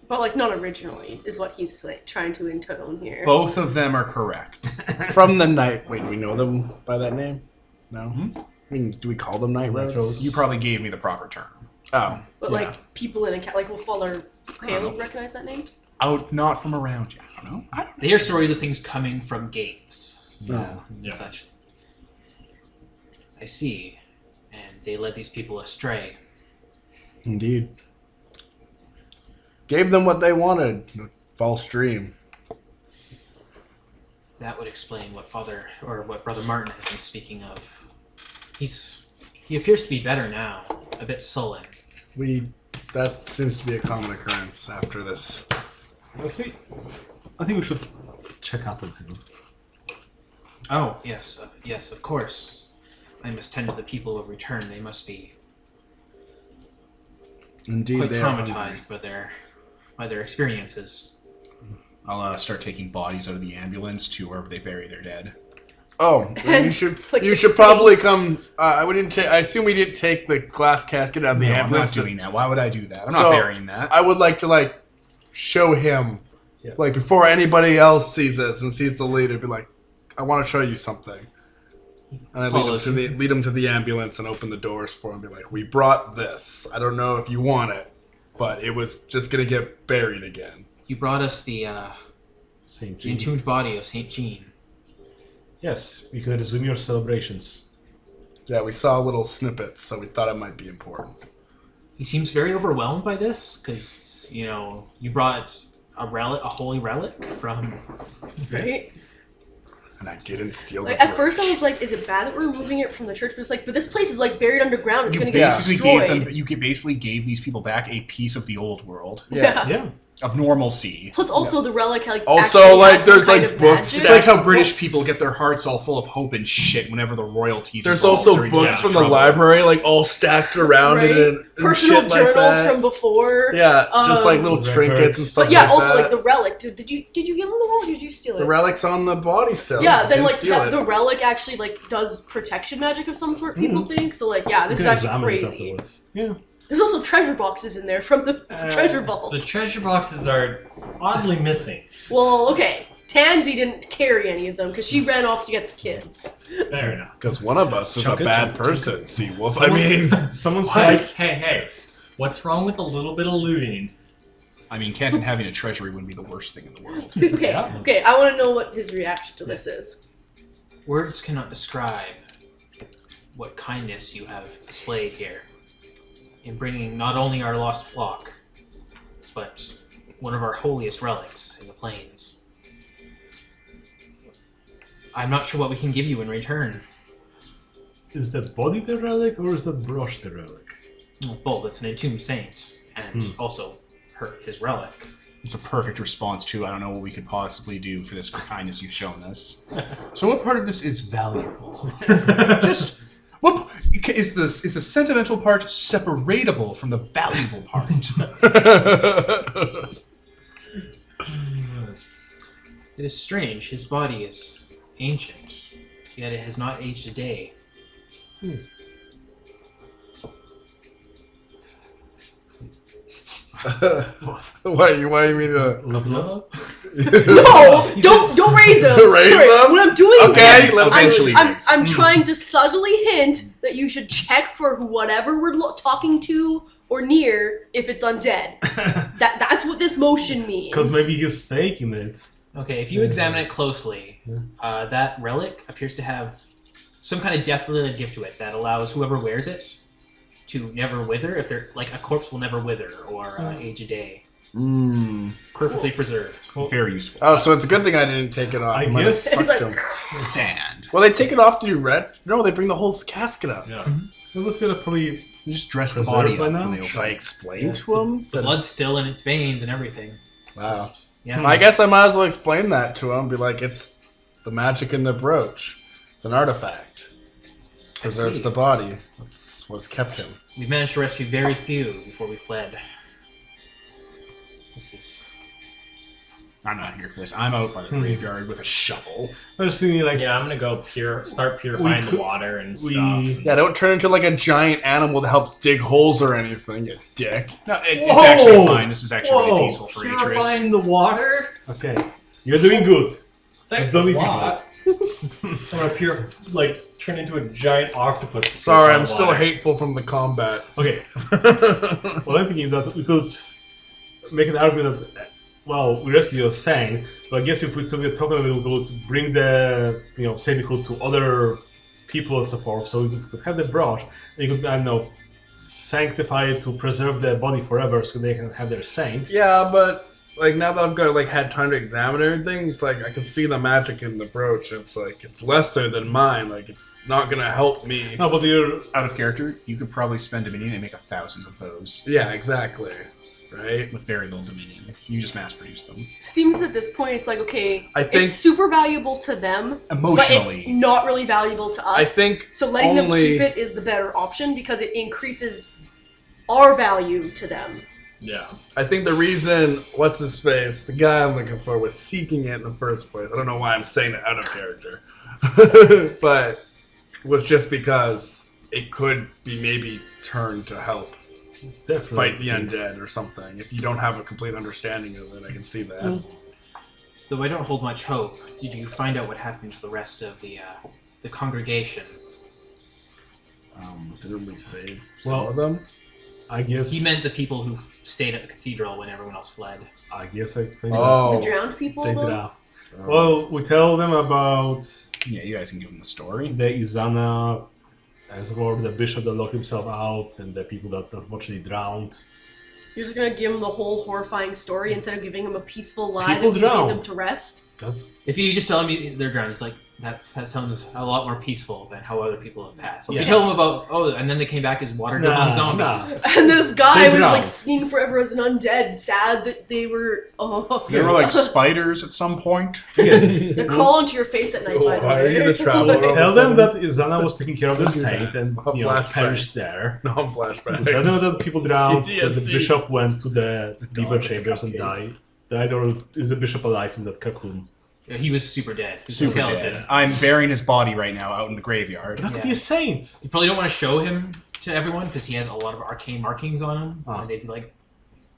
But not originally, is what he's trying to intone here. Both of them are correct. From the night. Wait, do we know them by that name? No. I mean, do we call them night roads? Roads. You probably gave me the proper term. Oh, But yeah. people in a cat, will Father Caleb recognize that name? Out, not from around you. I don't know. They hear stories of things coming from gates. No. Yeah. Such. I see. And they led these people astray. Indeed. Gave them what they wanted. A false dream. That would explain what Brother Martin has been speaking of. He appears to be better now. A bit sullen. That seems to be a common occurrence after this. Let's see. I think we should check up on him. Oh, yes, yes, of course. I must tend to the people who have returned. They must be Indeed, quite they are hungry. traumatized by their experiences. I'll start taking bodies out of the ambulance to wherever they bury their dead. Oh, then And, like, you the should probably saint. come. I assume we didn't take the glass casket out of the No, I'm not ambulance. doing that. Why would I do that? I'm So, not burying that. I would like to show him, Yeah. before anybody else sees this and sees the leader, be like, I want to show you something. And I lead him to the ambulance and open the doors for him. And be like, we brought this. I don't know if you want it, but it was just gonna get buried again. You brought us the Saint Jean. entombed body of Saint Jean. Yes, you can resume your celebrations. Yeah, we saw little snippets, so we thought it might be important. He seems very overwhelmed by this because you brought a holy relic from. Right? And I didn't steal the Like, at brooch. first I was like, is it bad that we're removing it from the church? But it's like, but this place is like buried underground. It's You going to get basically destroyed. basically gave these people back a piece of the old world Yeah. Yeah. of normalcy. Plus, also the relic Also, actually like, has some there's, kind like, of books magic. It's like how British people get their hearts all full of hope and shit whenever the royalties. There's evolve also during books from the trouble. library, all stacked around Right? it and Personal shit journals like that. from before. Yeah, just little Records. trinkets and stuff But yeah, like also that. like the relic. Did you give him the relic? Or did you steal it? The relic's on the body still. Yeah, then Didn't like steal the it. relic actually does protection magic of some sort. People think so. Like, yeah, this You is can actually examine it crazy. afterwards. Yeah. There's also treasure boxes in there from the treasure vault. The treasure boxes are oddly missing. Well, okay, Tansy didn't carry any of them because she ran off to get the kids. Fair enough. Because one of us is Chunk a it, bad chunk it, person, see, Wolf. Someone- I mean, Someone said, Hey, what's wrong with a little bit of looting? I mean, Canton having a treasury wouldn't be the worst thing in the world. Okay, Yeah. okay, I want to know what his reaction to this is. Words cannot describe what kindness you have displayed here in bringing not only our lost flock, but one of our holiest relics in the plains. I'm not sure what we can give you in return. is the body the relic or is the brush the relic? Well, both. It's an entombed saint, and also his relic. It's a perfect response to I don't know what we could possibly do for this kindness you've shown us. So what part of this is valuable? Just what is this? Is the sentimental part separatable from the valuable part? It is strange. His body is ancient, yet it has not aged a day. why you mean to... No, don't raise him. Raise Sorry, him? what I'm doing Okay, is let him eventually I'm raise. trying to subtly hint that you should check for whatever we're talking to or near if it's undead. That's what this motion means. Because maybe he's faking it. Okay, if you examine it closely, that relic appears to have some kind of death-related gift to it that allows whoever wears it to never wither. If they're like a corpse will never wither or age a day. Perfectly preserved. Very useful. Oh, so it's a good thing I didn't take it off. I might have guess- It's fucked like- him. Sand. Well, they take it off to do red. No, they bring the whole casket up. Yeah. Well, let's probably You just dress the Preserved body by up now? when they Should I open. explain to him? The blood's still in its veins and everything. Wow. Yeah. I guess I might as well explain that to him. Be like, it's the magic in the brooch. It's an artifact. Preserves see. the body. That's what's kept him. We've managed to rescue very few before we fled. This is... I'm not here for this. I'm out by the graveyard with a shovel. I was thinking like Yeah, I'm gonna go start purifying could- the water and we- stuff. Yeah, don't turn into like a giant animal to help dig holes or anything, you dick. No, it's Whoa! actually fine. This is actually really peaceful for Atrus. Purifying the water? okay, you're doing good. Thanks Don't a even- lot. I'm gonna turn into a giant octopus. to Sorry, purify I'm the still water. hateful from the combat. Okay. Well, I'm thinking that we could make an argument that, well, we rescued your Sang, but I guess if we took the token of it, we could bring the, sainthood to other people and so forth, so we could have the brush, and you could, I don't know, sanctify it to preserve their body forever so they can have their saint. Yeah, but like now that I've got had time to examine everything, it's like I can see the magic in the brooch. It's like it's lesser than mine. Like it's not gonna help me. No, but you're... Out of character, you could probably spend a minute and make 1,000 of those. Yeah, exactly. right? with very little dominion. You just mass produce them. Seems at this point it's like, okay, I think- it's super valuable to them, but Emotionally. it's not really valuable to us. I think so letting them only- keep it is the better option because it increases our value to them. Yeah. I think the reason what's his face, the guy I'm looking for, was seeking it in the first place. I don't know why I'm saying it out of character, but was just because it could be maybe turned to help Definitely. fight the undead or something. If you don't have a complete understanding of it, I can see that. Though I don't hold much hope. Did you find out what happened to the rest of the congregation? Didn't we save Well, some of them? I guess He meant the people who stayed at the cathedral when everyone else fled. I guess I explained it. Oh, The drowned people, They though? drown. Well, we tell them about Yeah, you guys can give them the story. the Izana, as well the bishop that locked himself out, and the people that unfortunately drowned. You're just gonna give them the whole horrifying story instead of giving them a peaceful lie People that you made drowned. them to rest? That's If you just tell him they're drowned, he's like, that sounds a lot more peaceful than how other people have passed. If Yeah. you tell him about, and then they came back as watered-down zombies. And this guy They was like drowned. skiing forever as an undead, sad that they were. Oh, They were like spiders at some point. they crawl into your face at night. By the Why are way. you gonna travel around? tell them that Izana was taking care of the Don't do that. saint and A flashback. perished there. No, I'm flashbacks. Tell them that people drowned. That the PTSD. bishop went to the dog deeper with the chambers and cupcakes. died. Or is the bishop alive in that cocoon? Yeah, he was super dead. He was Super a skeleton. dead. I'm burying his body right now out in the graveyard. That could Yeah. be a saint. You probably don't want to show him to everyone because he has a lot of arcane markings on him. Oh. And they'd be like,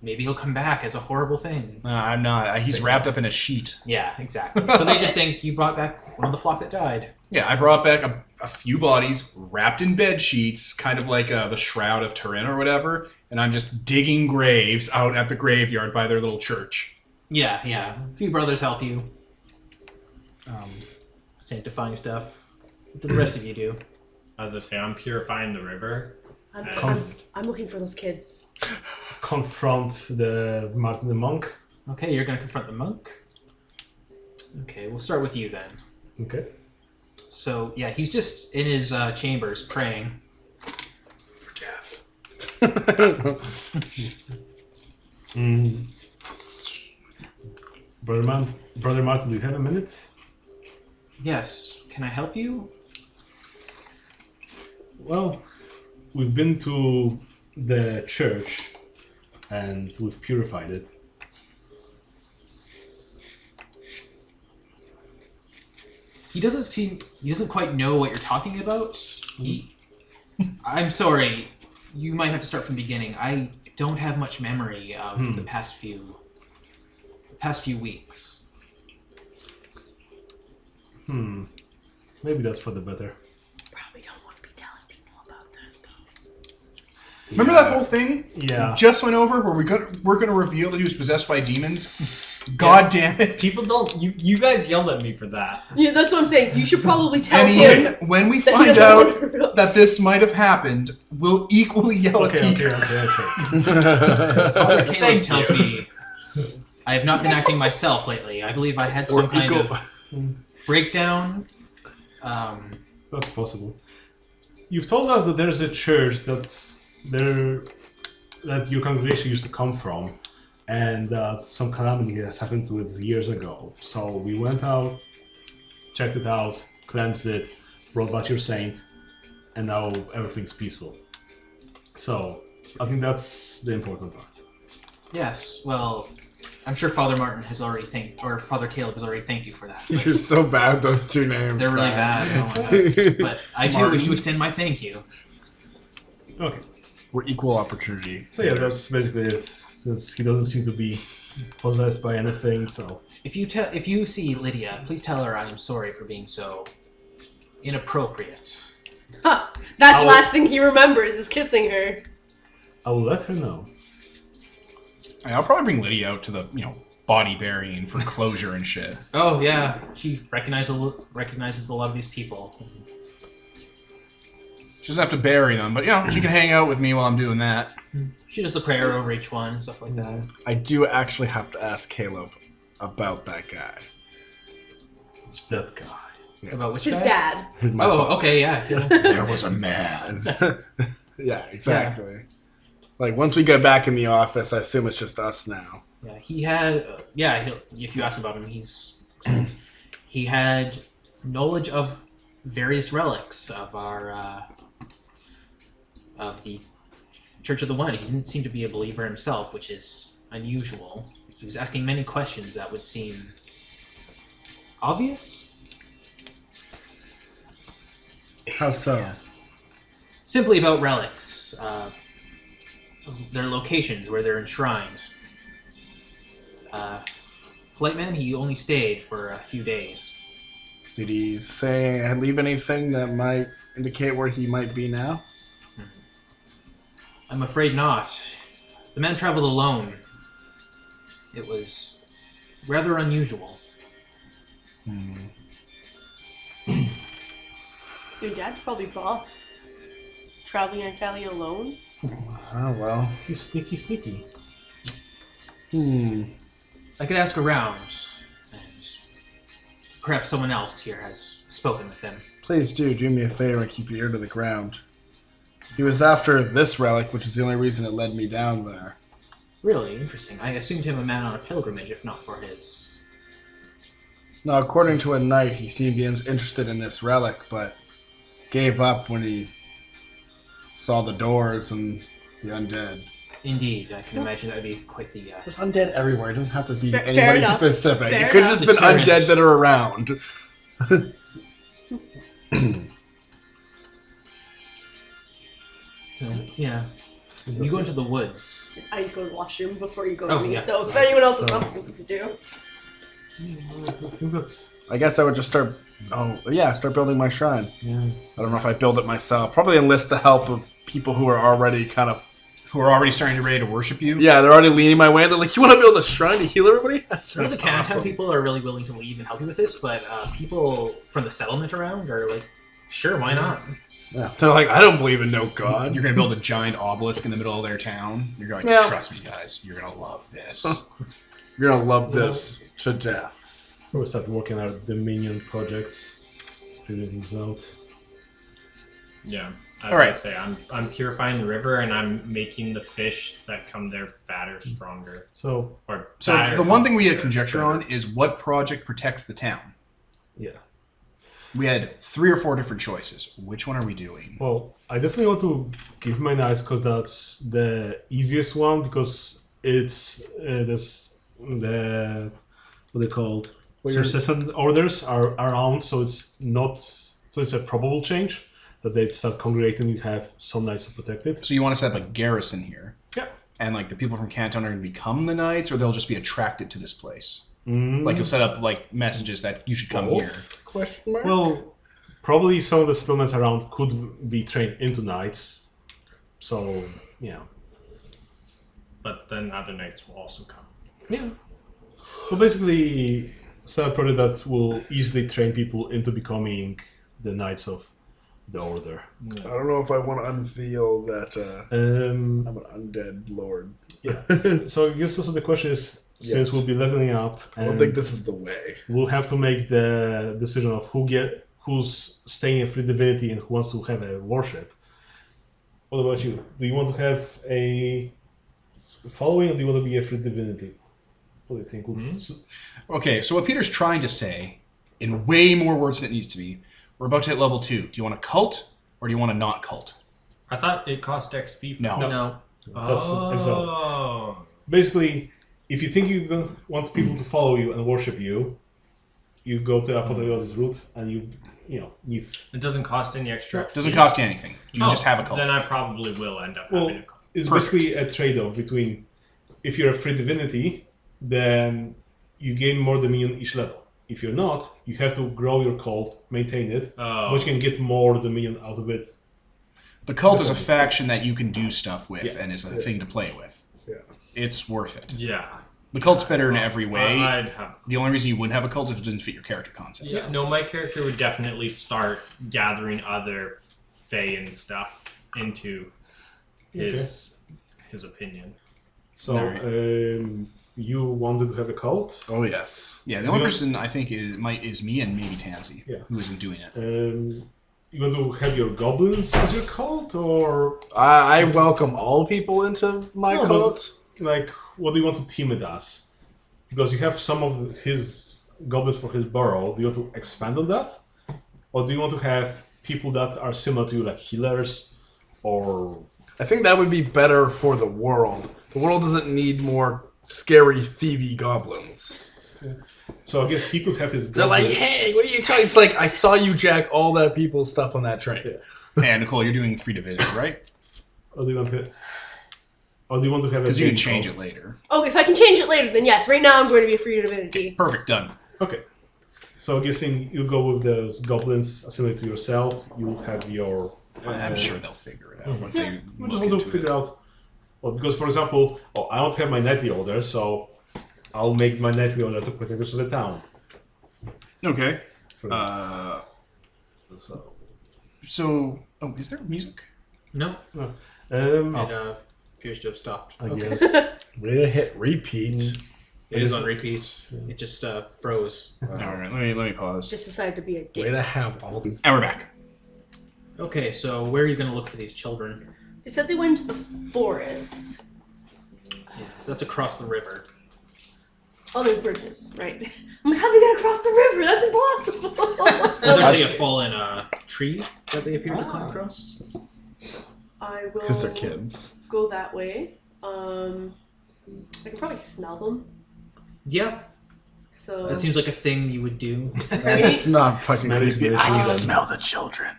maybe he'll come back as a horrible thing. I'm not. He's wrapped up in a sheet. Yeah, exactly. So they just think you brought back one of the flock that died. Yeah, I brought back a few bodies wrapped in bed sheets, kind of like the Shroud of Turin or whatever, and I'm just digging graves out at the graveyard by their little church. Yeah. A few brothers help you. Sanctifying stuff. What do the rest of you do? As I say, I'm purifying the river. I'm looking for those kids. Confront the Martin the monk. Okay, you're going to confront the monk. Okay, we'll start with you then. Okay. So, yeah, he's just in his chambers praying. For death. Brother Martin, do you have a minute? Yes, can I help you? Well, we've been to the church and we've purified it. He doesn't quite know what you're talking about. I'm sorry. You might have to start from the beginning. I don't have much memory of the past few weeks. Maybe that's for the better. Probably don't want to be telling people about that, though. Remember that whole thing? Yeah. Just went over where we're gonna reveal that he was possessed by demons. God damn it! People don't. You guys yelled at me for that. Yeah, that's what I'm saying. You should probably tell And him. Ian, when we that he find doesn't out want to- that this might have happened, we'll equally yell at Peter. Father Caleb Thank tells you. me I have not been acting myself lately. I believe I had some kind of breakdown. That's possible. You've told us that there's a church that your congregation used to come from, and some calamity has happened to it years ago. So we went out, checked it out, cleansed it, brought back your saint, and now everything's peaceful. So I think that's the important part. Yes, well, I'm sure Father Martin has already Father Caleb has already thanked you for that. You're so bad with those two names. They're really bad. Oh my God. But I too wish to extend my thank you. Okay. We're equal opportunity. So yeah, that's basically it. Since he doesn't seem to be possessed by anything, so If you see Lydia, please tell her I am sorry for being so inappropriate. That's the last thing he remembers is kissing her. I will let her know. I'll probably bring Lydia out to the body burying for closure and shit. Oh yeah, she recognizes a lot of these people. She doesn't have to bury them, but she can hang out with me while I'm doing that. She does the prayer over each one and stuff like that. I do actually have to ask Caleb about that guy. That guy. About which His guy? dad. Oh, okay, yeah. There was a man. Yeah, exactly. Like, once we get back in the office, I assume it's just us now. Yeah, he had. If you ask about him, he had knowledge of various relics of our of the Church of the One. He didn't seem to be a believer himself, which is unusual. He was asking many questions that would seem obvious. How so? Yes. Simply about relics, their locations, where they're enshrined. Polite man, he only stayed for a few days. Did he leave anything that might indicate where he might be now? I'm afraid not. The man traveled alone. It was rather unusual. Your dad's probably buff. Traveling in Cali alone? Oh, well. He's sneaky. I could ask around, and perhaps someone else here has spoken with him. Please do me a favor and keep your ear to the ground. He was after this relic, which is the only reason it led me down there. Really interesting. I assumed him a man on a pilgrimage, if not for his... Now, according to a knight, he seemed to be interested in this relic, but gave up when he saw the doors and the undead. Indeed, I can imagine that would be quite the... There's undead everywhere. It doesn't have to be Fair anybody enough. specific. Fair It could have enough. just been Deterrent. undead that are around. So, yeah. You go into the woods. I need to go to the washroom before you go Oh, to me, yeah. so if anyone else has something to do. I think that's... I guess I would just start building my shrine. Yeah. I don't know if I build it myself. Probably enlist the help of people who are already Who are already starting to ready to worship you? yeah, they're already leaning my way. They're like, you want to build a shrine to heal everybody? That Some of sounds the Canada awesome. people are really willing to leave and help you with this, but people from the settlement around are like, sure, why not? Yeah. They're like, I don't believe in no god. You're going to build a giant obelisk in the middle of their town. You're going, Yeah. trust me, guys. You're going to love this. You're going to love this to death. We'll start working on the minion projects. Figuring things out. Yeah. I was All right. gonna say I'm purifying the river and I'm making the fish that come there fatter, stronger, So, or So fatter, the one thing we had healthier. conjecture on is what project protects the town. yeah. We had 3 or 4 different choices. Which one are we doing? Well, I definitely want to give my knights because that's the easiest one because it's this the what they called succession orders are around, so it's not it's a probable change that they start congregating and have some knights to protect it. So you want to set up a garrison here. Yeah. And like the people from Canton are going to become the knights, or they'll just be attracted to this place. Like you'll set up like messages that you should come here. Question mark? Well, probably some of the settlements around could be trained into knights. So yeah. But then other knights will also come. Yeah. Well, basically, set a project that will easily train people into becoming the knights of the order. I don't know if I want to unveil that I'm an undead lord. Yeah. So I guess also the question is, since Yes. we'll be leveling up, I don't and think this is the way. we'll have to make the decision of who's staying in free divinity and who wants to have a worship. What about you? Do you want to have a following, or do you want to be a free divinity? What do you think? Okay, so what Peter's trying to say, in way more words than it needs to be, we're about to hit level 2. Do you want a cult, or do you want a not cult? I thought it cost XP. No. No. That's example. Oh. Basically, if you think you're gonna want people to follow you and worship you, you go to Apotheosis route and you need. It doesn't cost any extra. It doesn't cost you anything. You Oh, just have a cult. Then I probably will end up Well, having a cult. it's Perfect. basically a trade-off between if you're a free divinity, then you gain more dominion each level. If you're not, you have to grow your cult, maintain it, Oh. but you can get more dominion out of it. The cult is a faction that you can do stuff with Yeah. and is a thing to play with. Yeah. It's worth it. Yeah. The cult's better in every way. I'd have. The only reason you wouldn't have a cult is if it doesn't fit your character concept. Yeah. No, my character would definitely start gathering other Fae and stuff into his opinion. So, you wanted to have a cult. Oh, yes. Yeah, the only person I think is me and maybe Tansy Yeah. who isn't doing it. you want to have your goblins as your cult, or I welcome all people into my No, cult. like what do you want to team it as? Because you have some of his goblins for his burrow. Do you want to expand on that, or do you want to have people that are similar to you, like healers, or I think that would be better for the world. The world doesn't need more scary, thievy goblins. so? I guess he could have his. They're like, goblin- hey, what are you talking? It's like, I saw you jack all that people's stuff on that train. Hey, Nicole, you're doing free division, right? Or do you want to? Or do you want to have? Because you can change it later. Oh, if I can change it later, then yes. Right now, I'm going to be a free divinity. Perfect, done. Okay. So I'm guessing you go with those goblins similar to yourself. You'll have your. I'm sure they'll figure it out once Yeah, they we look just want to into figure it. out. Well, because for example, I don't have my knightly order, so I'll make my knightly order to protect us of the town. Okay. For- so, Oh, is there music? No, um, it appears to have stopped. I guess. Way to hit repeat. It is on repeat. It just froze. All right, let me pause. Just decided to be a Way dick. to have all. And we're back. Okay, so where are you going to look for these children? They said they went into the forest. So that's across the river. Oh, there's bridges, right? I'm like, how they get across the river? That's impossible. There's actually a fallen tree that they appear to climb across. I will. Because they're kids. Go that way. I can probably smell them. Yeah, So that seems like a thing you would do. That's not fucking creepy. I can Um, smell the children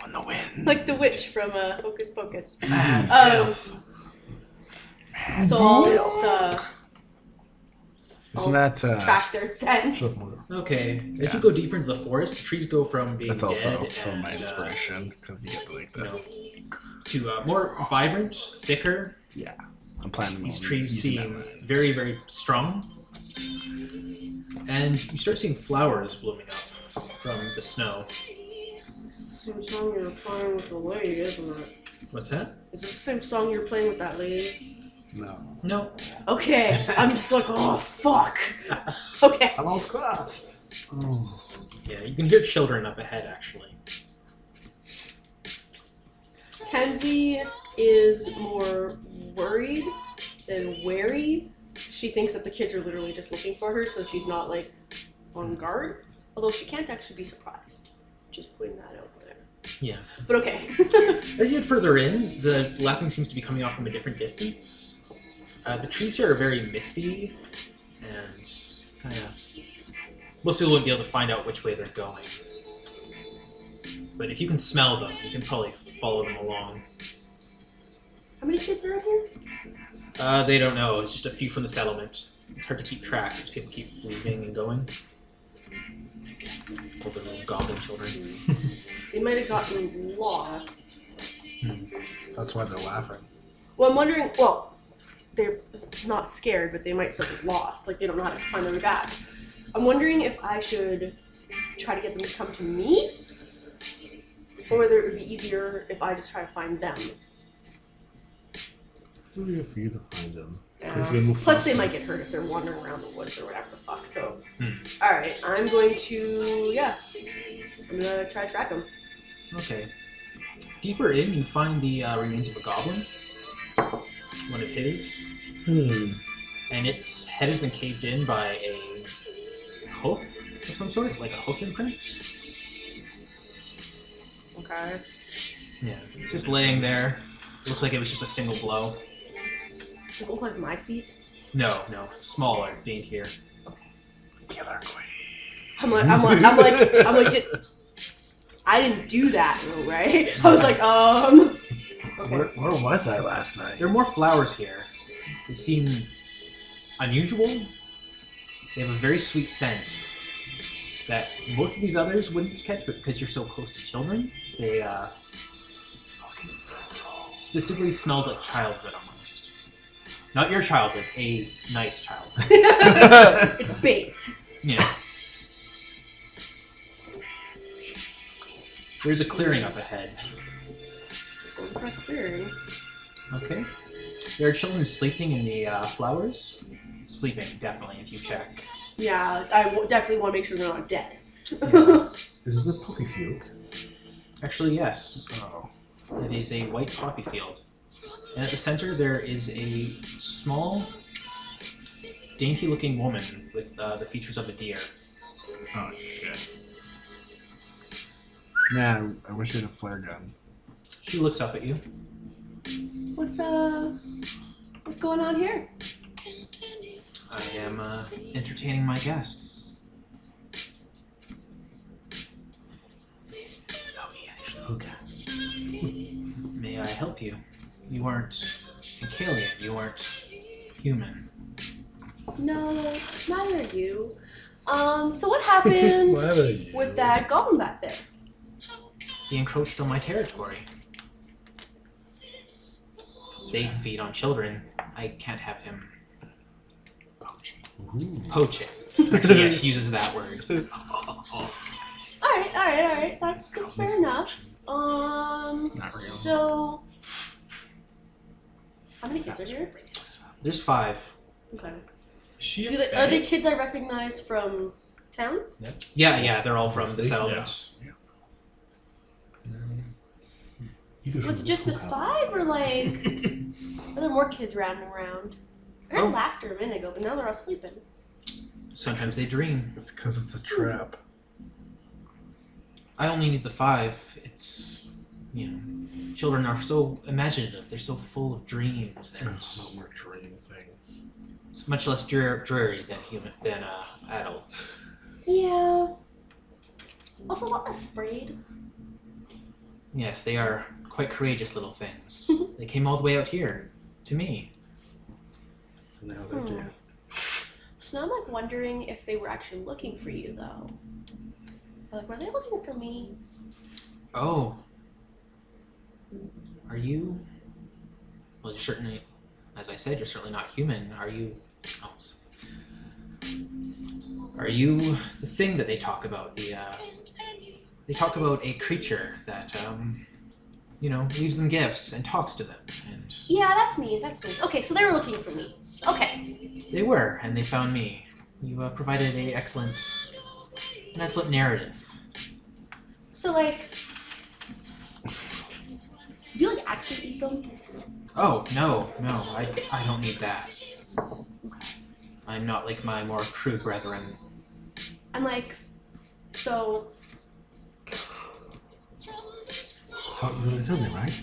on the wind. like the witch from Hocus Pocus. So I'll just Isn't that track their scent. Okay, as you go deeper into the forest, the trees go from being that's also dead some of my and, inspiration because you get like the to more vibrant, thicker. yeah. I'm planning These on trees using seem that. very, very strong. And you start seeing flowers blooming up from the snow. Same song you're playing with the lady, isn't it? What's that? Is this the same song you're playing with that lady? No. No. Okay, I'm just like, oh fuck. Okay. I'm outclassed. Oh. Yeah, you can hear children up ahead, actually. Tansy is more worried than wary. She thinks that the kids are literally just looking for her, so she's not like on guard. Although she can't actually be surprised. Just putting that out there. Yeah. But okay. As you get further in, the laughing seems to be coming off from a different distance. The trees here are very misty, and kind of most people wouldn't be able to find out which way they're going. But if you can smell them, you can probably follow them along. How many kids are out here? They don't know. It's just a few from the settlement. It's hard to keep track as people keep leaving and going. All the little goblin children. They might have gotten lost. That's why they're laughing. Well, I'm wondering, well, they're not scared, but they might still get lost. Like, they don't know how to find their way back. I'm wondering if I should try to get them to come to me, or whether it would be easier if I just try to find them. It's easier for you to find them. Plus, they might get hurt if they're wandering around the woods or whatever the fuck. So, alright, I'm going to, I'm gonna try to track them. Okay. Deeper in, you find the remains of a goblin. One of his. And its head has been caved in by a hoof of some sort, like a hoof imprint. Okay. Yeah. It's just laying there. Looks like it was just a single blow. Does it look like my feet? No, smaller, daintier. Killer queen. I'm like, I didn't do that, right? I was like, okay. Where was I last night? There are more flowers here. They seem unusual. They have a very sweet scent that most of these others wouldn't catch, but because you're so close to children, they specifically smells like childhood almost. Not your childhood, a nice childhood. It's bait. Yeah. There's a clearing up ahead. It's not clearing. Okay. There are children sleeping in the flowers. Sleeping, definitely, if you check. Yeah, I definitely want to make sure they're not dead. Is it a poppy field? Actually, yes. Oh. It is a white poppy field. And at the center there is a small, dainty-looking woman with the features of a deer. Oh shit. Man, I wish I had a flare gun. She looks up at you. What's going on here? I am entertaining my guests. May I help you? You aren't Incalian. You aren't human. No, neither are you. So what happened Whatever you. with that goblin back there? He encroached on my territory. They feed on children. I can't have him poaching. Actually, yeah, she uses that word. Alright. That's fair enough. Not real. So how many kids are here? There's 5. Okay. Is she a Are fae? they kids I recognize from town? Yeah, they're all from the settlement. Was it just this 5 or like are there more kids rounding around? I heard laughter a minute ago, but now they're all sleeping. Sometimes they dream. It's because it's a trap. I only need the 5. It's, children are so imaginative. They're so full of dreams, and No more dream things. it's much less dreary than adults. Yeah. Also a lot less afraid. Yes, they are quite courageous little things. They came all the way out here to me. Now they do. So now I'm like wondering if they were actually looking for you though. Or, like, were they looking for me? Oh, are you? Well, you're certainly, as I said, you're certainly not human. Are you? Oh, are you the thing that they talk about? They talk about a creature that leaves them gifts and talks to them. And Yeah, that's me. Okay, so they were looking for me. Okay. they were, and they found me. You provided an excellent narrative. So like do you like actually eat them? Oh, no, I don't need that. I'm not like my more crude brethren. I'm like, so So you're gonna tell me, right?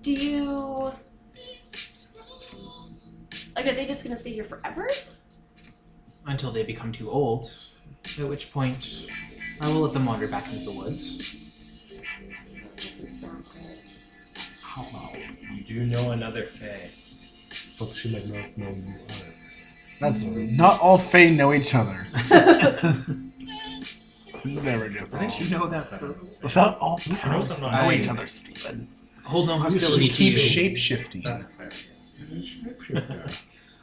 do you like are they just gonna stay here forever? Until they become too old, at which point I will let them wander back into the woods. Doesn't sound good. You do know another fae. But she might not know you either. That's not all Fae know each other. Never gets along. Didn't you know that? Not all knows pals I'm know not each saying. other, Stephen. Hold no hostility to Keep you. shape-shifting. That's fair.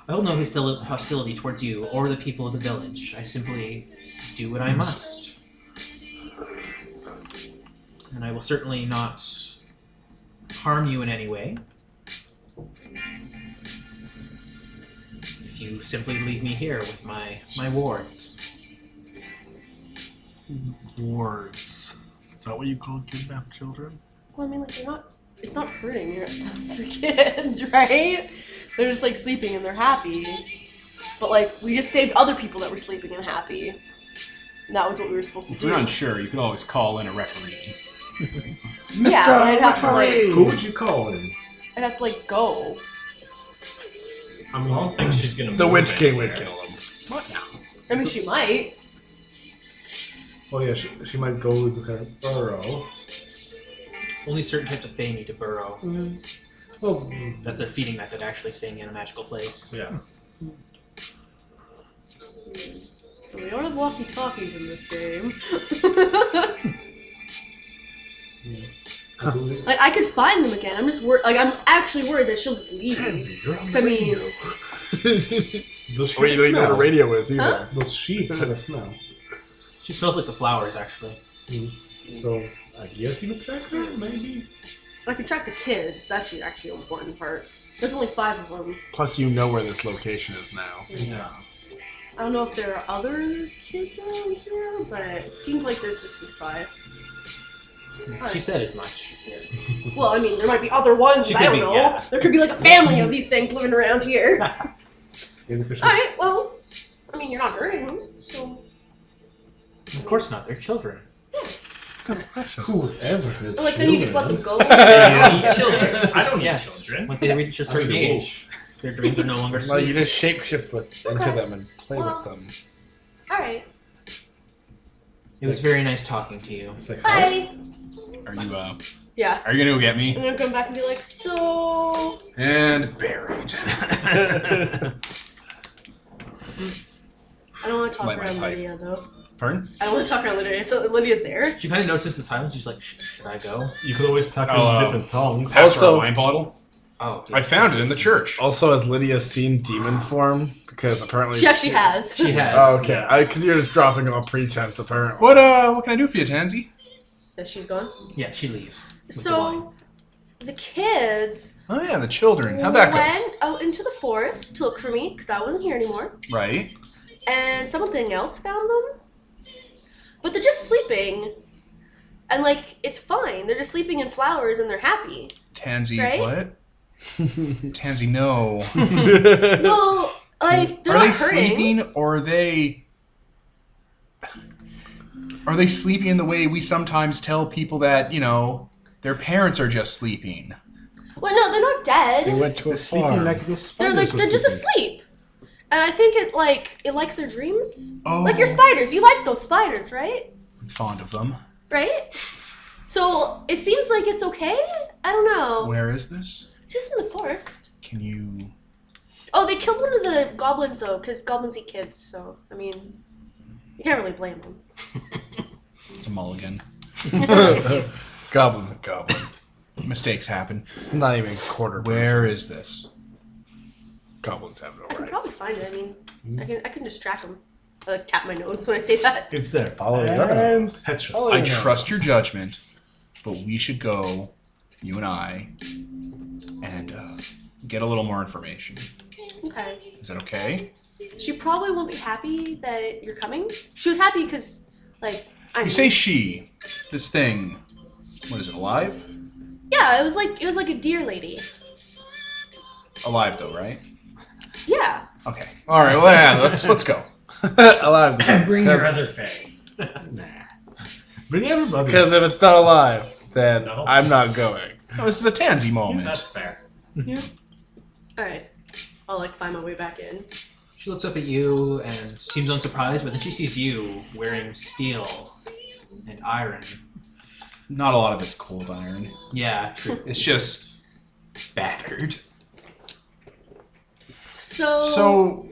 I hold no hostility towards you or the people of the village. I simply do what I must. And I will certainly not harm you in any way. If you simply leave me here with my wards. Wards. Is that what you call kidnapped children? Well, I mean, like, it's not hurting the kids, right? They're just, like, sleeping and they're happy. But, like, we just saved other people that were sleeping and happy. And that was what we were supposed to If do. you're unsure, you could always call in a referee. Yeah, but I'd have to, like, Who would you call in? I'd have to, like, go. I don't think she's gonna. The move Witch King anywhere. would kill him. What now? I mean, she might. Oh yeah, she might go into her burrow. Only certain types of fae need to burrow. Well, That's a feeding method, actually staying in a magical place. Yeah. We don't have walkie-talkies in this game. Like, I could find them again. I'm just worried. Like, I'm actually worried that she'll just leave. Tansy, you're on 'Cause the I mean- radio. Does she Or you don't even know what a smell? radio is either. Huh? Does she have a smell? She smells like the flowers, actually. So I guess you could track her, maybe. I can track the kids. That's the actually important part. There's only 5 of them. Plus, you know where this location is now. Yeah. I don't know if there are other kids around here, but it seems like there's just this five. She said as much. Well, I mean, there might be other ones. She I could don't be, know. yeah. There could be like a family of these things living around here. Alright, well, I mean, you're not hurting them, so... Of course not. They're children. Whoever. Like, then you just let them go. You don't need children. I don't need Yes. children. Once they reach a certain age, their dreams are no longer No, sweet. you just shapeshift into Okay. them and play Well- with them. Alright. It was very nice talking to you. It's like, Hi! Are you Yeah. Are you gonna go get me? And then come back and be like, so... And buried. I don't want to talk Light my around pipe. Lydia, though. Pardon? I don't want to talk around Lydia. So Lydia's there. She kind of notices the silence. She's like, should I go? You could always talk Oh, in different tongues. Pass her a Also- wine bottle. Oh, I found it in the church. Also, has Lydia seen demon form? Because apparently She actually has. She has. Oh, okay. Because you're just dropping all pretense, apparently. What can I do for you, Tansy? That she's gone. Yeah, she leaves. with the wine. So, the kids Oh yeah, the children. How'd that go? went out into the forest to look for me, because I wasn't here anymore. Right. And something else found them. But they're just sleeping. And, like, it's fine. They're just sleeping in flowers and they're happy. Tansy, Right? what? Tansy, no. Well, like, they're Are not they hurting. sleeping or are they... Are they sleeping in the way we sometimes tell people that, you know, their parents are just sleeping? Well, no, they're not dead. They went to a Sleeping farm. like the They're spiders like were they're just sleeping. asleep. And I think it likes their dreams. Oh. Like your spiders. You like those spiders, right? I'm fond of them. Right? So it seems like it's okay? I don't know. Where is this? Just in the forest. Can you... Oh, they killed one of the goblins though, because goblins eat kids, so I mean you can't really blame them. It's a mulligan. Goblin's a goblin. Mistakes happen. It's not even a quarter Where is this? Goblins have no I can probably rights. find it, I mean I can just track them. I like tap my nose when I say that. It's there. Follow your And nose. headshot. I trust your judgment, but we should go, you and I, and get a little more information. Okay. Is that okay? She probably won't be happy that you're coming. She was happy because like I'm You say she. This thing. What is it, alive? yeah, it was like a deer lady. Alive though, right? Yeah. Okay. Alright, well yeah, let's go. Alive. Bring your other fae. Bring everybody. Because if it's not alive, then No. I'm not going. Oh, this is a Tansy moment. That's fair. Alright. I'll like find my way back in. She looks up at you and seems unsurprised, but then she sees you wearing steel and iron. Not a lot of it's cold iron. Yeah, true. It's just battered. So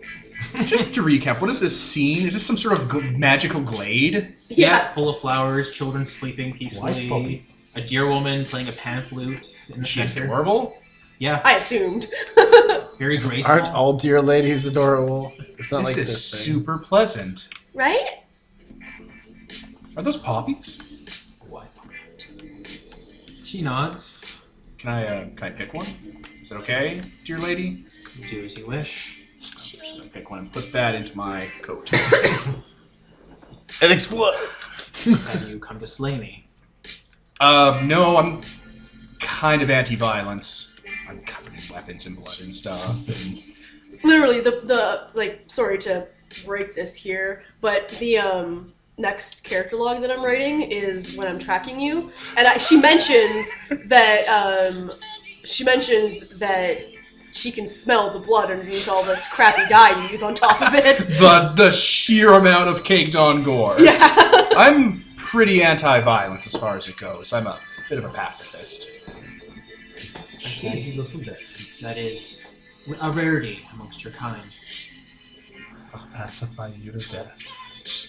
Just to recap, what is this scene? Is this some sort of magical glade? Yeah, full of flowers, children sleeping peacefully. White poppy. A deer woman playing a pan flute in the Is she center. adorable? Yeah, I assumed. very graceful. Aren't all dear ladies adorable? It's not This like is this thing. super pleasant. Right? Are those poppies? What? She nods. Can I pick one? Is that okay, dear lady? Do as you wish. I'm just gonna pick one and put that into my coat. It explodes. Have you come to slay me? No, I'm kind of anti-violence. I'm covered in weapons and blood and stuff. And Literally the like sorry to break this here, but the next character log that I'm writing is when I'm tracking you. And she mentions that she can smell the blood underneath all this crappy dye you use on top of it. the sheer amount of caked on gore. Yeah. I'm pretty anti-violence as far as it goes. I'm a bit of a pacifist. I see. That is a rarity amongst your kind. I'll pacify you to death.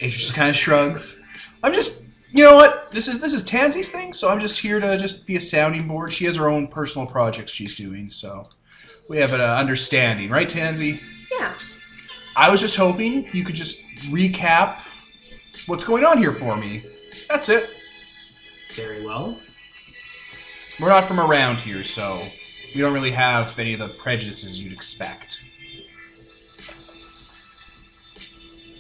It just kind of shrugs. I'm just, you know what? This is Tansy's thing, so I'm just here to just be a sounding board. She has her own personal projects she's doing, so we have an understanding, right, Tansy? Yeah. I was just hoping you could just recap what's going on here for me. That's it. Very well. We're not from around here, so we don't really have any of the prejudices you'd expect.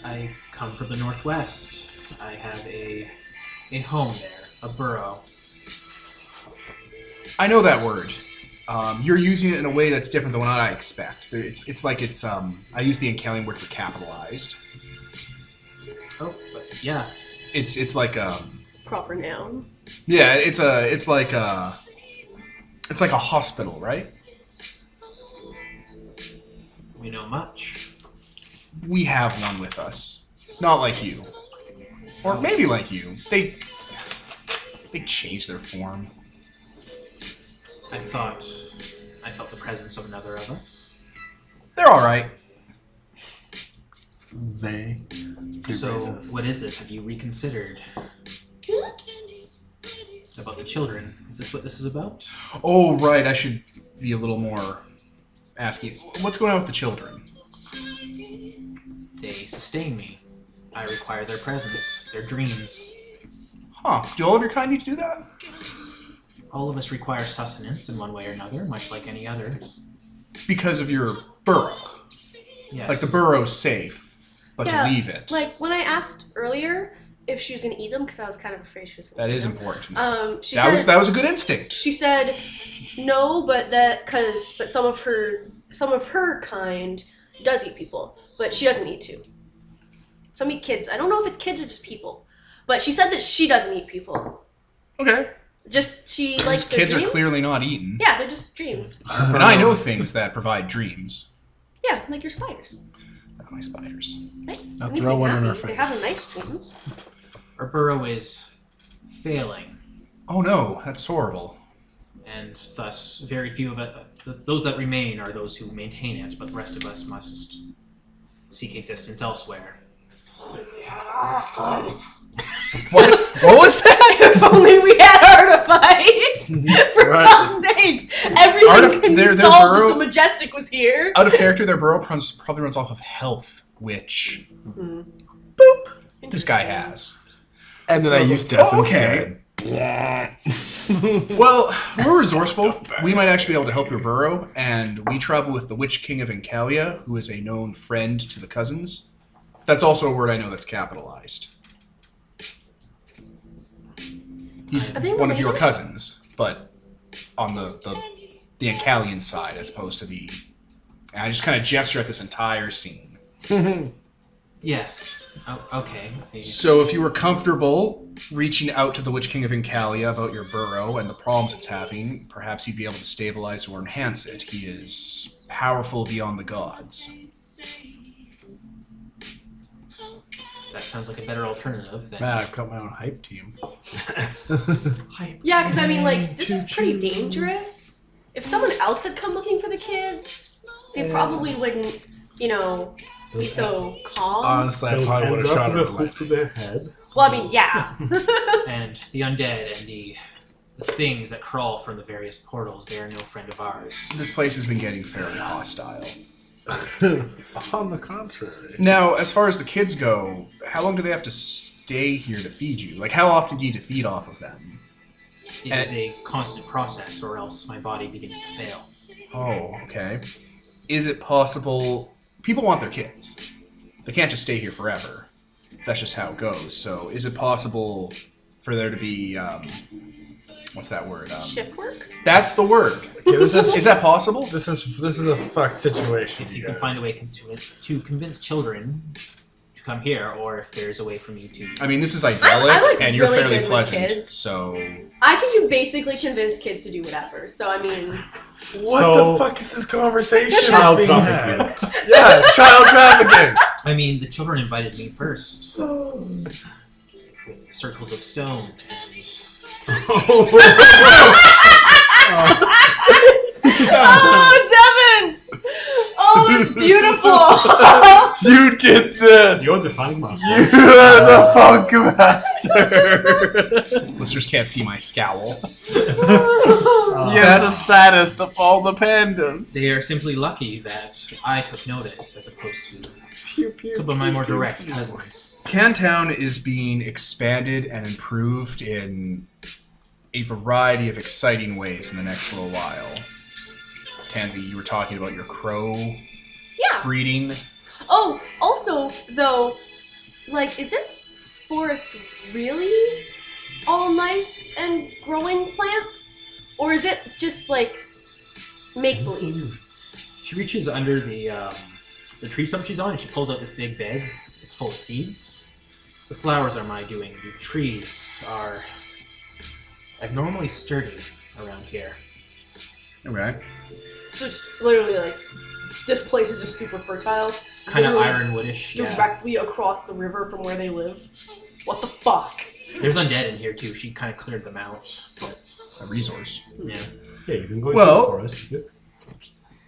I come from the Northwest. I have a home there, a burrow. I know that word. You're using it in a way that's different than what I expect. It's like it's I use the Encalian word for capitalized. Oh, but yeah. It's like Proper noun. yeah, it's like a hospital, right? We know much. We have one with us. Not like you. Or maybe like you. They change their form. I felt the presence of another of us. They're alright. They. So, what is this? Have you reconsidered about the children? Is this what this is about? Oh, right. I should be a little more asking. What's going on with the children? They sustain me. I require their presence, their dreams. Huh. Do all of your kind need to do that? All of us require sustenance in one way or another, much like any others. Because of your burrow. Yes. Like the burrow's safe, but to leave it. Like when I asked earlier if she was gonna eat them, because I was kind of afraid she was gonna That eat is them. important to know. That was a good instinct. She said no, but some of her kind does eat people, but she doesn't eat to. Some eat kids. I don't know if it's kids or just people, but she said that she doesn't eat people. Okay. Just she likes their Kids dreams. are clearly not eaten. Yeah, they're just dreams. And I know things that provide dreams. Yeah, like your spiders. Not my spiders. Right? I'll At least throw they one have in her them. They face. have nice dreams. Our burrow is failing, Oh no, that's horrible. and thus very few of it, those that remain are those who maintain it, but the rest of us must seek existence elsewhere. What was that? If only we had artifice! For God's sakes! Everything can be their solved burrow- if the Majestic was here. Out of character, their burrow probably runs off of health, which this guy has. And then I used death Okay. instead. Well, we're resourceful. We might actually be able to help your burrow, and we travel with the Witch King of Encalia, who is a known friend to the cousins. That's also a word I know that's capitalized. He's Are they one of your related? cousins, but on the Encalian side as opposed to the... And I just kind of gesture at this entire scene. Yes. Oh, okay. So if you were comfortable reaching out to the Witch King of Encalia about your burrow and the problems it's having, perhaps you'd be able to stabilize or enhance it. He is powerful beyond the gods. That sounds like a better alternative than... Man, I've got my own hype team. Yeah, because I mean, like, this is pretty dangerous. If someone else had come looking for the kids, they probably wouldn't, be so calm. Honestly, I They'll probably would end have up shot with her a in the hoof to their head. Well, I mean, yeah. And the undead and the things that crawl from the various portals, they are no friend of ours. This place has been getting fairly hostile. On the contrary. Now, as far as the kids go, how long do they have to stay here to feed you? Like, how often do you need to feed off of them? It is a constant process, or else my body begins to fail. Oh, okay. Is it possible... People want their kids. They can't just stay here forever. That's just how it goes. So, is it possible for there to be... what's that word? Shift work? That's the word. Okay, Is that possible? This is a fuck situation. If you can find a way to convince children to come here, or if there's a way for me to... I mean, this is idyllic, I'm, like, and you're really fairly good with pleasant, kids. so... I can basically convince kids to do whatever. So, I mean, What So- the fuck is this conversation? Child being trafficking. had? Yeah, child trafficking. I mean, the children invited me first. With circles of stone and... oh, Devin! Oh, that's beautiful! You did this. You're the fang master. You're the funk master. Listeners can't see my scowl. You're the saddest of all the pandas. They are simply lucky that I took notice, as opposed to some of my more direct cousins. Cantown is being expanded and improved in a variety of exciting ways in the next little while. Tansy, you were talking about your crow Yeah. breeding. Oh, also, though, like, is this forest really all nice and growing plants? Or is it just, like, make-believe? She reaches under the tree stump she's on and she pulls out this big bag. It's full of seeds. The flowers are my doing. The trees are abnormally sturdy around here. Okay. So it's literally, like, this place is just super fertile. Kind of Literally ironwoodish. Yeah. directly across the river from where they live. What the fuck? There's undead in here too. She kind of cleared them out. But, A resource. yeah. Yeah, you can go Well- into the forest. Yes.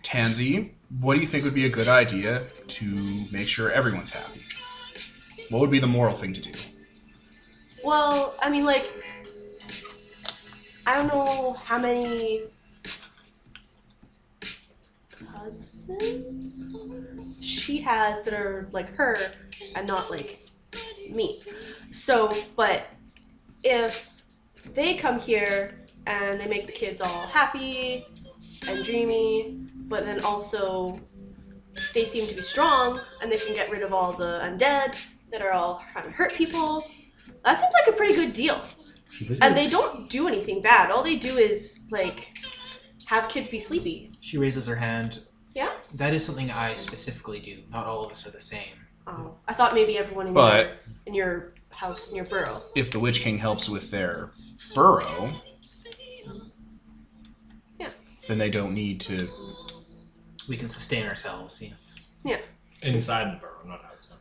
Tansy, what do you think would be a good idea to make sure everyone's happy? What would be the moral thing to do? Well, I mean, like, I don't know how many cousins she has that are like her and not like me. So, but if they come here and they make the kids all happy and dreamy, but then also they seem to be strong and they can get rid of all the undead that are all trying to hurt people, that seems like a pretty good deal. And they don't do anything bad. All they do is, like, have kids be sleepy. She raises her hand. Yeah? That is something I specifically do. Not all of us are the same. Oh, I thought maybe everyone in, But your house, in your burrow. if the Witch King helps with their burrow, Yeah. then they don't need to. We can sustain ourselves, yes. Yeah. Inside the burrow, not outside.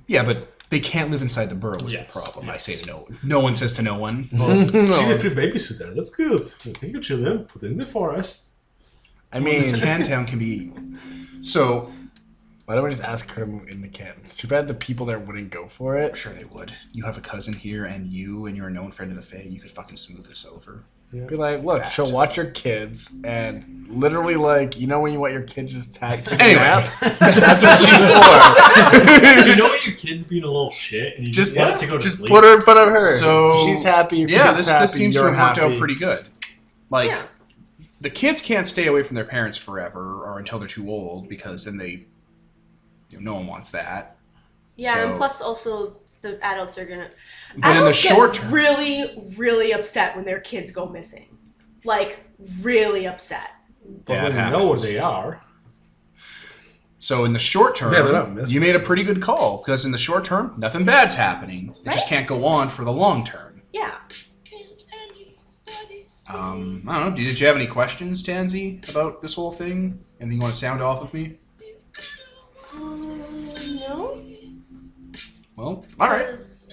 Yeah, but they can't live inside the burrow is Yes, the problem. I yes. say to no one. No one says to no one. She's a free babysitter. That's good. Take your children, put it in the forest. I mean, Cantown can be. So, why don't we just ask her to move into Canton? It's too bad the people there wouldn't go for it. sure they would. You have a cousin here, and you're a known friend of the Fae. You could fucking smooth this over. Be like, look, she'll watch your kids, and literally, like, you know when you want your kid just tag Anyway. that's what she's for. You know when your kid's being a little shit and you just want it to go to just sleep? put her in front of her. So she's happy. Your Yeah, kid's this happy, seems to you're have worked out happy. pretty good. Like, Yeah. the kids can't stay away from their parents forever or until they're too old because then they, no one wants that. Yeah, So- and plus also the adults are gonna. But in the Adults short get term, really, really upset when their kids go missing. Like, really upset. But Yeah, when it you know where happens. they are, so in the short term, Yeah, they're not missing. you made a pretty good call because in the short term, nothing bad's happening. It just Right. can't go on for the long term. Yeah. I don't know. Did you have any questions, Tansy, about this whole thing? Anything you want to sound off of me? No? Well, all right. Because-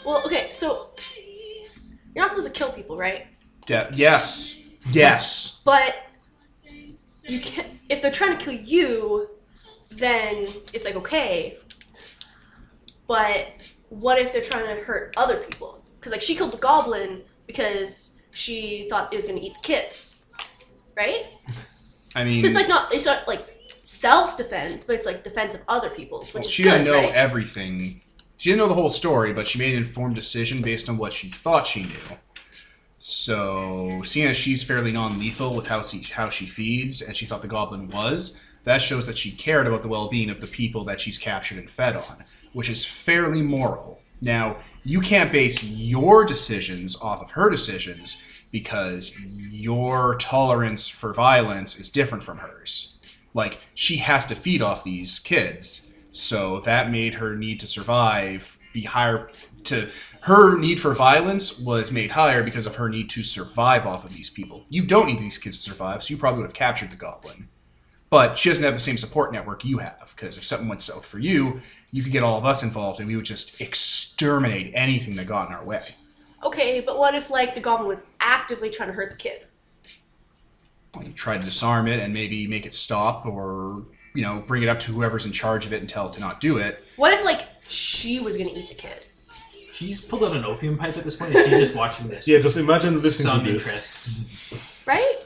Well, okay, so you're not supposed to kill people, right? Yes. Yes. But you can't. If they're trying to kill you, then it's like okay. But what if they're trying to hurt other people? Because like she killed the goblin because she thought it was going to eat the kids, right? I mean, So it's not like self-defense, but it's like defense of other people's. Which well, is she good, didn't know right? everything. She didn't know the whole story, but she made an informed decision based on what she thought she knew. So, seeing as she's fairly non-lethal with how she feeds, and she thought the goblin was, that shows that she cared about the well-being of the people that she's captured and fed on, which is fairly moral. Now, you can't base your decisions off of her decisions because your tolerance for violence is different from hers. Like, she has to feed off these kids, so that made her need to survive be higher. Her need for violence was made higher because of her need to survive off of these people. You don't need these kids to survive, so you probably would have captured the goblin. But she doesn't have the same support network you have, because if something went south for you, you could get all of us involved and we would just exterminate anything that got in our way. Okay, but what if like the goblin was actively trying to hurt the kid? Well, you try to disarm it and maybe make it stop, or bring it up to whoever's in charge of it and tell it to not do it. What if like she was gonna eat the kid? She's pulled out an opium pipe at this point, and she's just watching this. yeah, just imagine listening Some to this. interest. Right?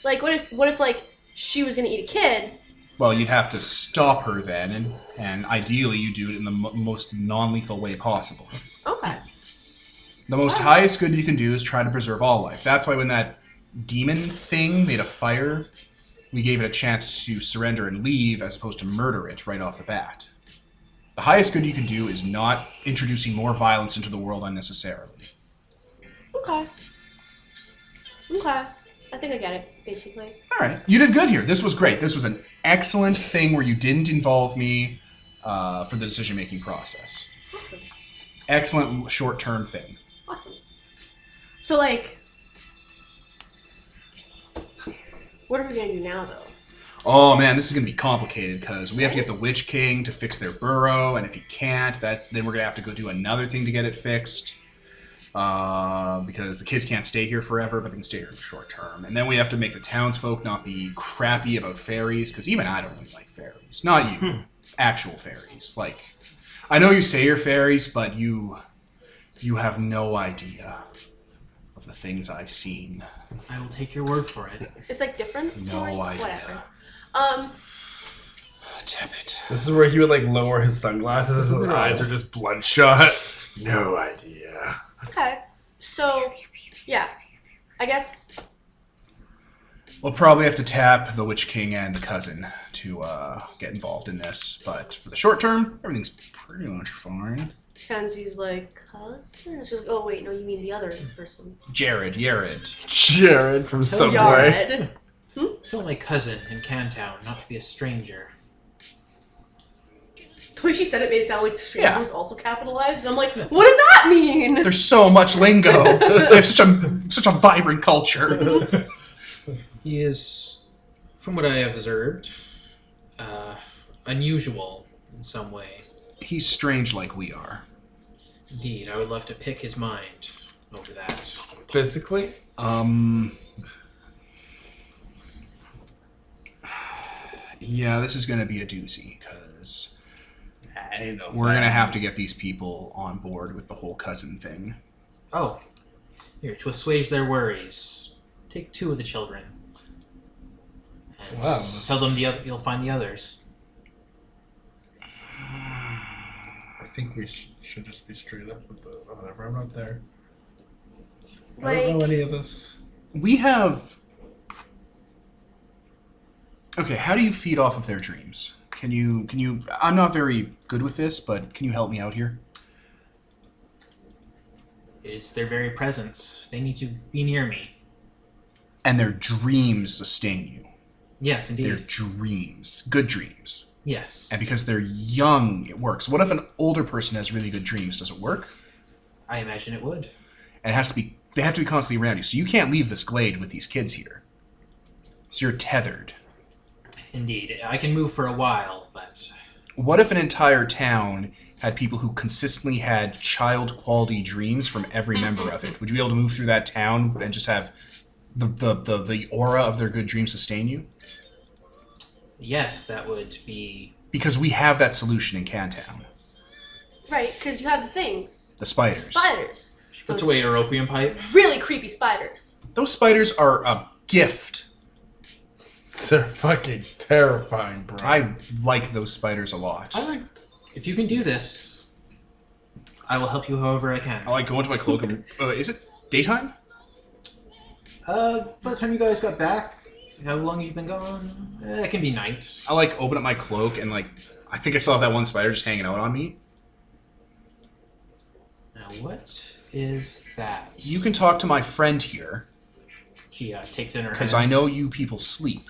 Like what if like she was gonna eat a kid? Well, you'd have to stop her then, and ideally you do it in the most non-lethal way possible. Okay. The most highest good you can do is try to preserve all life. That's why when that demon thing made a fire, we gave it a chance to surrender and leave as opposed to murder it right off the bat. The highest good you can do is not introducing more violence into the world unnecessarily. Okay. I think I get it, basically. All right. You did good here. This was great. This was an excellent thing where you didn't involve me for the decision-making process. Awesome. Excellent short-term thing. Awesome. So, like, what are we going to do now, though? Oh, man, this is going to be complicated because we have to get the Witch King to fix their burrow, and if he can't, then we're going to have to go do another thing to get it fixed. Because the kids can't stay here forever, but they can stay here short term. And then we have to make the townsfolk not be crappy about fairies, because even I don't really like fairies. Not you. Actual fairies. Like, I know you say you're fairies, but you have no idea of the things I've seen. I will take your word for it. It's, like, different? No idea. Whatever. Damn it. This is where he would like lower his sunglasses and his eyes are just bloodshot. No idea. Okay. So, yeah. I guess... We'll probably have to tap the Witch King and the cousin to get involved in this. But for the short term, everything's pretty much fine. Tansy's like, cousin? She's like, oh, wait, no, you mean the other person. Yared. Jared from Subway. Yared. Tell my cousin in Cantown not to be a stranger. The way she said it made it sound like stranger Yeah. was also capitalized. And I'm like, what does that mean? There's so much lingo. They have such a vibrant culture. He is, from what I have observed, unusual in some way. He's strange like we are. Indeed, I would love to pick his mind over that. Physically? Yeah, this is going to be a doozy, because I know we're going to have to get these people on board with the whole cousin thing. Oh, here, to assuage their worries, take 2 of the children. And Wow. tell them you'll find the others. I think we should just be straight up with it. Whatever, I'm not there. I Like, don't know any of this. We have... Okay, how do you feed off of their dreams? Can you... I'm not very good with this, but can you help me out here? It is their very presence. They need to be near me. And their dreams sustain you. Yes, indeed. Their dreams. Good dreams. Yes. And because they're young, it works. What if an older person has really good dreams? Does it work? I imagine it would. And they have to be constantly around you. So you can't leave this glade with these kids here. So you're tethered. Indeed. I can move for a while, but... What if an entire town had people who consistently had child-quality dreams from every member of it? Would you be able to move through that town and just have the aura of their good dreams sustain you? Yes, that would be... Because we have that solution in Cantown. right, because you have the things. The spiders. Spiders. She puts Those away her opium pipe. really creepy spiders. Those spiders are a gift. They're fucking terrifying, bro. I like those spiders a lot. If you can do this, I will help you however I can. I like go into my cloak and... is it daytime? By the time you guys got back, how long have you been gone? It can be night. I like open up my cloak and like... I think I still have that one spider just hanging out on me. Now, what is that? You can talk to my friend here. She takes in her Because hands. I know you people sleep.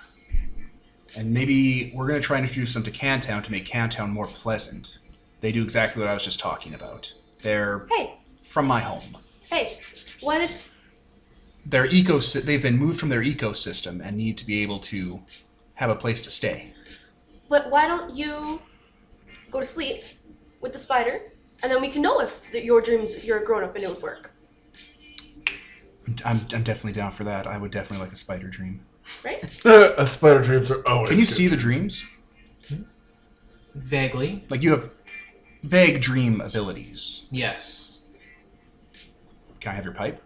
And maybe we're going to try and introduce them to Cantown to make Cantown more pleasant. They do exactly what I was just talking about. They're Hey, from my home. hey, what if... They've been moved from their ecosystem and need to be able to have a place to stay. But why don't you go to sleep with the spider, and then we can know if your dreams, you're grown up and it would work. I'm definitely down for that. I would definitely like a spider dream. Right? Spider dreams are always Can you good. see the dreams? Vaguely. Like you have vague dream abilities. Yes. Can I have your pipe?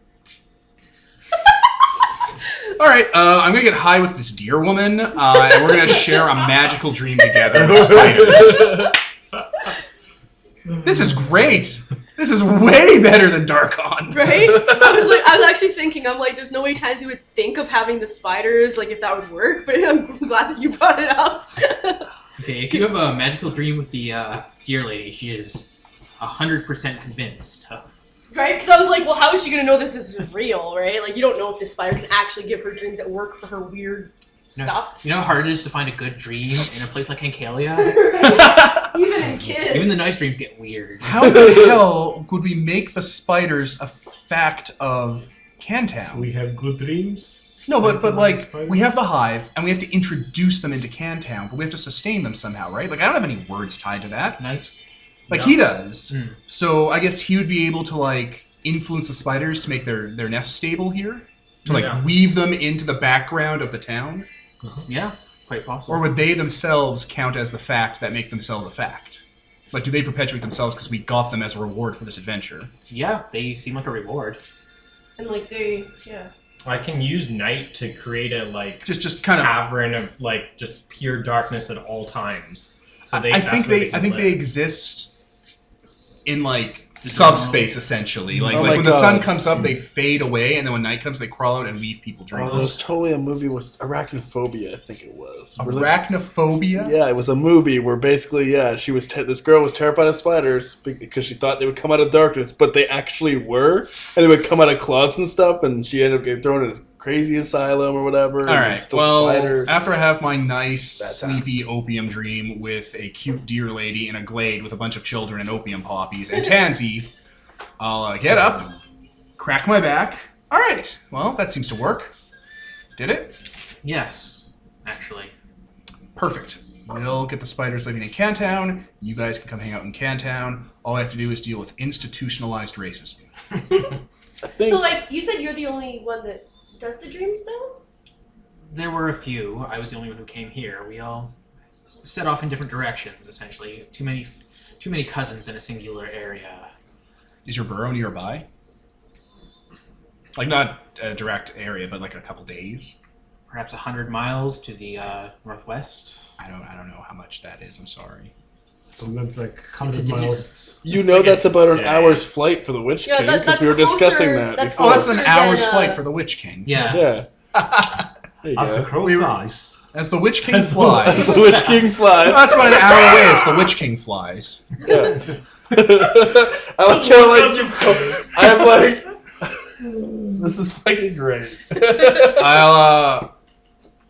All right, I'm gonna get high with this deer woman, and we're gonna share a magical dream together with spiders. This is great. This is way better than Darkon. Right? I was actually thinking, I'm like, there's no way Tansy would think of having the spiders, like, if that would work, but I'm glad that you brought it up. Okay, if you have a magical dream with the deer lady, she is 100% convinced of. Right? Because I was like, well, how is she gonna know this is real, right? Like, you don't know if this spider can actually give her dreams that work for her weird stuff. You know how hard it is to find a good dream in a place like Hankalia? Even in kids. Even the nice dreams get weird. How the hell would we make the spiders a fact of Cantown? We have good dreams. No, but like, we have the hive, and we have to introduce them into Cantown, but we have to sustain them somehow, right? Like, I don't have any words tied to that. Night. Like, he does. Mm. So, I guess he would be able to, like, influence the spiders to make their nest stable here? To, like, weave them into the background of the town? Yeah, quite possible. Or would they themselves count as the fact that make themselves a fact? Like, do they perpetuate themselves because we got them as a reward for this adventure? Yeah, they seem like a reward. And, like, they, yeah. I can use night to create a like Just kind of cavern of like just pure darkness at all times. So I think they exist in like subspace essentially. Like, Oh like my when the God. sun comes up, they fade away, and then when night comes, they crawl out and weave people dreams. Oh, there was totally a movie with arachnophobia, I think it was. Arachnophobia. Yeah, it was a movie where basically, she was this girl was terrified of spiders because she thought they would come out of darkness, but they actually were, and they would come out of clods and stuff, and she ended up getting thrown in a crazy asylum or whatever. All and right. still Well, spiders. after I have my nice, That time. sleepy opium dream with a cute deer lady in a glade with a bunch of children and opium poppies and Tansy, I'll get up, crack my back. All right. Well, that seems to work. Did it? Yes, actually. Perfect. We'll get the spiders living in Cantown. You guys can come hang out in Cantown. All I have to do is deal with institutionalized racism. I think So, like, you said you're the only one that does the dreams, though? There were a few. I was the only one who came here. We all set off in different directions, essentially. Too many cousins in a singular area. Is your burrow nearby? Like, not a direct area, but like a couple days? Perhaps 100 miles to the northwest. I don't know how much that is. I'm sorry. So we went like 100 miles. you know that's about an day. hour's flight for the Witch Yeah, King that's because we were closer- discussing that. that's before. Oh, that's an Closer hour's than, flight for the Witch King. Yeah. Yeah. There you As the go. crow flies. As the Witch King As the- flies. The Witch King flies. That's about an hour away as the Witch King flies. Yeah. I like how like you. I'm like, this is fucking great.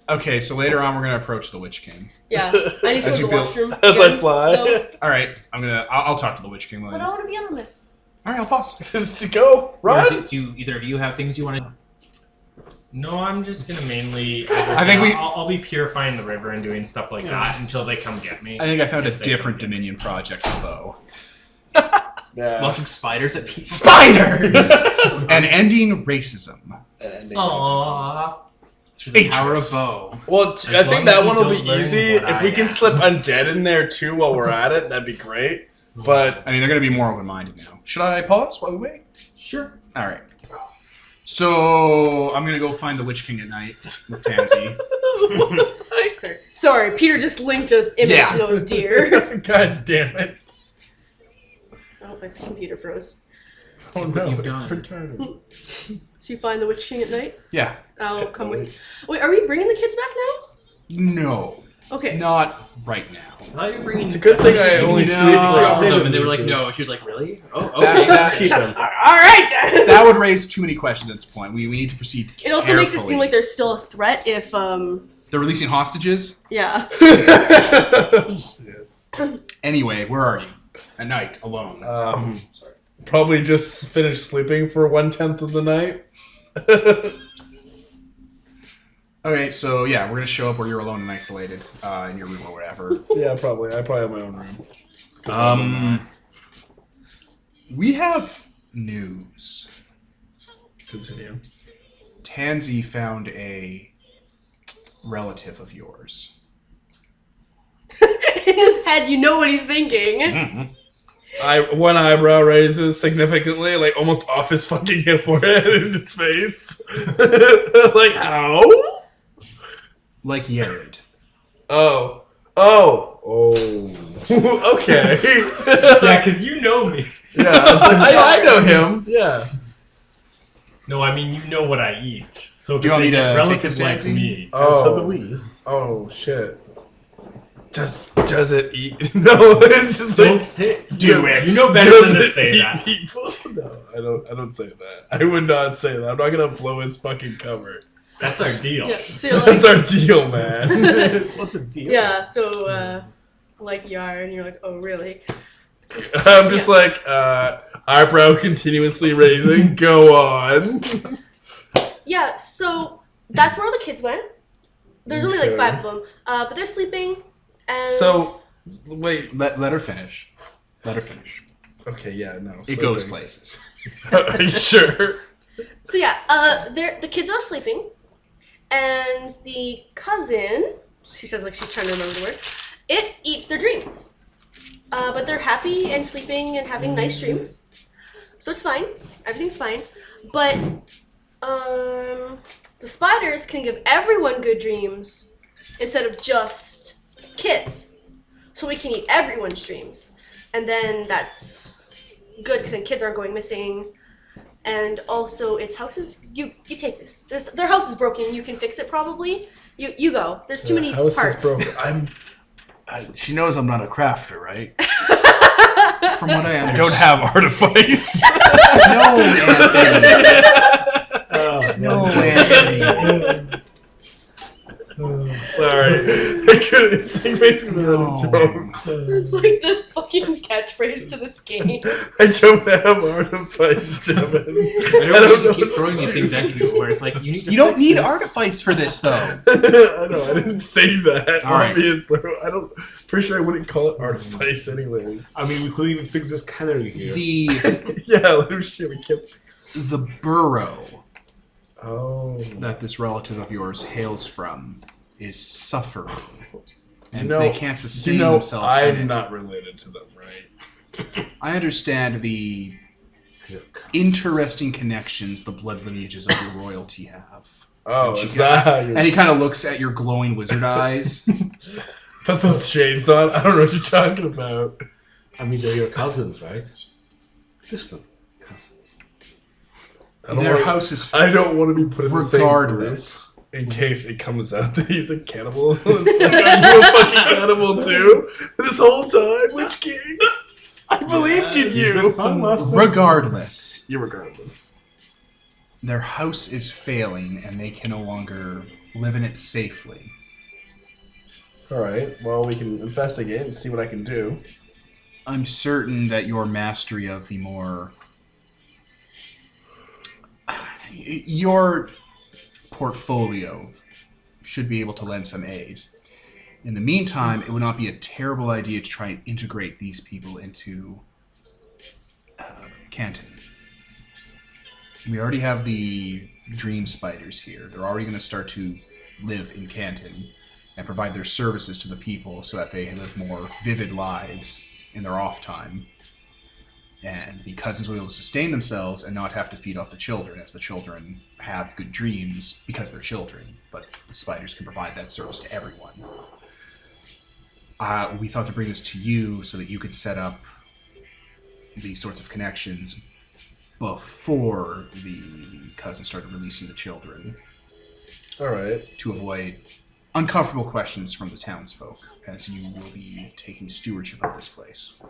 Okay, so later on we're gonna approach the Witch King. Yeah. I need to As go to you the build- washroom. As I again, fly. though. All right, I'll talk to the Witch King But later. I want to be on this. All right, I'll pause. Just to go Or run. do either of you have things you want to... No, I'm just gonna mainly. I think I'll be purifying the river and doing stuff like that until they come get me. I think I found a If they different come get me. Dominion project for Bo. Yeah. Launching spiders at people? Spiders and ending racism. Aww. Through the power of Atrus. bow. Well, As I think long that as one you will be don't learn easy. what If I we can am. slip undead in there too while we're at it, that'd be great. But I mean, they're gonna be more open-minded now. Should I pause while we wait? Sure. All right. So I'm gonna go find the Witch King at night with Tansy. Sorry, Peter just linked an image Yeah. to those deer. God damn it. Oh, my computer froze. Oh what no, you've it's done. retarded. So you find the Witch King at night? Yeah. I'll come with you. Wait, are we bringing the kids back No, now? Okay. not right now. I thought you were bringing. it's a good thing I only No. sleep She like offered them, and minute they were or like, two. no. She was like, really? Oh, That- okay. that- Keep them. All right then. That would raise too many questions at this point. We need to proceed. It also makes it carefully. seem like there's still a threat if They're releasing hostages. yeah. Anyway, where are you? At night, alone. Probably just finished sleeping for 1/10 of the night. Okay, so yeah, we're gonna show up where you're alone and isolated in your room or whatever. Yeah, probably. I probably have my own room. We have news. Continue. Tansy found a relative of yours. In his head, you know what he's thinking. One eyebrow raises significantly, like almost off his fucking forehead and his face. Like how? Like Yared. Oh. Okay. Yeah, because you know me. Yeah, it's like, I know him. Yeah. No, I mean you know what I eat. So Do you want me to take relative this, like Tansy? me. And so do Oh. we. Oh shit. Does it eat? No, it's just Don't like say do it. You know better Does than to it say eat that. people? No, I don't say that. I would not say that. I'm not gonna blow his fucking cover. That's our deal. Yeah, so you're That's like, our deal, man. What's the deal? yeah, so, like, you are, and you're like, oh, really? I'm just like eyebrow continuously raising. Go on. Yeah, so that's where all the kids went. There's only like Okay. 5 of them, but they're sleeping. And So wait. Let her finish. Let her finish. Okay, yeah, no. It goes places. Are you sure? so yeah, the kids are sleeping, and the cousin, she says like she's trying to remember the word, it eats their dreams. But they're happy and sleeping and having nice dreams, so it's fine. Everything's fine. But the spiders can give everyone good dreams instead of just kids. So we can eat everyone's dreams. And then that's good because then kids aren't going missing. And also its houses, you take this. Their house is broken. You can fix it probably. You go. There's too many house parts. is broken. She knows I'm not a crafter, right? From what I I understand. don't have artifice. No, Anthony. No, Anthony. Sorry. I couldn't. It's like basically not a joke. It's like the fucking catchphrase to this game. I don't have artifice, Devin. I don't need to keep throwing these things at you where it's like, you need to You don't fix need this. artifice for this, though. I know, I didn't say that. All right. Obviously. I don't. Pretty sure I wouldn't call it artifice, anyways. I mean, we could even fix this cannery here. Yeah, let him shit. We can't. The burrow Oh. that this relative of yours hails from is suffering, and No, they can't sustain You know, themselves in I'm it. not related to them, right? I understand the interesting connections the blood lineages of your royalty have. Oh, And she is that how you're... And he kind of looks at your glowing wizard eyes. Put those shades on. I don't know what you're talking about. I mean, they're your cousins, right? Distant cousins. I don't Their wanna- house is I don't want to be put in the same group regardless. in case it comes out that he's a cannibal. It's like, are you a fucking cannibal too? This whole time, Witch King? I believed in you. Regardless, Irregardless. their house is failing, and they can no longer live in it safely. Alright, well, we can investigate and see what I can do. I'm certain that your mastery of the more... Your portfolio should be able to lend some aid. In the meantime, it would not be a terrible idea to try and integrate these people into Canton. We already have the dream spiders here. They're already going to start to live in Canton and provide their services to the people so that they live more vivid lives in their off time. And the cousins will be able to sustain themselves and not have to feed off the children, as the children have good dreams because they're children. But the spiders can provide that service to everyone. We thought to bring this to you so that you could set up these sorts of connections before the cousins started releasing the children, Alright. to avoid uncomfortable questions from the townsfolk, as you will be taking stewardship of this place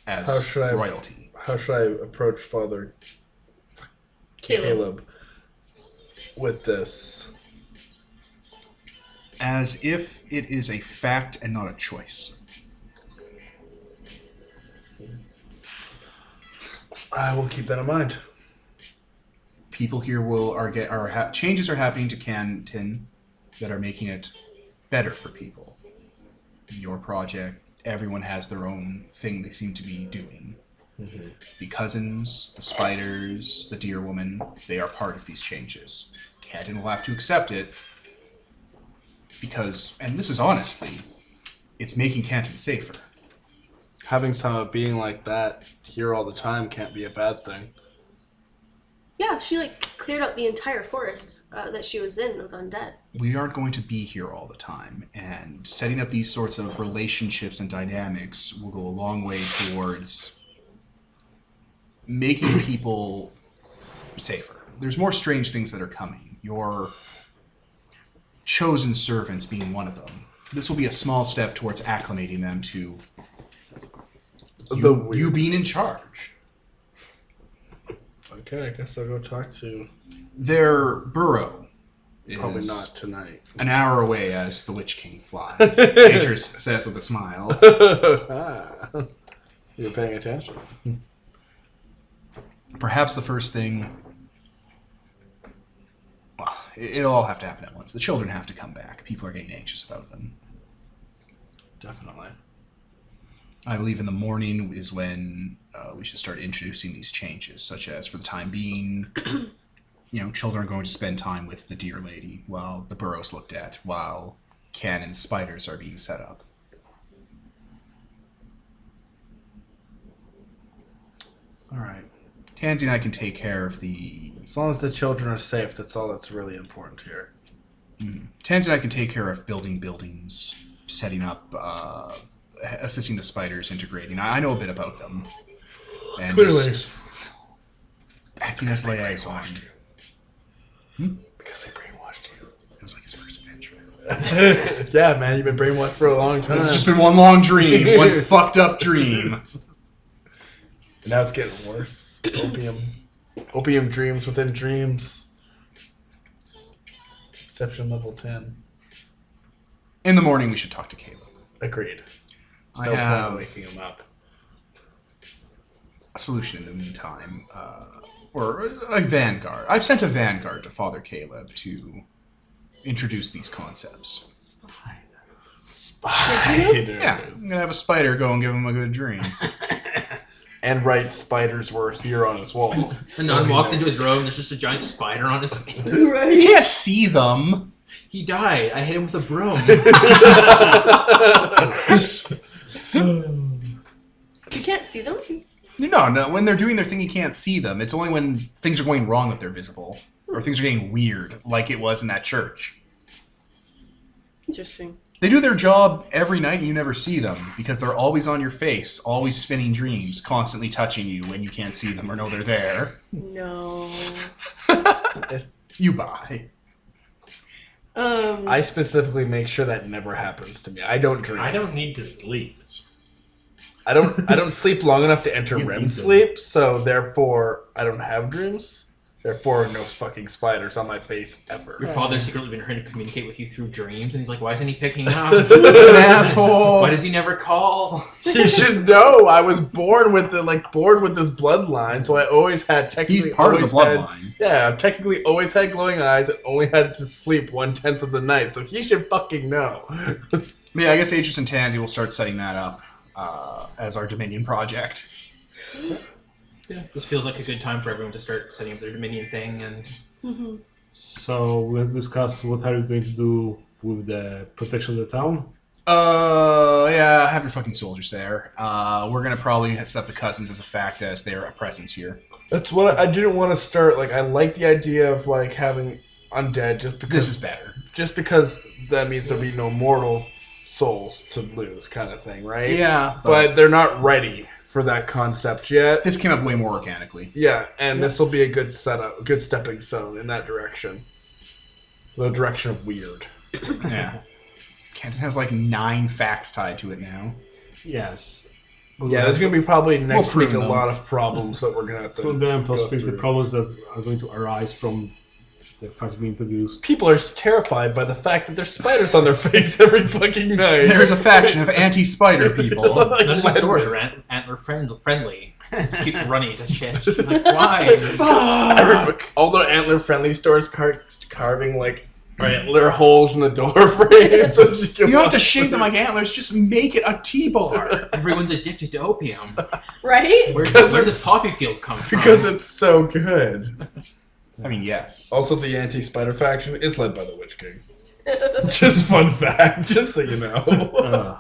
as How should I- royalty. How should I approach Father Caleb with this? As if it is a fact and not a choice. I will keep that in mind. People here changes are happening to Canton that are making it better for people. Your project, everyone has their own thing they seem to be doing. Mm-hmm. The cousins, the spiders, the deer woman, they are part of these changes. Canton will have to accept it because, and this is honestly, it's making Canton safer. Having some being like that here all the time can't be a bad thing. Yeah, she like cleared out the entire forest that she was in of undead. We aren't going to be here all the time, and setting up these sorts of relationships and dynamics will go a long way towards making people safer. There's more strange things that are coming. Your chosen servants being one of them. this will be a small step towards acclimating them to The you being in charge. Okay, I guess I'll go talk to. Their burrow is Probably not tonight. an hour away as the Witch King flies. Atrus says with a smile. Ah, you're paying attention. Perhaps the first thing... Well, it'll all have to happen at once. The children have to come back. People are getting anxious about them. Definitely. I believe in the morning is when we should start introducing these changes, such as, for the time being, children are going to spend time with the deer lady while the burrow's looked at, while cannon spiders are being set up. All right. Tansy and I can take care of the... As long as the children are safe, that's all that's really important here. Tansy and I can take care of building buildings, setting up, assisting the spiders, integrating. I know a bit about them. And Clearly. just acting as liaison. Because they brainwashed you. It was like his first adventure. Yeah, man, you've been brainwashed for a long time. It's just been one long dream, one fucked up dream. And now it's getting worse. Opium dreams within dreams. Inception level 10. In the morning, we should talk to Caleb. Agreed. I No point have waking him up. a solution in the meantime. Or a vanguard. I've sent a vanguard to Father Caleb to introduce these concepts. Yeah, I'm going to have a spider go and give him a good dream. And right, spiders were here on his wall. The nun walks into his room and there's just a giant spider on his face. You Right? can't see them. He died. I hit him with a broom. You can't see them? No, when they're doing their thing, you can't see them. It's only when things are going wrong that they're visible. Or things are getting weird, like it was in that church. Interesting. They do their job every night and you never see them because they're always on your face, always spinning dreams, constantly touching you when you can't see them or know they're there. No. You buy. I specifically make sure that never happens to me. I don't dream. I don't need to sleep. I don't sleep long enough to enter You REM need to. sleep, so therefore I don't have dreams. Therefore, no fucking spiders on my face ever. Your father's secretly been trying to communicate with you through dreams, and he's like, why isn't he picking up? An asshole. Why does he never call? You should know I was born with this bloodline, so I always had technically. He's part of the always had- bloodline. Yeah, I've technically always had glowing eyes and only had to sleep 1/10 of the night, so he should fucking know. Yeah, I guess Atrus and Tansy will start setting that up as our Dominion project. Yeah. This feels like a good time for everyone to start setting up their Dominion thing, and So we'll discuss what are you going to do with the protection of the town. Yeah, have your fucking soldiers there. We're gonna probably set up the cousins as a fact as they're a presence here. That's what I didn't want to start. Like, I like the idea of like having undead just because This is better. just because that means there'll be no mortal souls to lose, kind of thing, right? Yeah, But they're not ready for that concept yet. this came up way more organically. Yeah, and this will be a good setup, a good stepping stone in that direction. The direction of weird. Yeah. Canton has like 9 facts tied to it now. Yes. Yeah, there's going to be probably next prune week a them. lot of problems that we're going to have to From them, plus go fix the through. problems that are going to arise from the facts being introduced. People are terrified by the fact that there's spiders on their face every fucking night. There's a faction of anti-spider people. Like, none of the stores are antler friendly. Just keep running to shit. Like, why? all the antler-friendly stores carving like antler holes in the door frames. So she can You don't have to walk shape them through. like antlers, just make it a T-bar. Everyone's addicted to opium. Right? Where Because did it's- this poppy field come from? because it's so good. I mean, yes. Also, the anti-spider faction is led by the Witch King. Just fun fact, just so you know.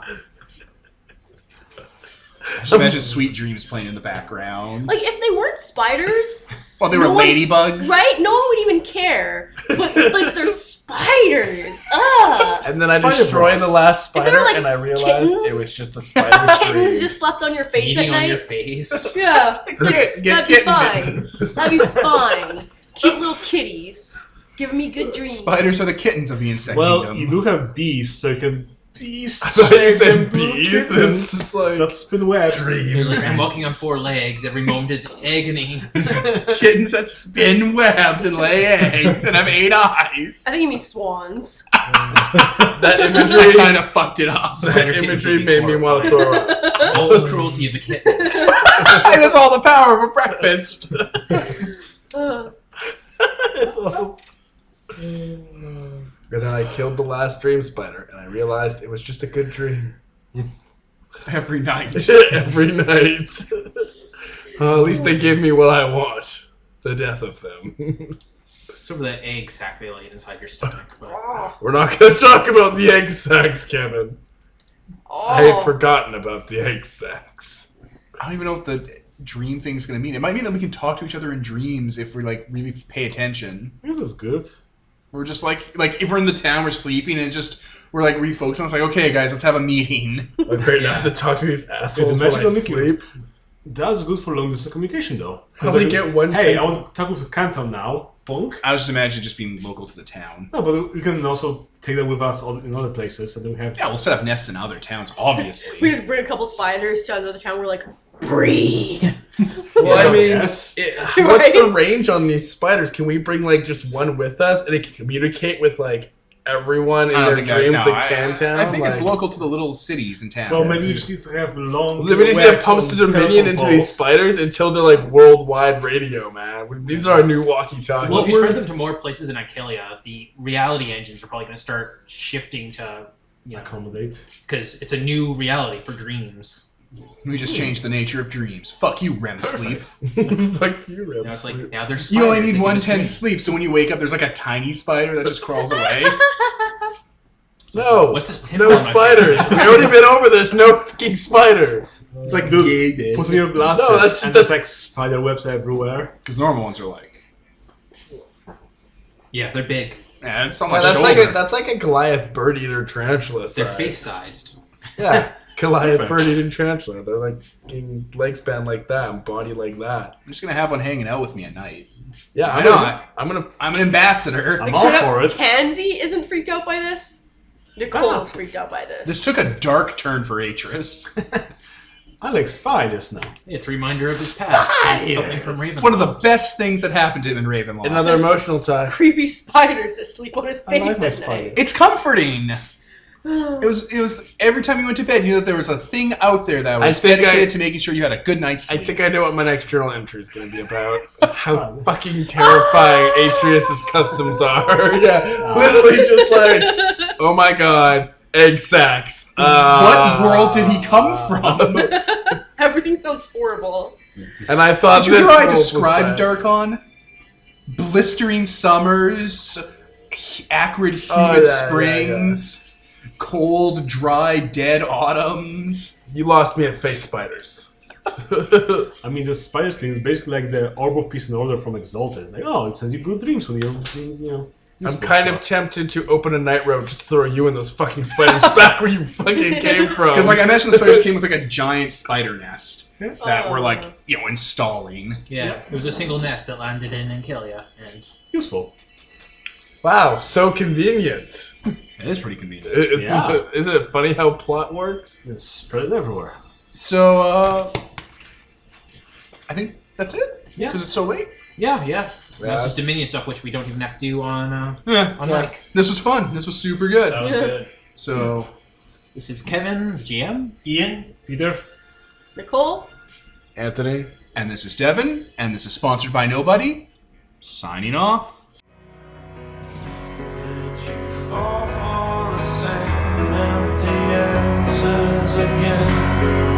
Just imagine Sweet Dreams playing in the background. Like, if they weren't spiders, Well, they were no one- ladybugs. right? No one would even care. But, like, they're spiders. Ugh. And then I Spider destroyed Bros. the last If they spider, were, like, and I realized kittens- it was just a spider Kittens tree. just slept on your face Eating at on night. your face. Yeah. Get That'd be kitten fine. mittens. That'd be fine. Cute little kitties. Giving me good dreams. Spiders are the kittens of the insect Well, kingdom. you do have bees, so you can Bees. I thought you said and blue bees. kittens It's just like that spin webs. You're like, I'm walking on 4 legs. Every moment is agony. Kittens that spin webs and lay eggs and have 8 eyes. I think you mean swans. that I imagery. kind of fucked it up. That imagery made me want to throw up. All the cruelty of a kitten. It was all the power of a breakfast. And then I killed the last dream spider, and I realized it was just a good dream. Every night. Every night. Well, at least they gave me what I want. The death of them. Except for that egg sack they laid inside your stomach. But We're not going to talk about the egg sacs, Kevin. Oh. I had forgotten about the egg sacs. I don't even know what the dream thing's going to mean. It might mean that we can talk to each other in dreams if we like really pay attention. This is good. We're just like if we're in the town, we're sleeping, and we're like refocusing. It's like, okay, guys, let's have a meeting. Like right now, I have to talk to these assholes when I sleep. That's good for long distance communication, though. I only get one. Hey, time. I want to talk with Canton now, punk. I was just imagining just being local to the town. No, but we can also take that with us in other places, and then we have. Yeah, we'll set up nests in other towns, obviously. We just bring a couple spiders to another town. We're like, breed. Well, I mean, yes. what's the range on these spiders? Can we bring like just one with us, and it can communicate with like everyone in their dreams in Cantown? I think it's Like- local to the little cities and towns. Well, maybe you just need to have long. We just need to pump webs the on Dominion into telephone these poles. spiders until they're like worldwide radio, man. These are our new walkie-talkies. well, if you spread them to more places in Ikelia, the reality engines are probably going to start shifting to, Accommodate. because it's a new reality for dreams. We just changed the nature of dreams. Fuck you, REM sleep. Fuck you, Rip. Now it's like, now there's You only spiders need that give us 1/10 dreams. sleep, so when you wake up, there's like a tiny spider that just crawls away. No, What's this pin no on my spiders. face? We already been over this. No fucking spider. It's like Dude, gay bitch. put on your glasses, No, that's- and there's like spider webs everywhere. Because normal ones are like, Yeah, they're big. yeah, it's on Yeah, my that's shoulder. like a Goliath bird eater tarantula. They're size. face-sized. Yeah, Goliath bird eating tarantula. They're like fucking leg span like that and body like that. I'm just gonna have one hanging out with me at night. Yeah, Why I'm not? gonna. I'm gonna. I'm an ambassador. I'm Like, all straight for up, it. Tansy isn't freaked out by this. Nicole's freaked out by this. This took a dark turn for Atrus. I like spiders now. It's a reminder of his past. It's something from Ravenloft. One of the best things that happened to him in Ravenloft. Another emotional tie. Creepy spiders that sleep on his I like face my at spider. night. It's comforting. It was every time you went to bed, you knew that there was a thing out there that was think dedicated I- to making sure you had a good night's I sleep. think I know what my next journal entry is going to be about. How fucking terrifying Atrius' customs are. Yeah, literally just like, oh my god, egg sacs. What world did he come from? Everything sounds horrible. And I thought Did you this hear how I world was described bad. Darkon? Blistering summers, acrid, humid Oh, yeah, springs, cold, dry, dead autumns. You lost me at face spiders. I mean, the spider thing is basically like the orb of peace and order from Exalted. It's like, oh, it sends you good dreams when you're, I'm kind of tempted to open a night road just to throw you and those fucking spiders back where you fucking came from. Because, like, I imagine the spiders came with like a giant spider nest that Oh. were like, installing. Yeah, it was a single nest that landed in Ankylia, and useful. Wow, so convenient. It is pretty convenient. Isn't it funny how plot works? It's spread everywhere. So, I think that's it. Yeah. Because it's so late. yeah. That's just Dominion stuff, which we don't even have to do on Yeah. Mike. This was fun. This was super good. That was good. So, This is Kevin, the GM. Ian, Peter? Nicole? Anthony? and this is Devin, and this is sponsored by Nobody. Signing off. Did you fall for the same man?